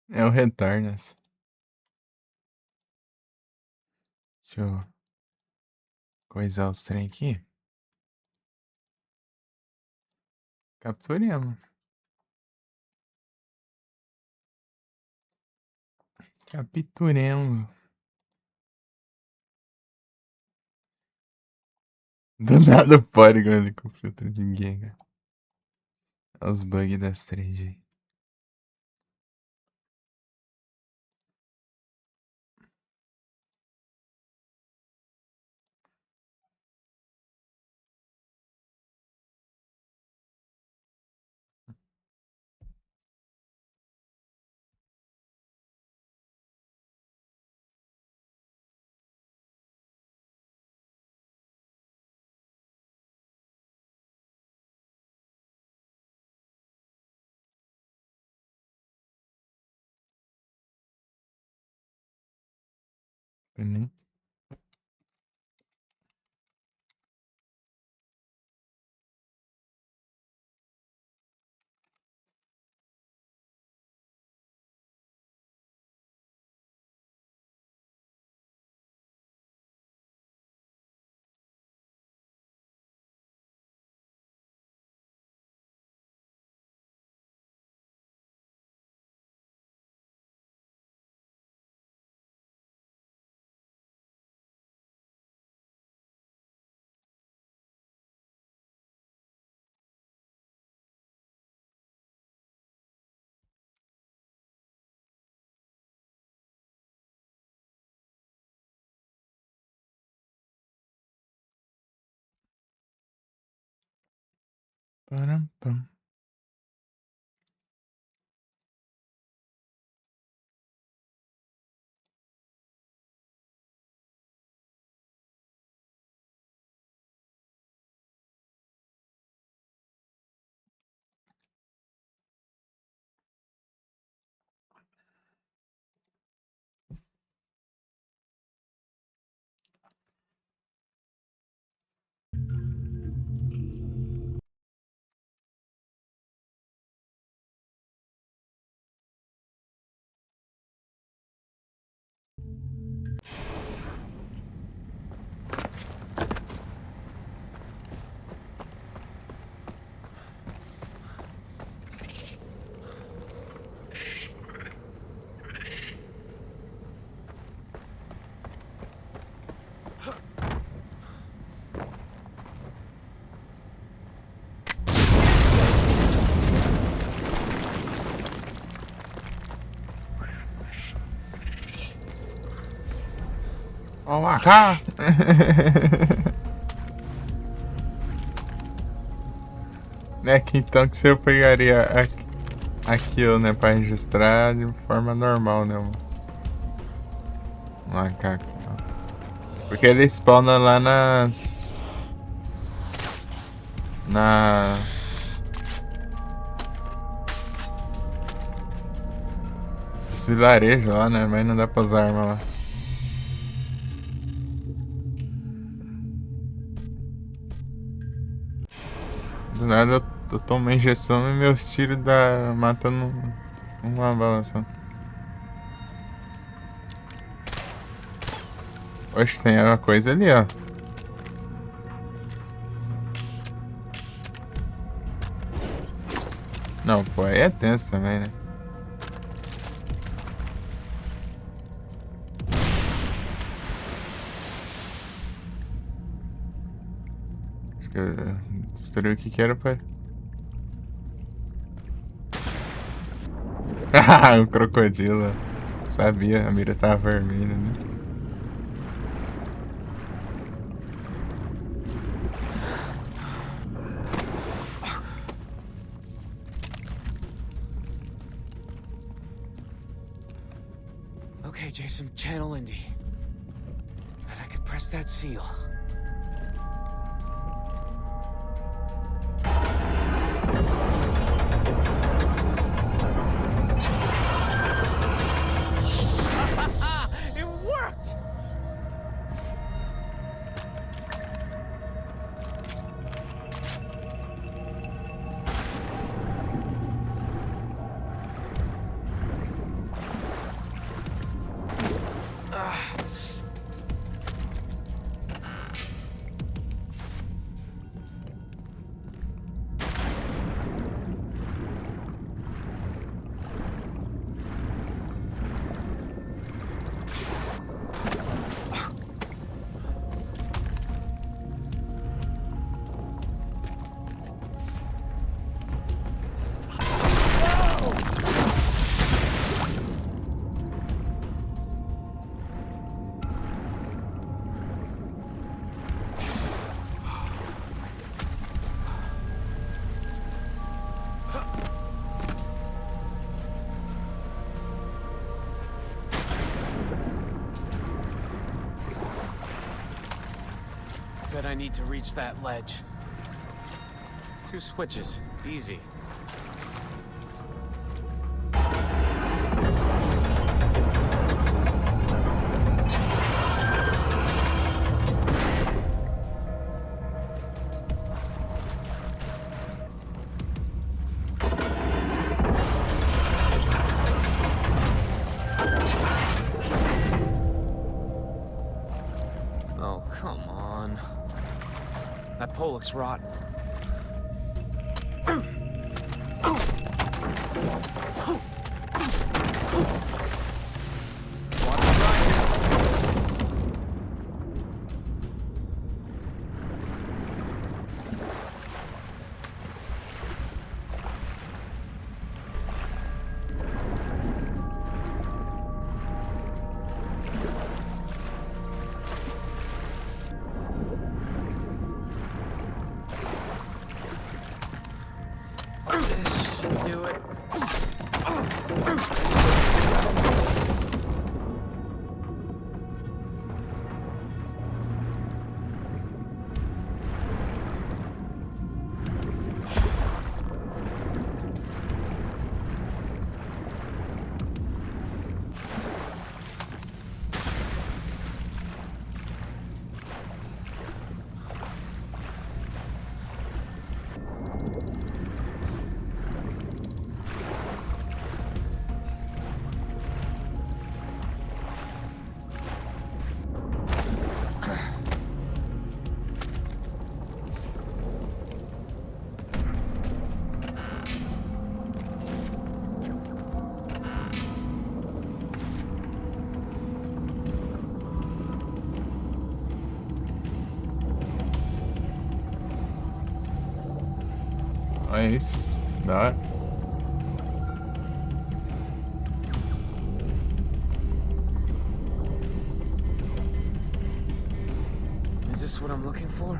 É o Retornas. Deixa eu coisar os trem aqui. Capturemos. Capturemos. Do nada pode quando com filtro de ninguém. Olha os bugs das 3G. Uhum. Param, pam. Ó o AK! Né, que então que você pegaria aquilo, né, pra registrar de forma normal, né, um AK. Porque ele spawna lá nas os vilarejos lá, né, mas não dá pra usar arma lá. Do nada eu tomo uma injeção e meus tiros matando uma bala só. Oxe, tem uma coisa ali, ó. Não, pô, aí é tenso também, né? Acho que eu destruí o que era, pai. Ah, o crocodilo. Sabia, a mira tava vermelha, né? Okay, Jason, channel Indy. And I could press that seal. It worked! that I need to reach that ledge. 2 switches. Easy. Oh, come on. That pole looks rotten. This should do it. Nice. That. Is this what I'm looking for?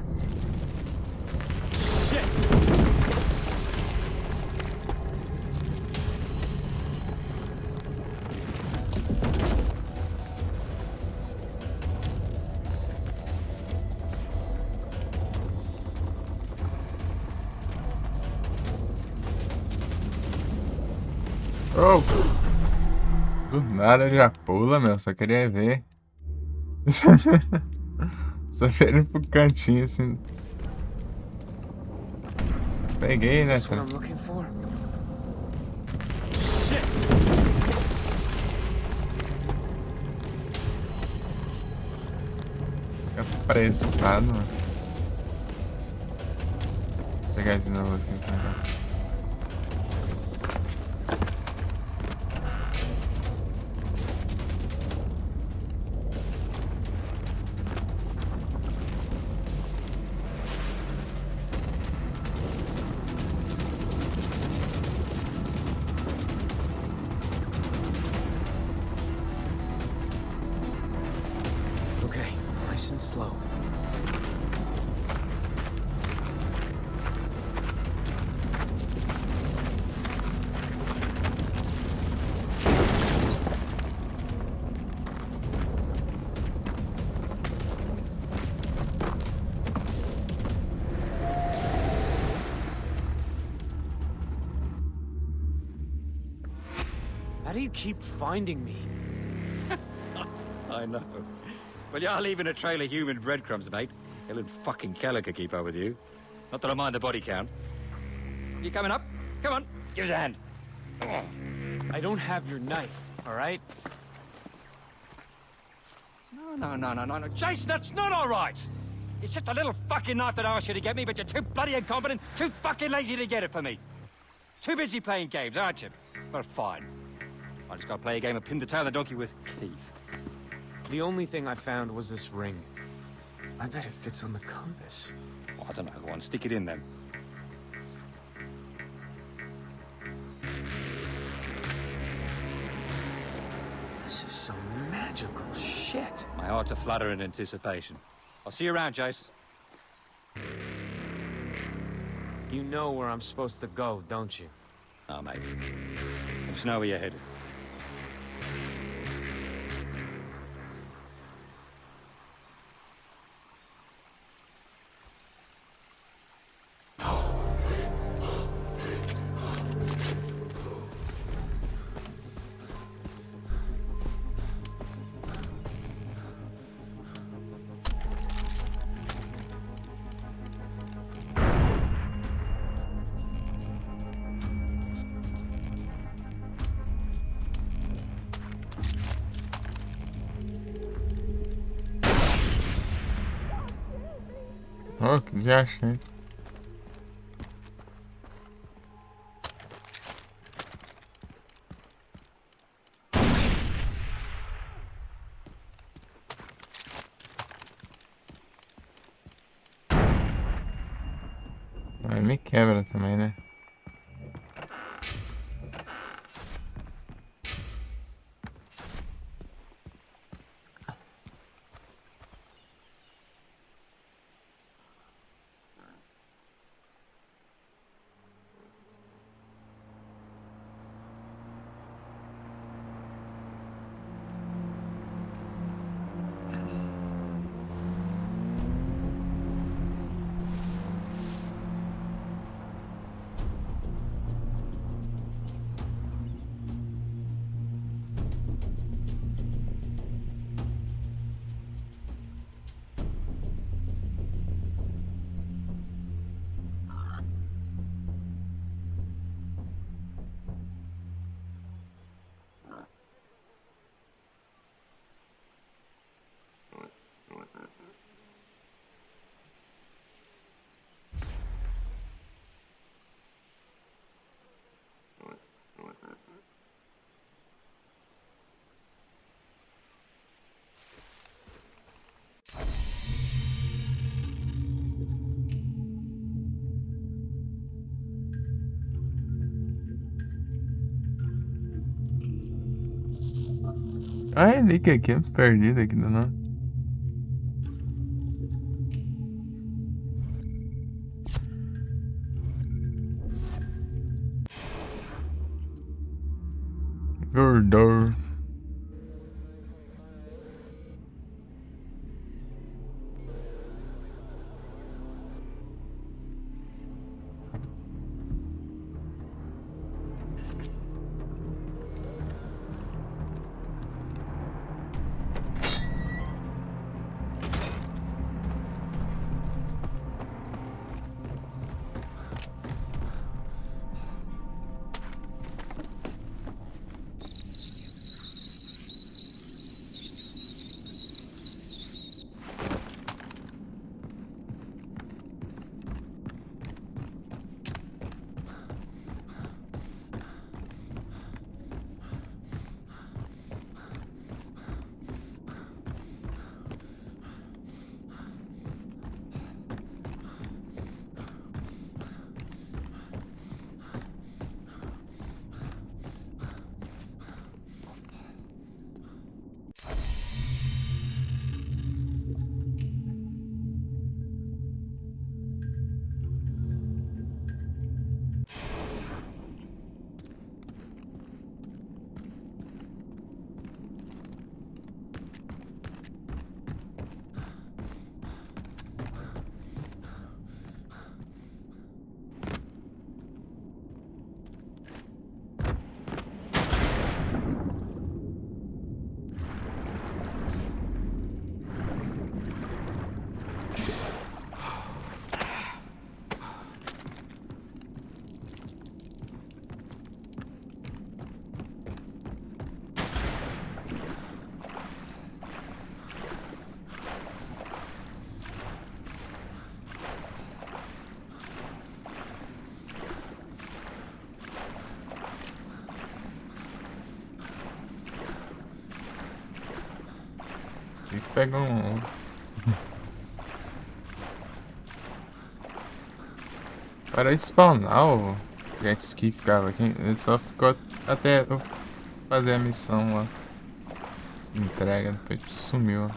Oh! Do nada já pula, meu. Só queria ver. Só queria ir pro cantinho assim. Peguei, né, cara? Fica apressado, mano. Vou pegar de novo aqui esse negócio. Okay, nice and slow. How do you keep finding me? I know. Well, you're leaving a trail of human breadcrumbs, mate. Helen fucking Keller could keep up with you. Not that I mind the body count. You coming up? Come on, give us a hand. I don't have your knife, all right? No. Jason, that's not all right. It's just a little fucking knife that I asked you to get me, but you're too bloody incompetent, too fucking lazy to get it for me. Too busy playing games, aren't you? Well, fine. I just gotta play a game of pin the tail of the donkey with Keith. The only thing I found was this ring. I bet it fits on the compass. Well, I don't know. Go on, stick it in then. This is some magical shit. My heart's a flutter in anticipation. I'll see you around, Jace. You know where I'm supposed to go, don't you? Oh, mate. I just know where you're headed. Oh, que já achei. Aí me quebra também, né? Ah, é ali que aqui é perdido aqui do nada. Gordor. Tem que pegar um... Para spawnar o jet ski ficava aqui. Ele só ficou até eu fazer a missão lá. Entrega, depois sumiu.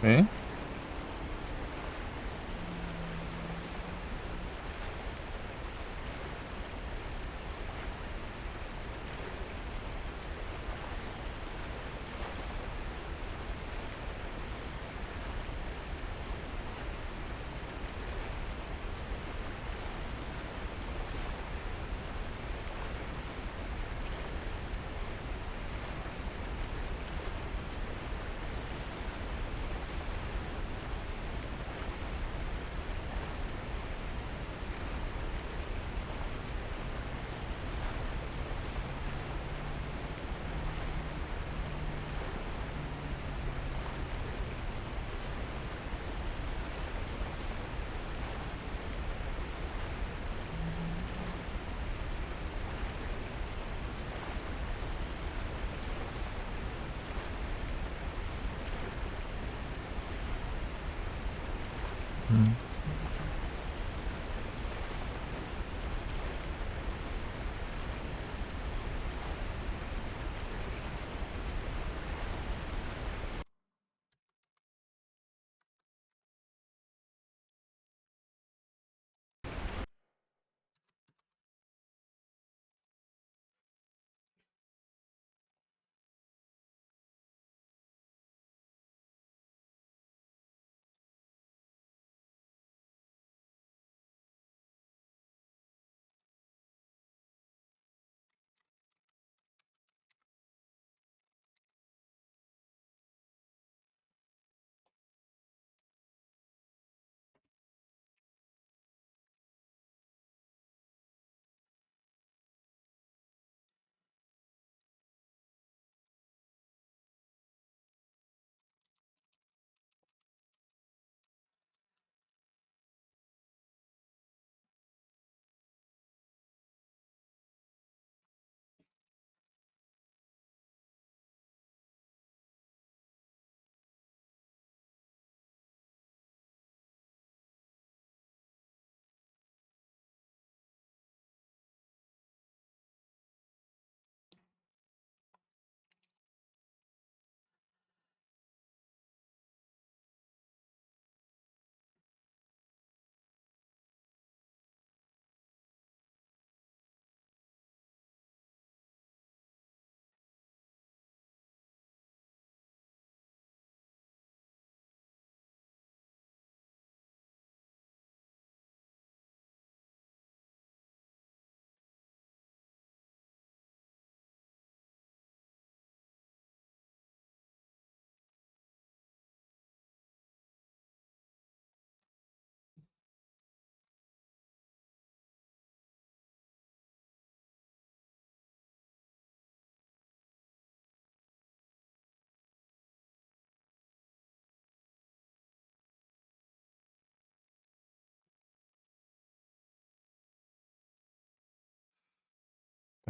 Hein?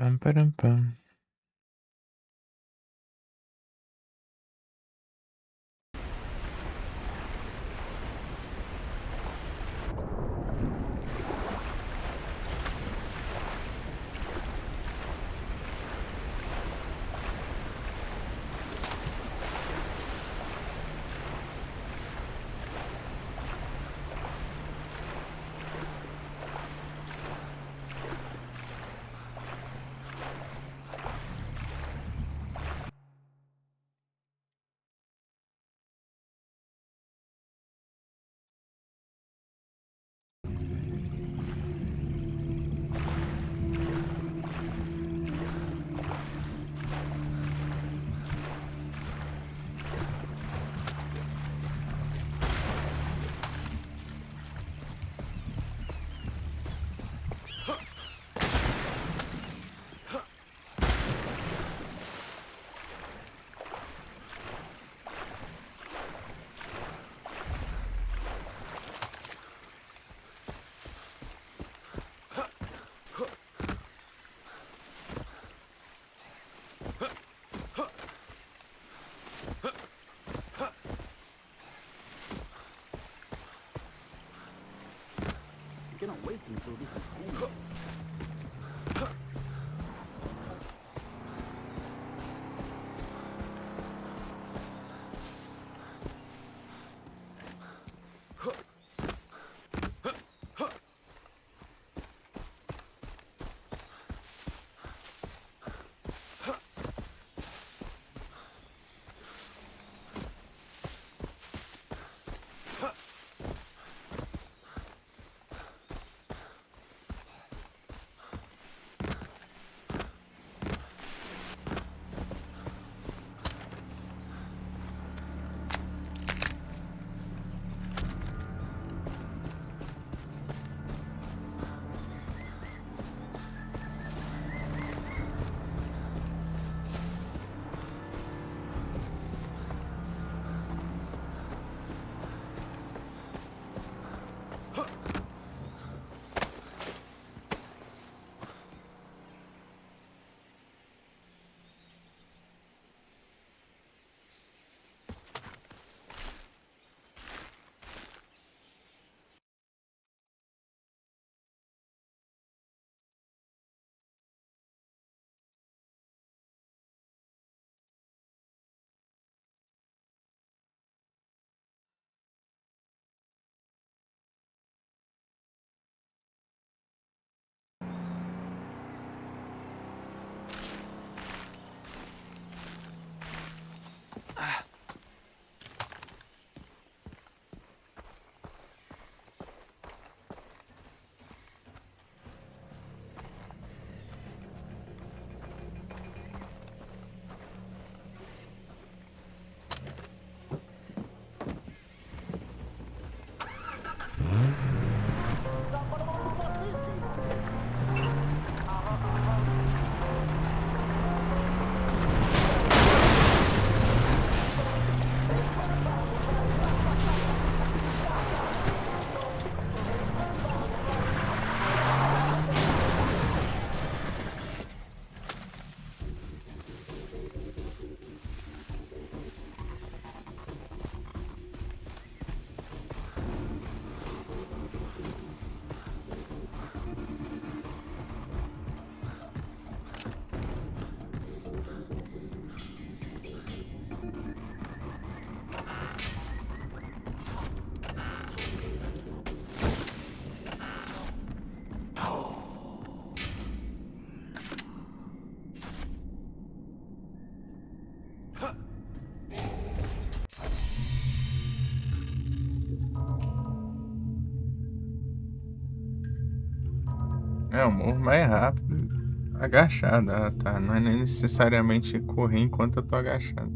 Pam, param, pam. cannot wait until this is home. É, o morro mais rápido agachado, tá? Não é nem necessariamente correr enquanto eu tô agachado.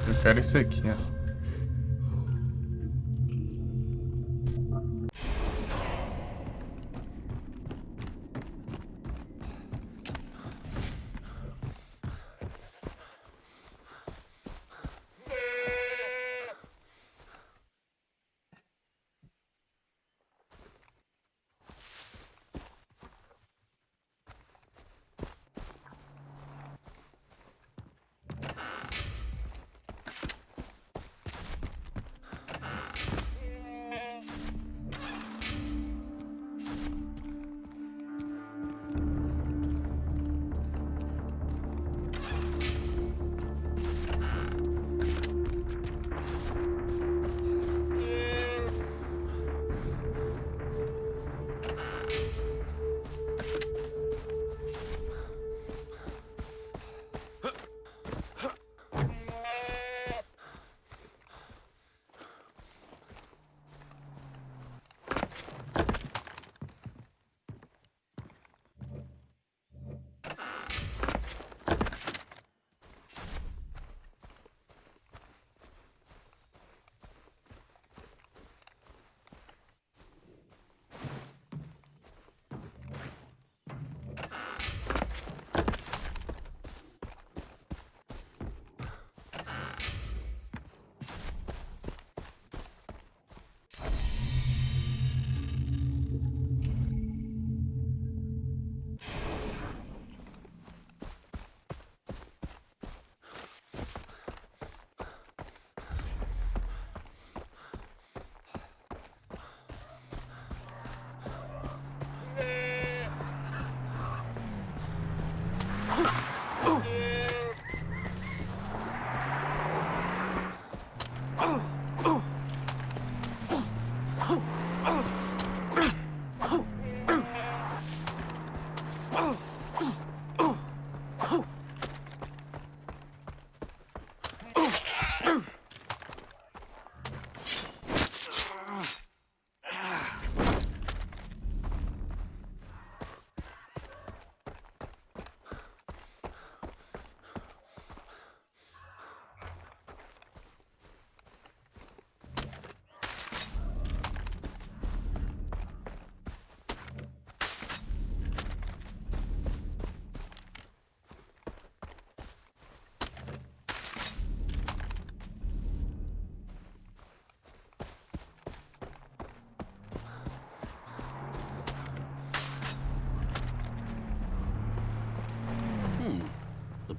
Eu quero isso aqui, ó.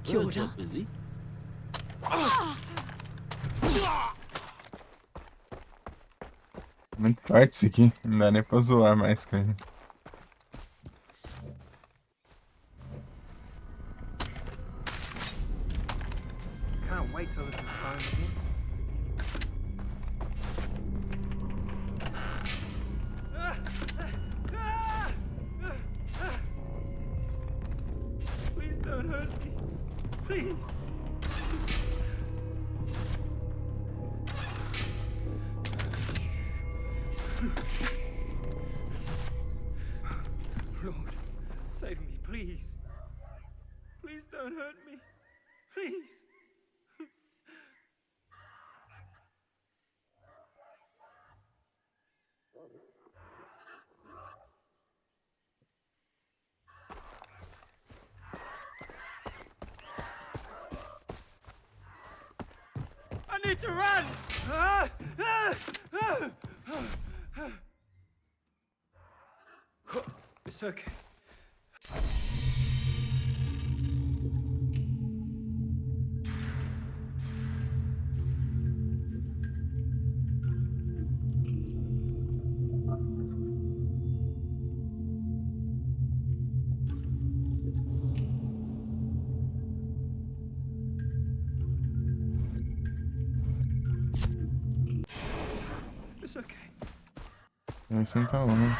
Cured up, is he? Muito forte isso aqui. Não dá nem pra zoar mais com ele. Can't wait till this is time again. Please don't hurt me. Please. Lord, save me, please. Please don't hurt me. Please. I need to run! It's okay. It's okay. Esse não tá longe.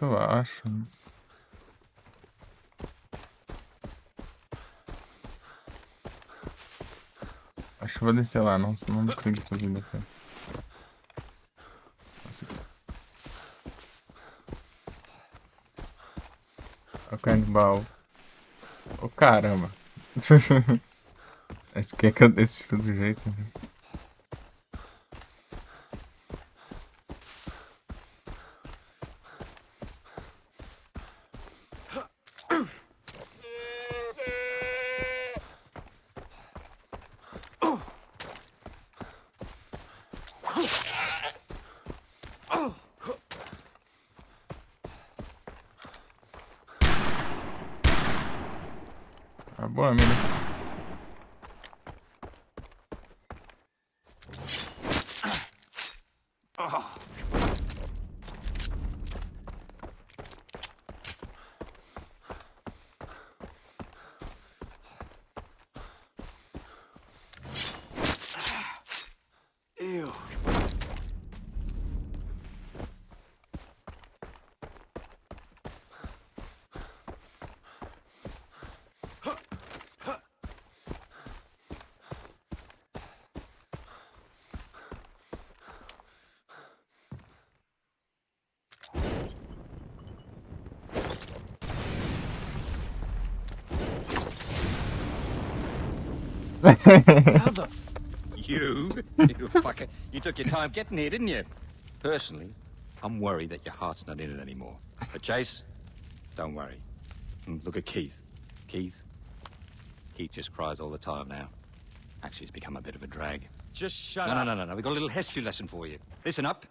Eu acho. Acho que eu vou descer lá, não, senão não consigo subir daqui. O canibal. Ô caramba. Esse aqui é que eu desci do jeito, né? Ah, boa, amiga. Ew. How the You fucker. You took your time getting here, didn't you? Personally, I'm worried that your heart's not in it anymore. But Chase, don't worry. Look at Keith. Keith just cries all the time now. Actually, it's become a bit of a drag. Just shut No, up. no. We've got a little history lesson for you. Listen up.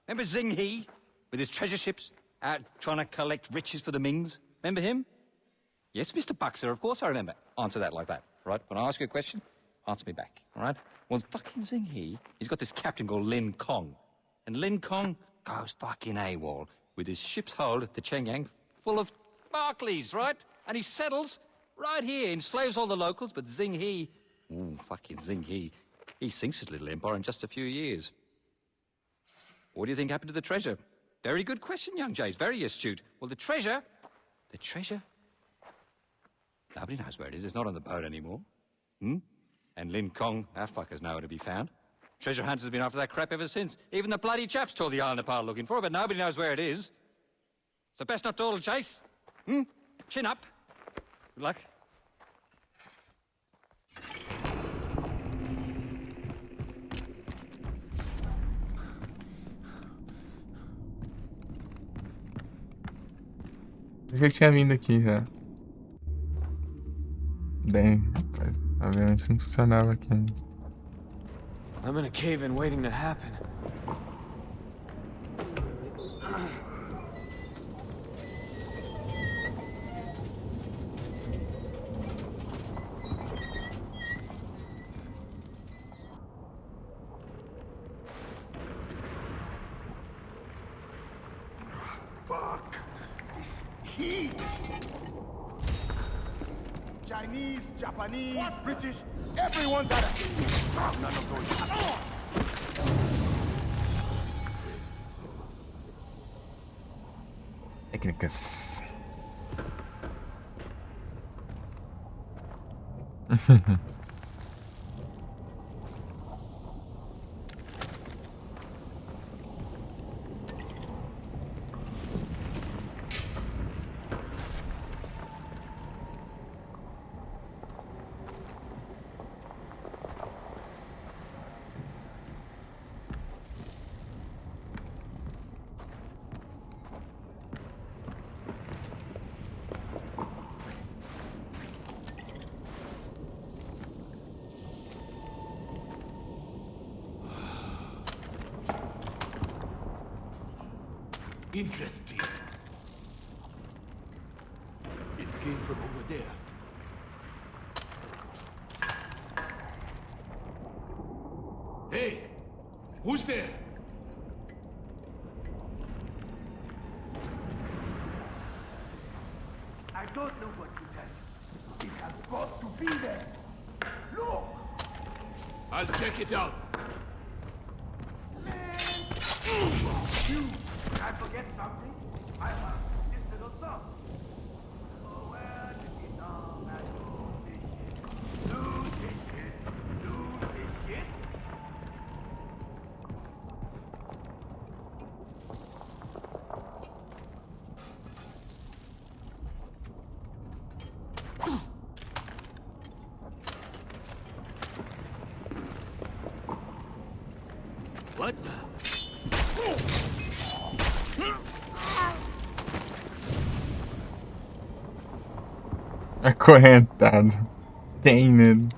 Remember Zing He with his treasure ships out trying to collect riches for the Mings? Remember him? Yes, Mr. Buxer, of course I remember. Answer that like that, right? When I ask you a question, answer me back, all right? Well, fucking Zing He, he's got this captain called Lin Kong. And Lin Kong goes fucking AWOL with his ship's hold at the Chengyang full of Barclays, right? And he settles right here, enslaves all the locals, but Zing He, ooh, fucking Zing he sinks his little empire in just a few years. What do you think happened to the treasure? Very good question, young Jays, very astute. Well, the treasure, nobody knows where it is. It's not on the boat anymore. And Lin Kong, our fucker's nowhere to be found. Treasure hunters have been after that crap ever since. Even the bloody chaps tore the island apart looking for it, but nobody knows where it is. So best not dawdle, Chase. Chin up. Good luck. Eu já tinha vindo aqui já. Bem, obviamente não funcionava aqui ainda. I'm in a cave-in waiting to happen. Fuck. This heat. Chinese, Japanese, British, everyone's at it. None of those. Técnicas. Interesting. It came from over there. Hey! Who's there? I don't know what to tell you. It has got to be there. Look! I'll check it out. You! Did I forget something? I have this little song. Oh, where did we know that lose this shit? Lose this shit? What the? Acorrentado. Chained.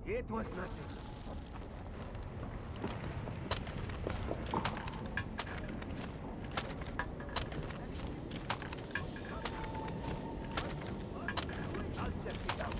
It was nothing. I'll check it out.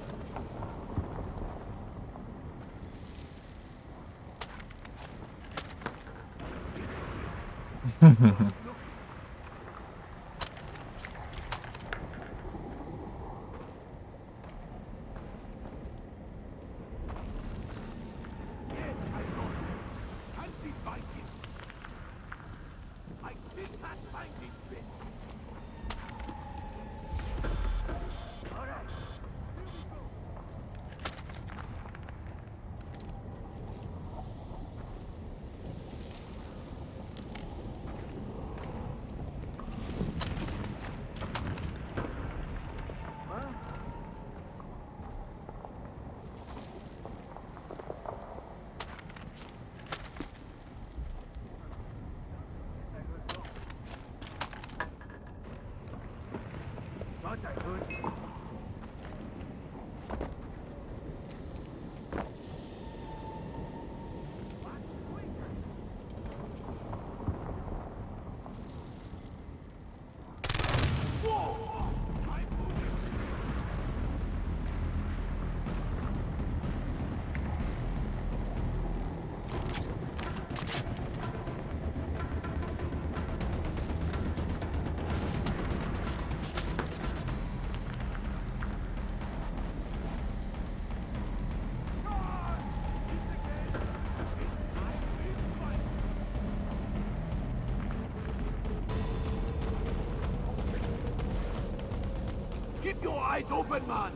eyes open, man!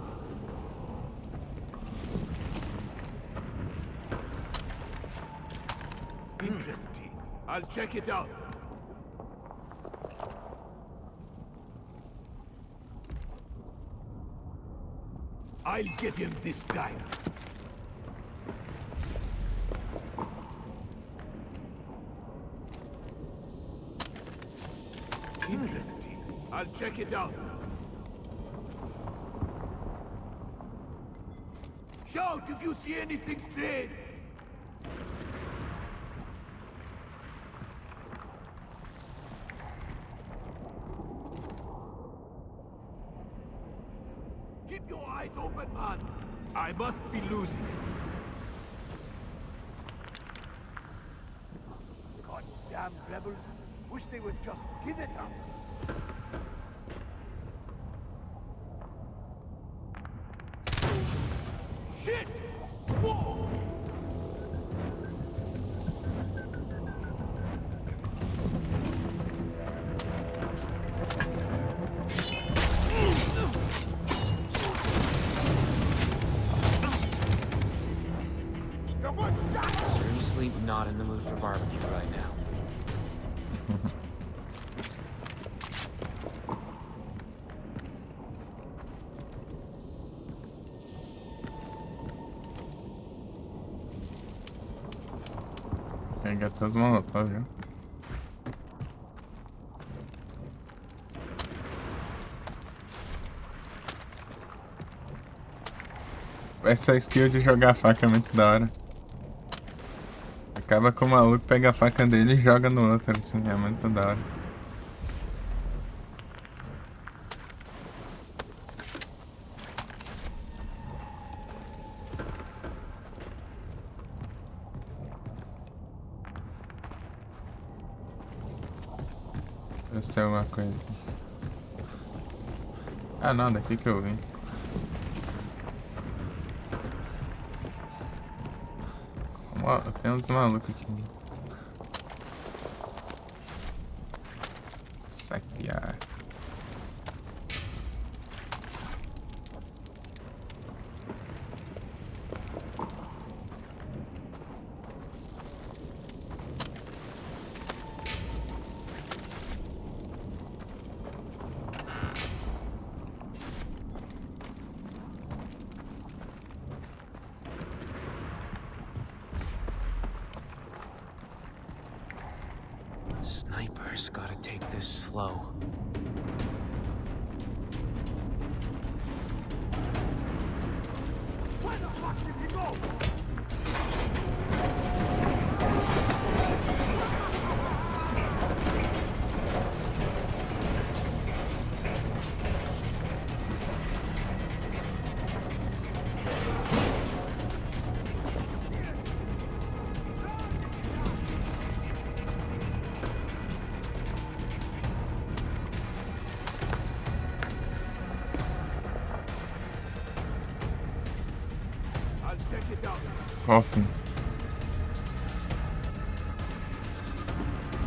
Interesting. I'll check it out. I'll get him this time. Interesting. I'll check it out. Shout if you see anything strange. Keep your eyes open, man. I must be losing. Goddamn rebels. Wish they would just give it up. Shit! Whoa! Seriously, not in the mood for barbecue right now. Pega todos os molotov, viu? Essa skill de jogar faca é muito da hora. Acaba com o maluco, pega a faca dele e joga no outro, assim, é muito da hora. Ver se tem alguma coisa aqui. Ah não, daqui que eu vim. Ó, tem uns malucos aqui. Saquear. Sniper's gotta take this slow. Where the fuck did he go? Coffin.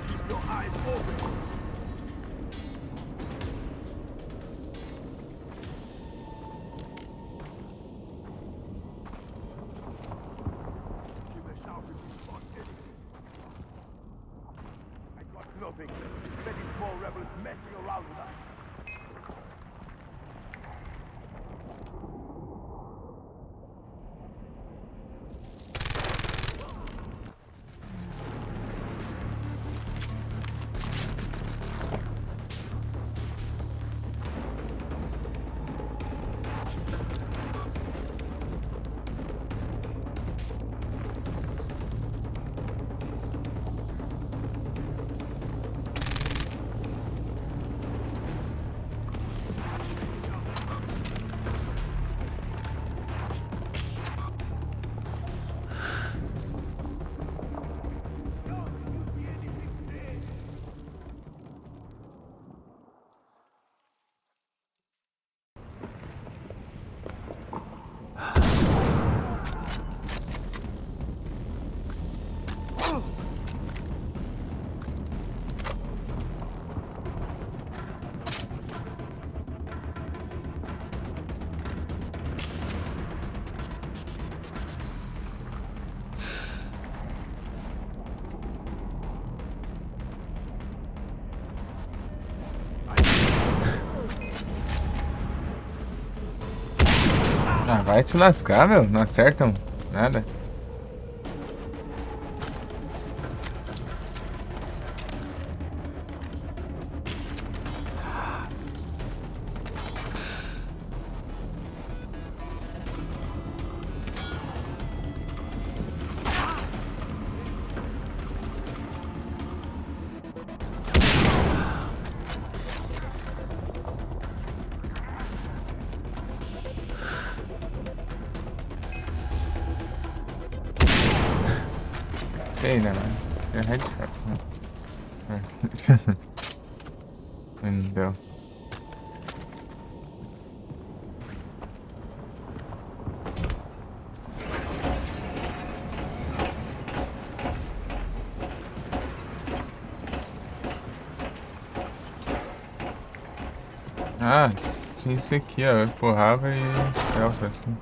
Keep your eyes open. Give a shout if you spot anything. I got nothing. Many small rebels messing around with us. Ah, vai te lascar, meu. Não acertam nada. Sei não, é headshot, né? Não deu. Ah, tinha isso aqui, ó. Eu empurrava e stealth assim.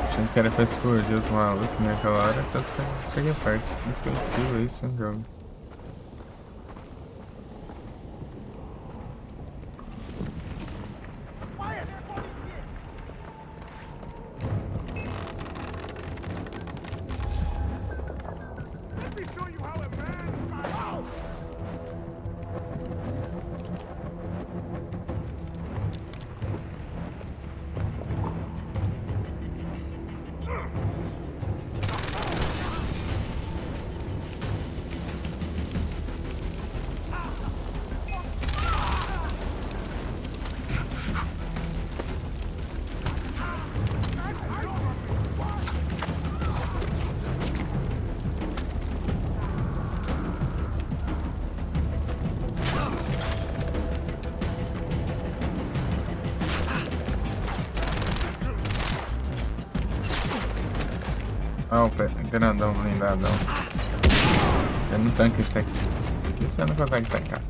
Achando que era pra explodir os malucos naquela hora, tanto que eu cheguei perto. Intuitivo isso, um jogo. Ah, o grandão blindadão. Eu não tanco esse aqui. Esse aqui você não consegue tancar.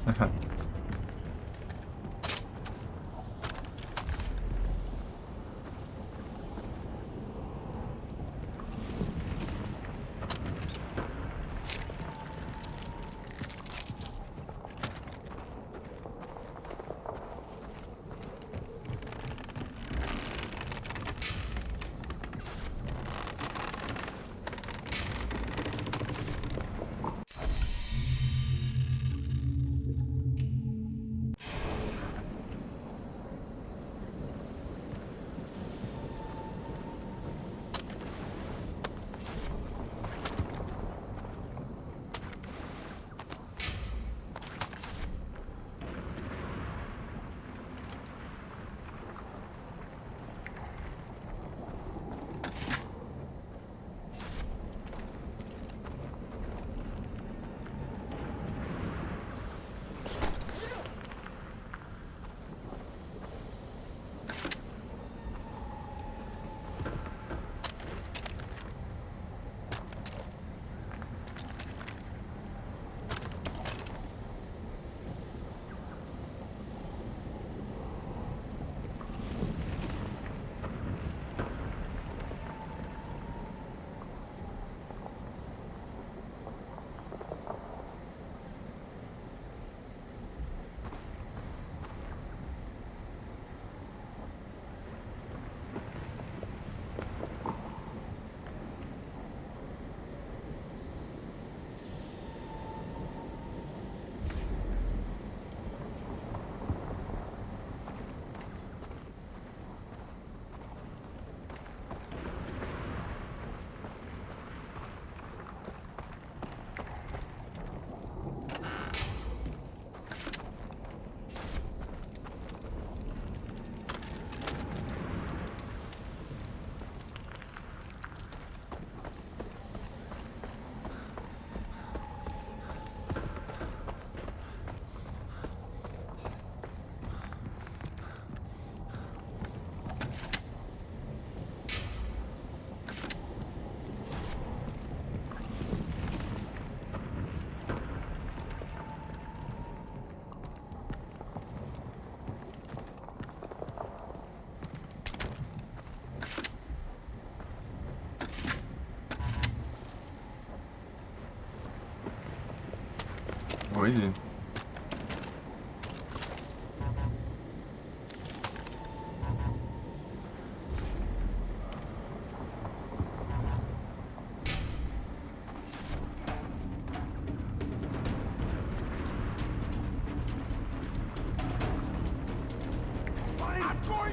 hoje.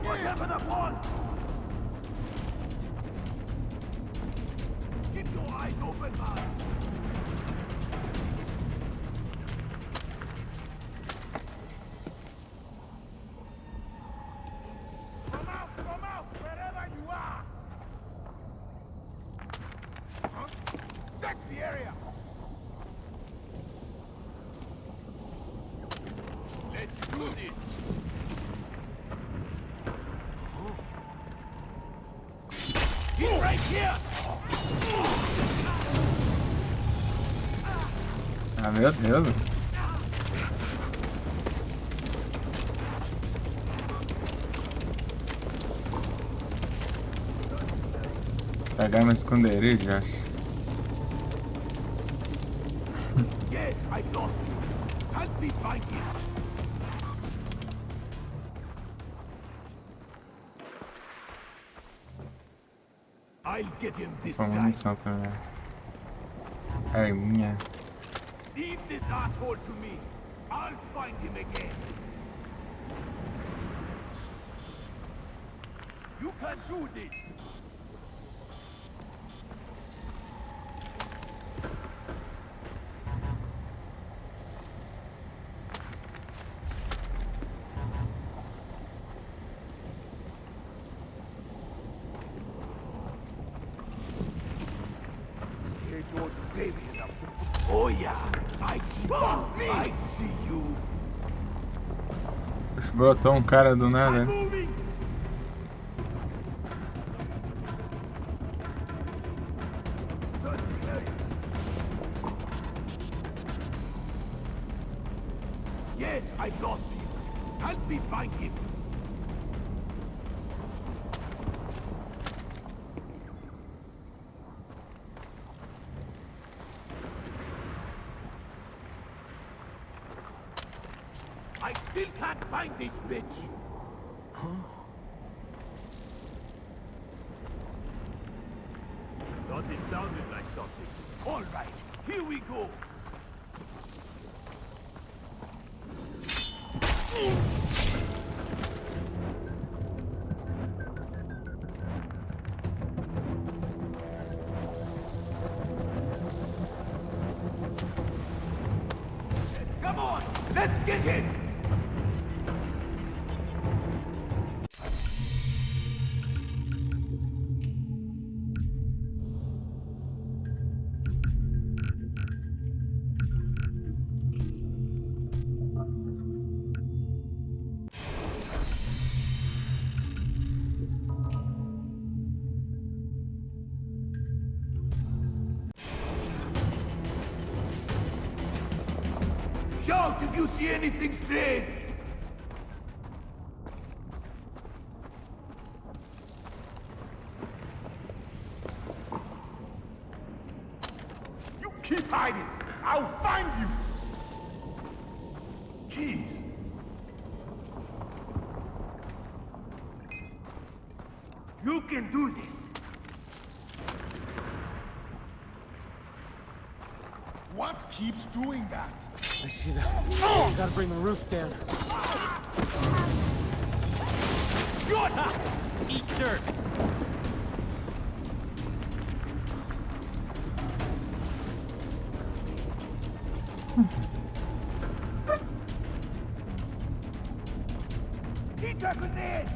Whatever the one! Keep your eyes open, man! Come out, wherever you are! Huh? Check the area! Let's do this! He's right here! Ah, meu Deus. Pegar meu esconderijo, acho. Yes, I lost you. Help me find him. I'll get him this Só time. munição pra mim. Arminha. Leave this asshole to me. I'll find him again. You can do this. Oh yeah, I see you. I see you. Brotou um cara do nada, né? Yes, I've lost him. Help me find him. I still can't find this bitch. Huh? Thought it sounded like something. All right, here we go. Come on, let's get in. Shout if you see anything strange! You keep hiding! I'll find you! Jeez! You can do this! What keeps doing that? I see that. Oh! Gotta bring the roof down. Good! Eat dirt. Eat a grenade!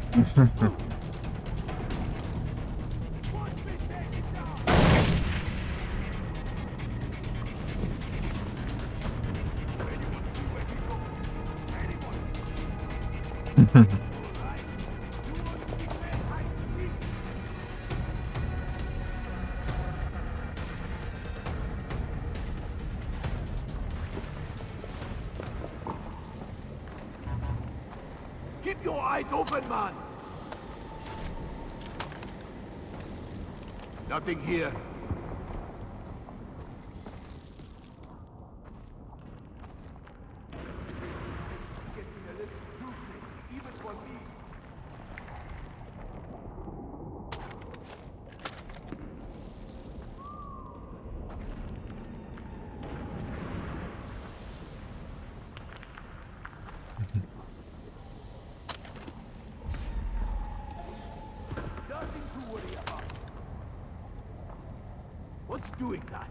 Keep your eyes open, man! Nothing here. it's doing that.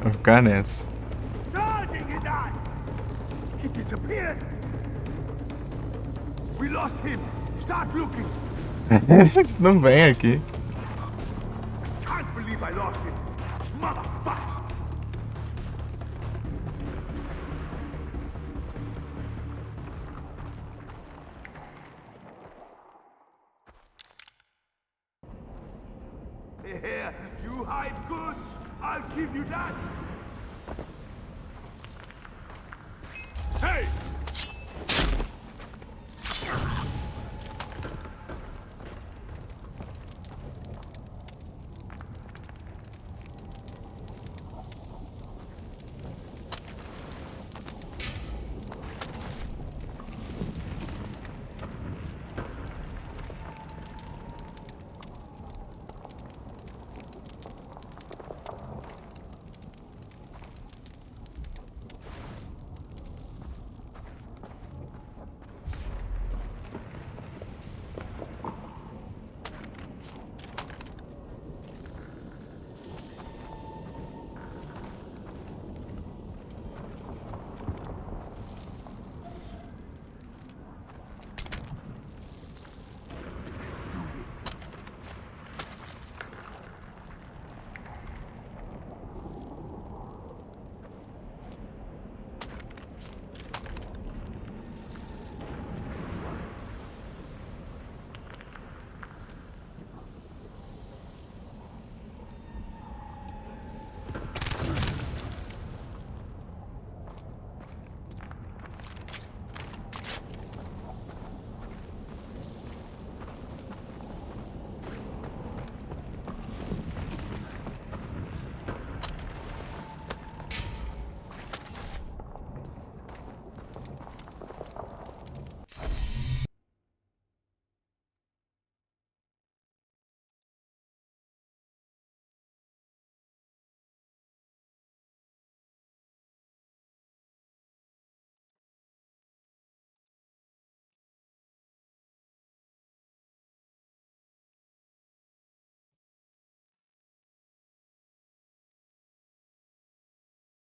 Vou ficar nessa. Charging, he died! He disappeared! We lost him! Start looking! Isso não vem aqui. Can't believe I lost him! Motherfucker! Here, you hide good! I'll give you that! Hey!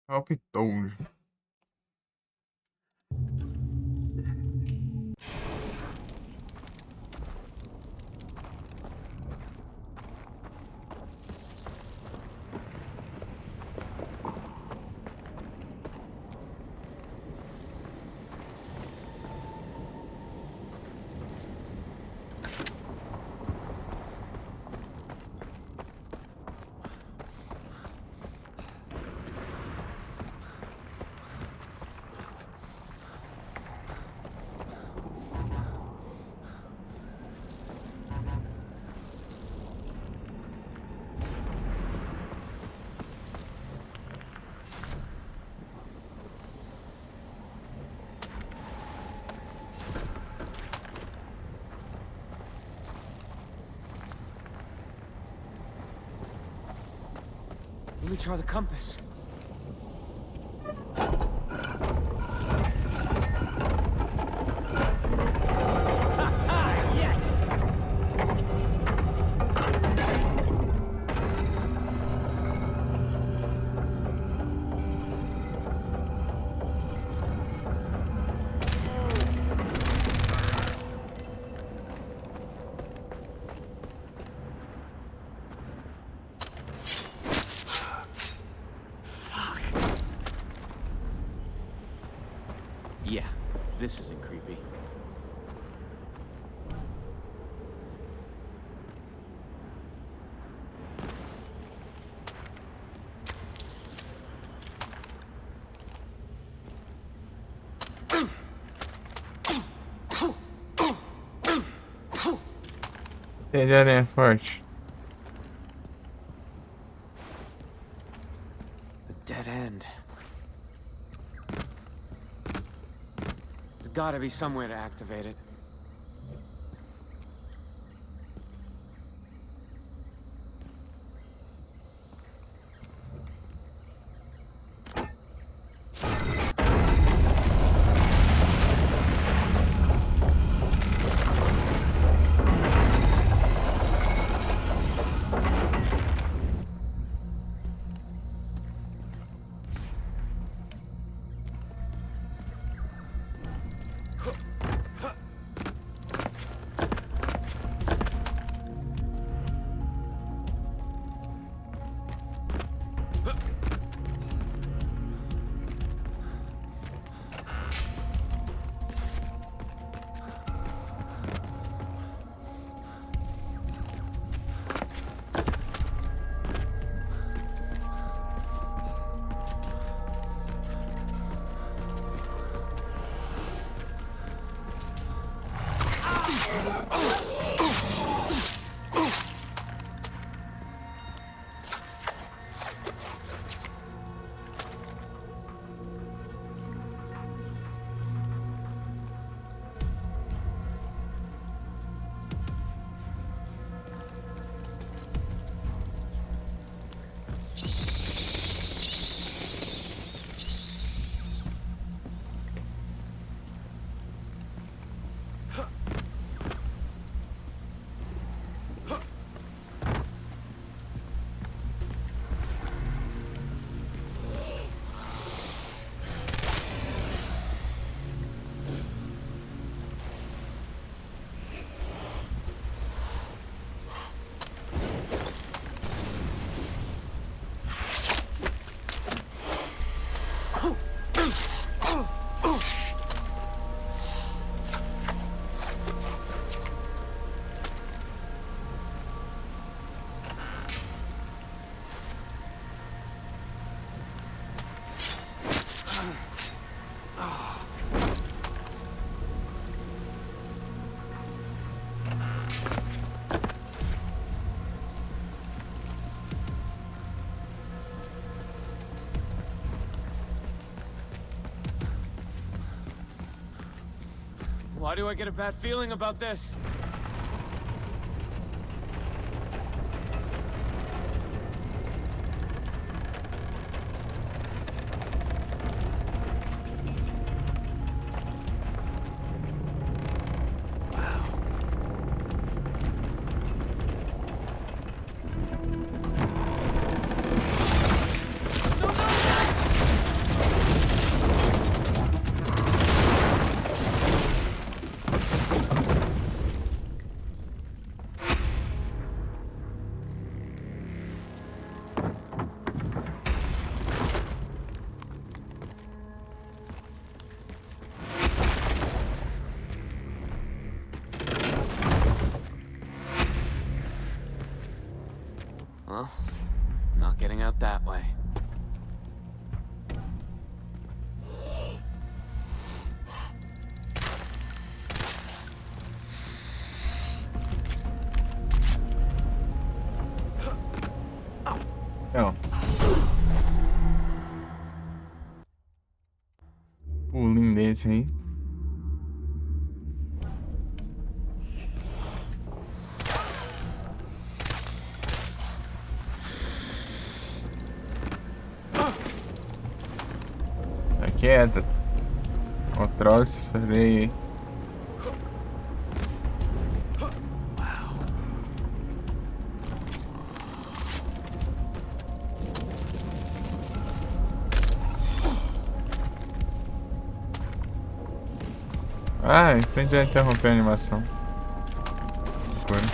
Palpitou. Let me try the compass. Yes! Yeah, this isn't creepy. Ele é forte. A dead end. The gotta be somewhere to activate it. Why do I get a bad feeling about this? Well, not getting out that way. Não. Pulinho desse aí. Tá quieta. Controla esse freio aí. Ah, em frente já interrompeu a animação. Agora.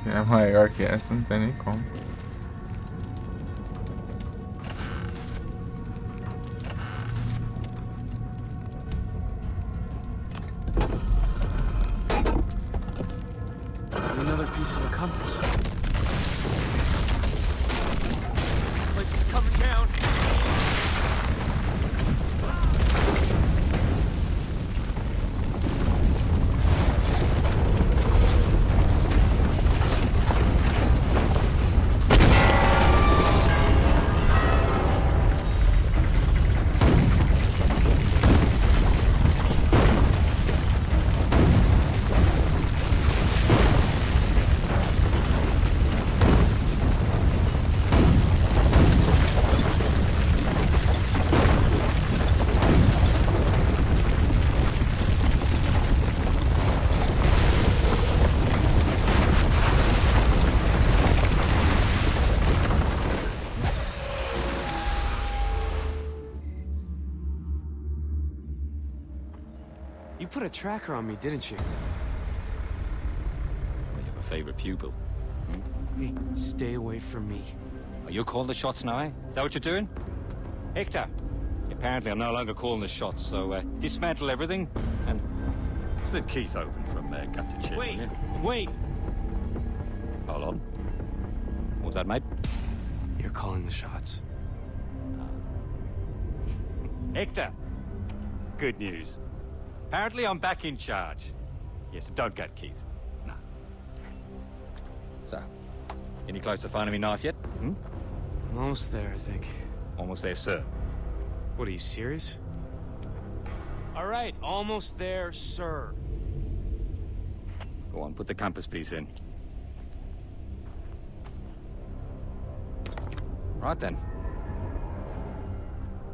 Se é maior que essa, não tem nem como. Another piece of the compass. This place is coming down. put a tracker on me, didn't you? Well, you have a favorite pupil. Hey, stay away from me. Are you calling the shots now, eh? Is that what you're doing? Hector, apparently I'm no longer calling the shots, so dismantle everything and split Keith open from gut to chin. Wait, will you? wait! Hold on. What was that, mate? You're calling the shots. Hector, good news. Apparently I'm back in charge. Yes, and don't gut Keith. No. So, any close to finding me knife yet? Hmm? I'm almost there, I think. Almost there, sir. What, are you serious? All right, almost there, sir. Go on, put the compass piece in. Right then.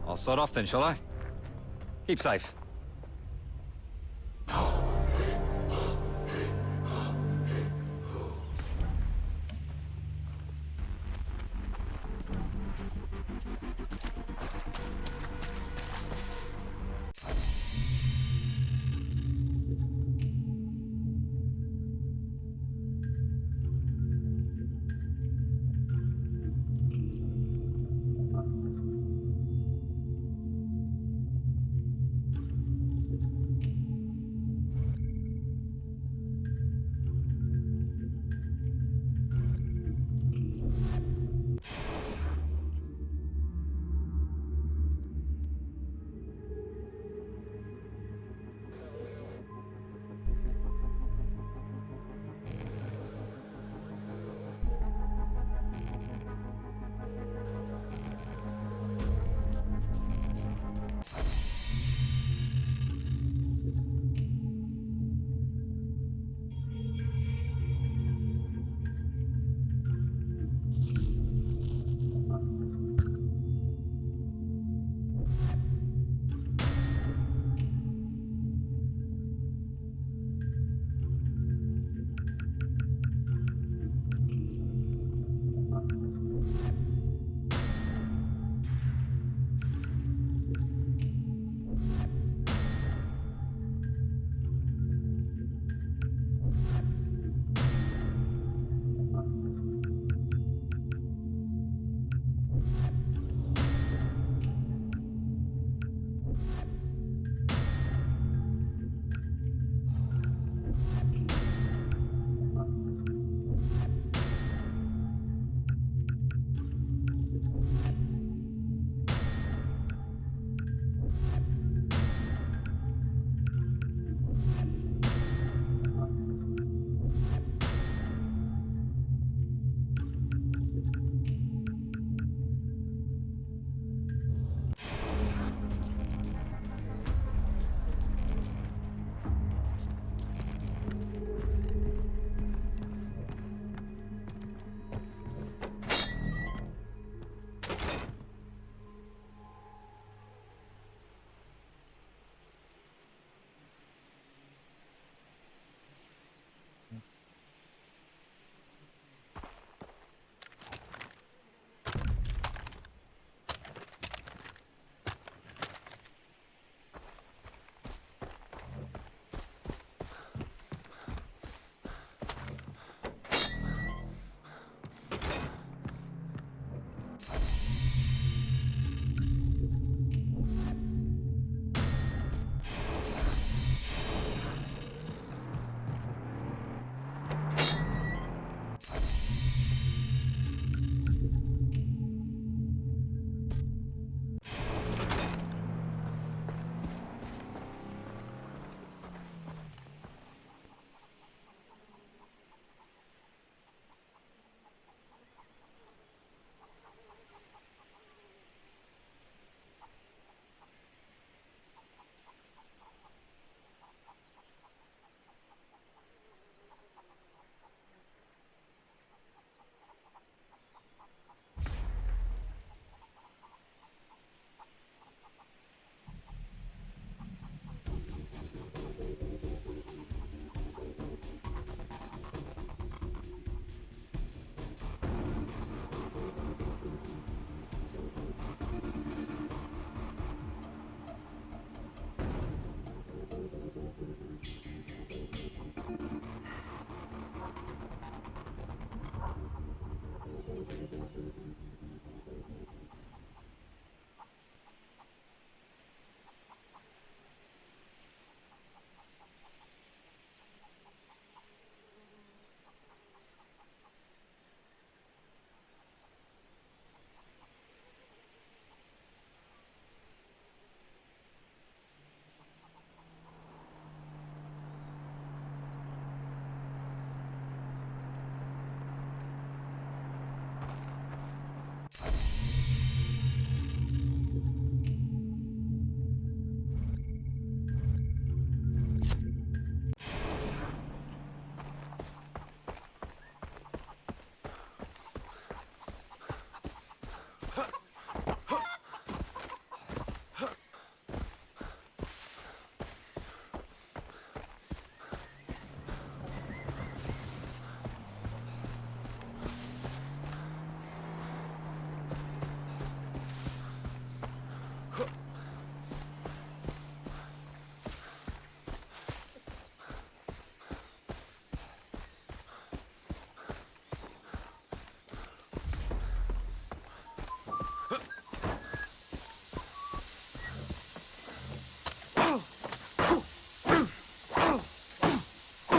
I'll start off then, shall I? Keep safe.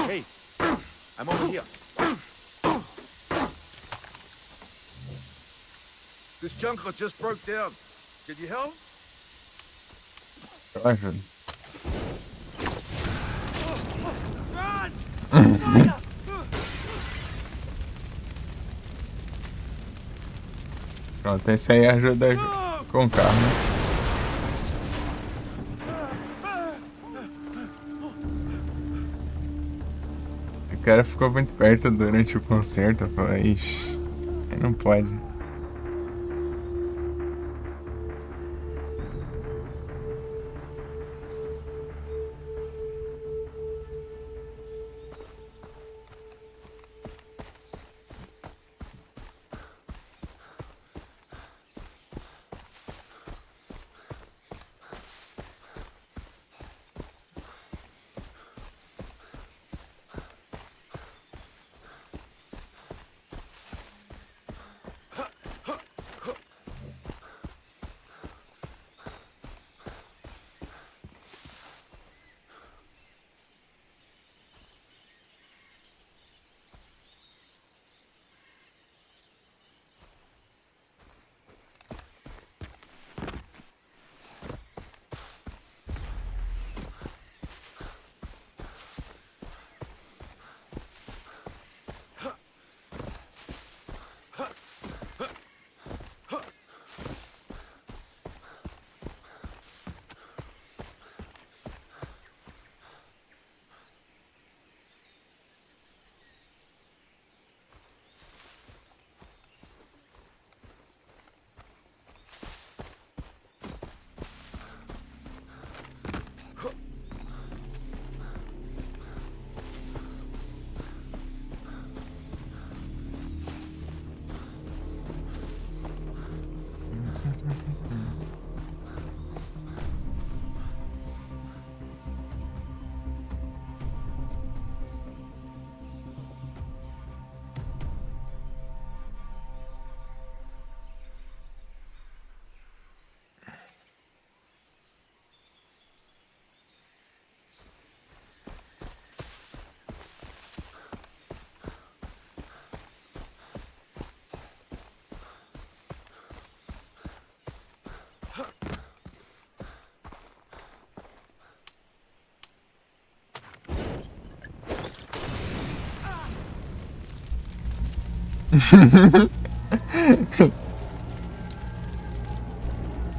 Hey, I'm over here. This junker just broke down. Can you help? Eu ajudo. Pronto, esse aí ajuda com o carro, né? O cara ficou muito perto durante o concerto. Eu falei, ixi, aí não pode.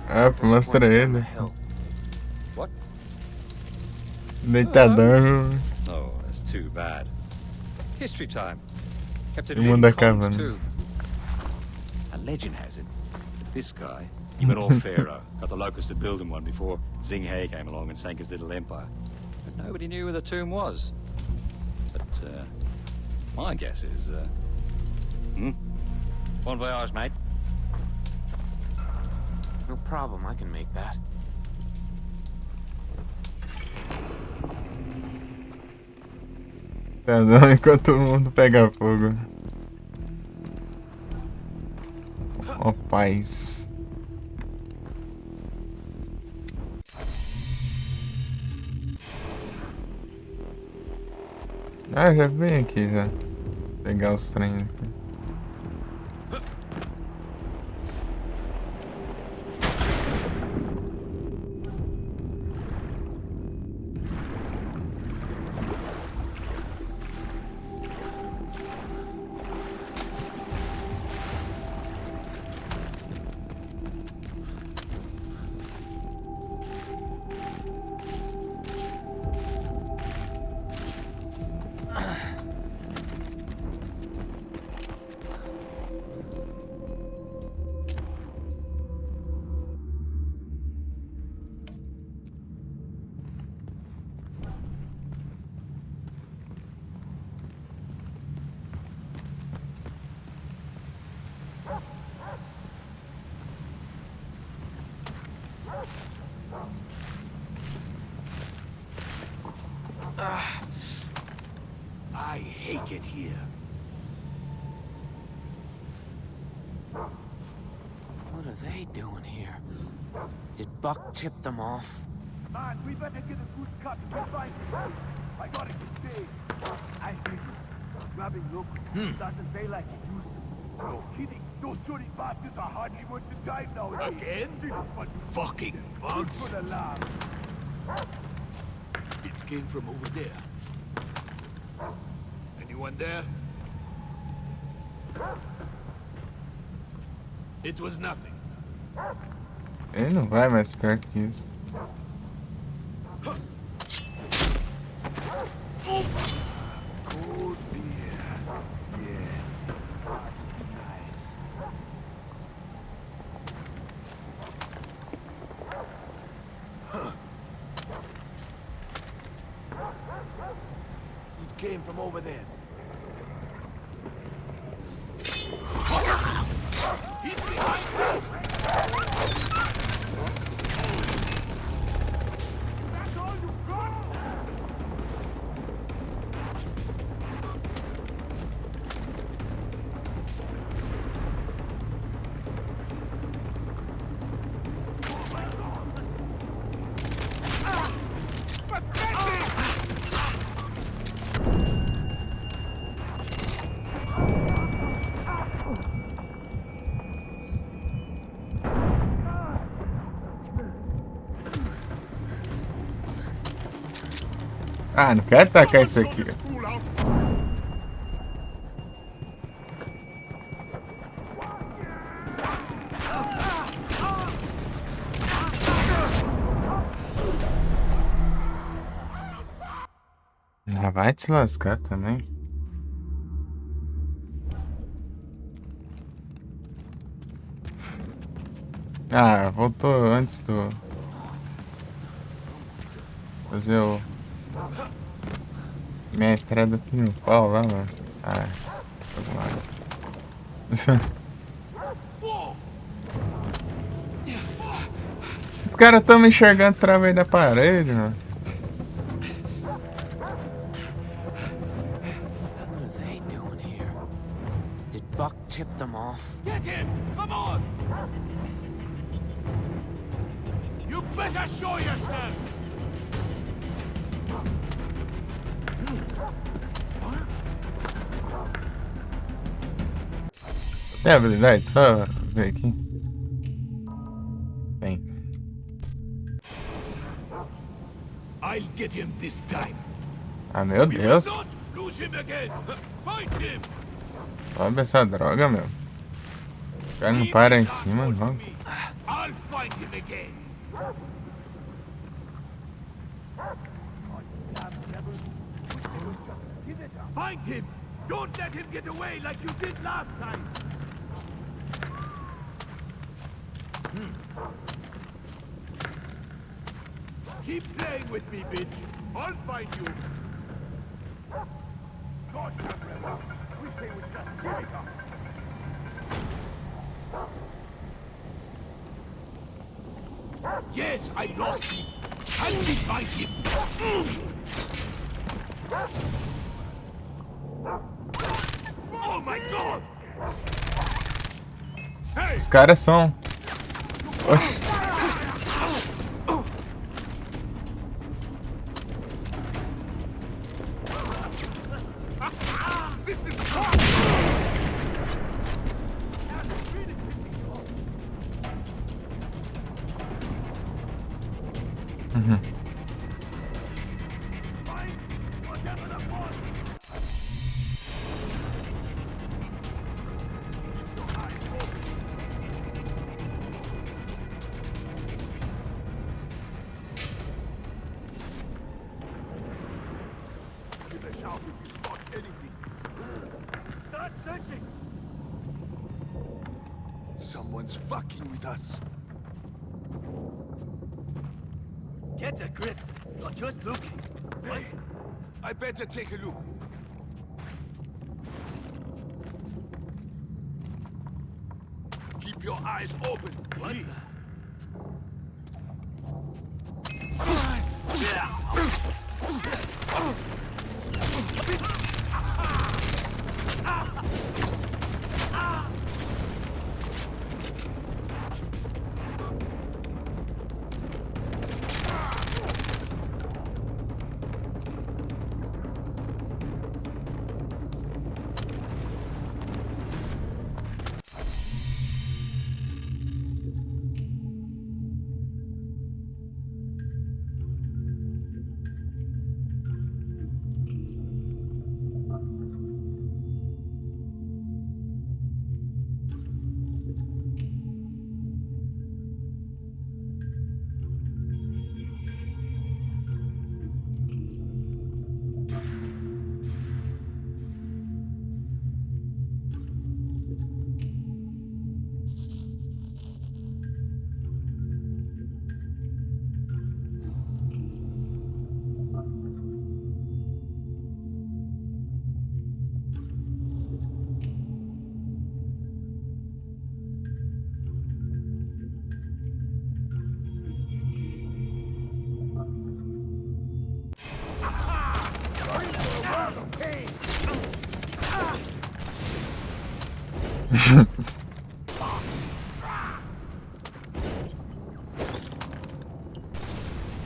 Ah, mostra ele. What? Deitadão. Oh, that's too bad. History time. Kept it O mundo acaba, né? too. A legend has it that this guy, even old Pharaoh, got the locusts to build him one before Zing He came along and sank his little empire. But nobody knew where the tomb was. But my guess is, bon voyage, mate. No problem, I can make that. Tá dando enquanto todo mundo pega fogo. Ó, paz. Ah, já vem aqui já. Pegar os trens aqui. I hate it here. What are they doing here? Did Buck tip them off? Man, we better get a good cut and find him. I gotta get paid. I hate it. Grabbing locals doesn't pay like it used to. No kidding. Those shooting bastards are hardly worth the time nowadays. Again? This is fun. Fucking bugs. For the laugh. It came from over there. Anyone there? It was nothing. Ele não vai mais perto que isso. Cold beer. Yeah. Nice. Huh. It came from over there. He's behind me! That's all you got? Ah, não quero tacar isso aqui. Ah, vai te lascar também. Ah, voltou antes do... fazer o... minha entrada triunfal lá, mano. Ah, vamos lá. Os caras estão me enxergando através da parede, mano. What are they doing here? Did Buck tip them off? Get him! Come on! You better show yourself! Tem habilidade? Só ver aqui. Tem. I'll get him this time. Ah, meu Deus. Not lose him again. Find him. Sobe essa droga, meu. O cara não para em cima, não. I'll find him again. Find him. Don't let him get away like you did last time. Keep playing with me, bitch. I'll find you. God, Umbrella. Wish they would just give it up. Yes, I lost him. I'll find him. Oh my God! Os caras são... Oxi. Uhum. Give a shout if you spot anything. Start searching! Someone's fucking with us. Get a grip. You're just looking. Hey, I better take a look. Keep your eyes open. What?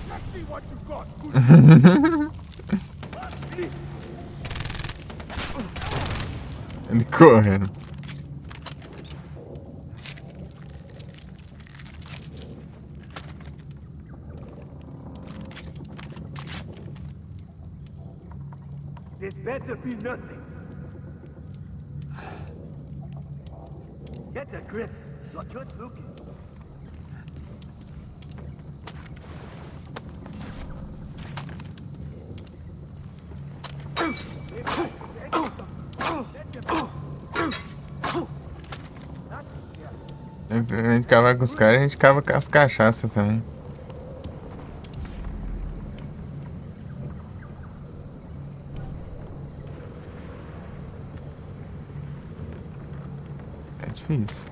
Let's see what you got. Ele correndo. This better be nothing. Get a grip. You're just looking. A gente cava com os caras, a gente cava com as cachaças também. É difícil.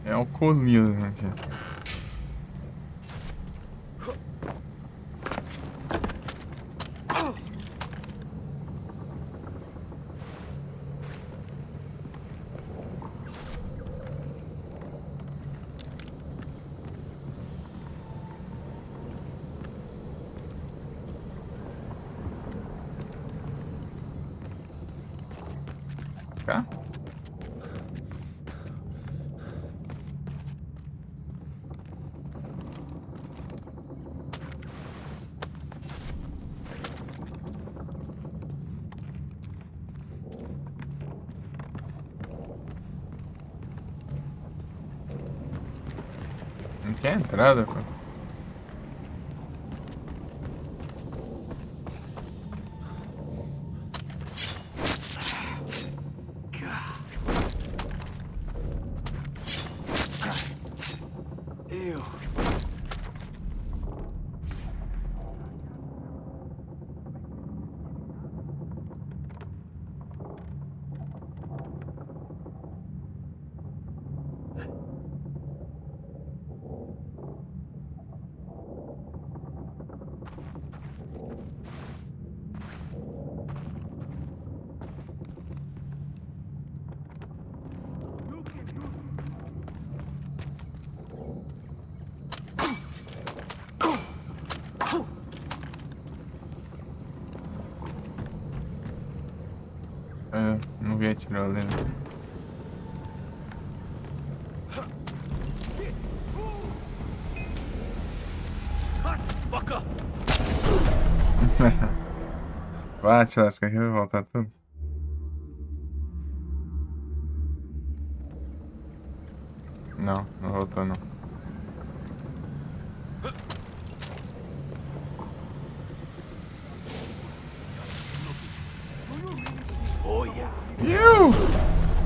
É um colino, né, gente? Cá? Não quer entrada, pô. Ew. Não vi atirar ali, né? Bate, lasca, que vai voltar tudo. Não voltou não.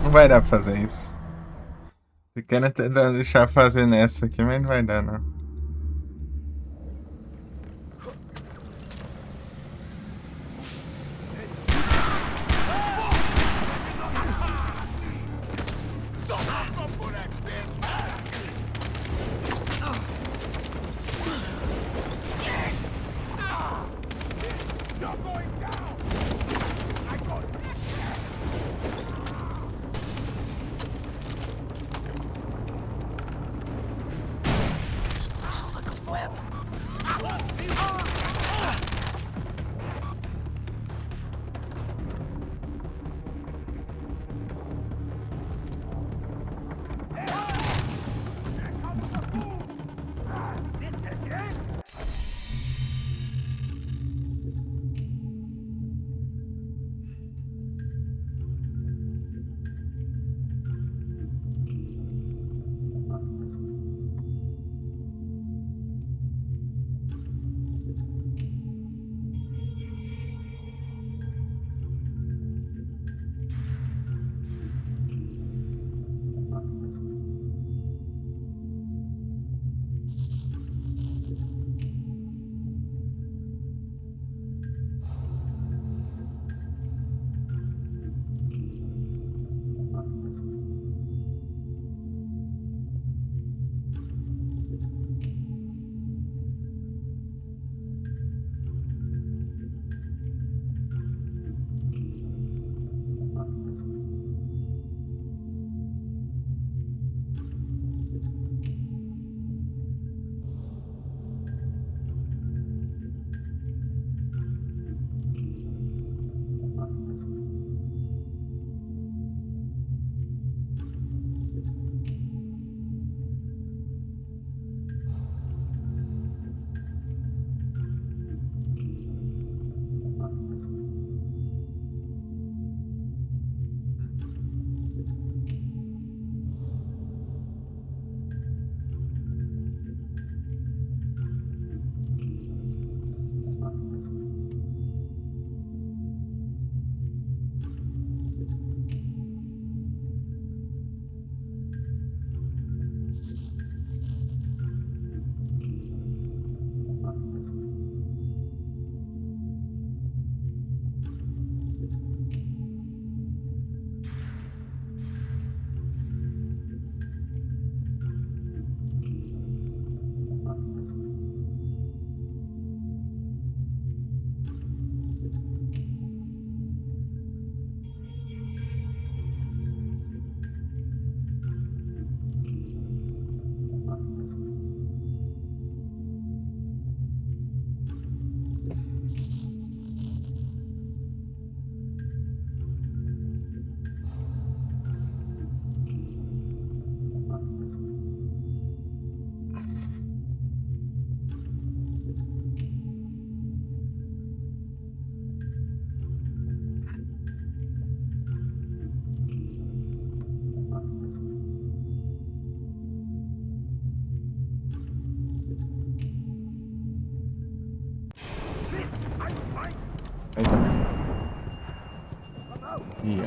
Não vai dar pra fazer isso. Eu quero até deixar fazer nessa aqui, mas não vai dar não.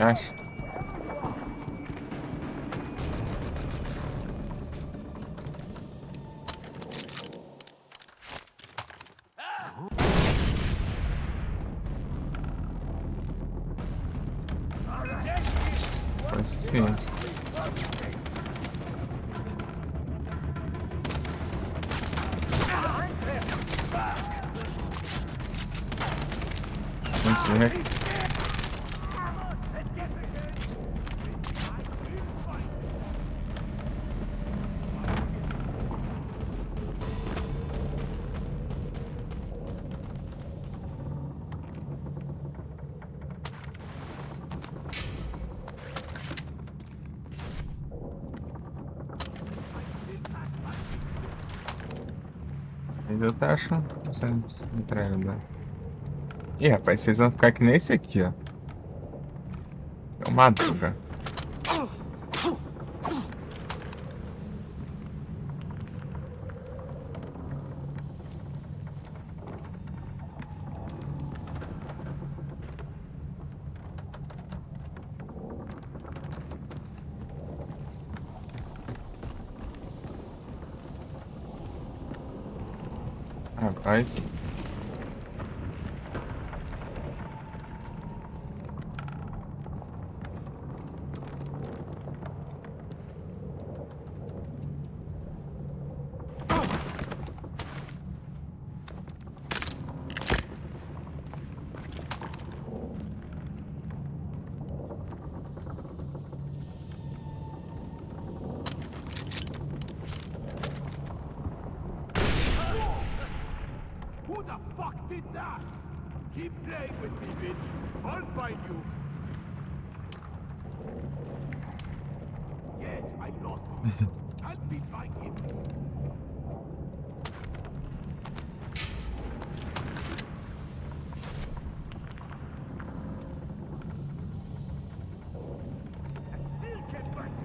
Acho. suficiente. Muito ainda tá achando essa entrada. Ih, rapaz, vocês vão ficar que nem esse aqui, ó. É uma madruga. Rapaz. Who the fuck did that? Keep playing with me, bitch. I'll find you. Yes, I lost him. Help me find him. I still can't find him.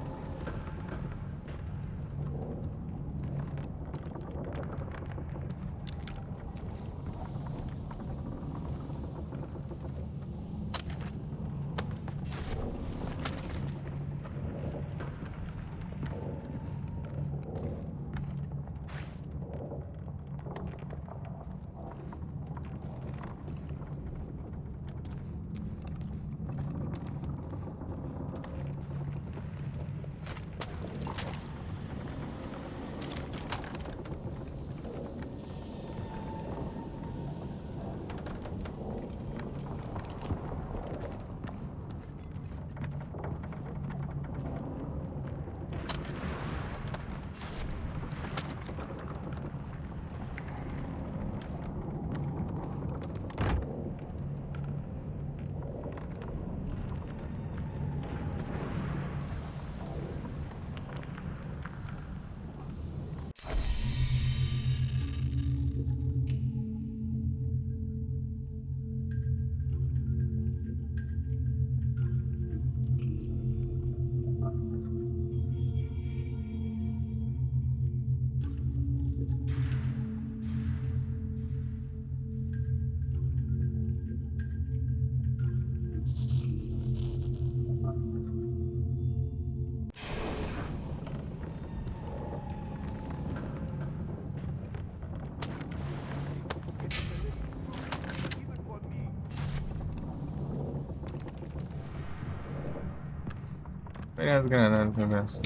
Peguei as granadas pra ver assim.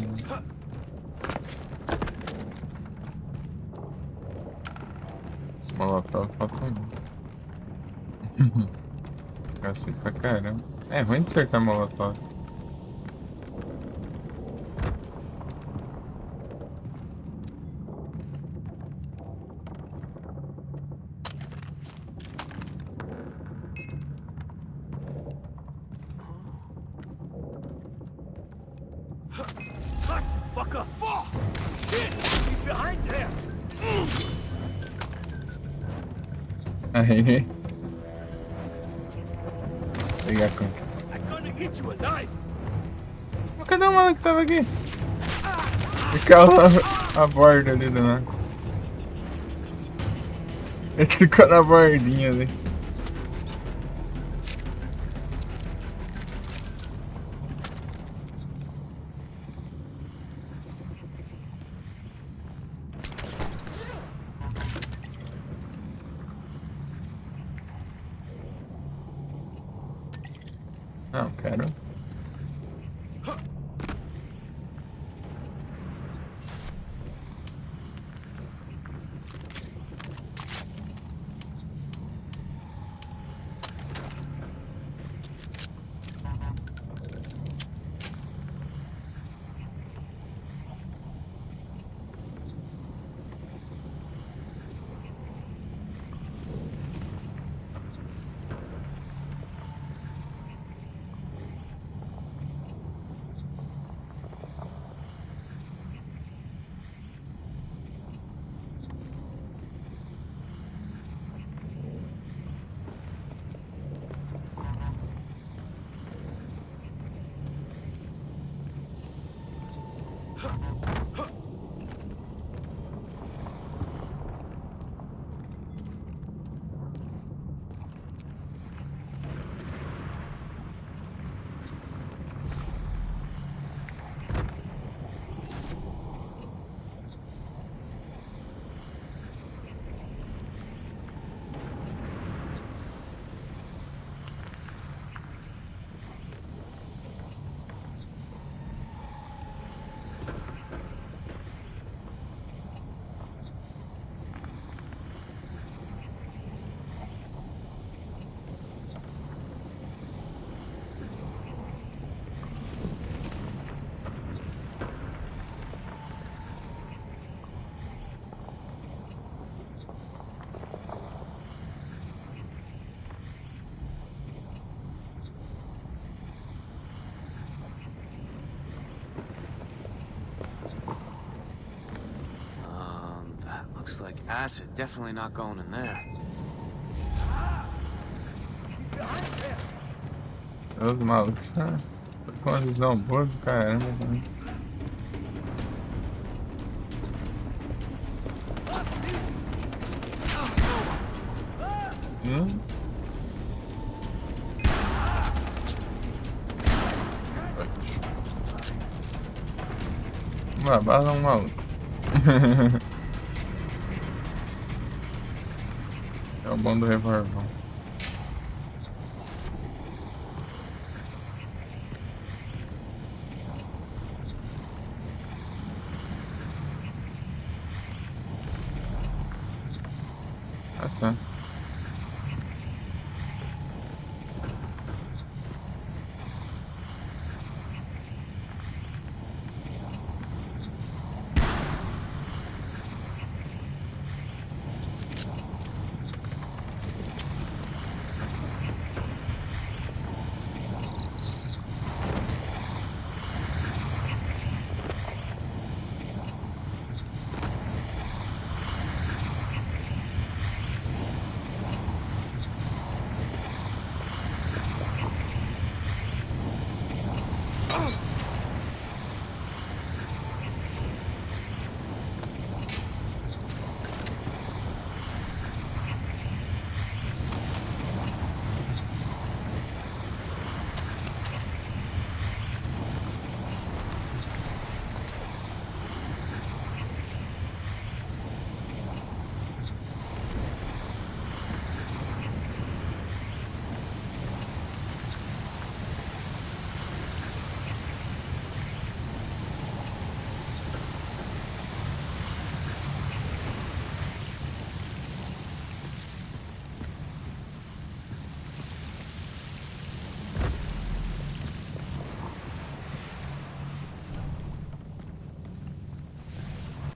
Esse molotov falta um. Cacete pra caramba. É ruim de acertar molotov. Fucker! Fuck! Shit! He's behind there! Aí. Pegar a conquista. I'm gonna eat you alive! Mas cadê o mano que tava aqui? Ficava a borda ali do lado. Ele ficou na bordinha ali. Não, quero. Looks like acid. Definitely not going in there. Os malucos estão com uma visão boa do caramba também. Uma bala um maluco. É o bom do revolvão. Ah, tá.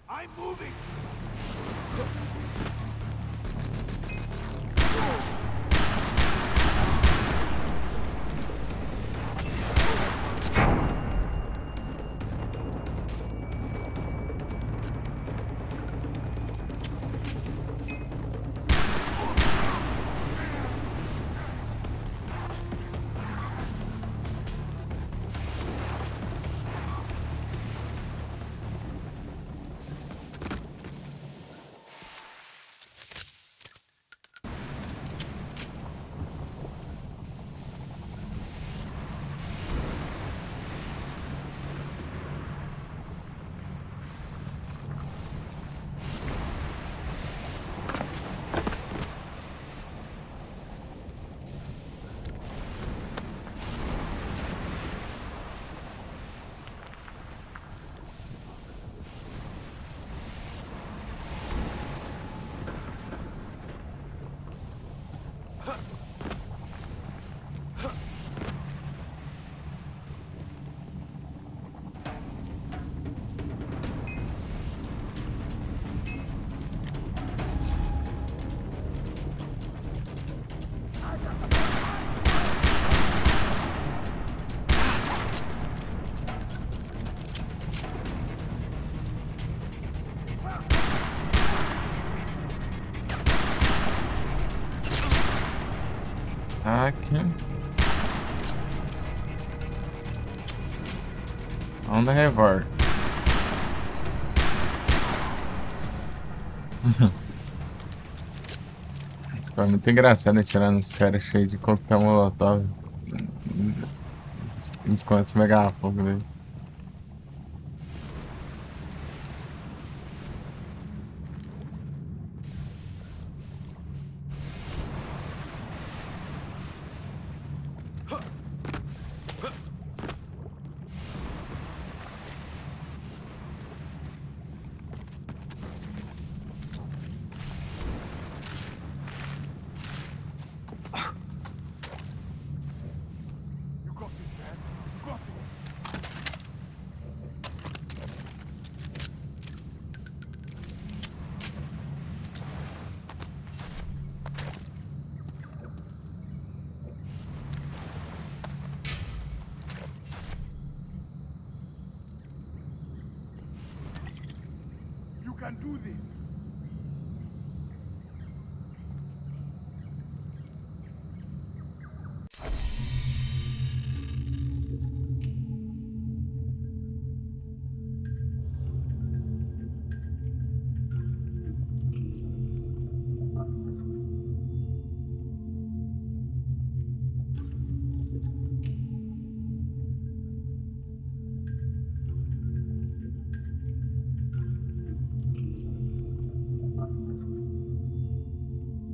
I'm moving. Aqui. Onda revólver. Foi muito engraçado tirando os caras cheios de coquetel molotov. Eles começam a pegar fogo dele. You can do this.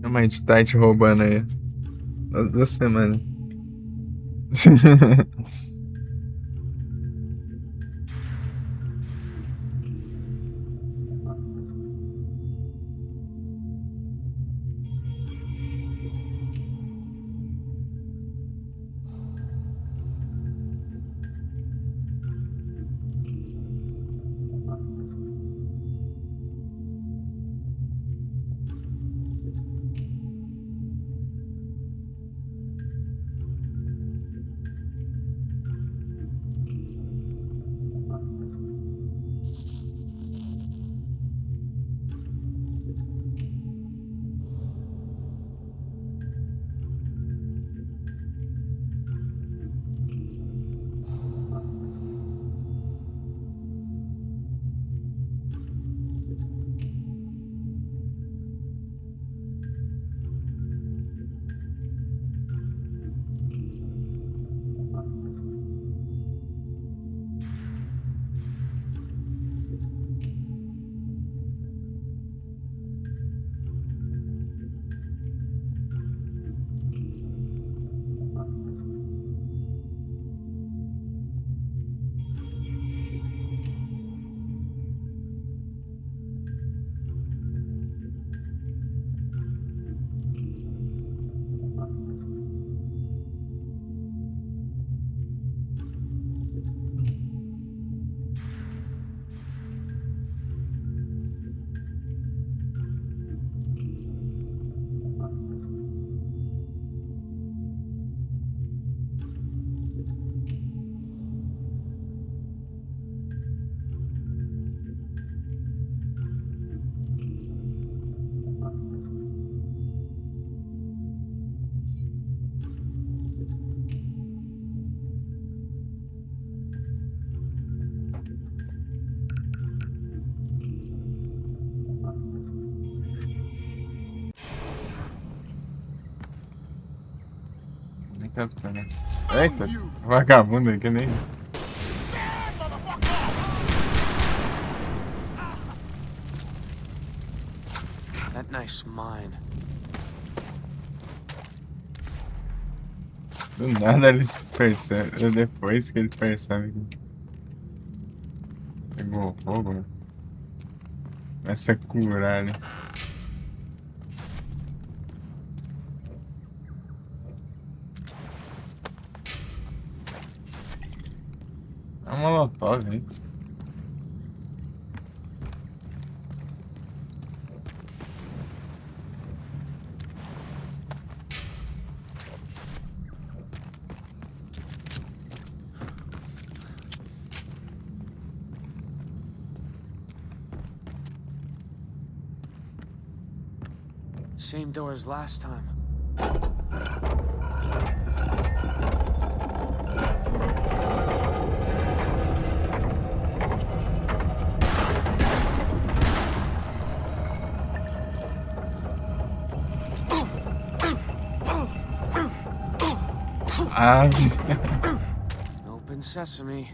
A Might Tight roubando aí. Nas 2 semanas. Capitão. Eita, vagabundo aqui nem. That knife's mine. Do nada ele se percebe. Depois que ele percebe que pegou fogo, começa a curar, né? É um molotov, hein? Same door as last time. Open sesame.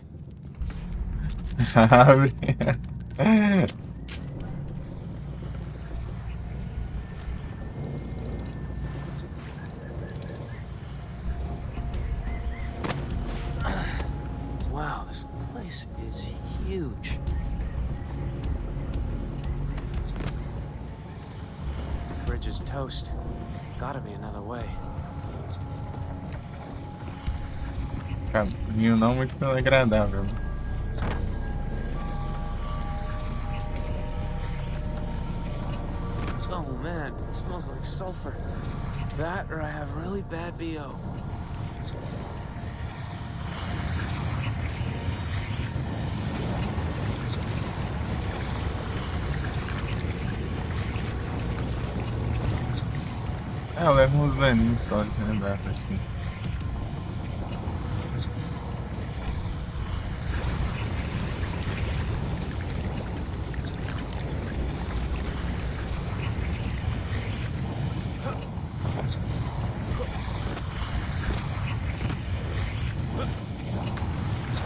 Abre. Wow, this place is huge. Bridge is toast. Gotta be another way. Caminho não muito agradável. Oh man, it smells like sulfur. That or I have really bad BO. Eu levo uns daninhos só de andar pra cima.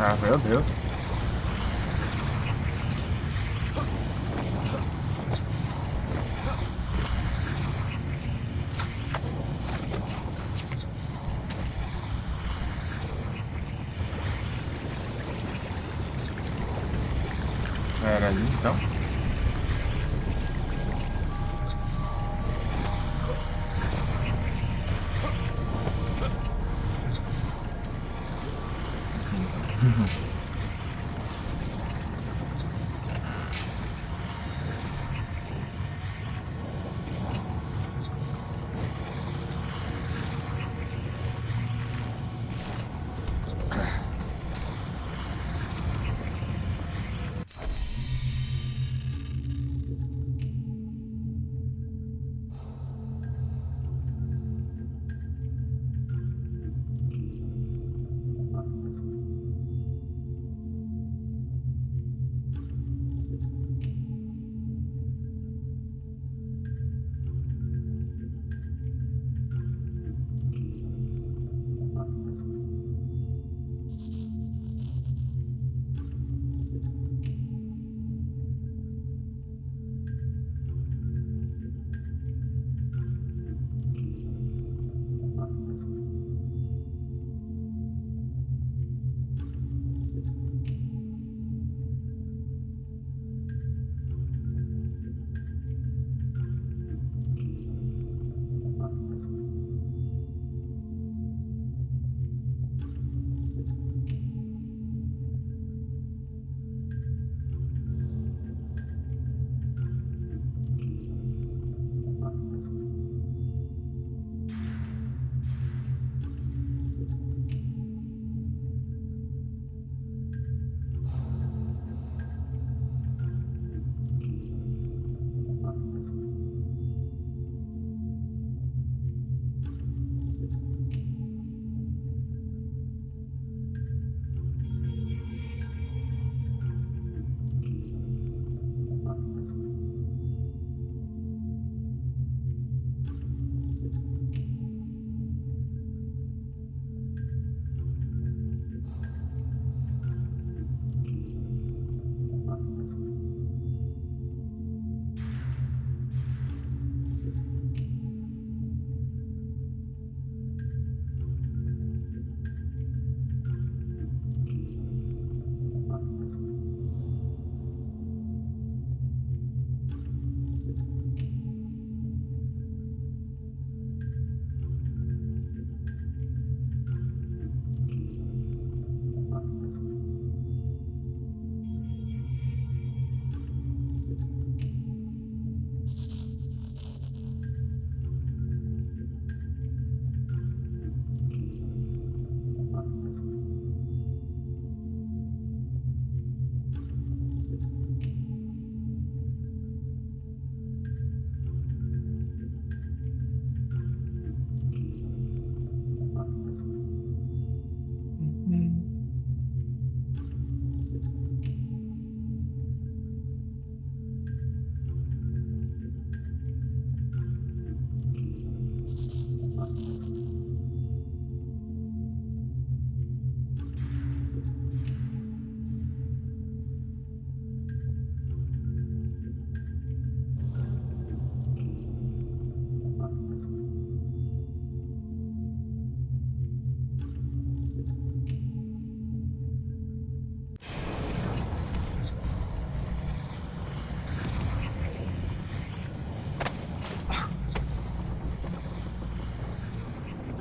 Ah, meu Deus. ali, então.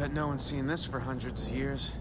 Bet no one's seen this for hundreds of years.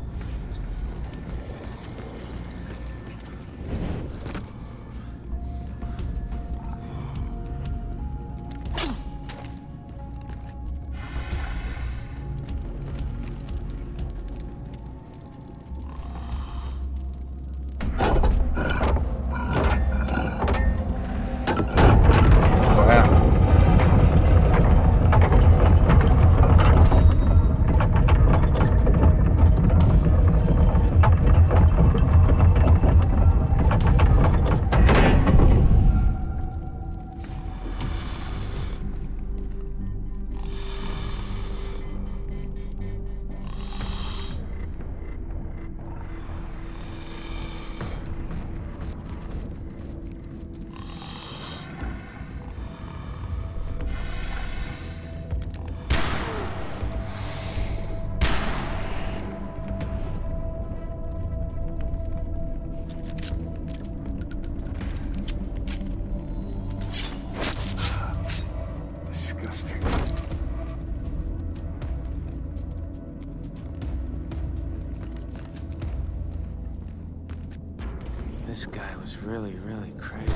This guy was really, really crazy.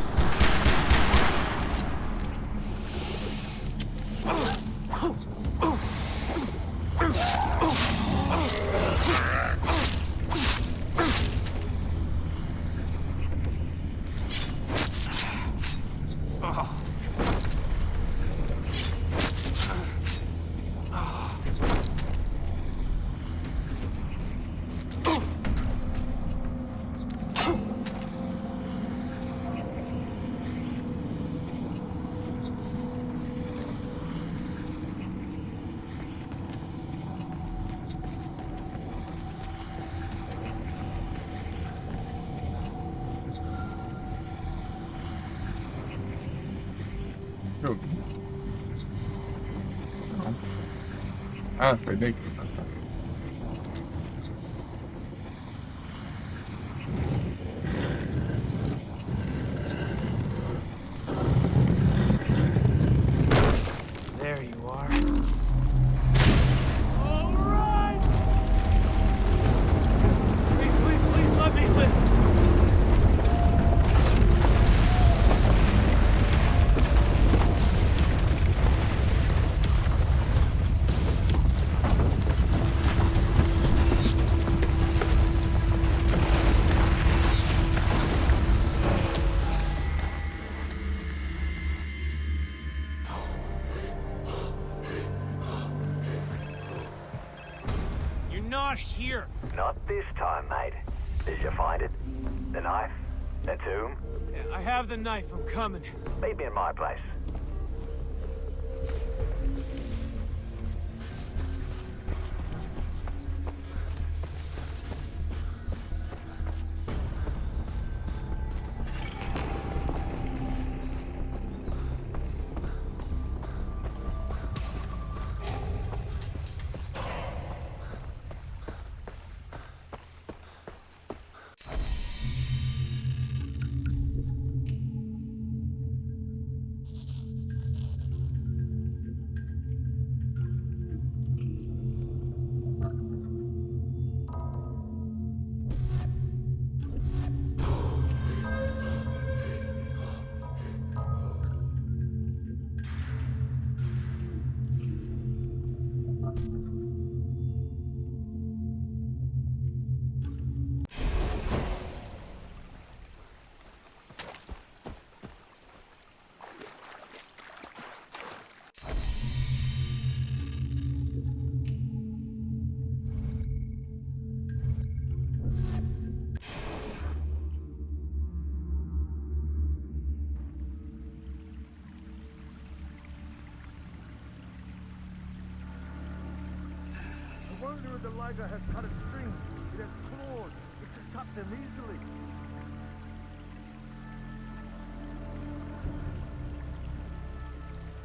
Ah, foi daqui. There you are. All right. Please, please, please let me live. Not here. Not this time, mate. Did you find it? The knife? The tomb? I have the knife. I'm coming. Meet me in my place. I wonder if the liger has cut a string. It has claws. It could cut them easily.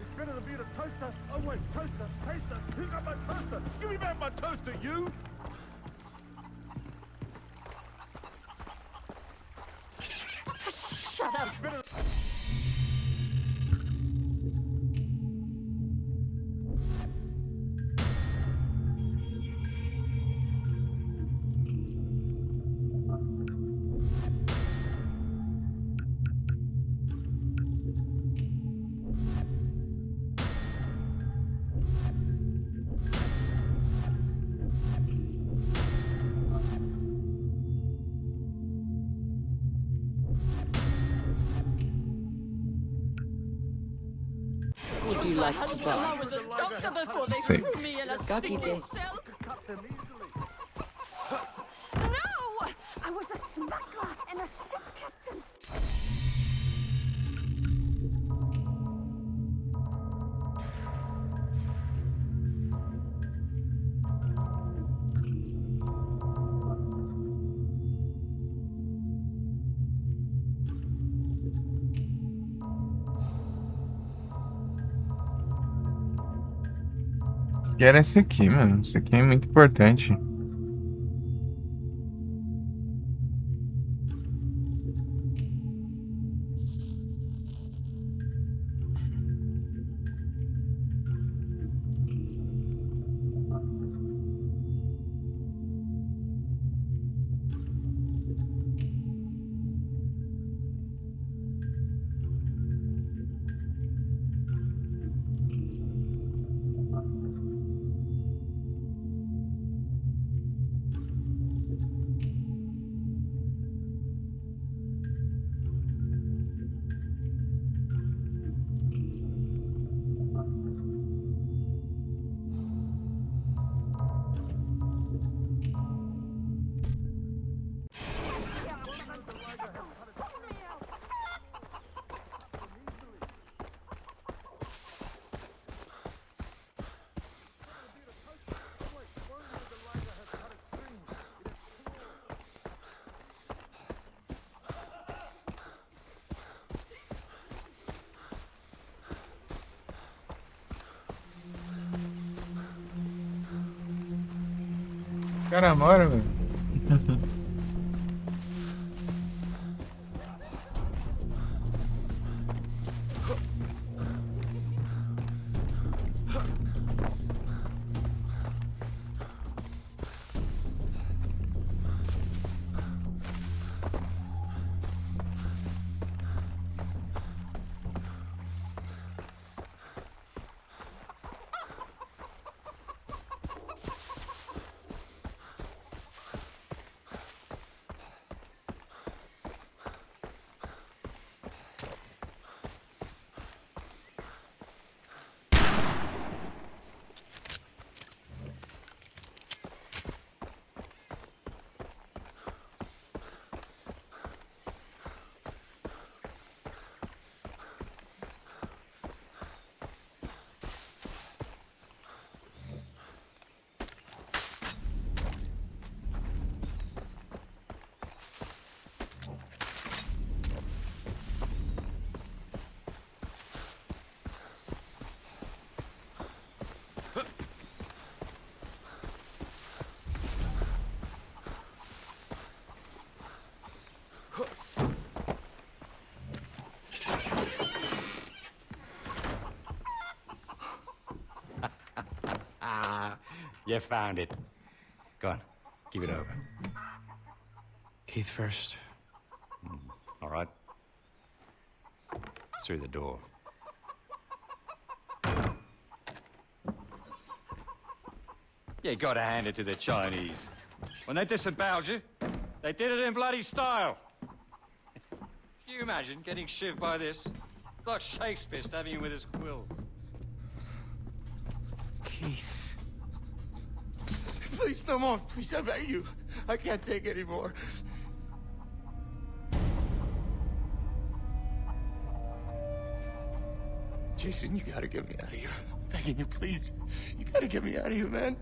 It's better to be the toaster. Oh wait, toaster, taster. Who got my toaster? Give me back my toaster, you! Shut up. Would you like to I buy? was a doctor before they Safe. threw me in a Got you steaming there. cell. No! I was a smuggler and a ship captain. E era esse aqui, mano. Esse aqui é muito importante. O cara mora, meu. You found it. Go on, give it over. Keith first. All right. Through the door. You gotta hand it to the Chinese. When they disemboweled you, they did it in bloody style. Can you imagine getting shivved by this? It's like Shakespeare stabbing you with his quill. Keith. Please, no more. Please, I beg you. I can't take any more. Jason, you gotta get me out of here. I'm begging you, please. You gotta get me out of here, man.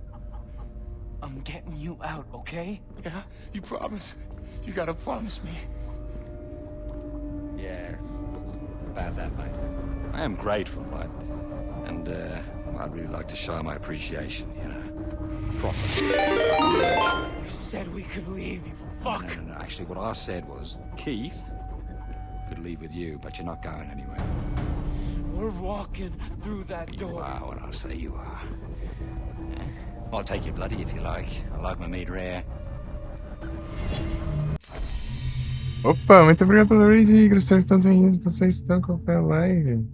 I'm getting you out, okay? Yeah? You promise? You gotta promise me. Yeah, about that, mate. I am grateful, mate. And, I'd really like to show my appreciation, you know. Properly. You said we could leave, you fuck! No. Actually, what I said was, Keith could leave with you, but you're not going anywhere. We're walking through that door. You are when I say you are. I'll take you bloody if you like. I like my meat rare. Opa, muito obrigado pelo raid, Igor. Espero que todos os meninos vocês estão com a live.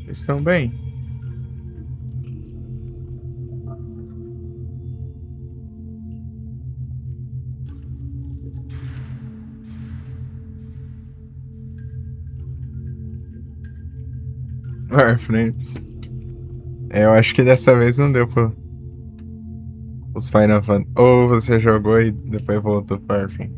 Estão bem? Warframe. Eu acho que dessa vez não deu pra os Final Fantasy. Ou você jogou e depois voltou para Warframe.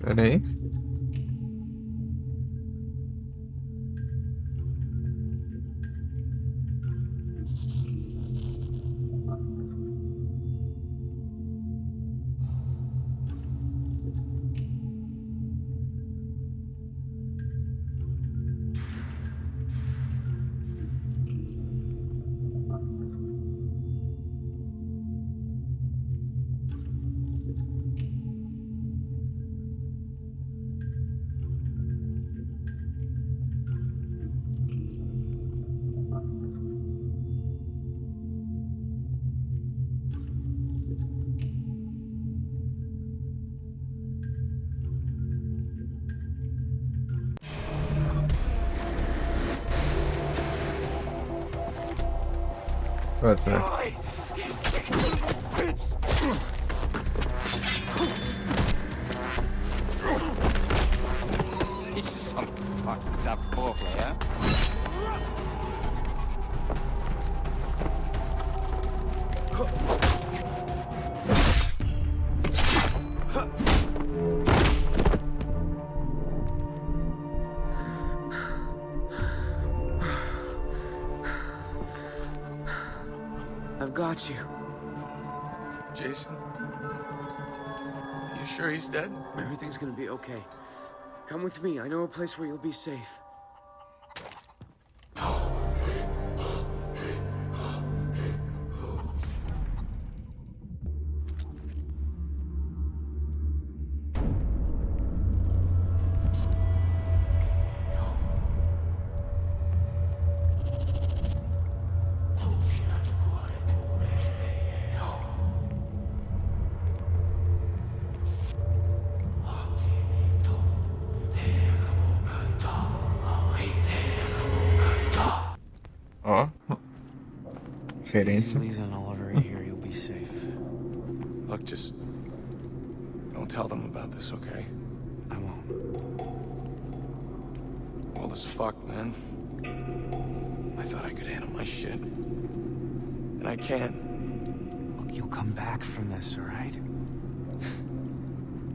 Pera aí. What the? It's some fucked up awfully, huh? I've got you. Jason? You sure he's dead? Everything's gonna be okay. Come with me. I know a place where you'll be safe. Ó. Referência. Liza and Oliver are here. You'll be safe. Look, just don't tell them about this, okay? I won't. Well, as fuck, man. I thought I could handle my shit. And I can't. Look, you'll come back from this, all right?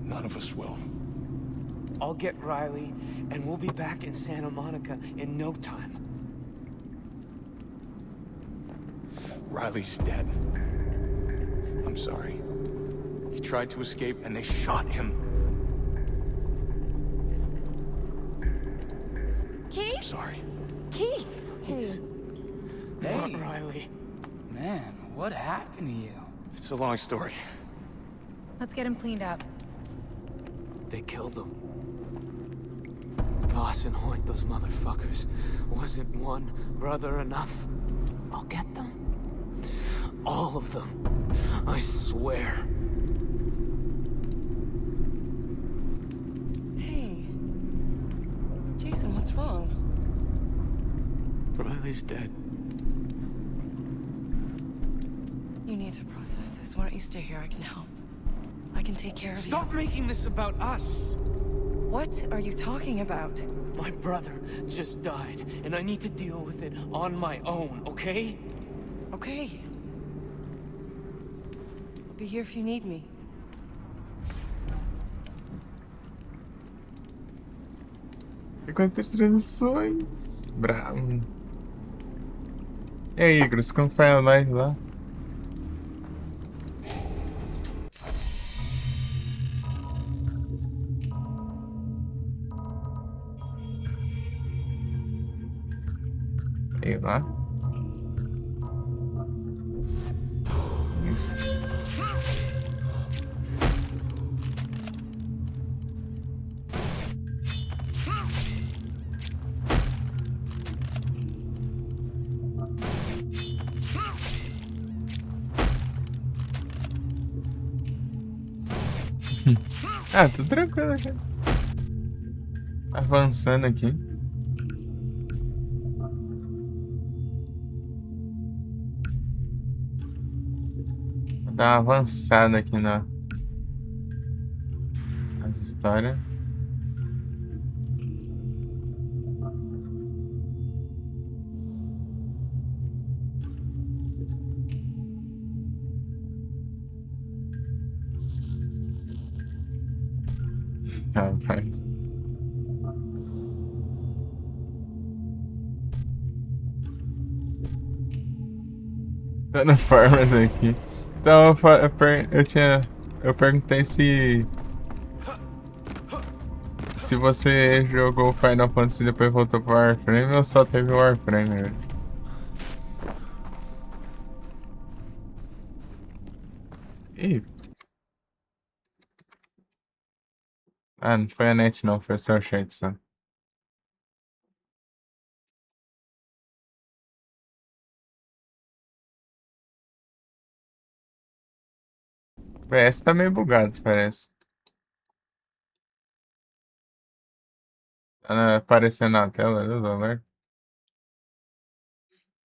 None of us will. I'll get Riley, and we'll be back in Santa Monica in no time. Riley's dead. I'm sorry. He tried to escape and they shot him. Keith? I'm sorry. Keith! Please. Hey. Not Riley. Man, what happened to you? It's a long story. Let's get him cleaned up. They killed him. Voss and Hoyt, those motherfuckers. Wasn't one brother enough? I'll get them. All of them. I swear. Hey. Jason, what's wrong? Riley's dead. You need to process this. Why don't you stay here? I can help. I can take care of you. Stop making this about us! What are you talking about? My brother just died, and I need to deal with it on my own, okay? Okay. I'll be here if you need me. Enquanto transições. Bravo. E aí, Igor, você acompanha a live lá? Sei lá. Isso. Ah, tudo tranquilo aqui. Avançando aqui. Vou dar uma avançada aqui nas histórias. Rapaz. Tô no Farmers aqui. Então eu perguntei se você jogou Final Fantasy e depois voltou pro Warframe ou só teve o Warframe, né? Ih. Ah, não foi a net não, foi só o chat só. O PS tá meio bugado, parece. Tá aparecendo na tela do alerta.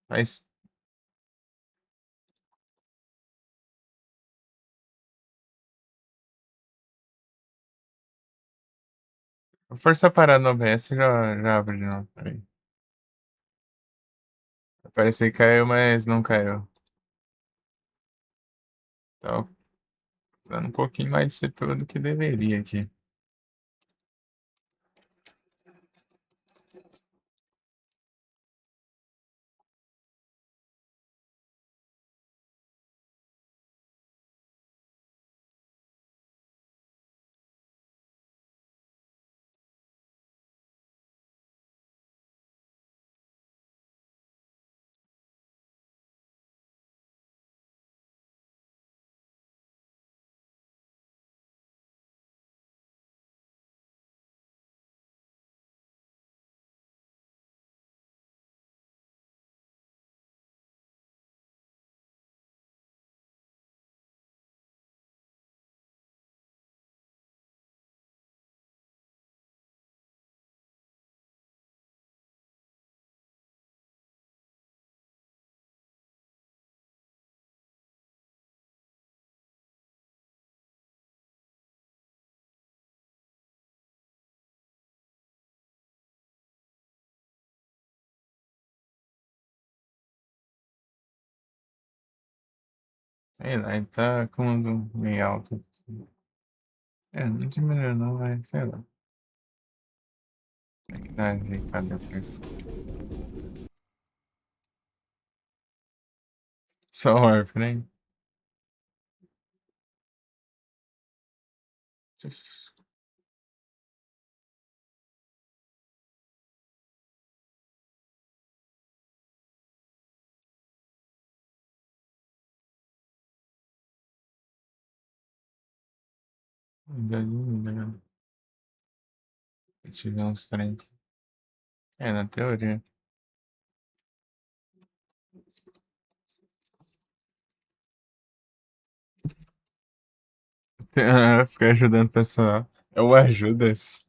Mas Força parada no OBS já abre de novo. Peraí. Parecia que caiu, mas não caiu. Tá dando um pouquinho mais de CPU do que deveria aqui. Sei lá, ele tá com um meio alto. Não diminuiu não, mas sei lá. Tem que dar ajeitada depois. Só Warframe. Se tiver uns trem. Na teoria. Ficar ajudando o pessoal. É o Ajudas.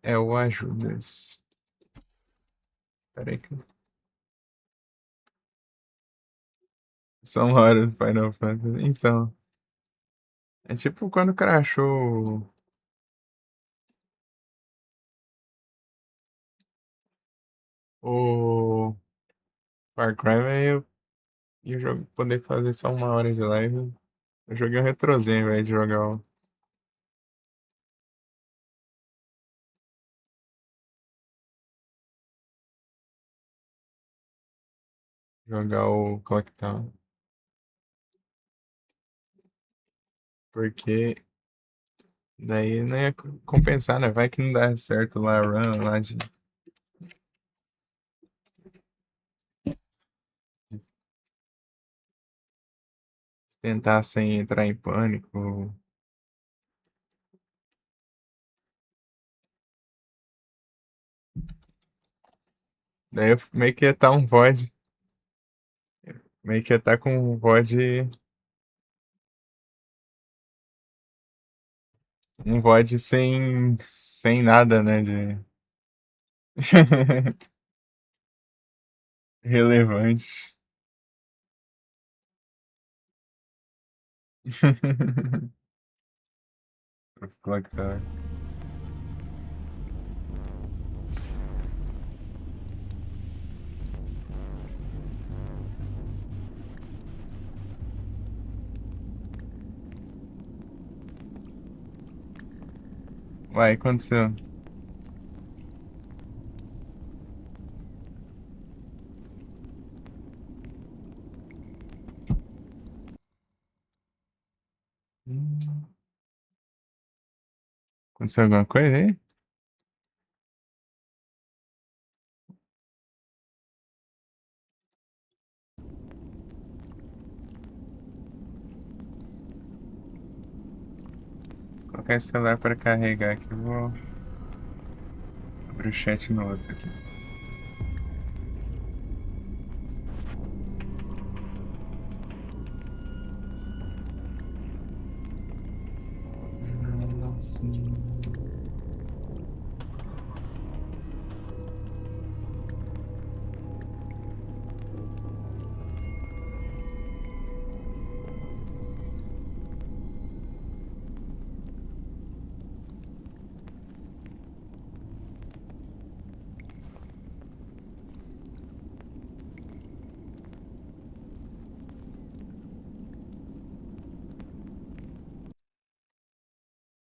É o Ajudas. Peraí que. São horas do Final Fantasy. Então. É tipo quando crashou o Far Cry, velho, e o jogo poder fazer só 1 hora de live. Eu joguei um retrozinho, ao invés de jogar o Clocktown. Porque daí não ia compensar, né? Vai que não dá certo lá a run lá de tentar sem entrar em pânico. Daí eu meio que ia estar um VOD. Meio que ia estar com um VOD. Um VOD sem nada, né? De. Relevante. Clocktown. Uai, aconteceu. Aconteceu alguma coisa aí? Vou colocar esse celular para carregar aqui. Vou abrir o chat no outro aqui. Nossa.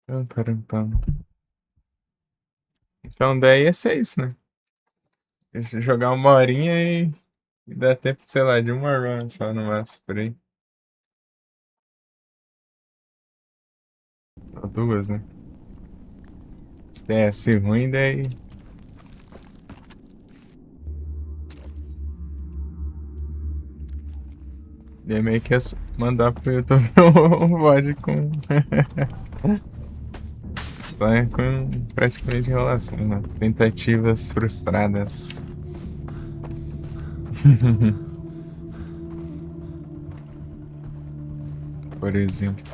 Pam, param, pam. Então daí ia ser isso, né? Jogar uma horinha e dá tempo, sei lá, de uma run só no máximo por aí. Ou duas, né? Se desse ruim, daí. Daí meio que ia mandar pro YouTube um VOD com. Só com praticamente enrolação, né? Tentativas frustradas. Por exemplo.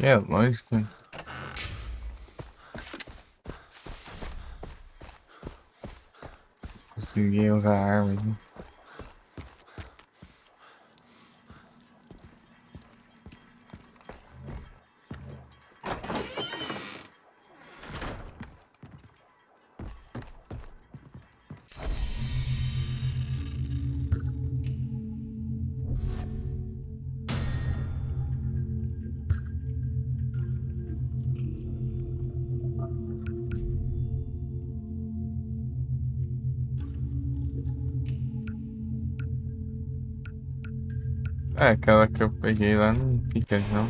É, lógico. Consegui usar a arma aqui. É, aquela que eu peguei lá não fica, não.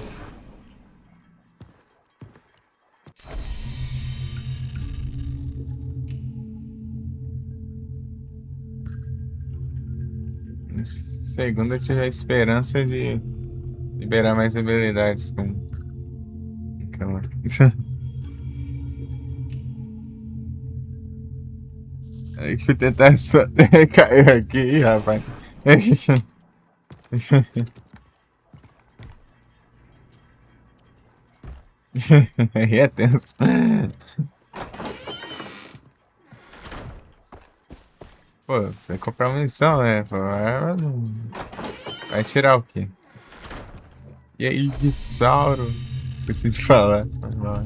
No segundo eu tive a esperança de liberar mais habilidades com aquela. Aí fui tentar só cair aqui, rapaz. Aí é tenso. Pô, tem que comprar munição, né? Pô, a arma não... Vai tirar o quê? E aí, Guissauro? Esqueci de falar. Vamos lá.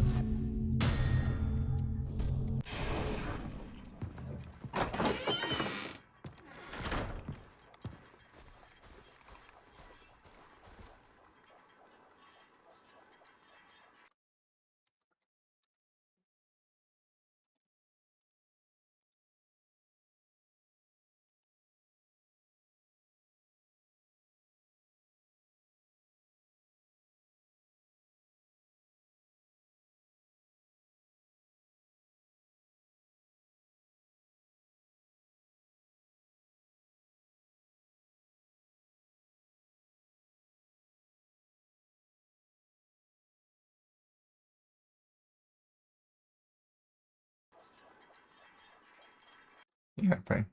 Ih, rapaz.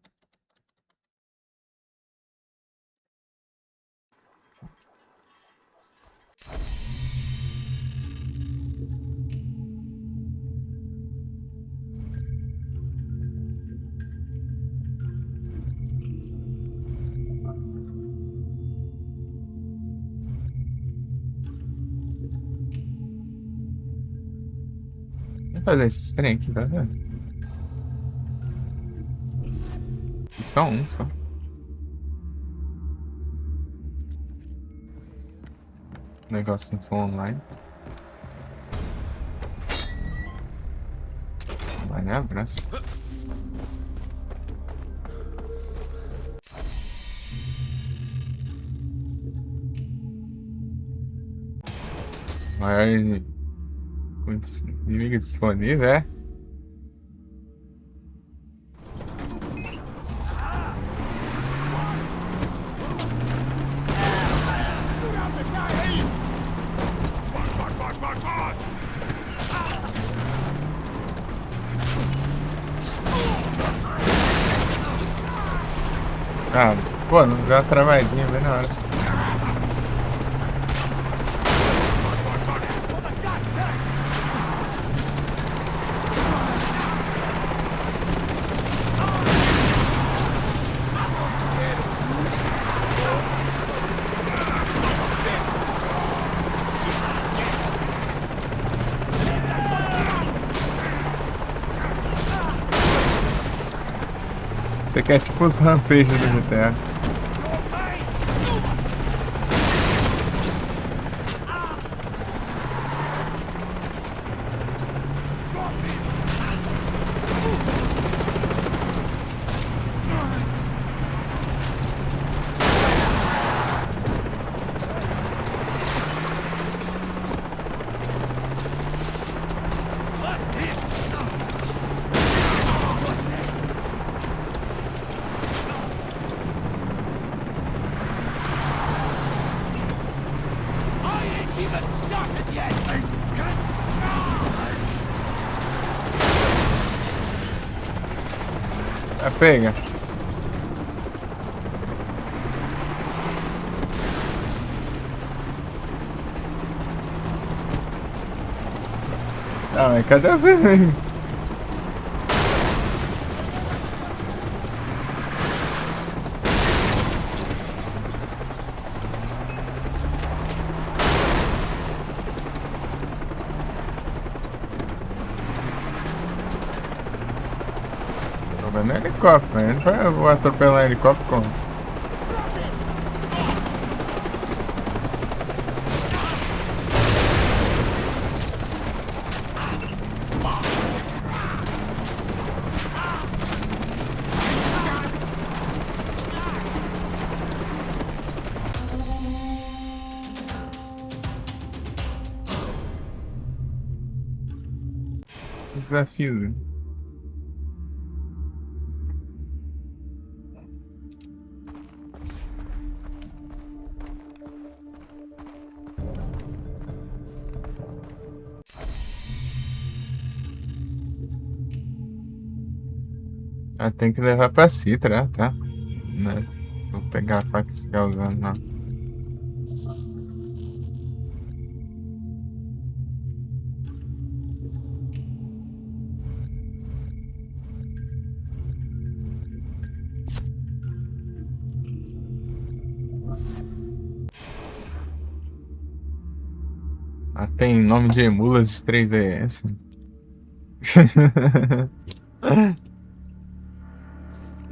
Vou fazer esses trem aqui, tá vendo? E só um, só. Negócio info online. Vai, né? Abraço. Maior inimigo disponível, é? Ah, pô, não deu uma travadinha bem na hora. Você quer tipo os rampejos do GTA. Pega. Ah, mas cadê você? No helicóptero, né? Eu vou atropelar helicóptero como? Desafio, né? Ah, tem que levar pra Citra, tá? Né? Vou pegar a faca que você tá usando, não. Ah, tem nome de emulas de 3DS.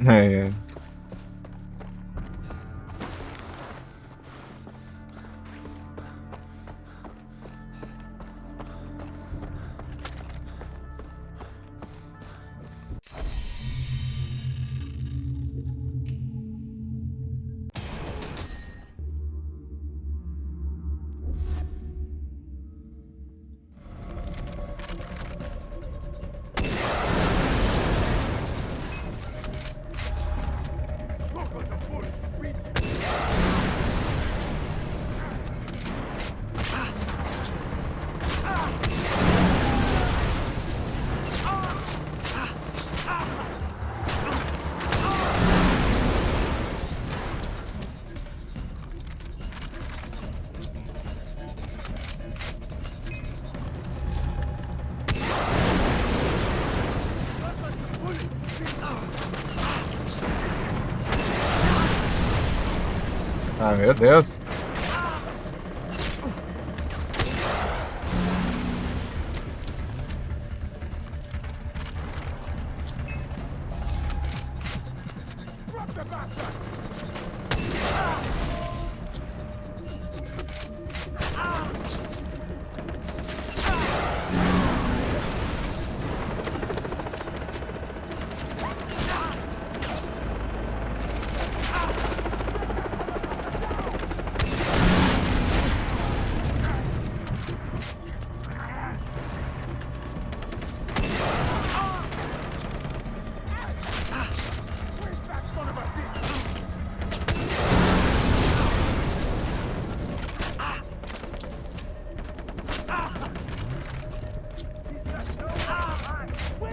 É. Ah, meu Deus.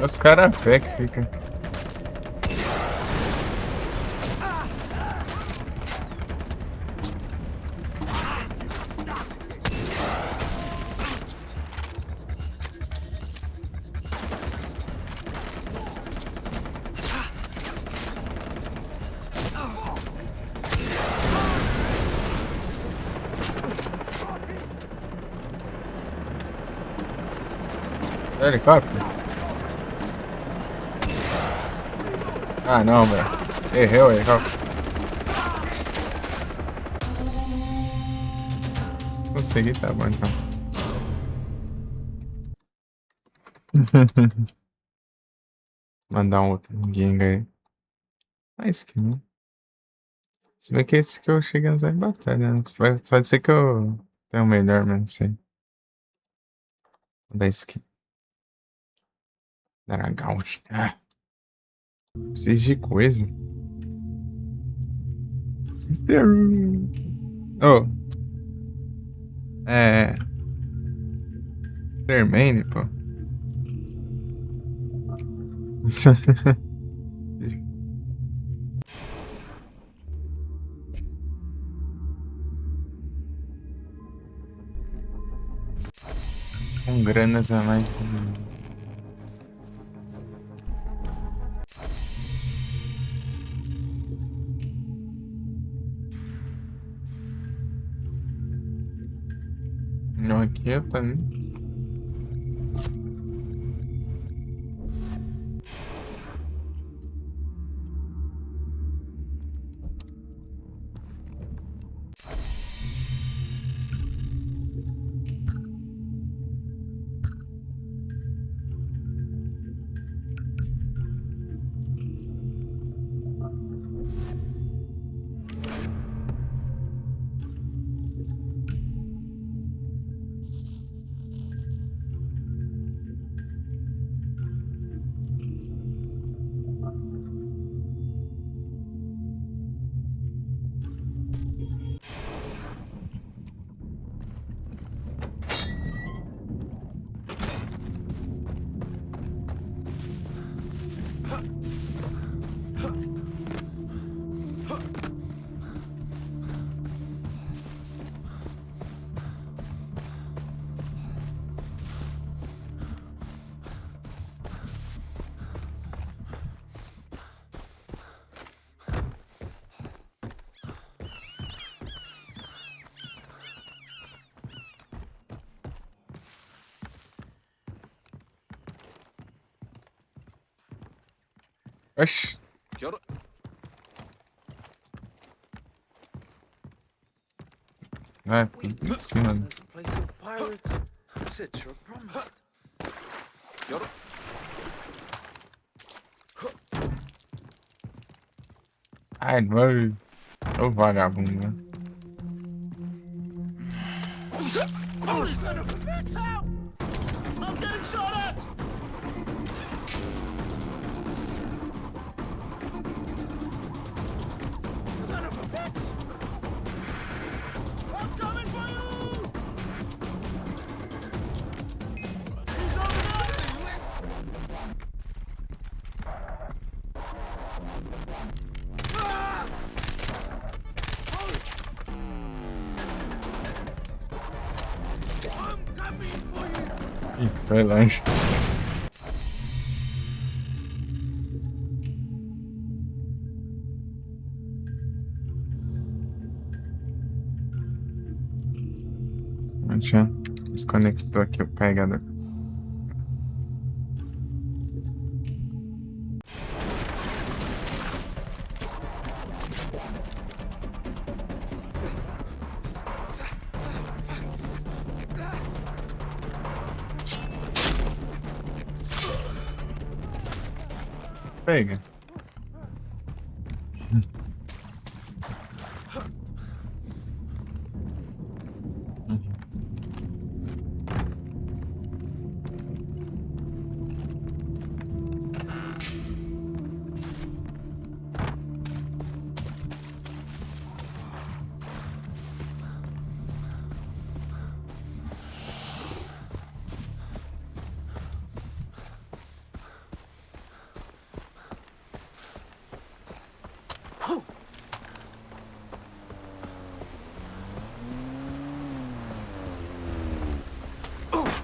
Os caras a pé que fica. Helicóptero? Ah, não, velho. Errou. Consegui, tá bom então. Mandar um outro Gengar aí. Ah, skin. Se bem que esse que eu cheguei a usar em batalha, né? Pode ser que eu tenha o melhor, mas não sei. Vou dar skin. Dragão. Ah. Preciso de coisa. Oh. Termine, pô. Com granas a mais. Não, aqui eu também. Oxi. Ah, tudo em cima. This place of pirates. Said sure promised. Ai, não. Ô vagabundo, né? Holy son of a bitch! Help! I'm getting shot at! Son of a bitch! I'm coming for you! He's over there! Ah! I'm coming for you! Ih, foi longe. Já desconectou aqui o carregador. Pega.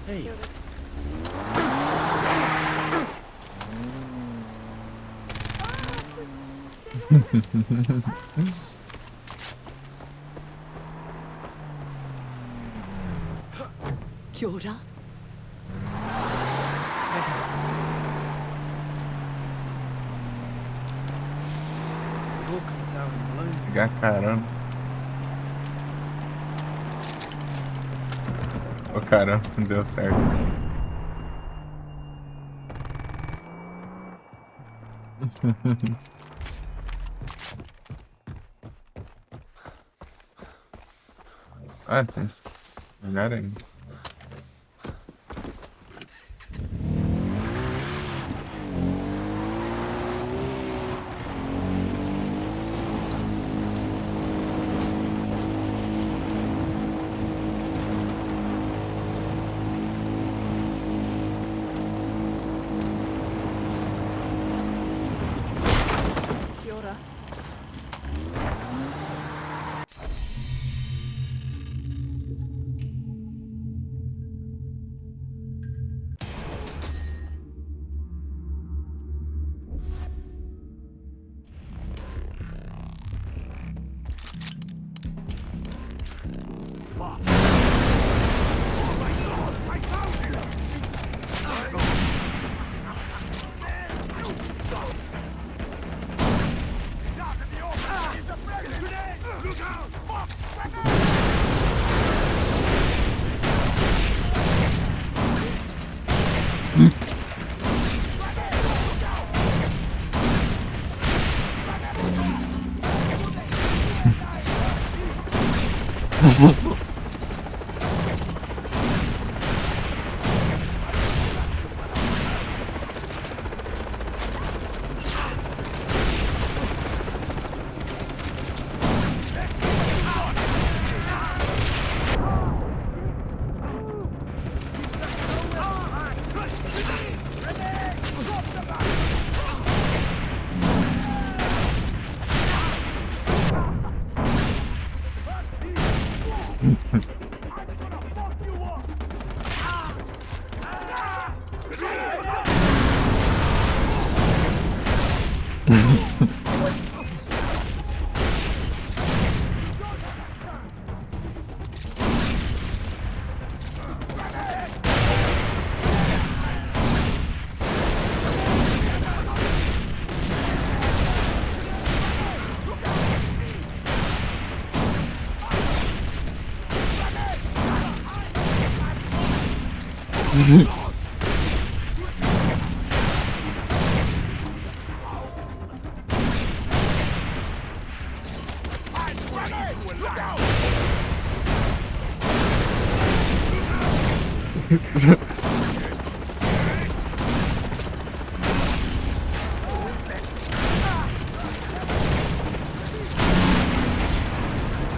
Hey. Kia ora. Hawkins are in bloom. Pegar caramba. Ô caramba, não deu certo. Ah, tem isso. Melhor ainda. Kia ora.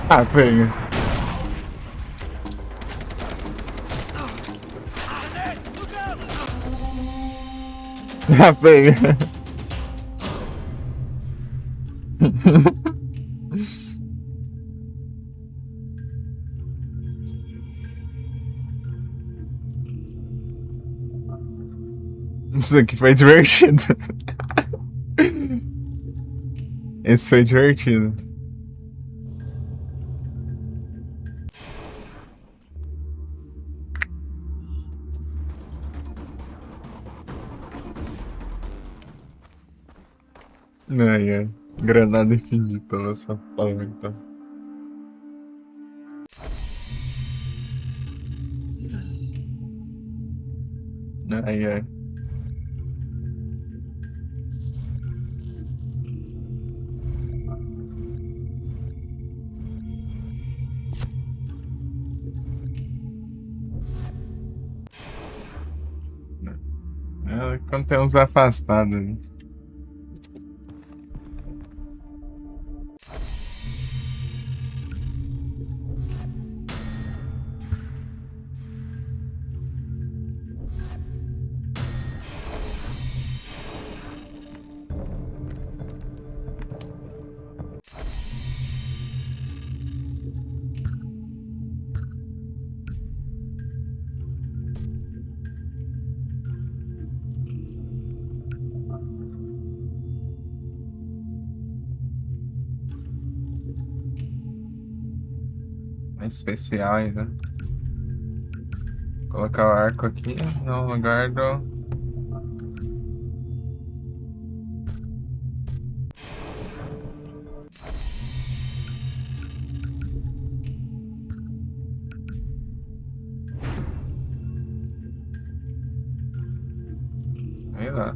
Ah, venha. Ah, venha. Isso aqui foi divertido. Esse foi divertido. Ai, ai. Granada infinita, essa palavra então. Ai, ai. É, quando tem uns afastados ali. Especiais, né? Colocar o arco aqui no lugar do... lá.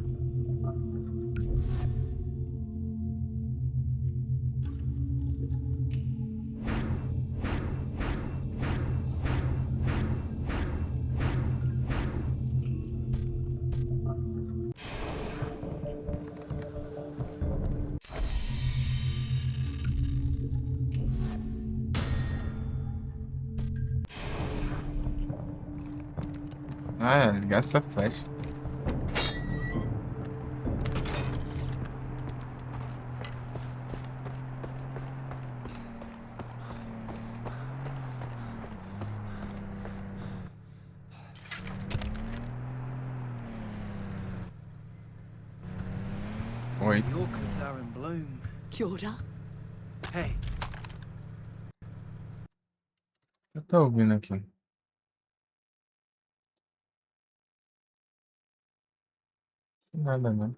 Ah, ligar essa flecha. Oi. Yorkers are in bloom. Kia ora. Hey, Eu tô ouvindo aqui. Nada, não.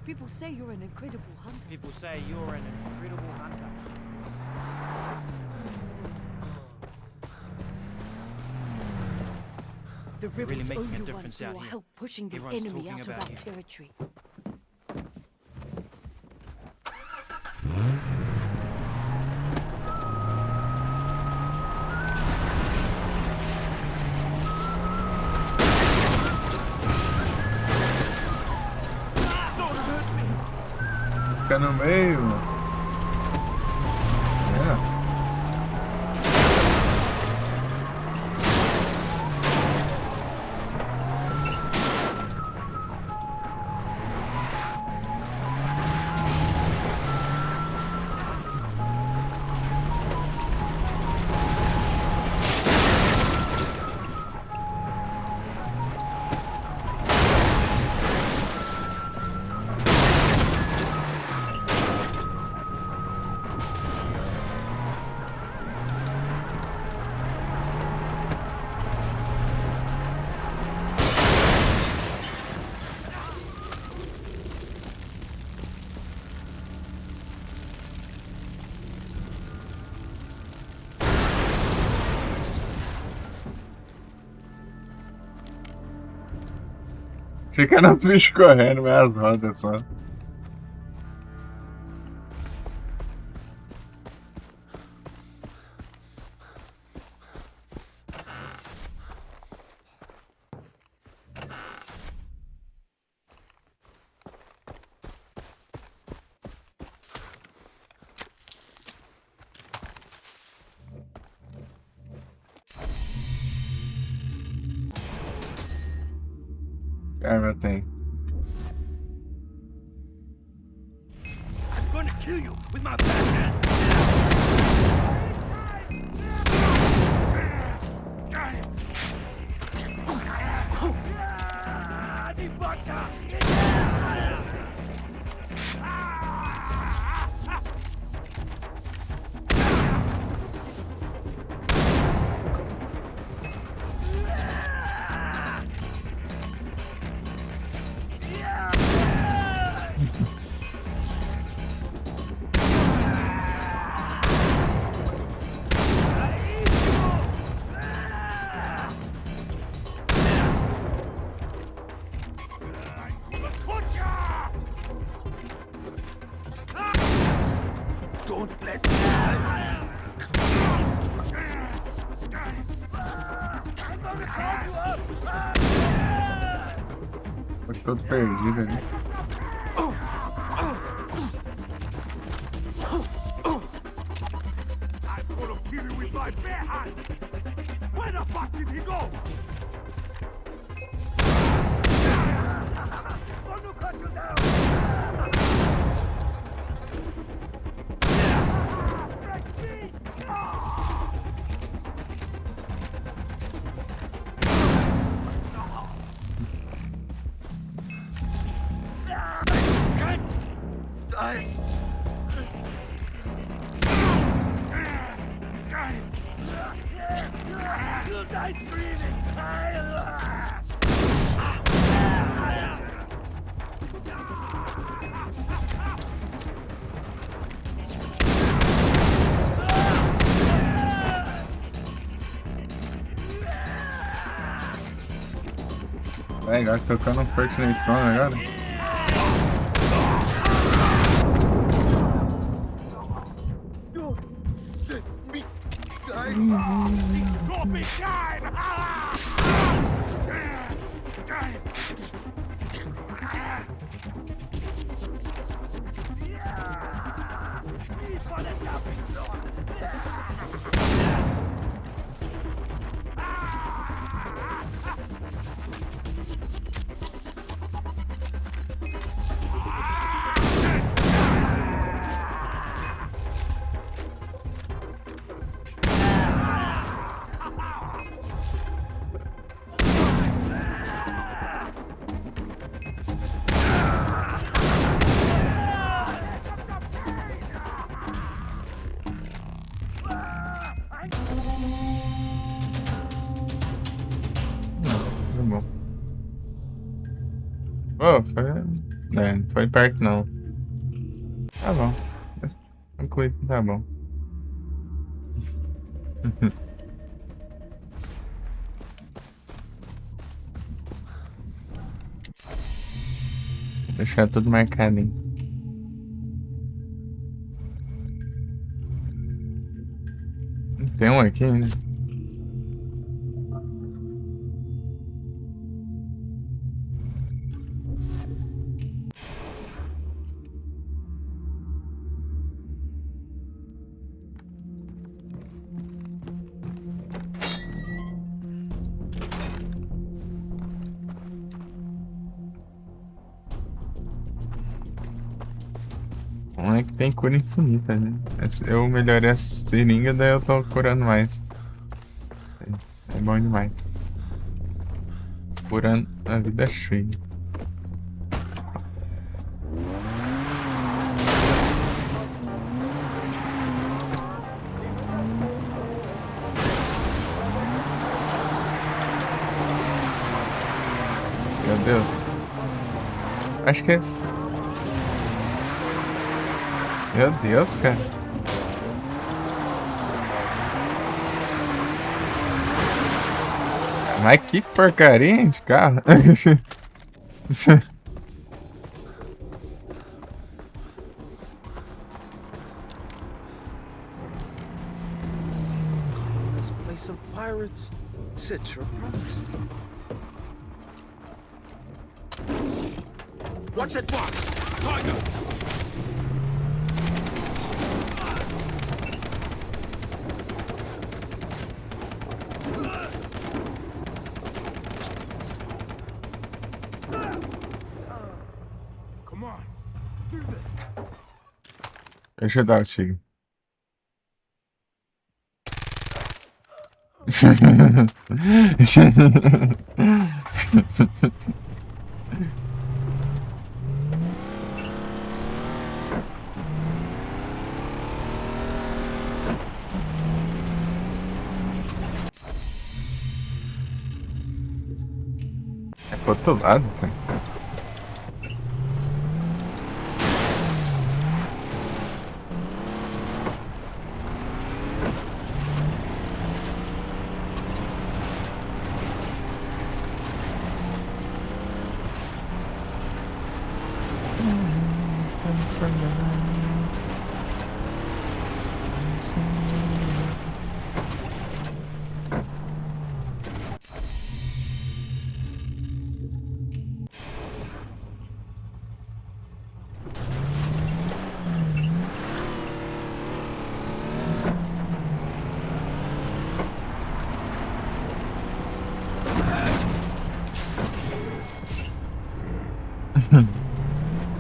People say you're an incredible hunter. people say you're an incredible hunter. The You're rebels really owe making a you one difference for out your here. help pushing the Everyone's enemy talking out of our about you. territory. Fica no meio, mano. É. Fica na Twitch correndo, mas as rodas só. Arma tem. I'm gonna kill you with my backhand. The butter is don't let Foi todo perdido ali. I'm gonna kill you with my bare hands. Where the fuck did he go? I screaming. É, agora tocando um Fortnite Song agora. Oh, foi... É, não foi perto não. Tá bom. Concluído, tá bom. Vou deixar tudo marcadinho. Tem um aqui ainda. Não é que tem cura infinita, né? Eu melhorei a seringa, daí eu tô curando mais. É bom demais. Curando a vida cheia. Meu Deus. Acho que é... Meu Deus, cara. Mas que porcaria de carro. This place of pirates. Citra promised. Watch it, box! Tiger! Come on, do this. Deixa eu dar o tiro. É pro outro lado, cara.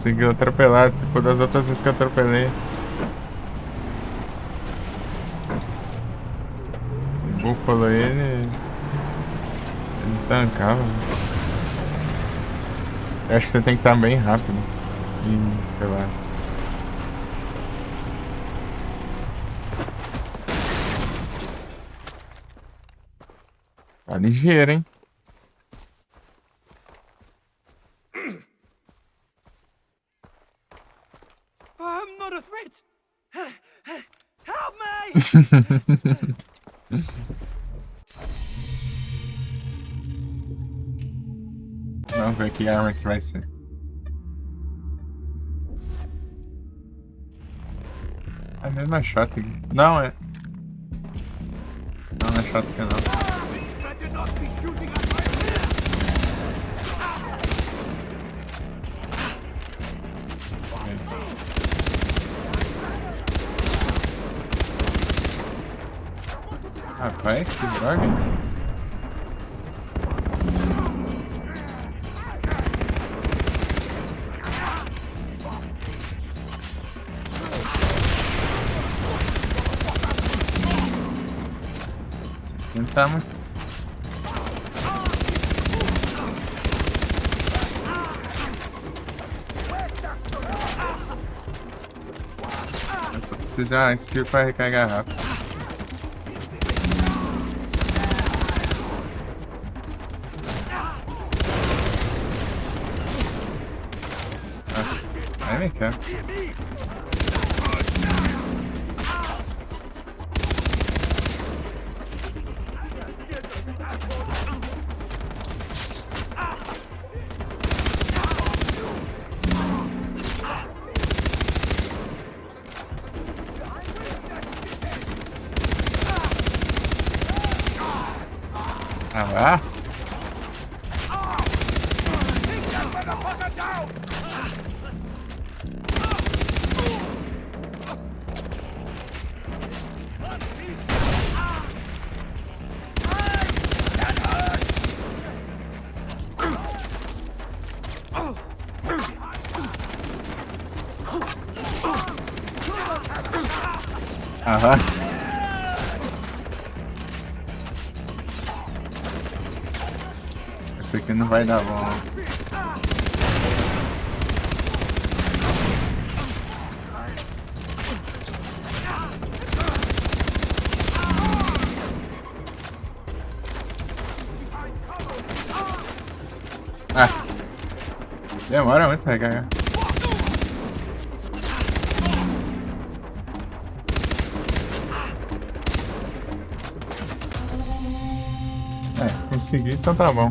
Conseguiu atropelar, tipo das outras vezes que eu atropelei. O búfalo ele tancava. Eu acho que você tem que estar bem rápido. E sei lá. ligeiro, hein? I'm not a threat. Help me! Vamos ver que arma que vai ser. É a mesma shotgun. Não é. Não é shotgun não. Rapaz, que droga, hein? Tentar muito. Eu preciso de uma skill para recarregar rápido. Aí me quer. Ah lá. Aham. Esse aqui não vai dar bom. Ah, demora muito pra recarregar. Consegui, então tá bom.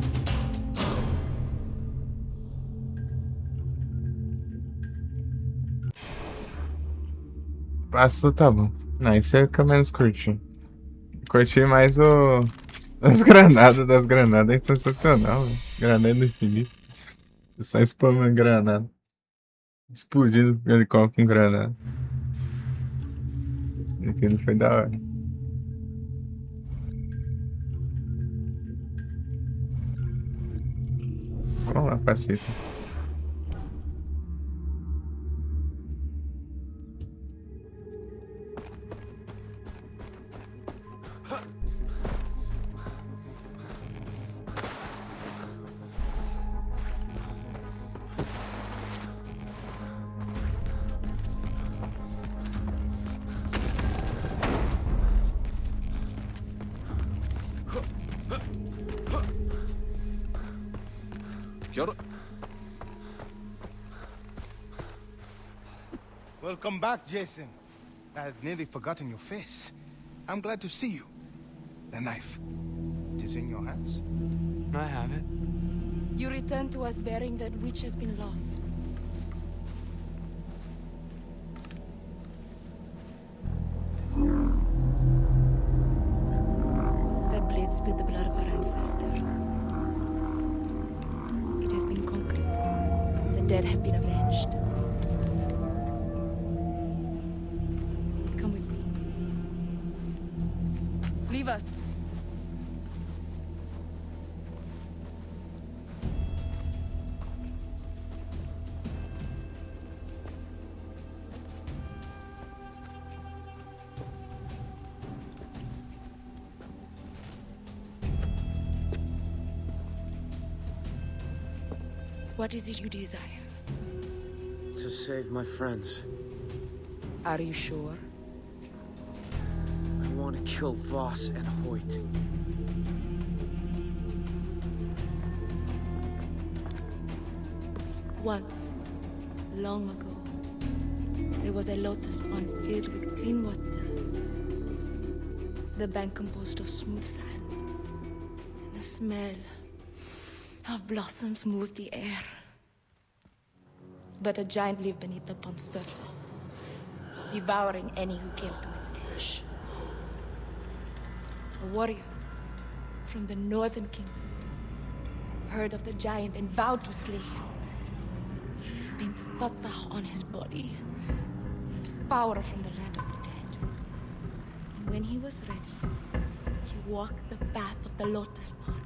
Passou, tá bom. Não, isso é o que eu menos curti. Curti mais o... das granadas é sensacional, velho. Granada do Felipe. Só spamando granada. Explodindo o helicóptero com granada. Aquilo foi da hora. Vamos lá, faceta. Welcome back, Jason. I had nearly forgotten your face. I'm glad to see you. The knife. It is in your hands? I have it. You return to us bearing that which has been lost. That blade spilled the blood of our ancestors. It has been conquered. The dead have been avenged. Come with me. Leave us. What is it you desire? To save my friends. Are you sure? I want to kill Voss and Hoyt. Once, long ago, there was a lotus pond filled with clean water. The bank composed of smooth sand. And the smell of blossoms moved the air. But a giant lived beneath the pond's surface, devouring any who came to its edge. A warrior from the Northern Kingdom heard of the giant and vowed to slay him. Painted Tatah on his body, power from the land of the dead. And when he was ready, he walked the path of the lotus pond.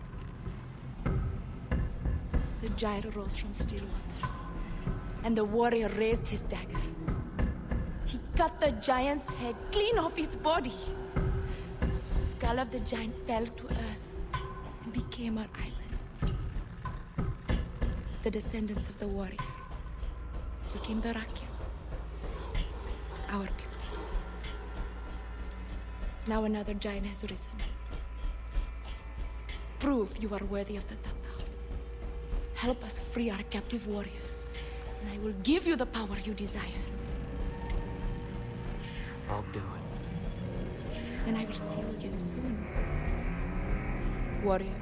The giant rose from still waters, and the warrior raised his dagger. He cut the giant's head clean off its body. The skull of the giant fell to earth and became our island. The descendants of the warrior became the Rakyat, our people. Now another giant has risen. Prove you are worthy of the Tatah. Help us free our captive warriors, and I will give you the power you desire. I'll do it. Then I will see you again soon, warrior.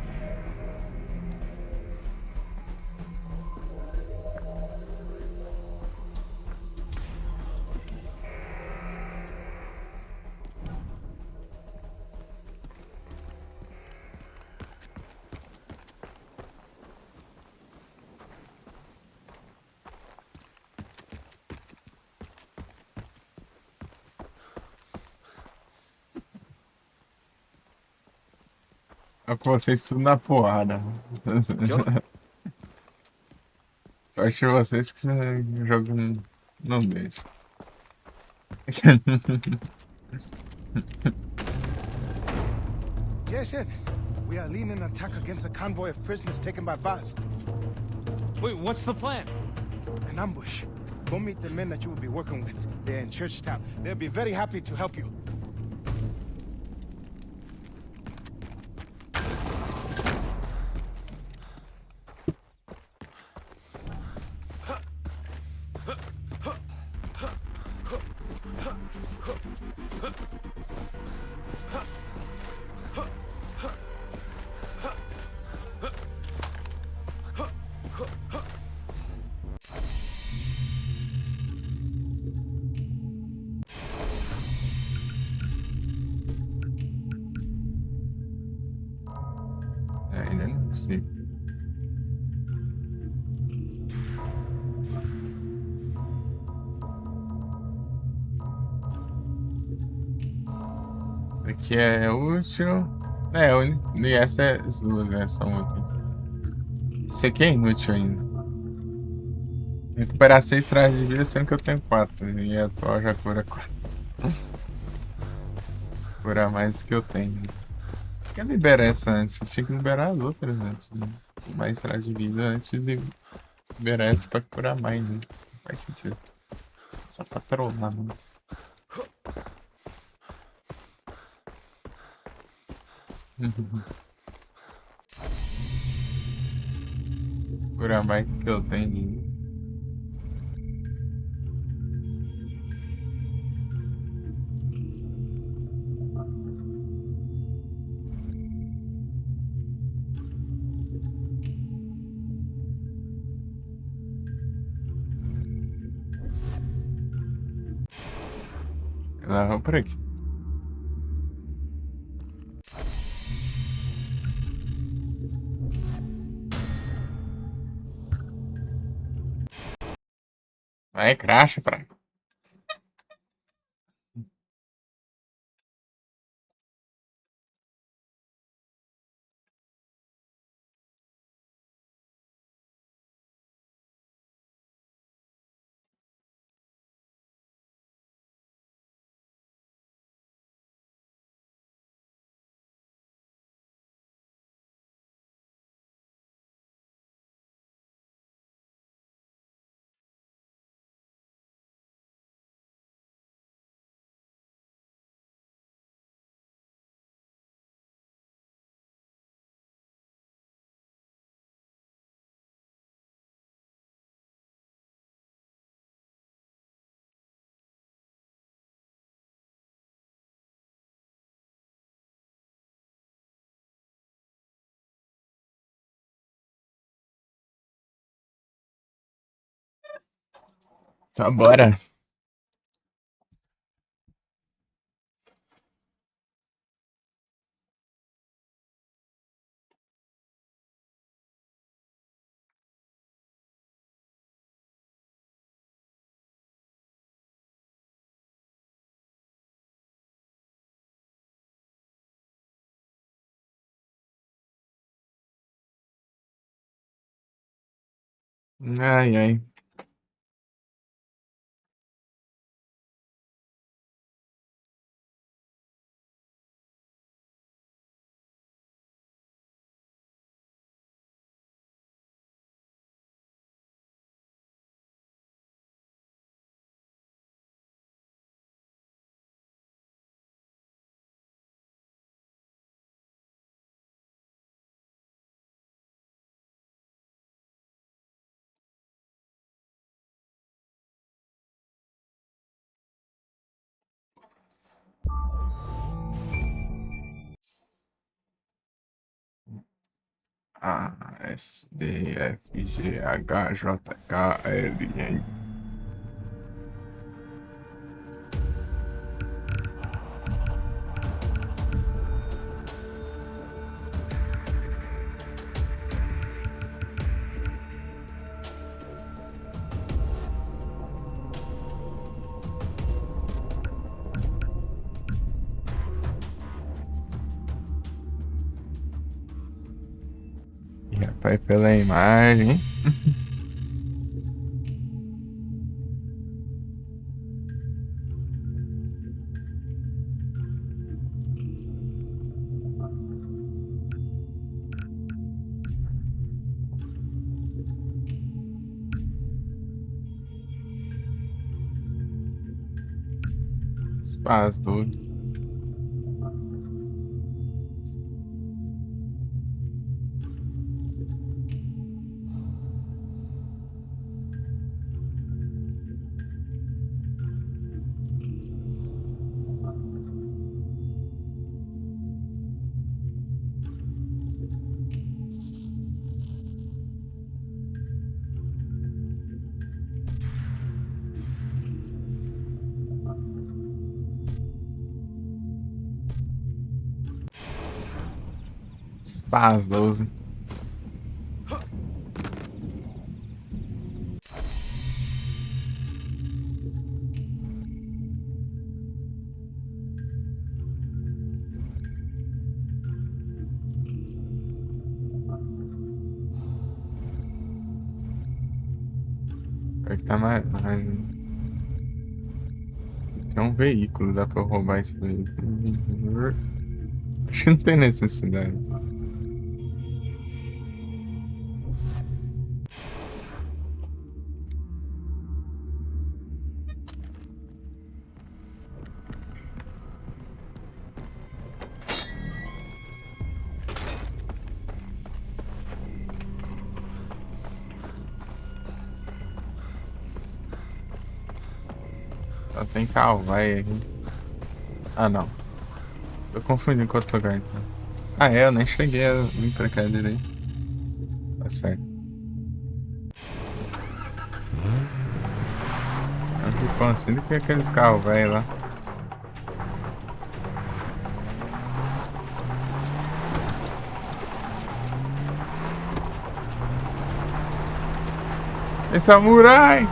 É com vocês tudo na porrada. Sorte de vocês que o jogo não deixa. Jason, we are leading an attack against a convoy of prisoners taken by Vaz. Wait, what's the plan? An ambush. Go meet the men that you will be working with. They're in Churchtown. They'll be very happy to help you. Ainda não consigo. Aqui é útil. E essas duas são úteis. Esse aqui é inútil ainda. Recuperar 6 trajes de vida, sendo que eu tenho 4. E a atual já cura 4. Cura mais do que eu tenho. Por que libera essa antes? Você tinha que liberar as outras antes. Né? Mais trajes de vida antes de liberar essa pra curar mais. Né? Não faz sentido. Só pra trollar, mano. Curar mais do que eu tenho. Lá, vamos por aqui. Vai, cracha, pra Tá, bora. Ai, ai. A, S, D, F, G, H, J, K, L, M. E rapaz, pela imagem. Espaço tudo. Spaz 12. É que tá mais. Tem um veículo, dá pra eu roubar esse veículo. Acho que não tem necessidade. Só tem carro, vai aí. Ah, não. Eu confundi com outro lugar, então. Ah, é, eu nem cheguei a vir pra cá direito. Tá certo. Eu fico pensando que aqueles carros velhos lá. É samurai!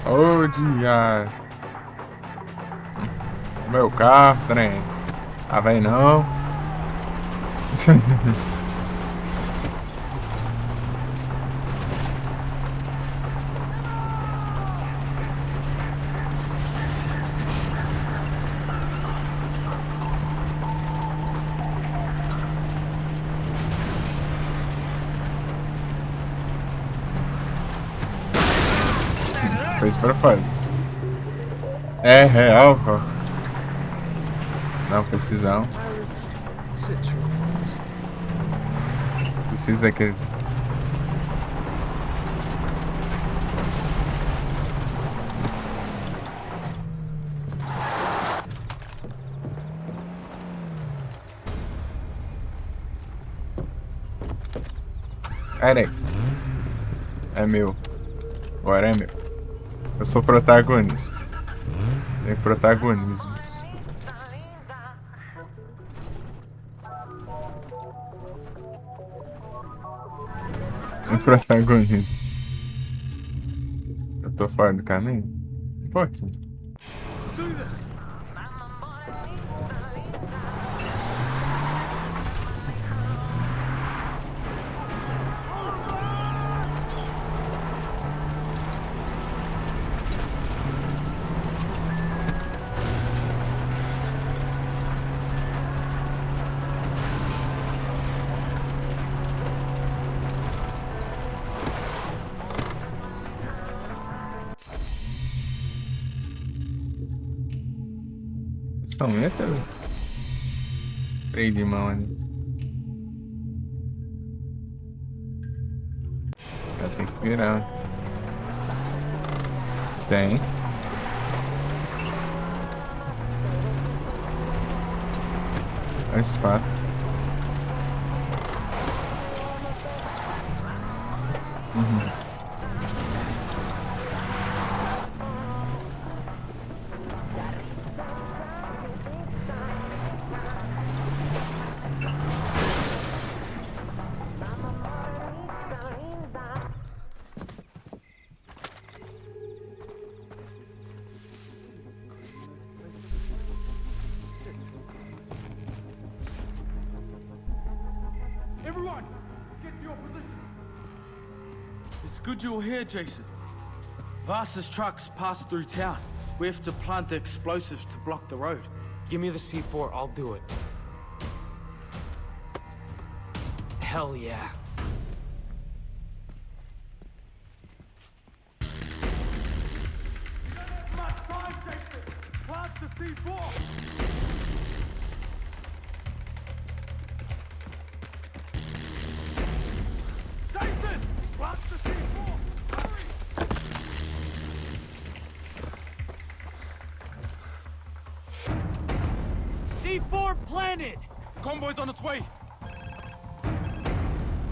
Ô, dia! Meu carro, trem. Ah, vem não. Isso foi de propósito. É real, pô. Não, precisão. Precisa que... Peraí. É meu. Agora é meu. Eu sou protagonista. Tem protagonismos. Tem protagonismo. Eu tô fora do caminho? Um pouquinho. Essa aumenta, velho. Freio de mão ali. Já tem que virar. Tem. Olha espaço. Everyone, get to your position. It's good you're here, Jason. Vasa's trucks pass through town. We have to plant the explosives to block the road. Give me the C4, I'll do it. Hell yeah. Not time, Jason. Plant the C4. Jason, plant the C4. Hurry. C4 planted! Convoy's on its way.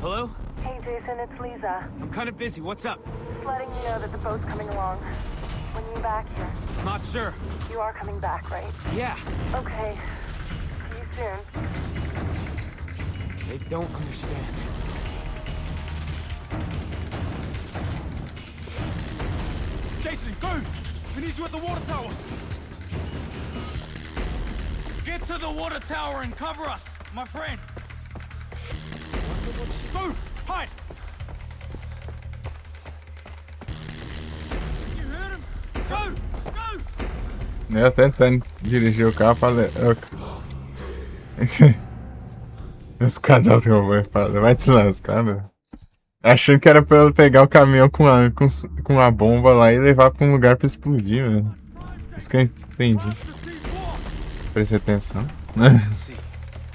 Hello? Hey, Jason, it's Lisa. I'm kind of busy. What's up? Just letting you know that the boat's coming along. When you back here. Not sure. You are coming back, right? Yeah. Okay. See you soon. They don't understand. Jason, go! We need you at the water tower. Get to the water tower and cover us, my friend. Go! Hide! You heard him? Go! Go! Eu tentando dirigir o carro pra... Os caras do comboio falam, vai te lascar, meu. Achando que era pra eu pegar o caminhão com a bomba lá e levar pra um lugar pra explodir, meu. Isso que eu entendi. Preste atenção.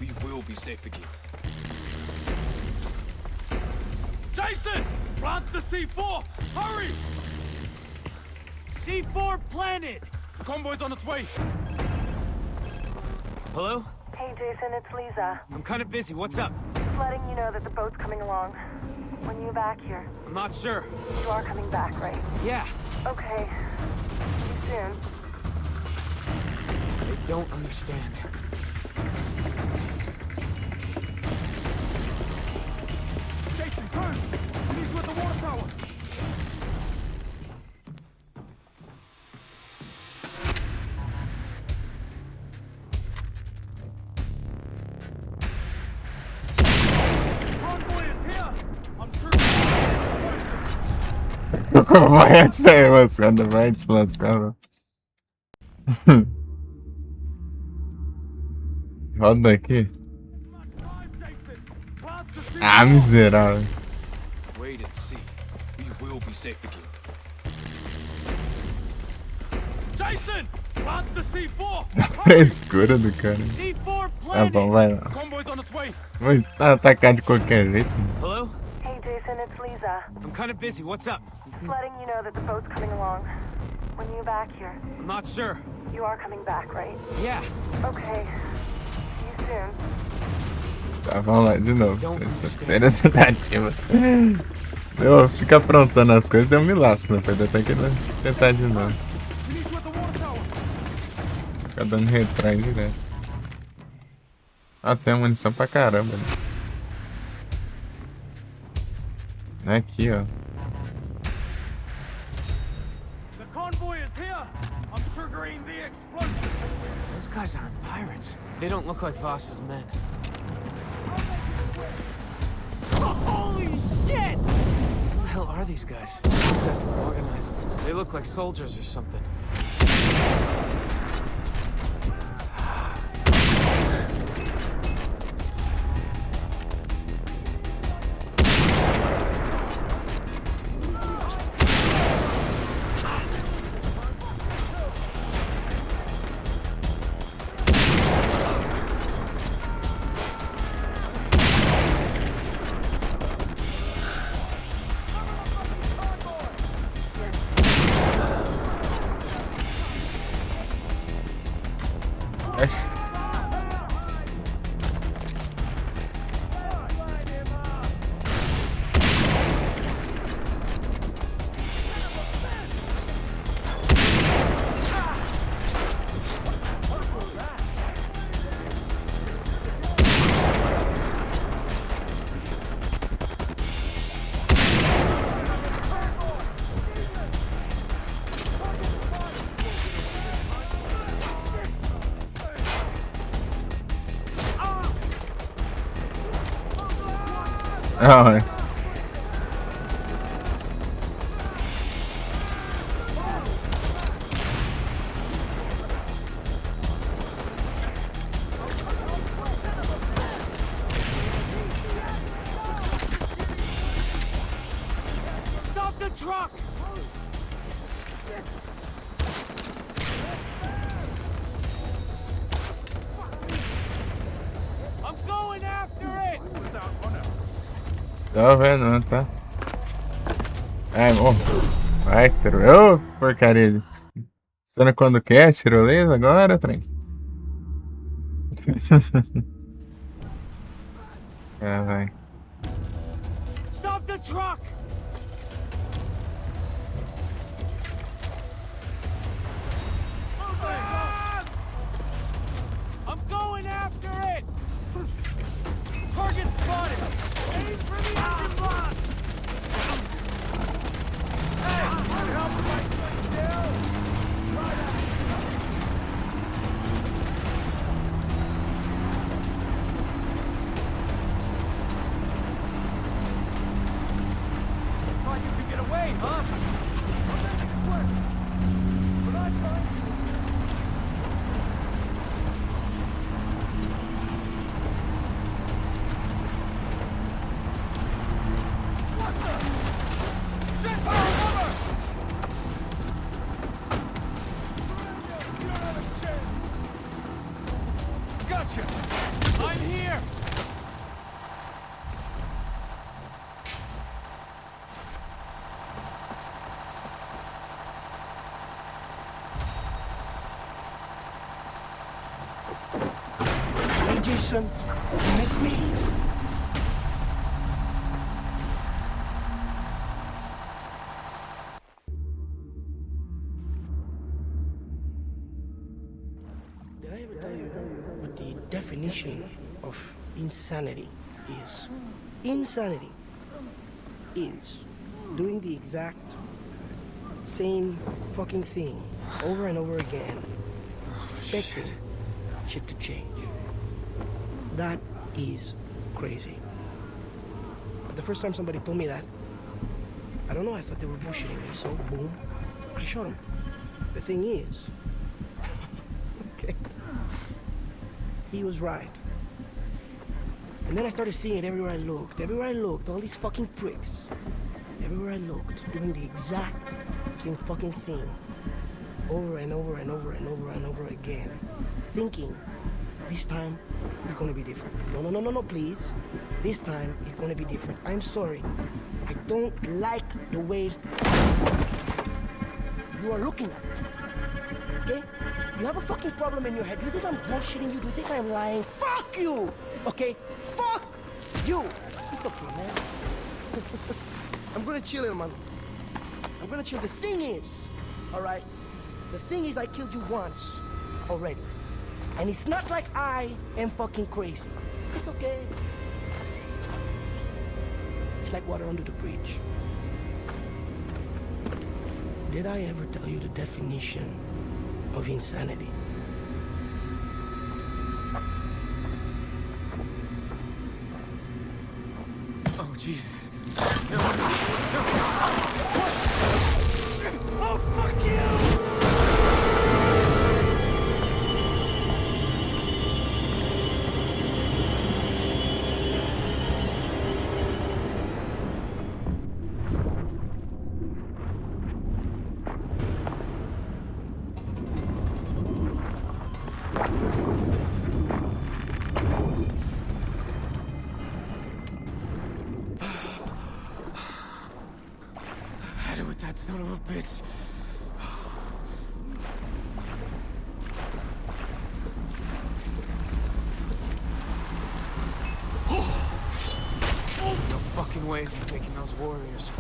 We will be safe again. Jason! Plant the C4! Hurry! C4 planted! The convoy's on its way. Hello? Hey, Jason, it's Lisa. I'm kind of busy. What's up? Just letting you know that the boat's coming along. When you back here. I'm not sure. You are coming back, right? Yeah. Okay. See you soon. They don't understand. Jason, go! We need you at the water tower. Convoy is here! I'm Vai antes da lascada, vai antes da lascada. Roda aqui. Ah, miserável. Wait and see. We will be safe again. Jason! Plant the C4! Da frescura do cara. Tá bom, vai lá. Convoy's on its way. Vou atacar de qualquer jeito. Hello? Hey, Jason, it's Lisa. I'm kind of busy. What's up? Just letting you know that the boat's coming along. When you back here. I'm not sure. You are coming back, right? Yeah. Okay. See you soon. Tá, vamos lá de novo. Terceira tentativa. Eu fico aprontando as coisas, eu me lasco, né? Pode até que tentar de novo. Fica dando retrai direto. Ah, tem munição pra caramba. Né? Aqui, ó. The convoy is here. I'm triggering the explosion. Those guys aren't pirates. They don't look like Voss's men. Holy shit! Who the hell are these guys? These guys look organized. They look like soldiers or something. Oh, nice. Stop the truck! I'm going after it! Tô vendo, não, tá? Ai, morro. Vai, ô, porcaria. Sendo quando quer, tirolesa agora, trem. Ah, vai. Stop the truck! I'm going after it! Target spotted! Aim for the engine block! Hey, you help with my swing down! Thought you could get away, huh? Well, that makes it worse. But I tried to. Gotcha! I'm here! Hey, Jason, you miss me? Did I ever tell you what the definition of insanity is? Insanity is doing the exact same fucking thing over and over again, expecting shit to change. That is crazy. But the first time somebody told me that, I don't know, I thought they were bullshitting me, so boom, I shot him. The thing is, okay, he was right. And then I started seeing it everywhere I looked, all these fucking pricks. Everywhere I looked, doing the exact same fucking thing. Over and over and over and over and over again. Thinking, this time it's gonna be different. No, please. This time it's gonna be different. I'm sorry. I don't like the way you are looking at me. Okay? You have a fucking problem in your head. Do you think I'm bullshitting you? Do you think I'm lying? Fuck you! Okay? Fuck You! It's okay, man. I'm gonna chill here, man. I'm gonna chill. The thing is, alright? The thing is I killed you once already. And it's not like I am fucking crazy. It's okay. It's like water under the bridge. Did I ever tell you the definition of insanity? Oh, Jesus. Oh, fuck you! Had it with that son of a bitch. No fucking ways I'm taking those warriors.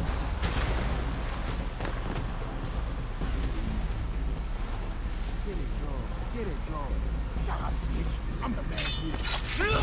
Get it going. Get it going. Shut up, bitch. I'm the man here.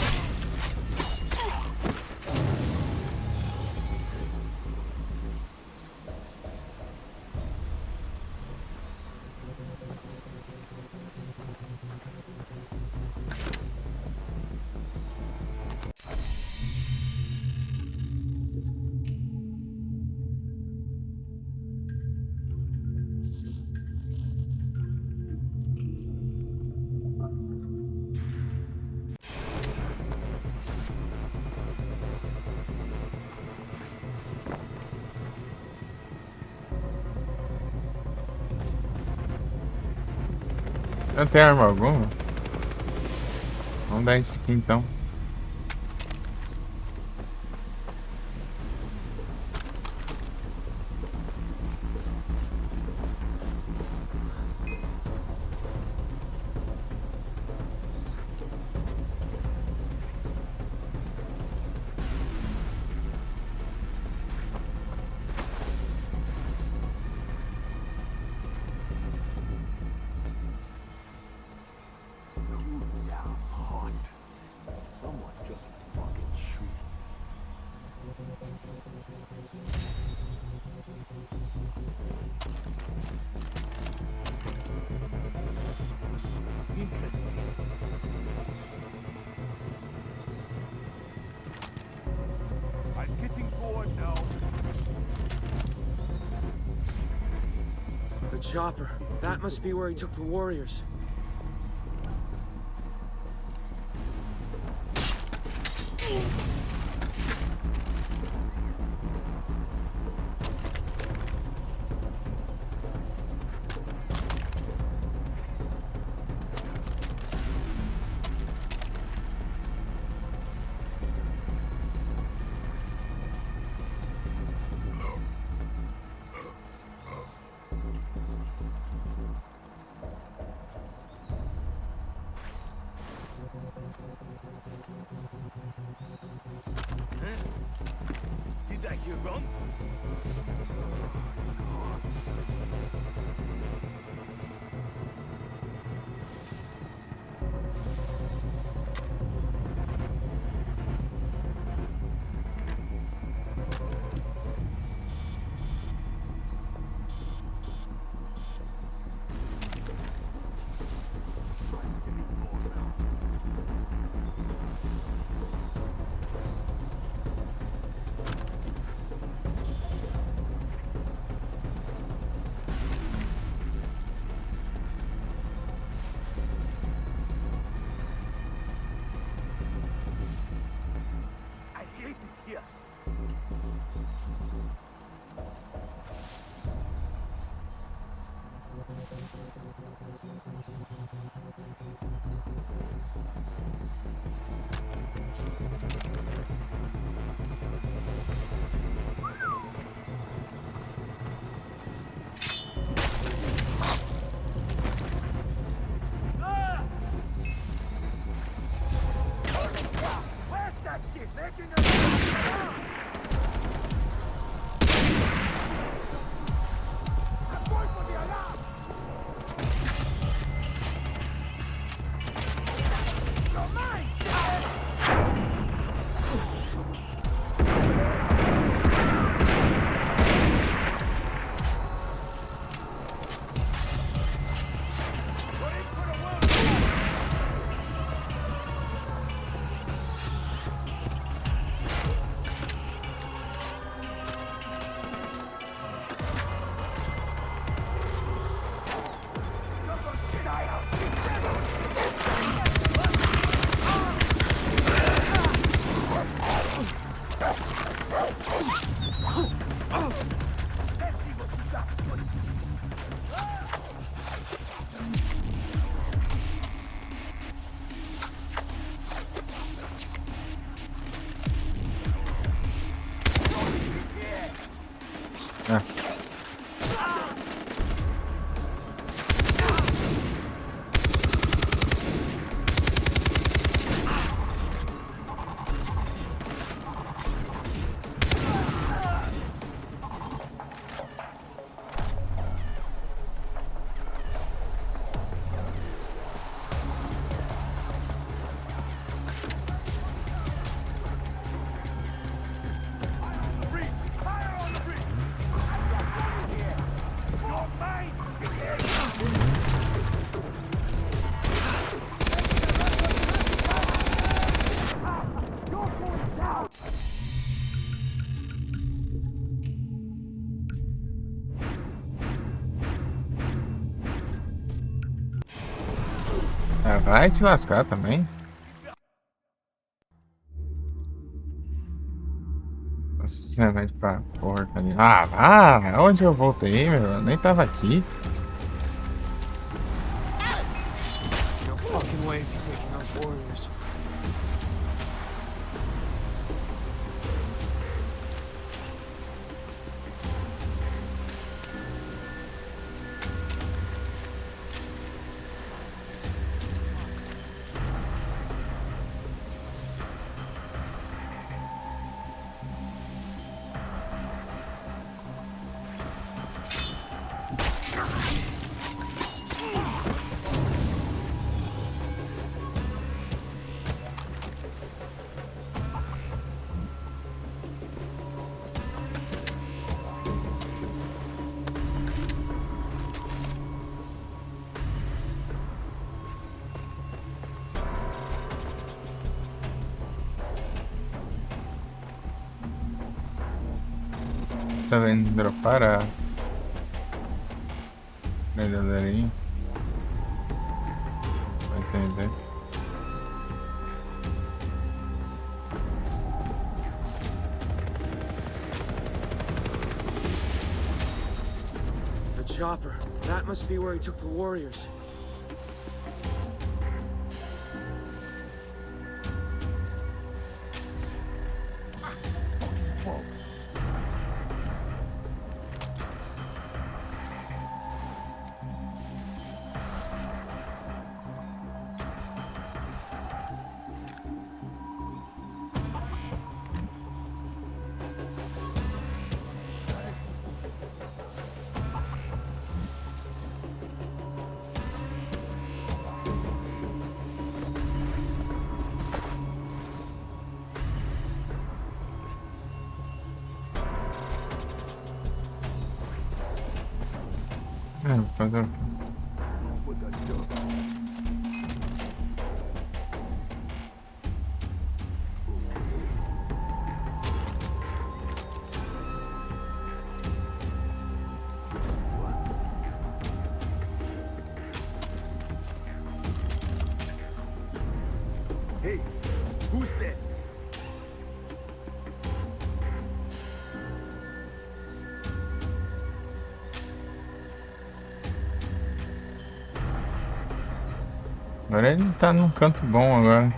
Não tem arma alguma? Vamos dar isso aqui então. I'm getting bored now. The chopper. That must be where he took the warriors. Did I hear wrong? Ah. Ah, vai te lascar também. Nossa, você vai pra porca ali. Ah, vá! Onde eu voltei, meu? Eu nem tava aqui. No fucking ways he's making those warriors. Você vai dropar a melhoraria? Vai entender. The chopper. That must be where he took the warriors. Vou fazer o Hey, who's that? Agora ele tá num canto bom agora.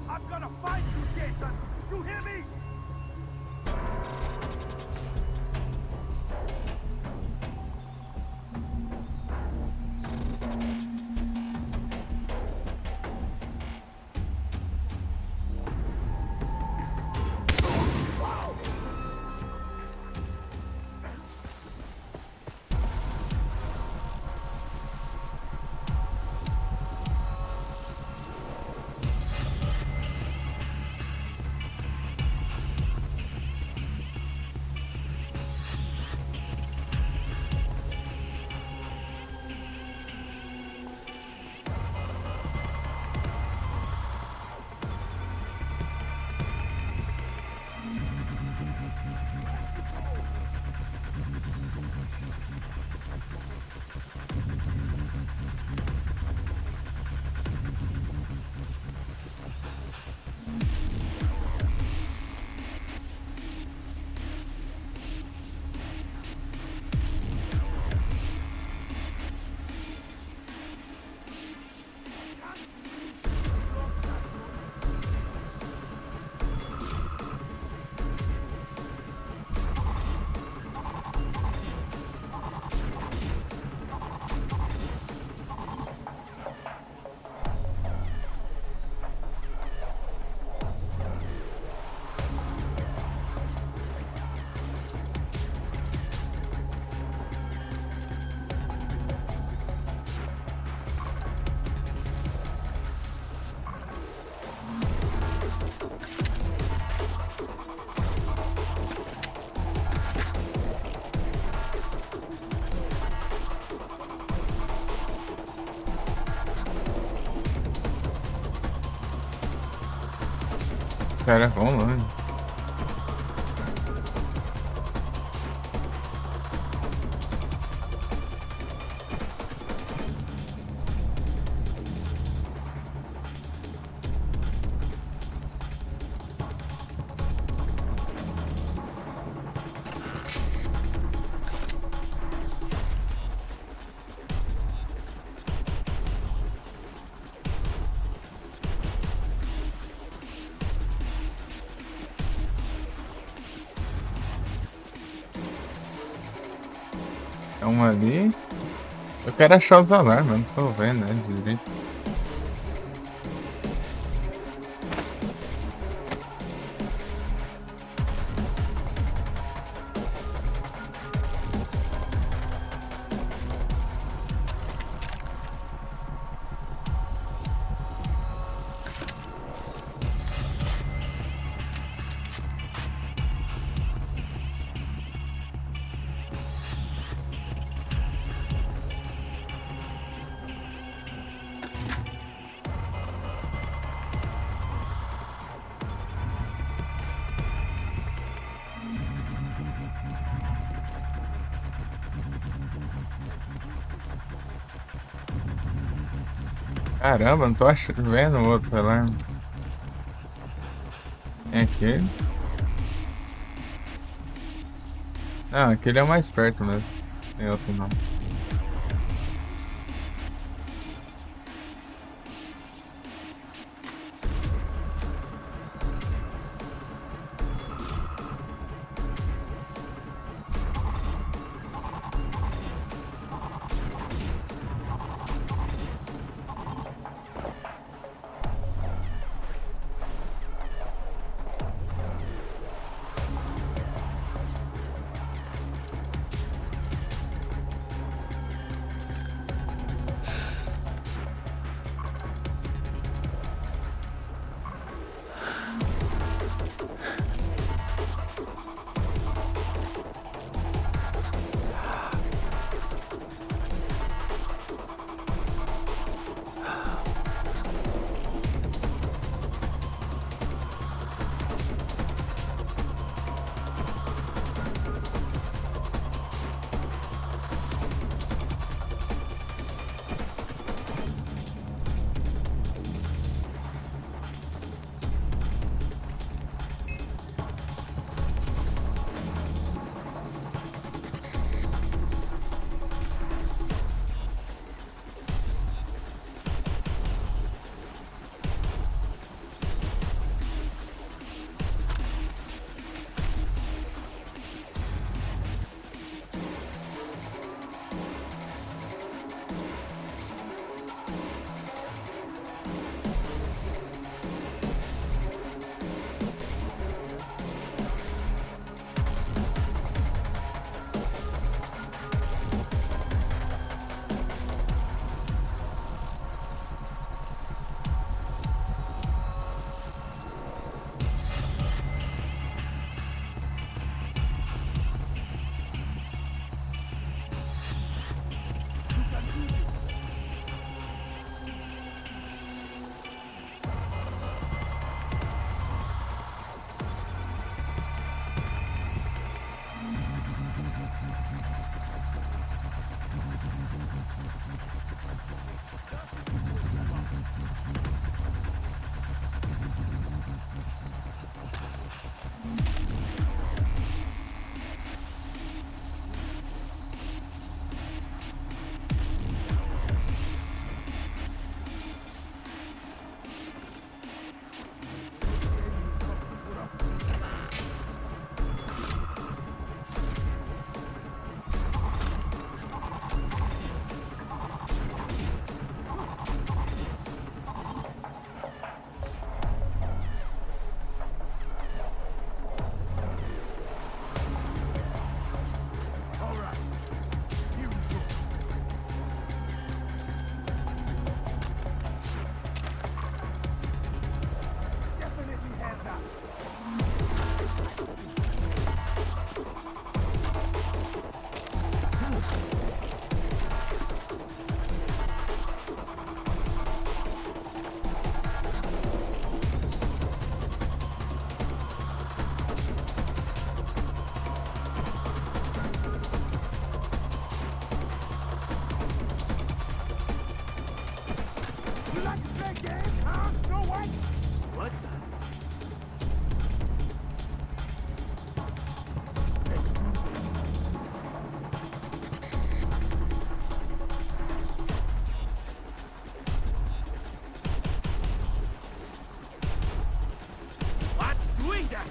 I'm gonna find you, Jason! You hear me? Cara, vamos longe. É uma ali. Eu quero achar os alarmes, não tô vendo, né? Direito. Caramba, não tô vendo o outro alarme. É aquele? Não, aquele é o mais perto mesmo. Tem outro não. again, huh? Snow White? What the? What's doing that?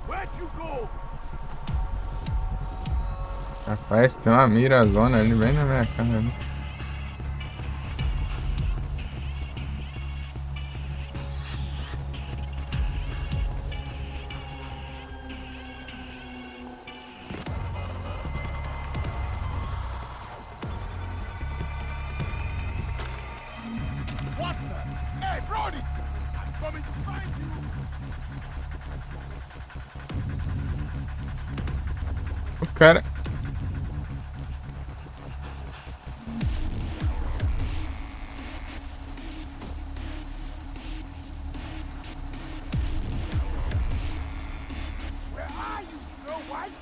Where'd you go? Rapaz, tem uma mirazona ali bem na minha cara. Né? What the? Hey, Brody! I'm coming to find you! O cara... Where are you, Snow White?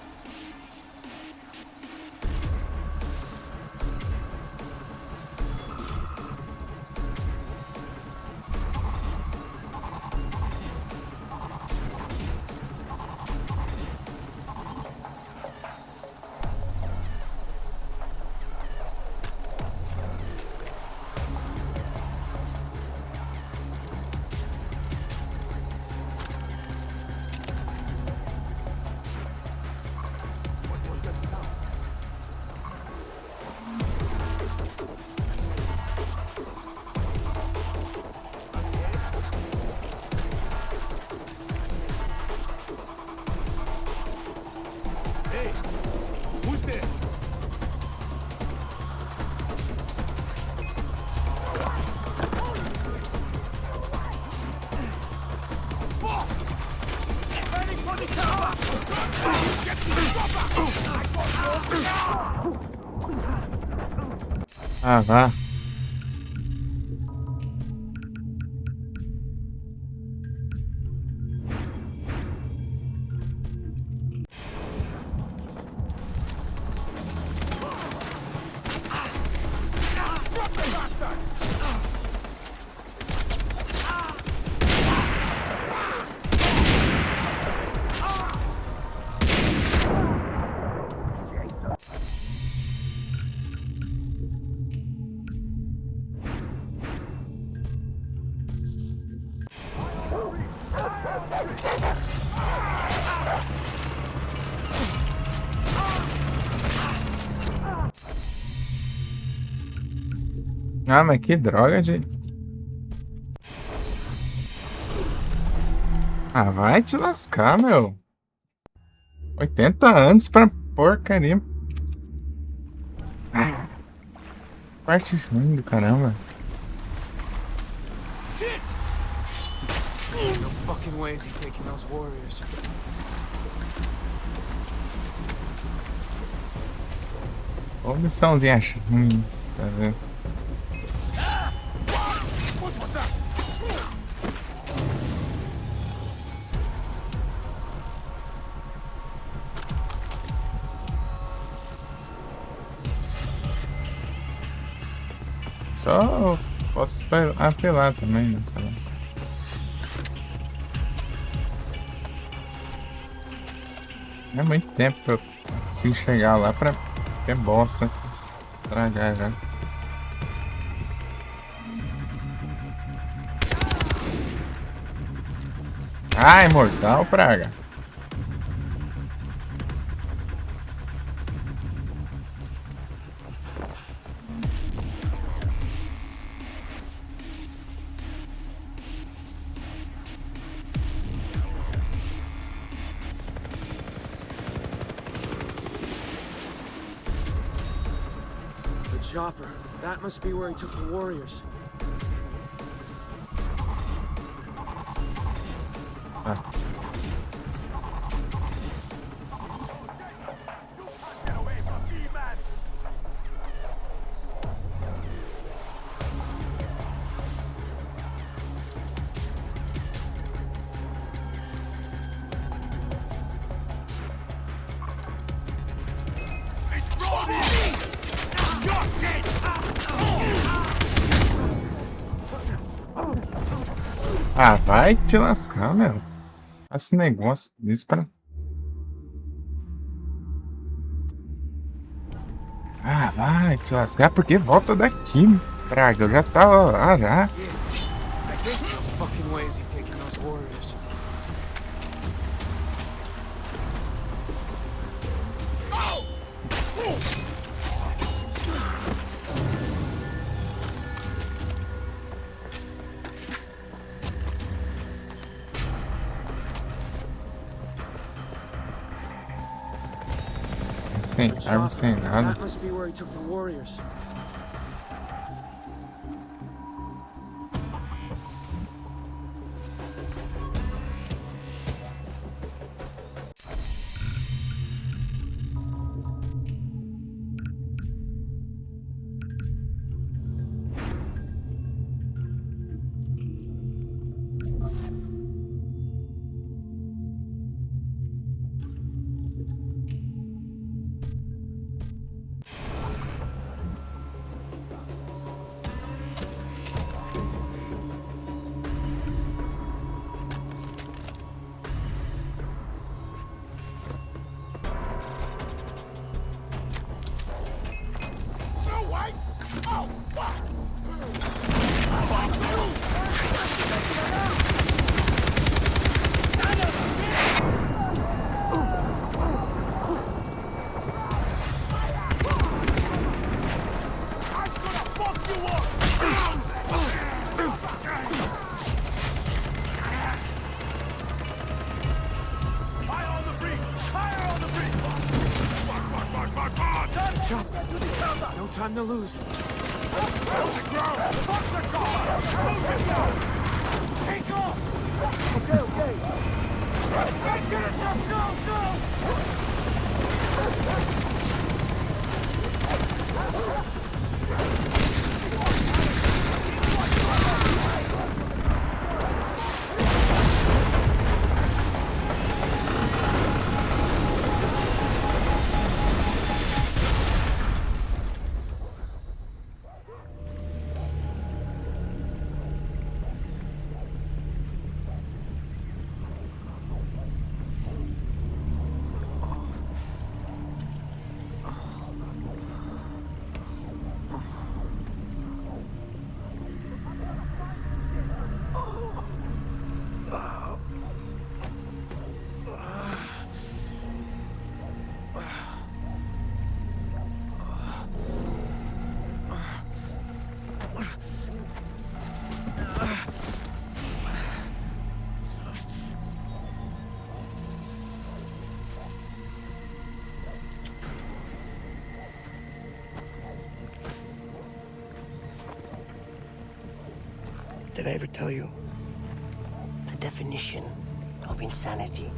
Hey, who's there? Ah, vá. Ah, mas que droga de... Ah, vai te lascar, meu. 80 anos pra porcaria. Ah, parte ruim do caramba. No fucking way is he taking those warriors. Ô, missãozinha ruim, tá vendo? Só posso apelar também, né? Sei lá. É muito tempo pra eu conseguir chegar lá pra ter bosta estragar já. Ai, mortal, praga. chopper. That must be where he took the warriors. Ah, vai te lascar, meu. Esse negócio desse pra... Ah, vai te lascar, porque volta daqui, praga. Eu já tava lá, já. Fucking way is he taking those warriors? Sem arma, sem nada. That must be where he took the warriors. No time to lose. Take off! Okay, okay. Get us up! Go, go! Did I ever tell you the definition of insanity?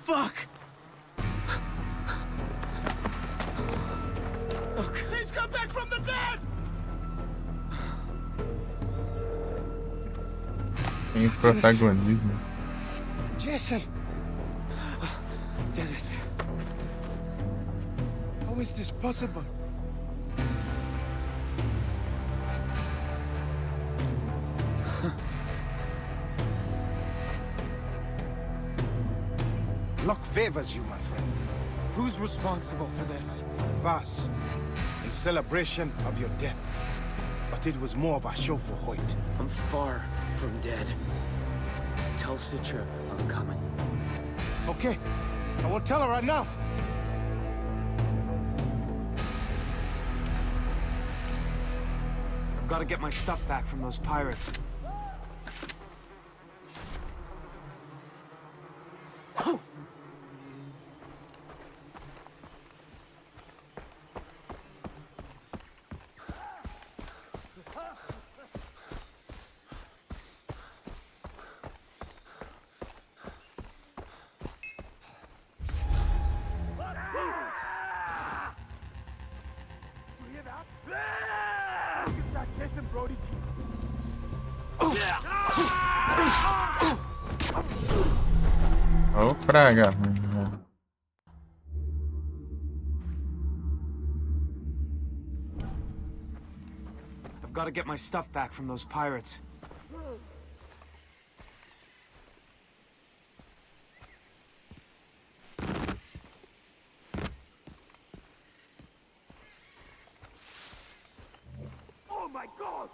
Fuck! He's come back from the dead! Tem protagonismo. Jason! Dennis. How is this possible? Luck favors you, my friend. Who's responsible for this? Voss, in celebration of your death. But it was more of a show for Hoyt. I'm far from dead. Tell Citra I'm coming. Okay, I will tell her right now. I've got to get my stuff back from those pirates. Jason Brody. Oh, praga. I've got to get my stuff back from those pirates. Oh my God!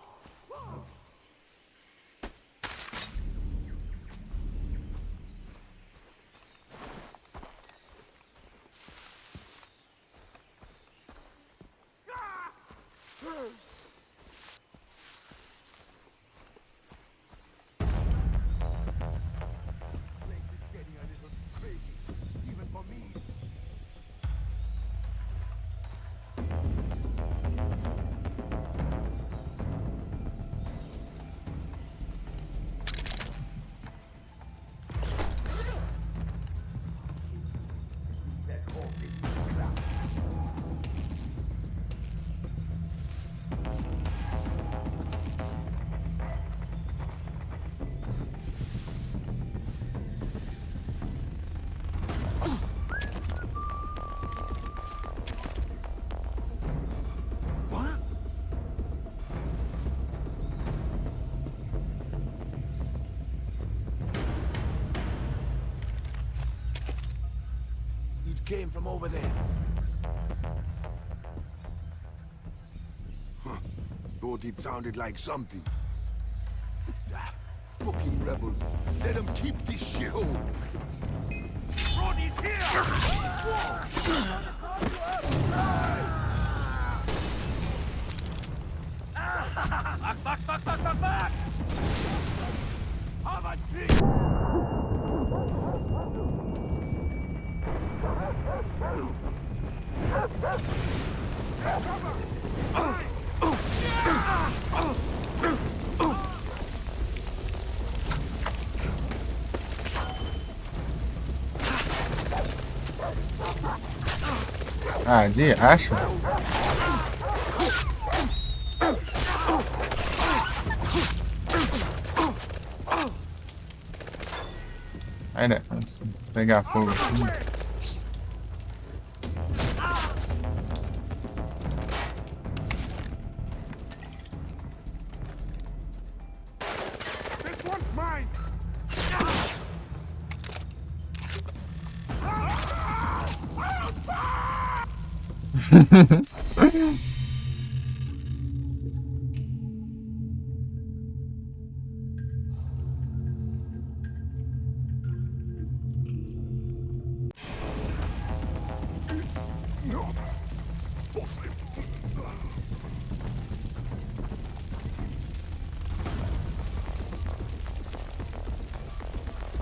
Came from over there. Huh. Thought it sounded like something. Ah, fucking rebels. Let them keep this shithole. Brody's here! Back! Have a drink! Ah, de acho. Aí, né? Vamos pegar fogo aqui.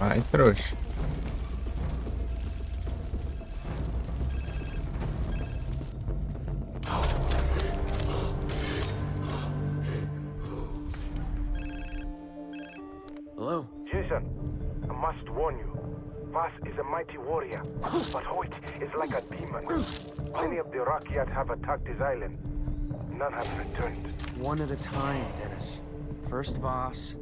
Ai, trouxa. Hello? Jason, I must warn you. Vaas is a mighty warrior, but Hoyt is like a demon. Many of the Rakyat have attacked his island. None have returned. One at a time, Dennis. First Vaas.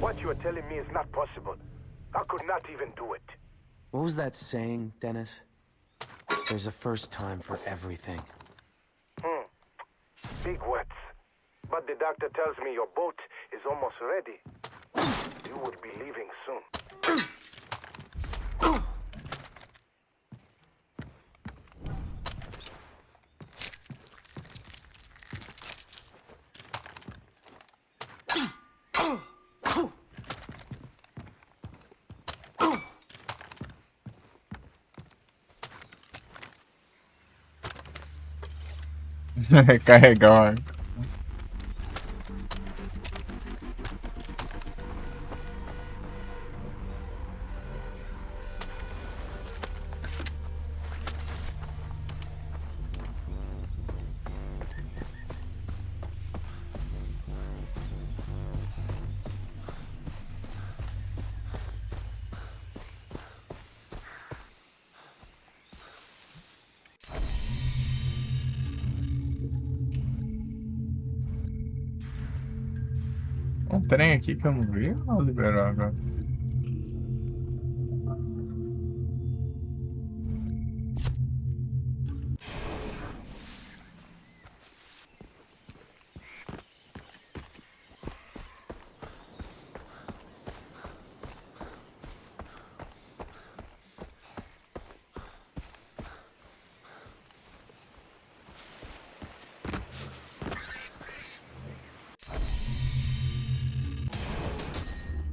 What you are telling me is not possible. I could not even do it. What was that saying, Dennis? There's a first time for everything. Big words. But the doctor tells me your boat is almost ready. You will be leaving soon. Carregar. Um trem aqui que eu não vi ou liberou agora?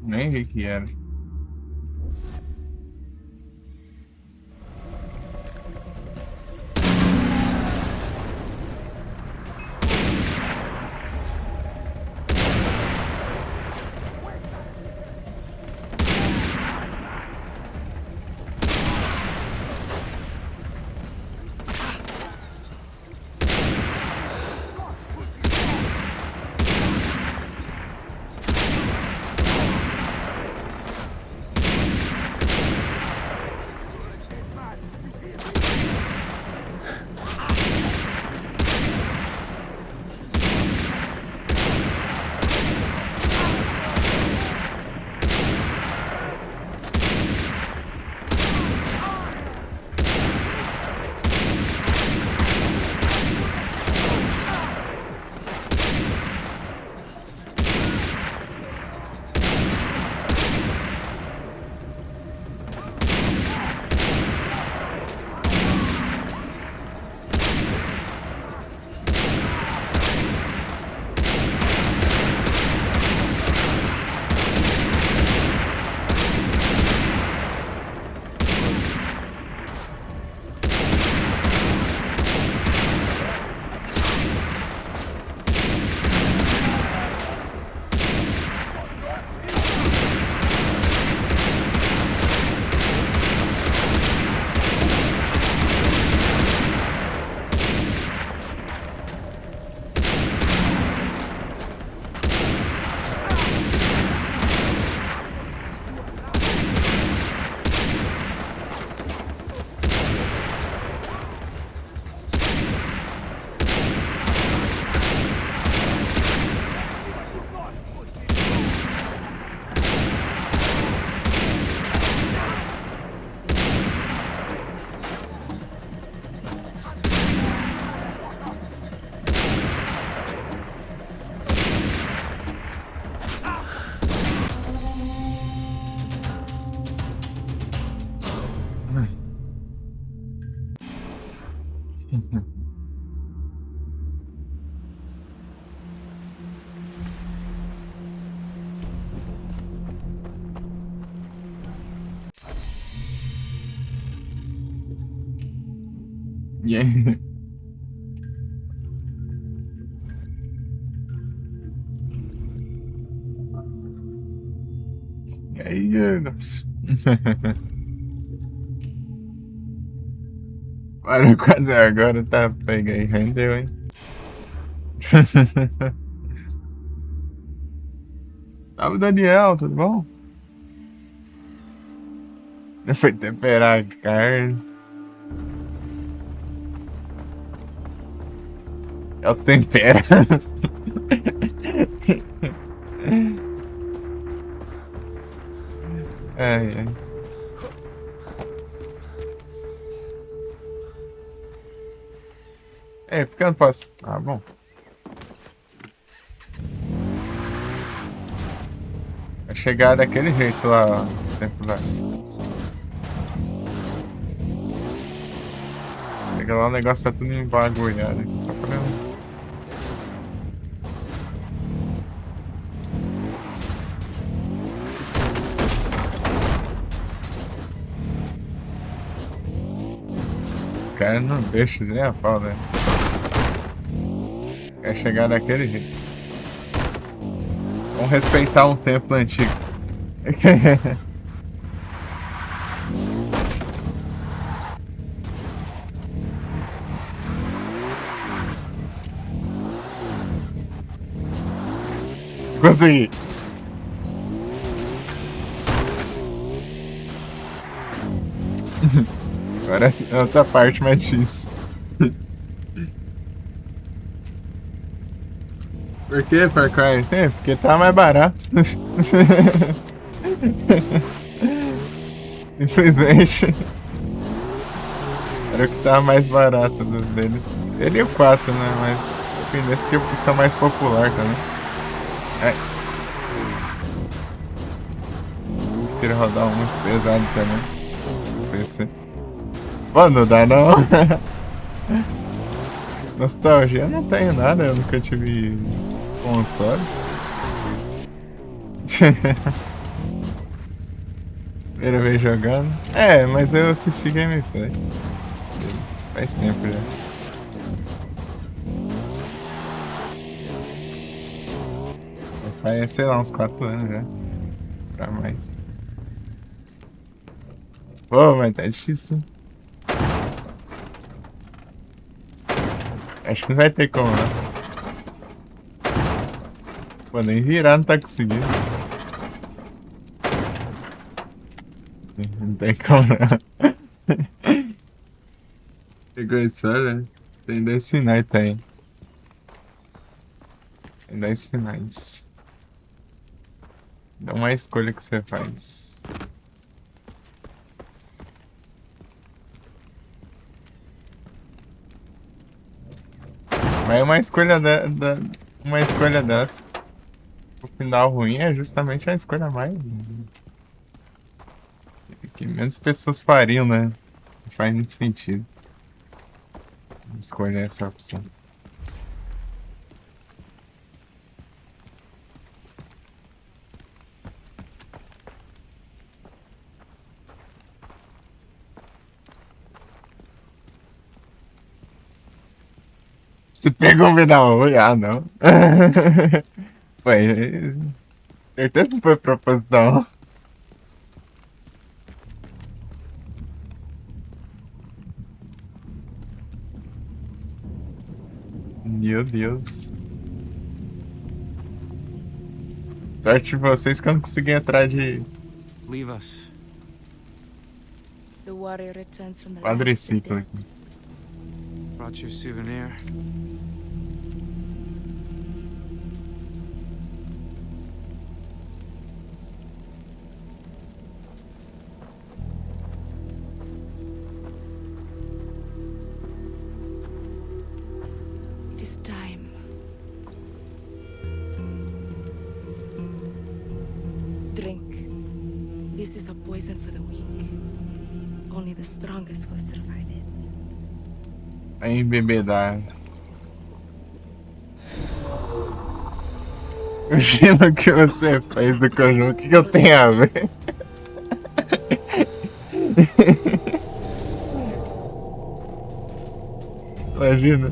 Nem vi que era. Yeah. E aí, Yunus? Para quase agora, tá? Pega aí, rendeu, hein? Salve, Daniel, tudo bom? Foi temperar a carne. É o tempero. Ai, ai. É, porque eu não posso. Ah, bom. Vai chegar daquele jeito lá, ó, dentro da. Chega lá, o negócio tá tudo embagulhado aqui, só pra. Os caras não deixam nem a pau, né? Quer chegar daquele jeito. Vamos respeitar um templo antigo. Consegui. Agora é outra parte mais difícil. Por que Far Cry? É, porque tá mais barato. Simplesmente. Era o que tava mais barato deles. Ele e o 4, né? Mas desse que é mais popular também. É. Queria rodar um muito pesado também. PC. Pô, não dá não. Nostalgia, eu não tenho nada, eu nunca tive console. Primeira vez jogando. É, mas eu assisti gameplay. Faz tempo já. Faz, sei lá, uns 4 anos já. Pra mais. Pô, mas tá difícil. Acho que não vai ter como, né? Pô, nem virar não tá conseguindo. Não tem como, não. Pegou isso, olha. Tem 10 sinais, tem. Tem 10 sinais. Dá uma escolha que você faz. Mas uma escolha uma escolha dessa. O final ruim é justamente a escolha mais. Que menos pessoas fariam, né? Não faz muito sentido escolher essa opção. Você pegou um final ruim? Ah, não. Foi. Certeza que não foi proposital. Meu Deus. Sorte de vocês que eu não consegui entrar de Leave us. The warrior returns from the quadriciclo aqui. Brought you a souvenir. It is time. Drink. This is a poison for the weak. Only the strongest will survive it. Vai embebedar. Imagina o que você fez do conjunto. O que eu tenho a ver? Imagina.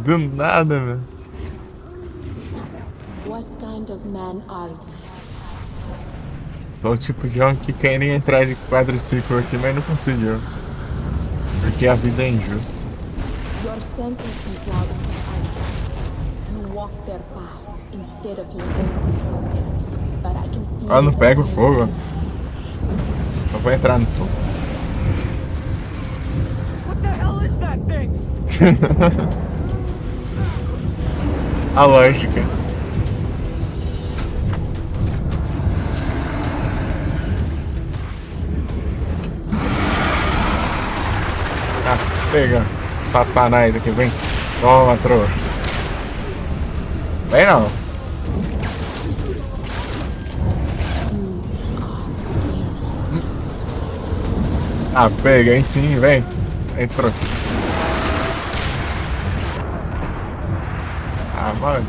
Do nada, velho. What kind of man are you? Sou o tipo de homem que queria entrar de quadriciclo aqui, mas não conseguiu. Porque a vida é injusta. Your senses imply others. You walk their paths instead of your own footsteps. But I can feel Ah, não pega o fogo. Eu vou entrar no fogo. What the hell is that thing? A lógica. Ah, pega. Satanás aqui, vem. Toma, trouxa. Vem não. Ah, pega, hein, sim, vem. Entrou. Ah, mano.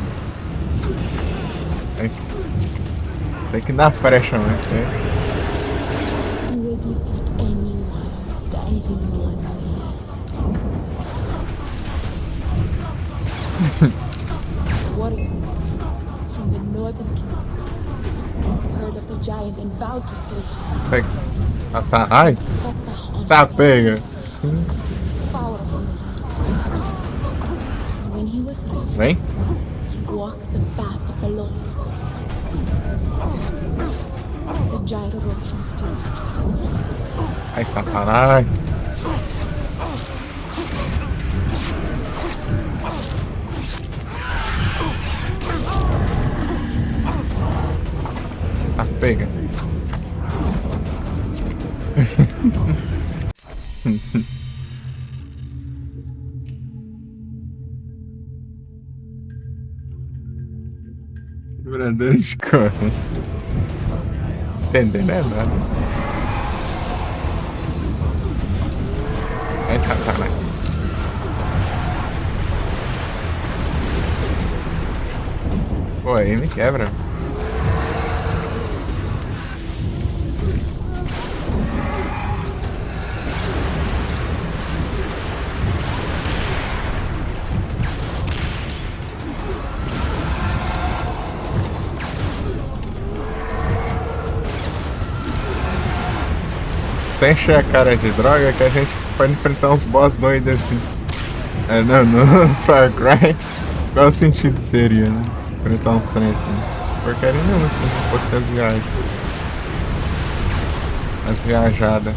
Tem que dar frecha, mano. You will defeat anyone who stands in your way. Warrior from the northern kingdom heard of the giant and vowed to slay him. Ah, tá. Ai. Tá, pega. Sim. Power from the land. When he was ready, Vem. he walked the path of the lotus. The giant rose from steel. Ai, Satanás. Ah, pega. Vibrador de cor. Entendendo, né, nada. Ai, Satanás. Pô, aí me quebra. Sem encher a cara de droga que a gente pode enfrentar uns boss doidos assim. É, não, no Far Cry, qual sentido teria, né? Enfrentar uns trem assim. Porcaria nenhuma assim, se fosse as viagens. As viajadas.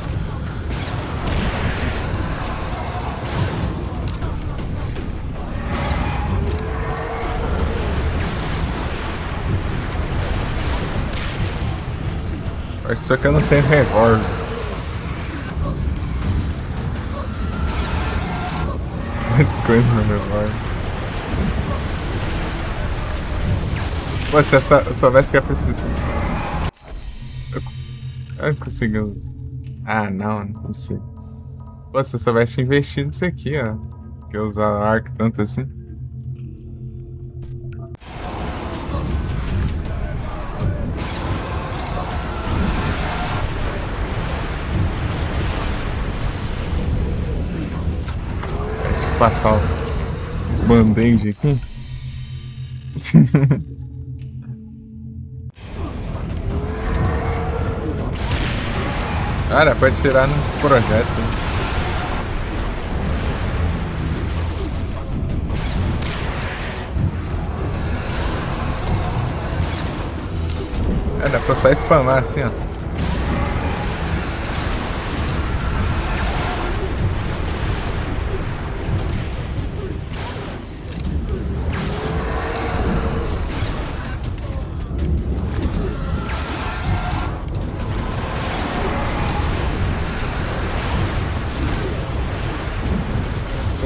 Só que eu não tenho revólver. Mais coisas no meu revólver. Pô, se eu soubesse que é preciso. Eu não consigo. Ah, não consigo. Pô, se eu soubesse investir nisso aqui, ó. Que eu usar arco tanto assim. Passar os band-aid aqui. Cara, pode tirar nos projetos. É, dá pra só spamar assim, ó.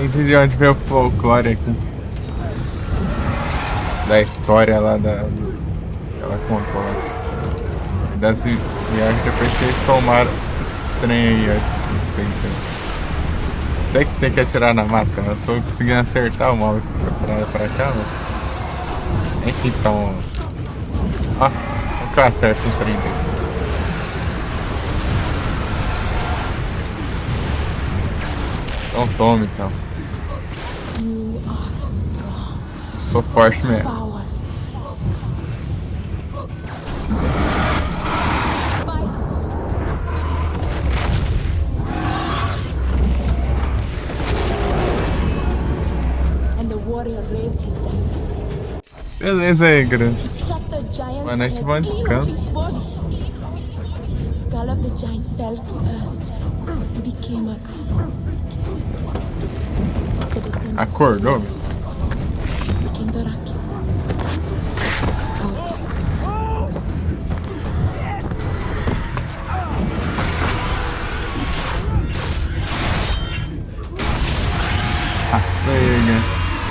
De onde veio o folclore aqui. Da história lá da. Que ela contou lá. Das viagens depois que eles tomaram esses trem aí, ó, esses suspeitos aí. Sei que tem que atirar na máscara, eu tô conseguindo acertar o mal pra cá, mano. Então. Ó, como que eu acerto em frente aqui? Então tome, então. You are strong. Sou forte mesmo. Powerful. Fight. And the warrior raised his dagger. Beleza aí, Grace. Cut the giant's Boa noite, head bom in descanso. his body. The skull of the giant fell to earth and became an idol. The descendants Acordou, meu? became the Rakya.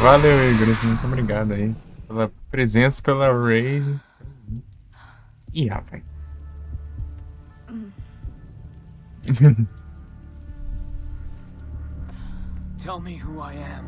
Valeu, Igor. Muito obrigado aí pela presença, pela raid. Ih, rapaz. Tell me who I am.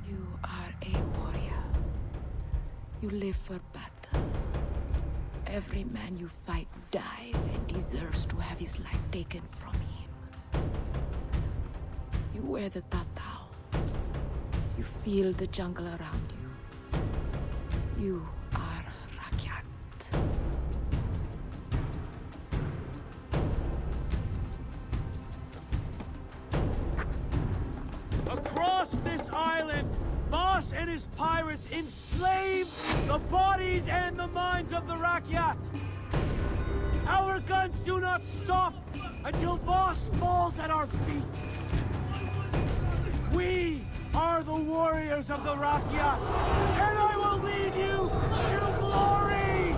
You are a warrior. You live for battle. Every man you fight dies and deserves to have his life taken from him. You wear the tatau. You feel the jungle around you. You are Rakyat. Across this island, Voss and his pirates enslave the bodies and the minds of the Rakyat. Our guns do not stop until Voss falls at our feet. We are the warriors of the Rakyat, and I will lead you to glory!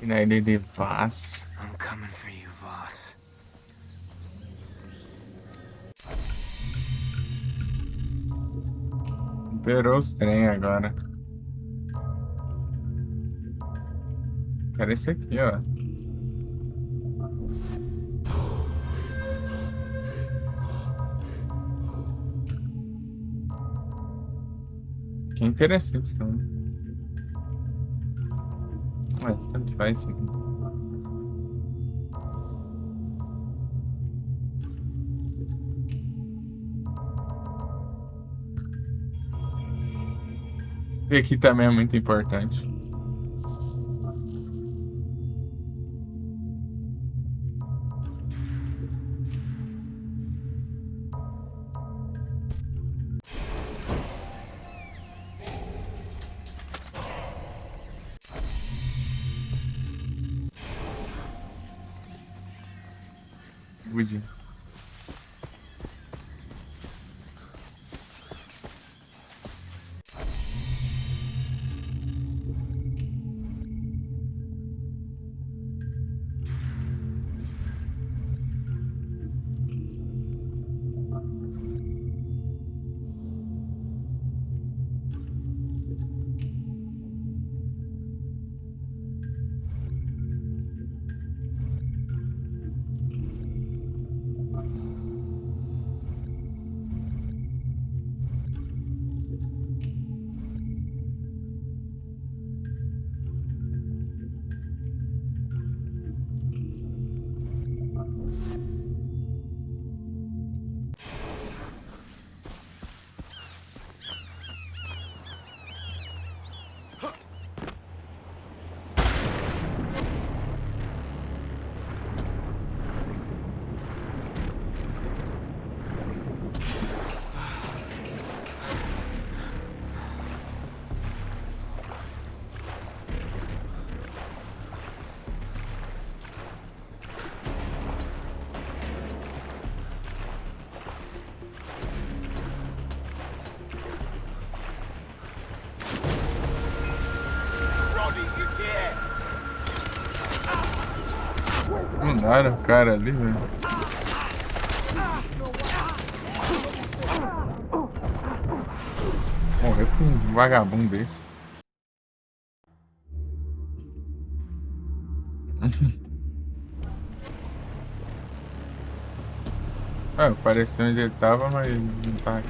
Na ilha de Voss. I'm coming for you, Voss. Liberou os trem agora. Quero esse aqui, ó. Que interessante também. Ué, tanto faz isso aqui. Esse aqui também é muito importante. Woody. Olha o cara ali, velho. Morrer com um vagabundo desse. Parecia onde ele tava, mas ele não tá aqui.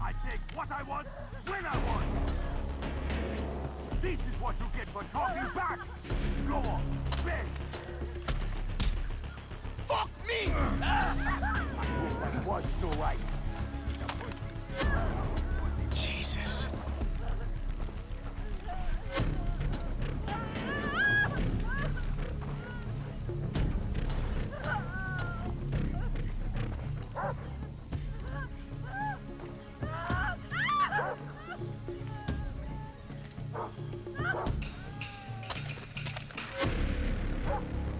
I take what I want, when I want. This is what you get for talking back. Go on, beg. Fuck me! That was so right. Jesus.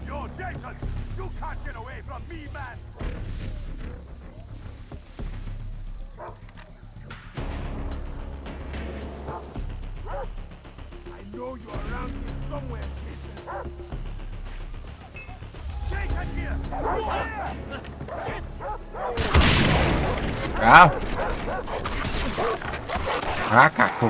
Yo, Jason! You can't get away from me, man! I know you're around here somewhere, Jason. Jason here! Ah! Ah, cacô.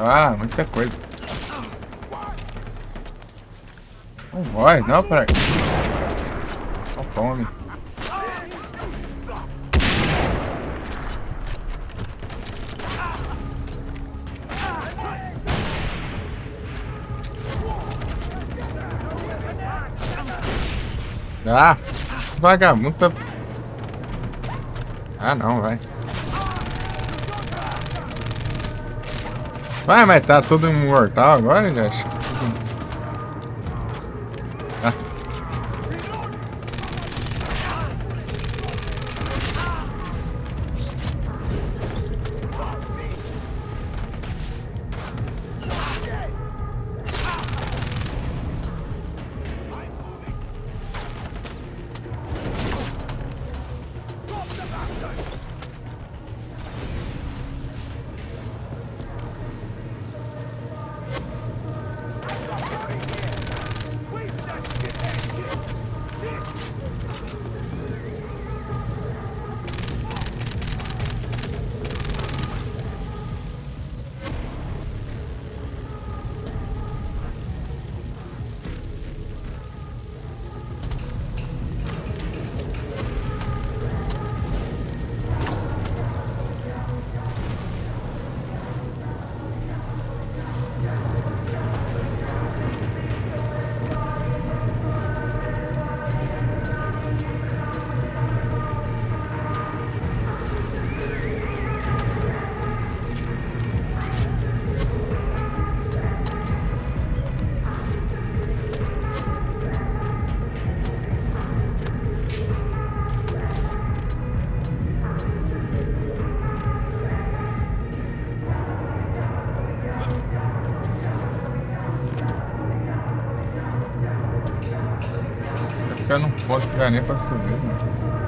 Ah, muita coisa. Não vai, não, peraí. Não fome. Ah, esse vagabundo tá... Ah, não, vai. Vai, mas tá todo imortal agora, já acho. Ah. Eu não posso pegar nem pra subir, mano.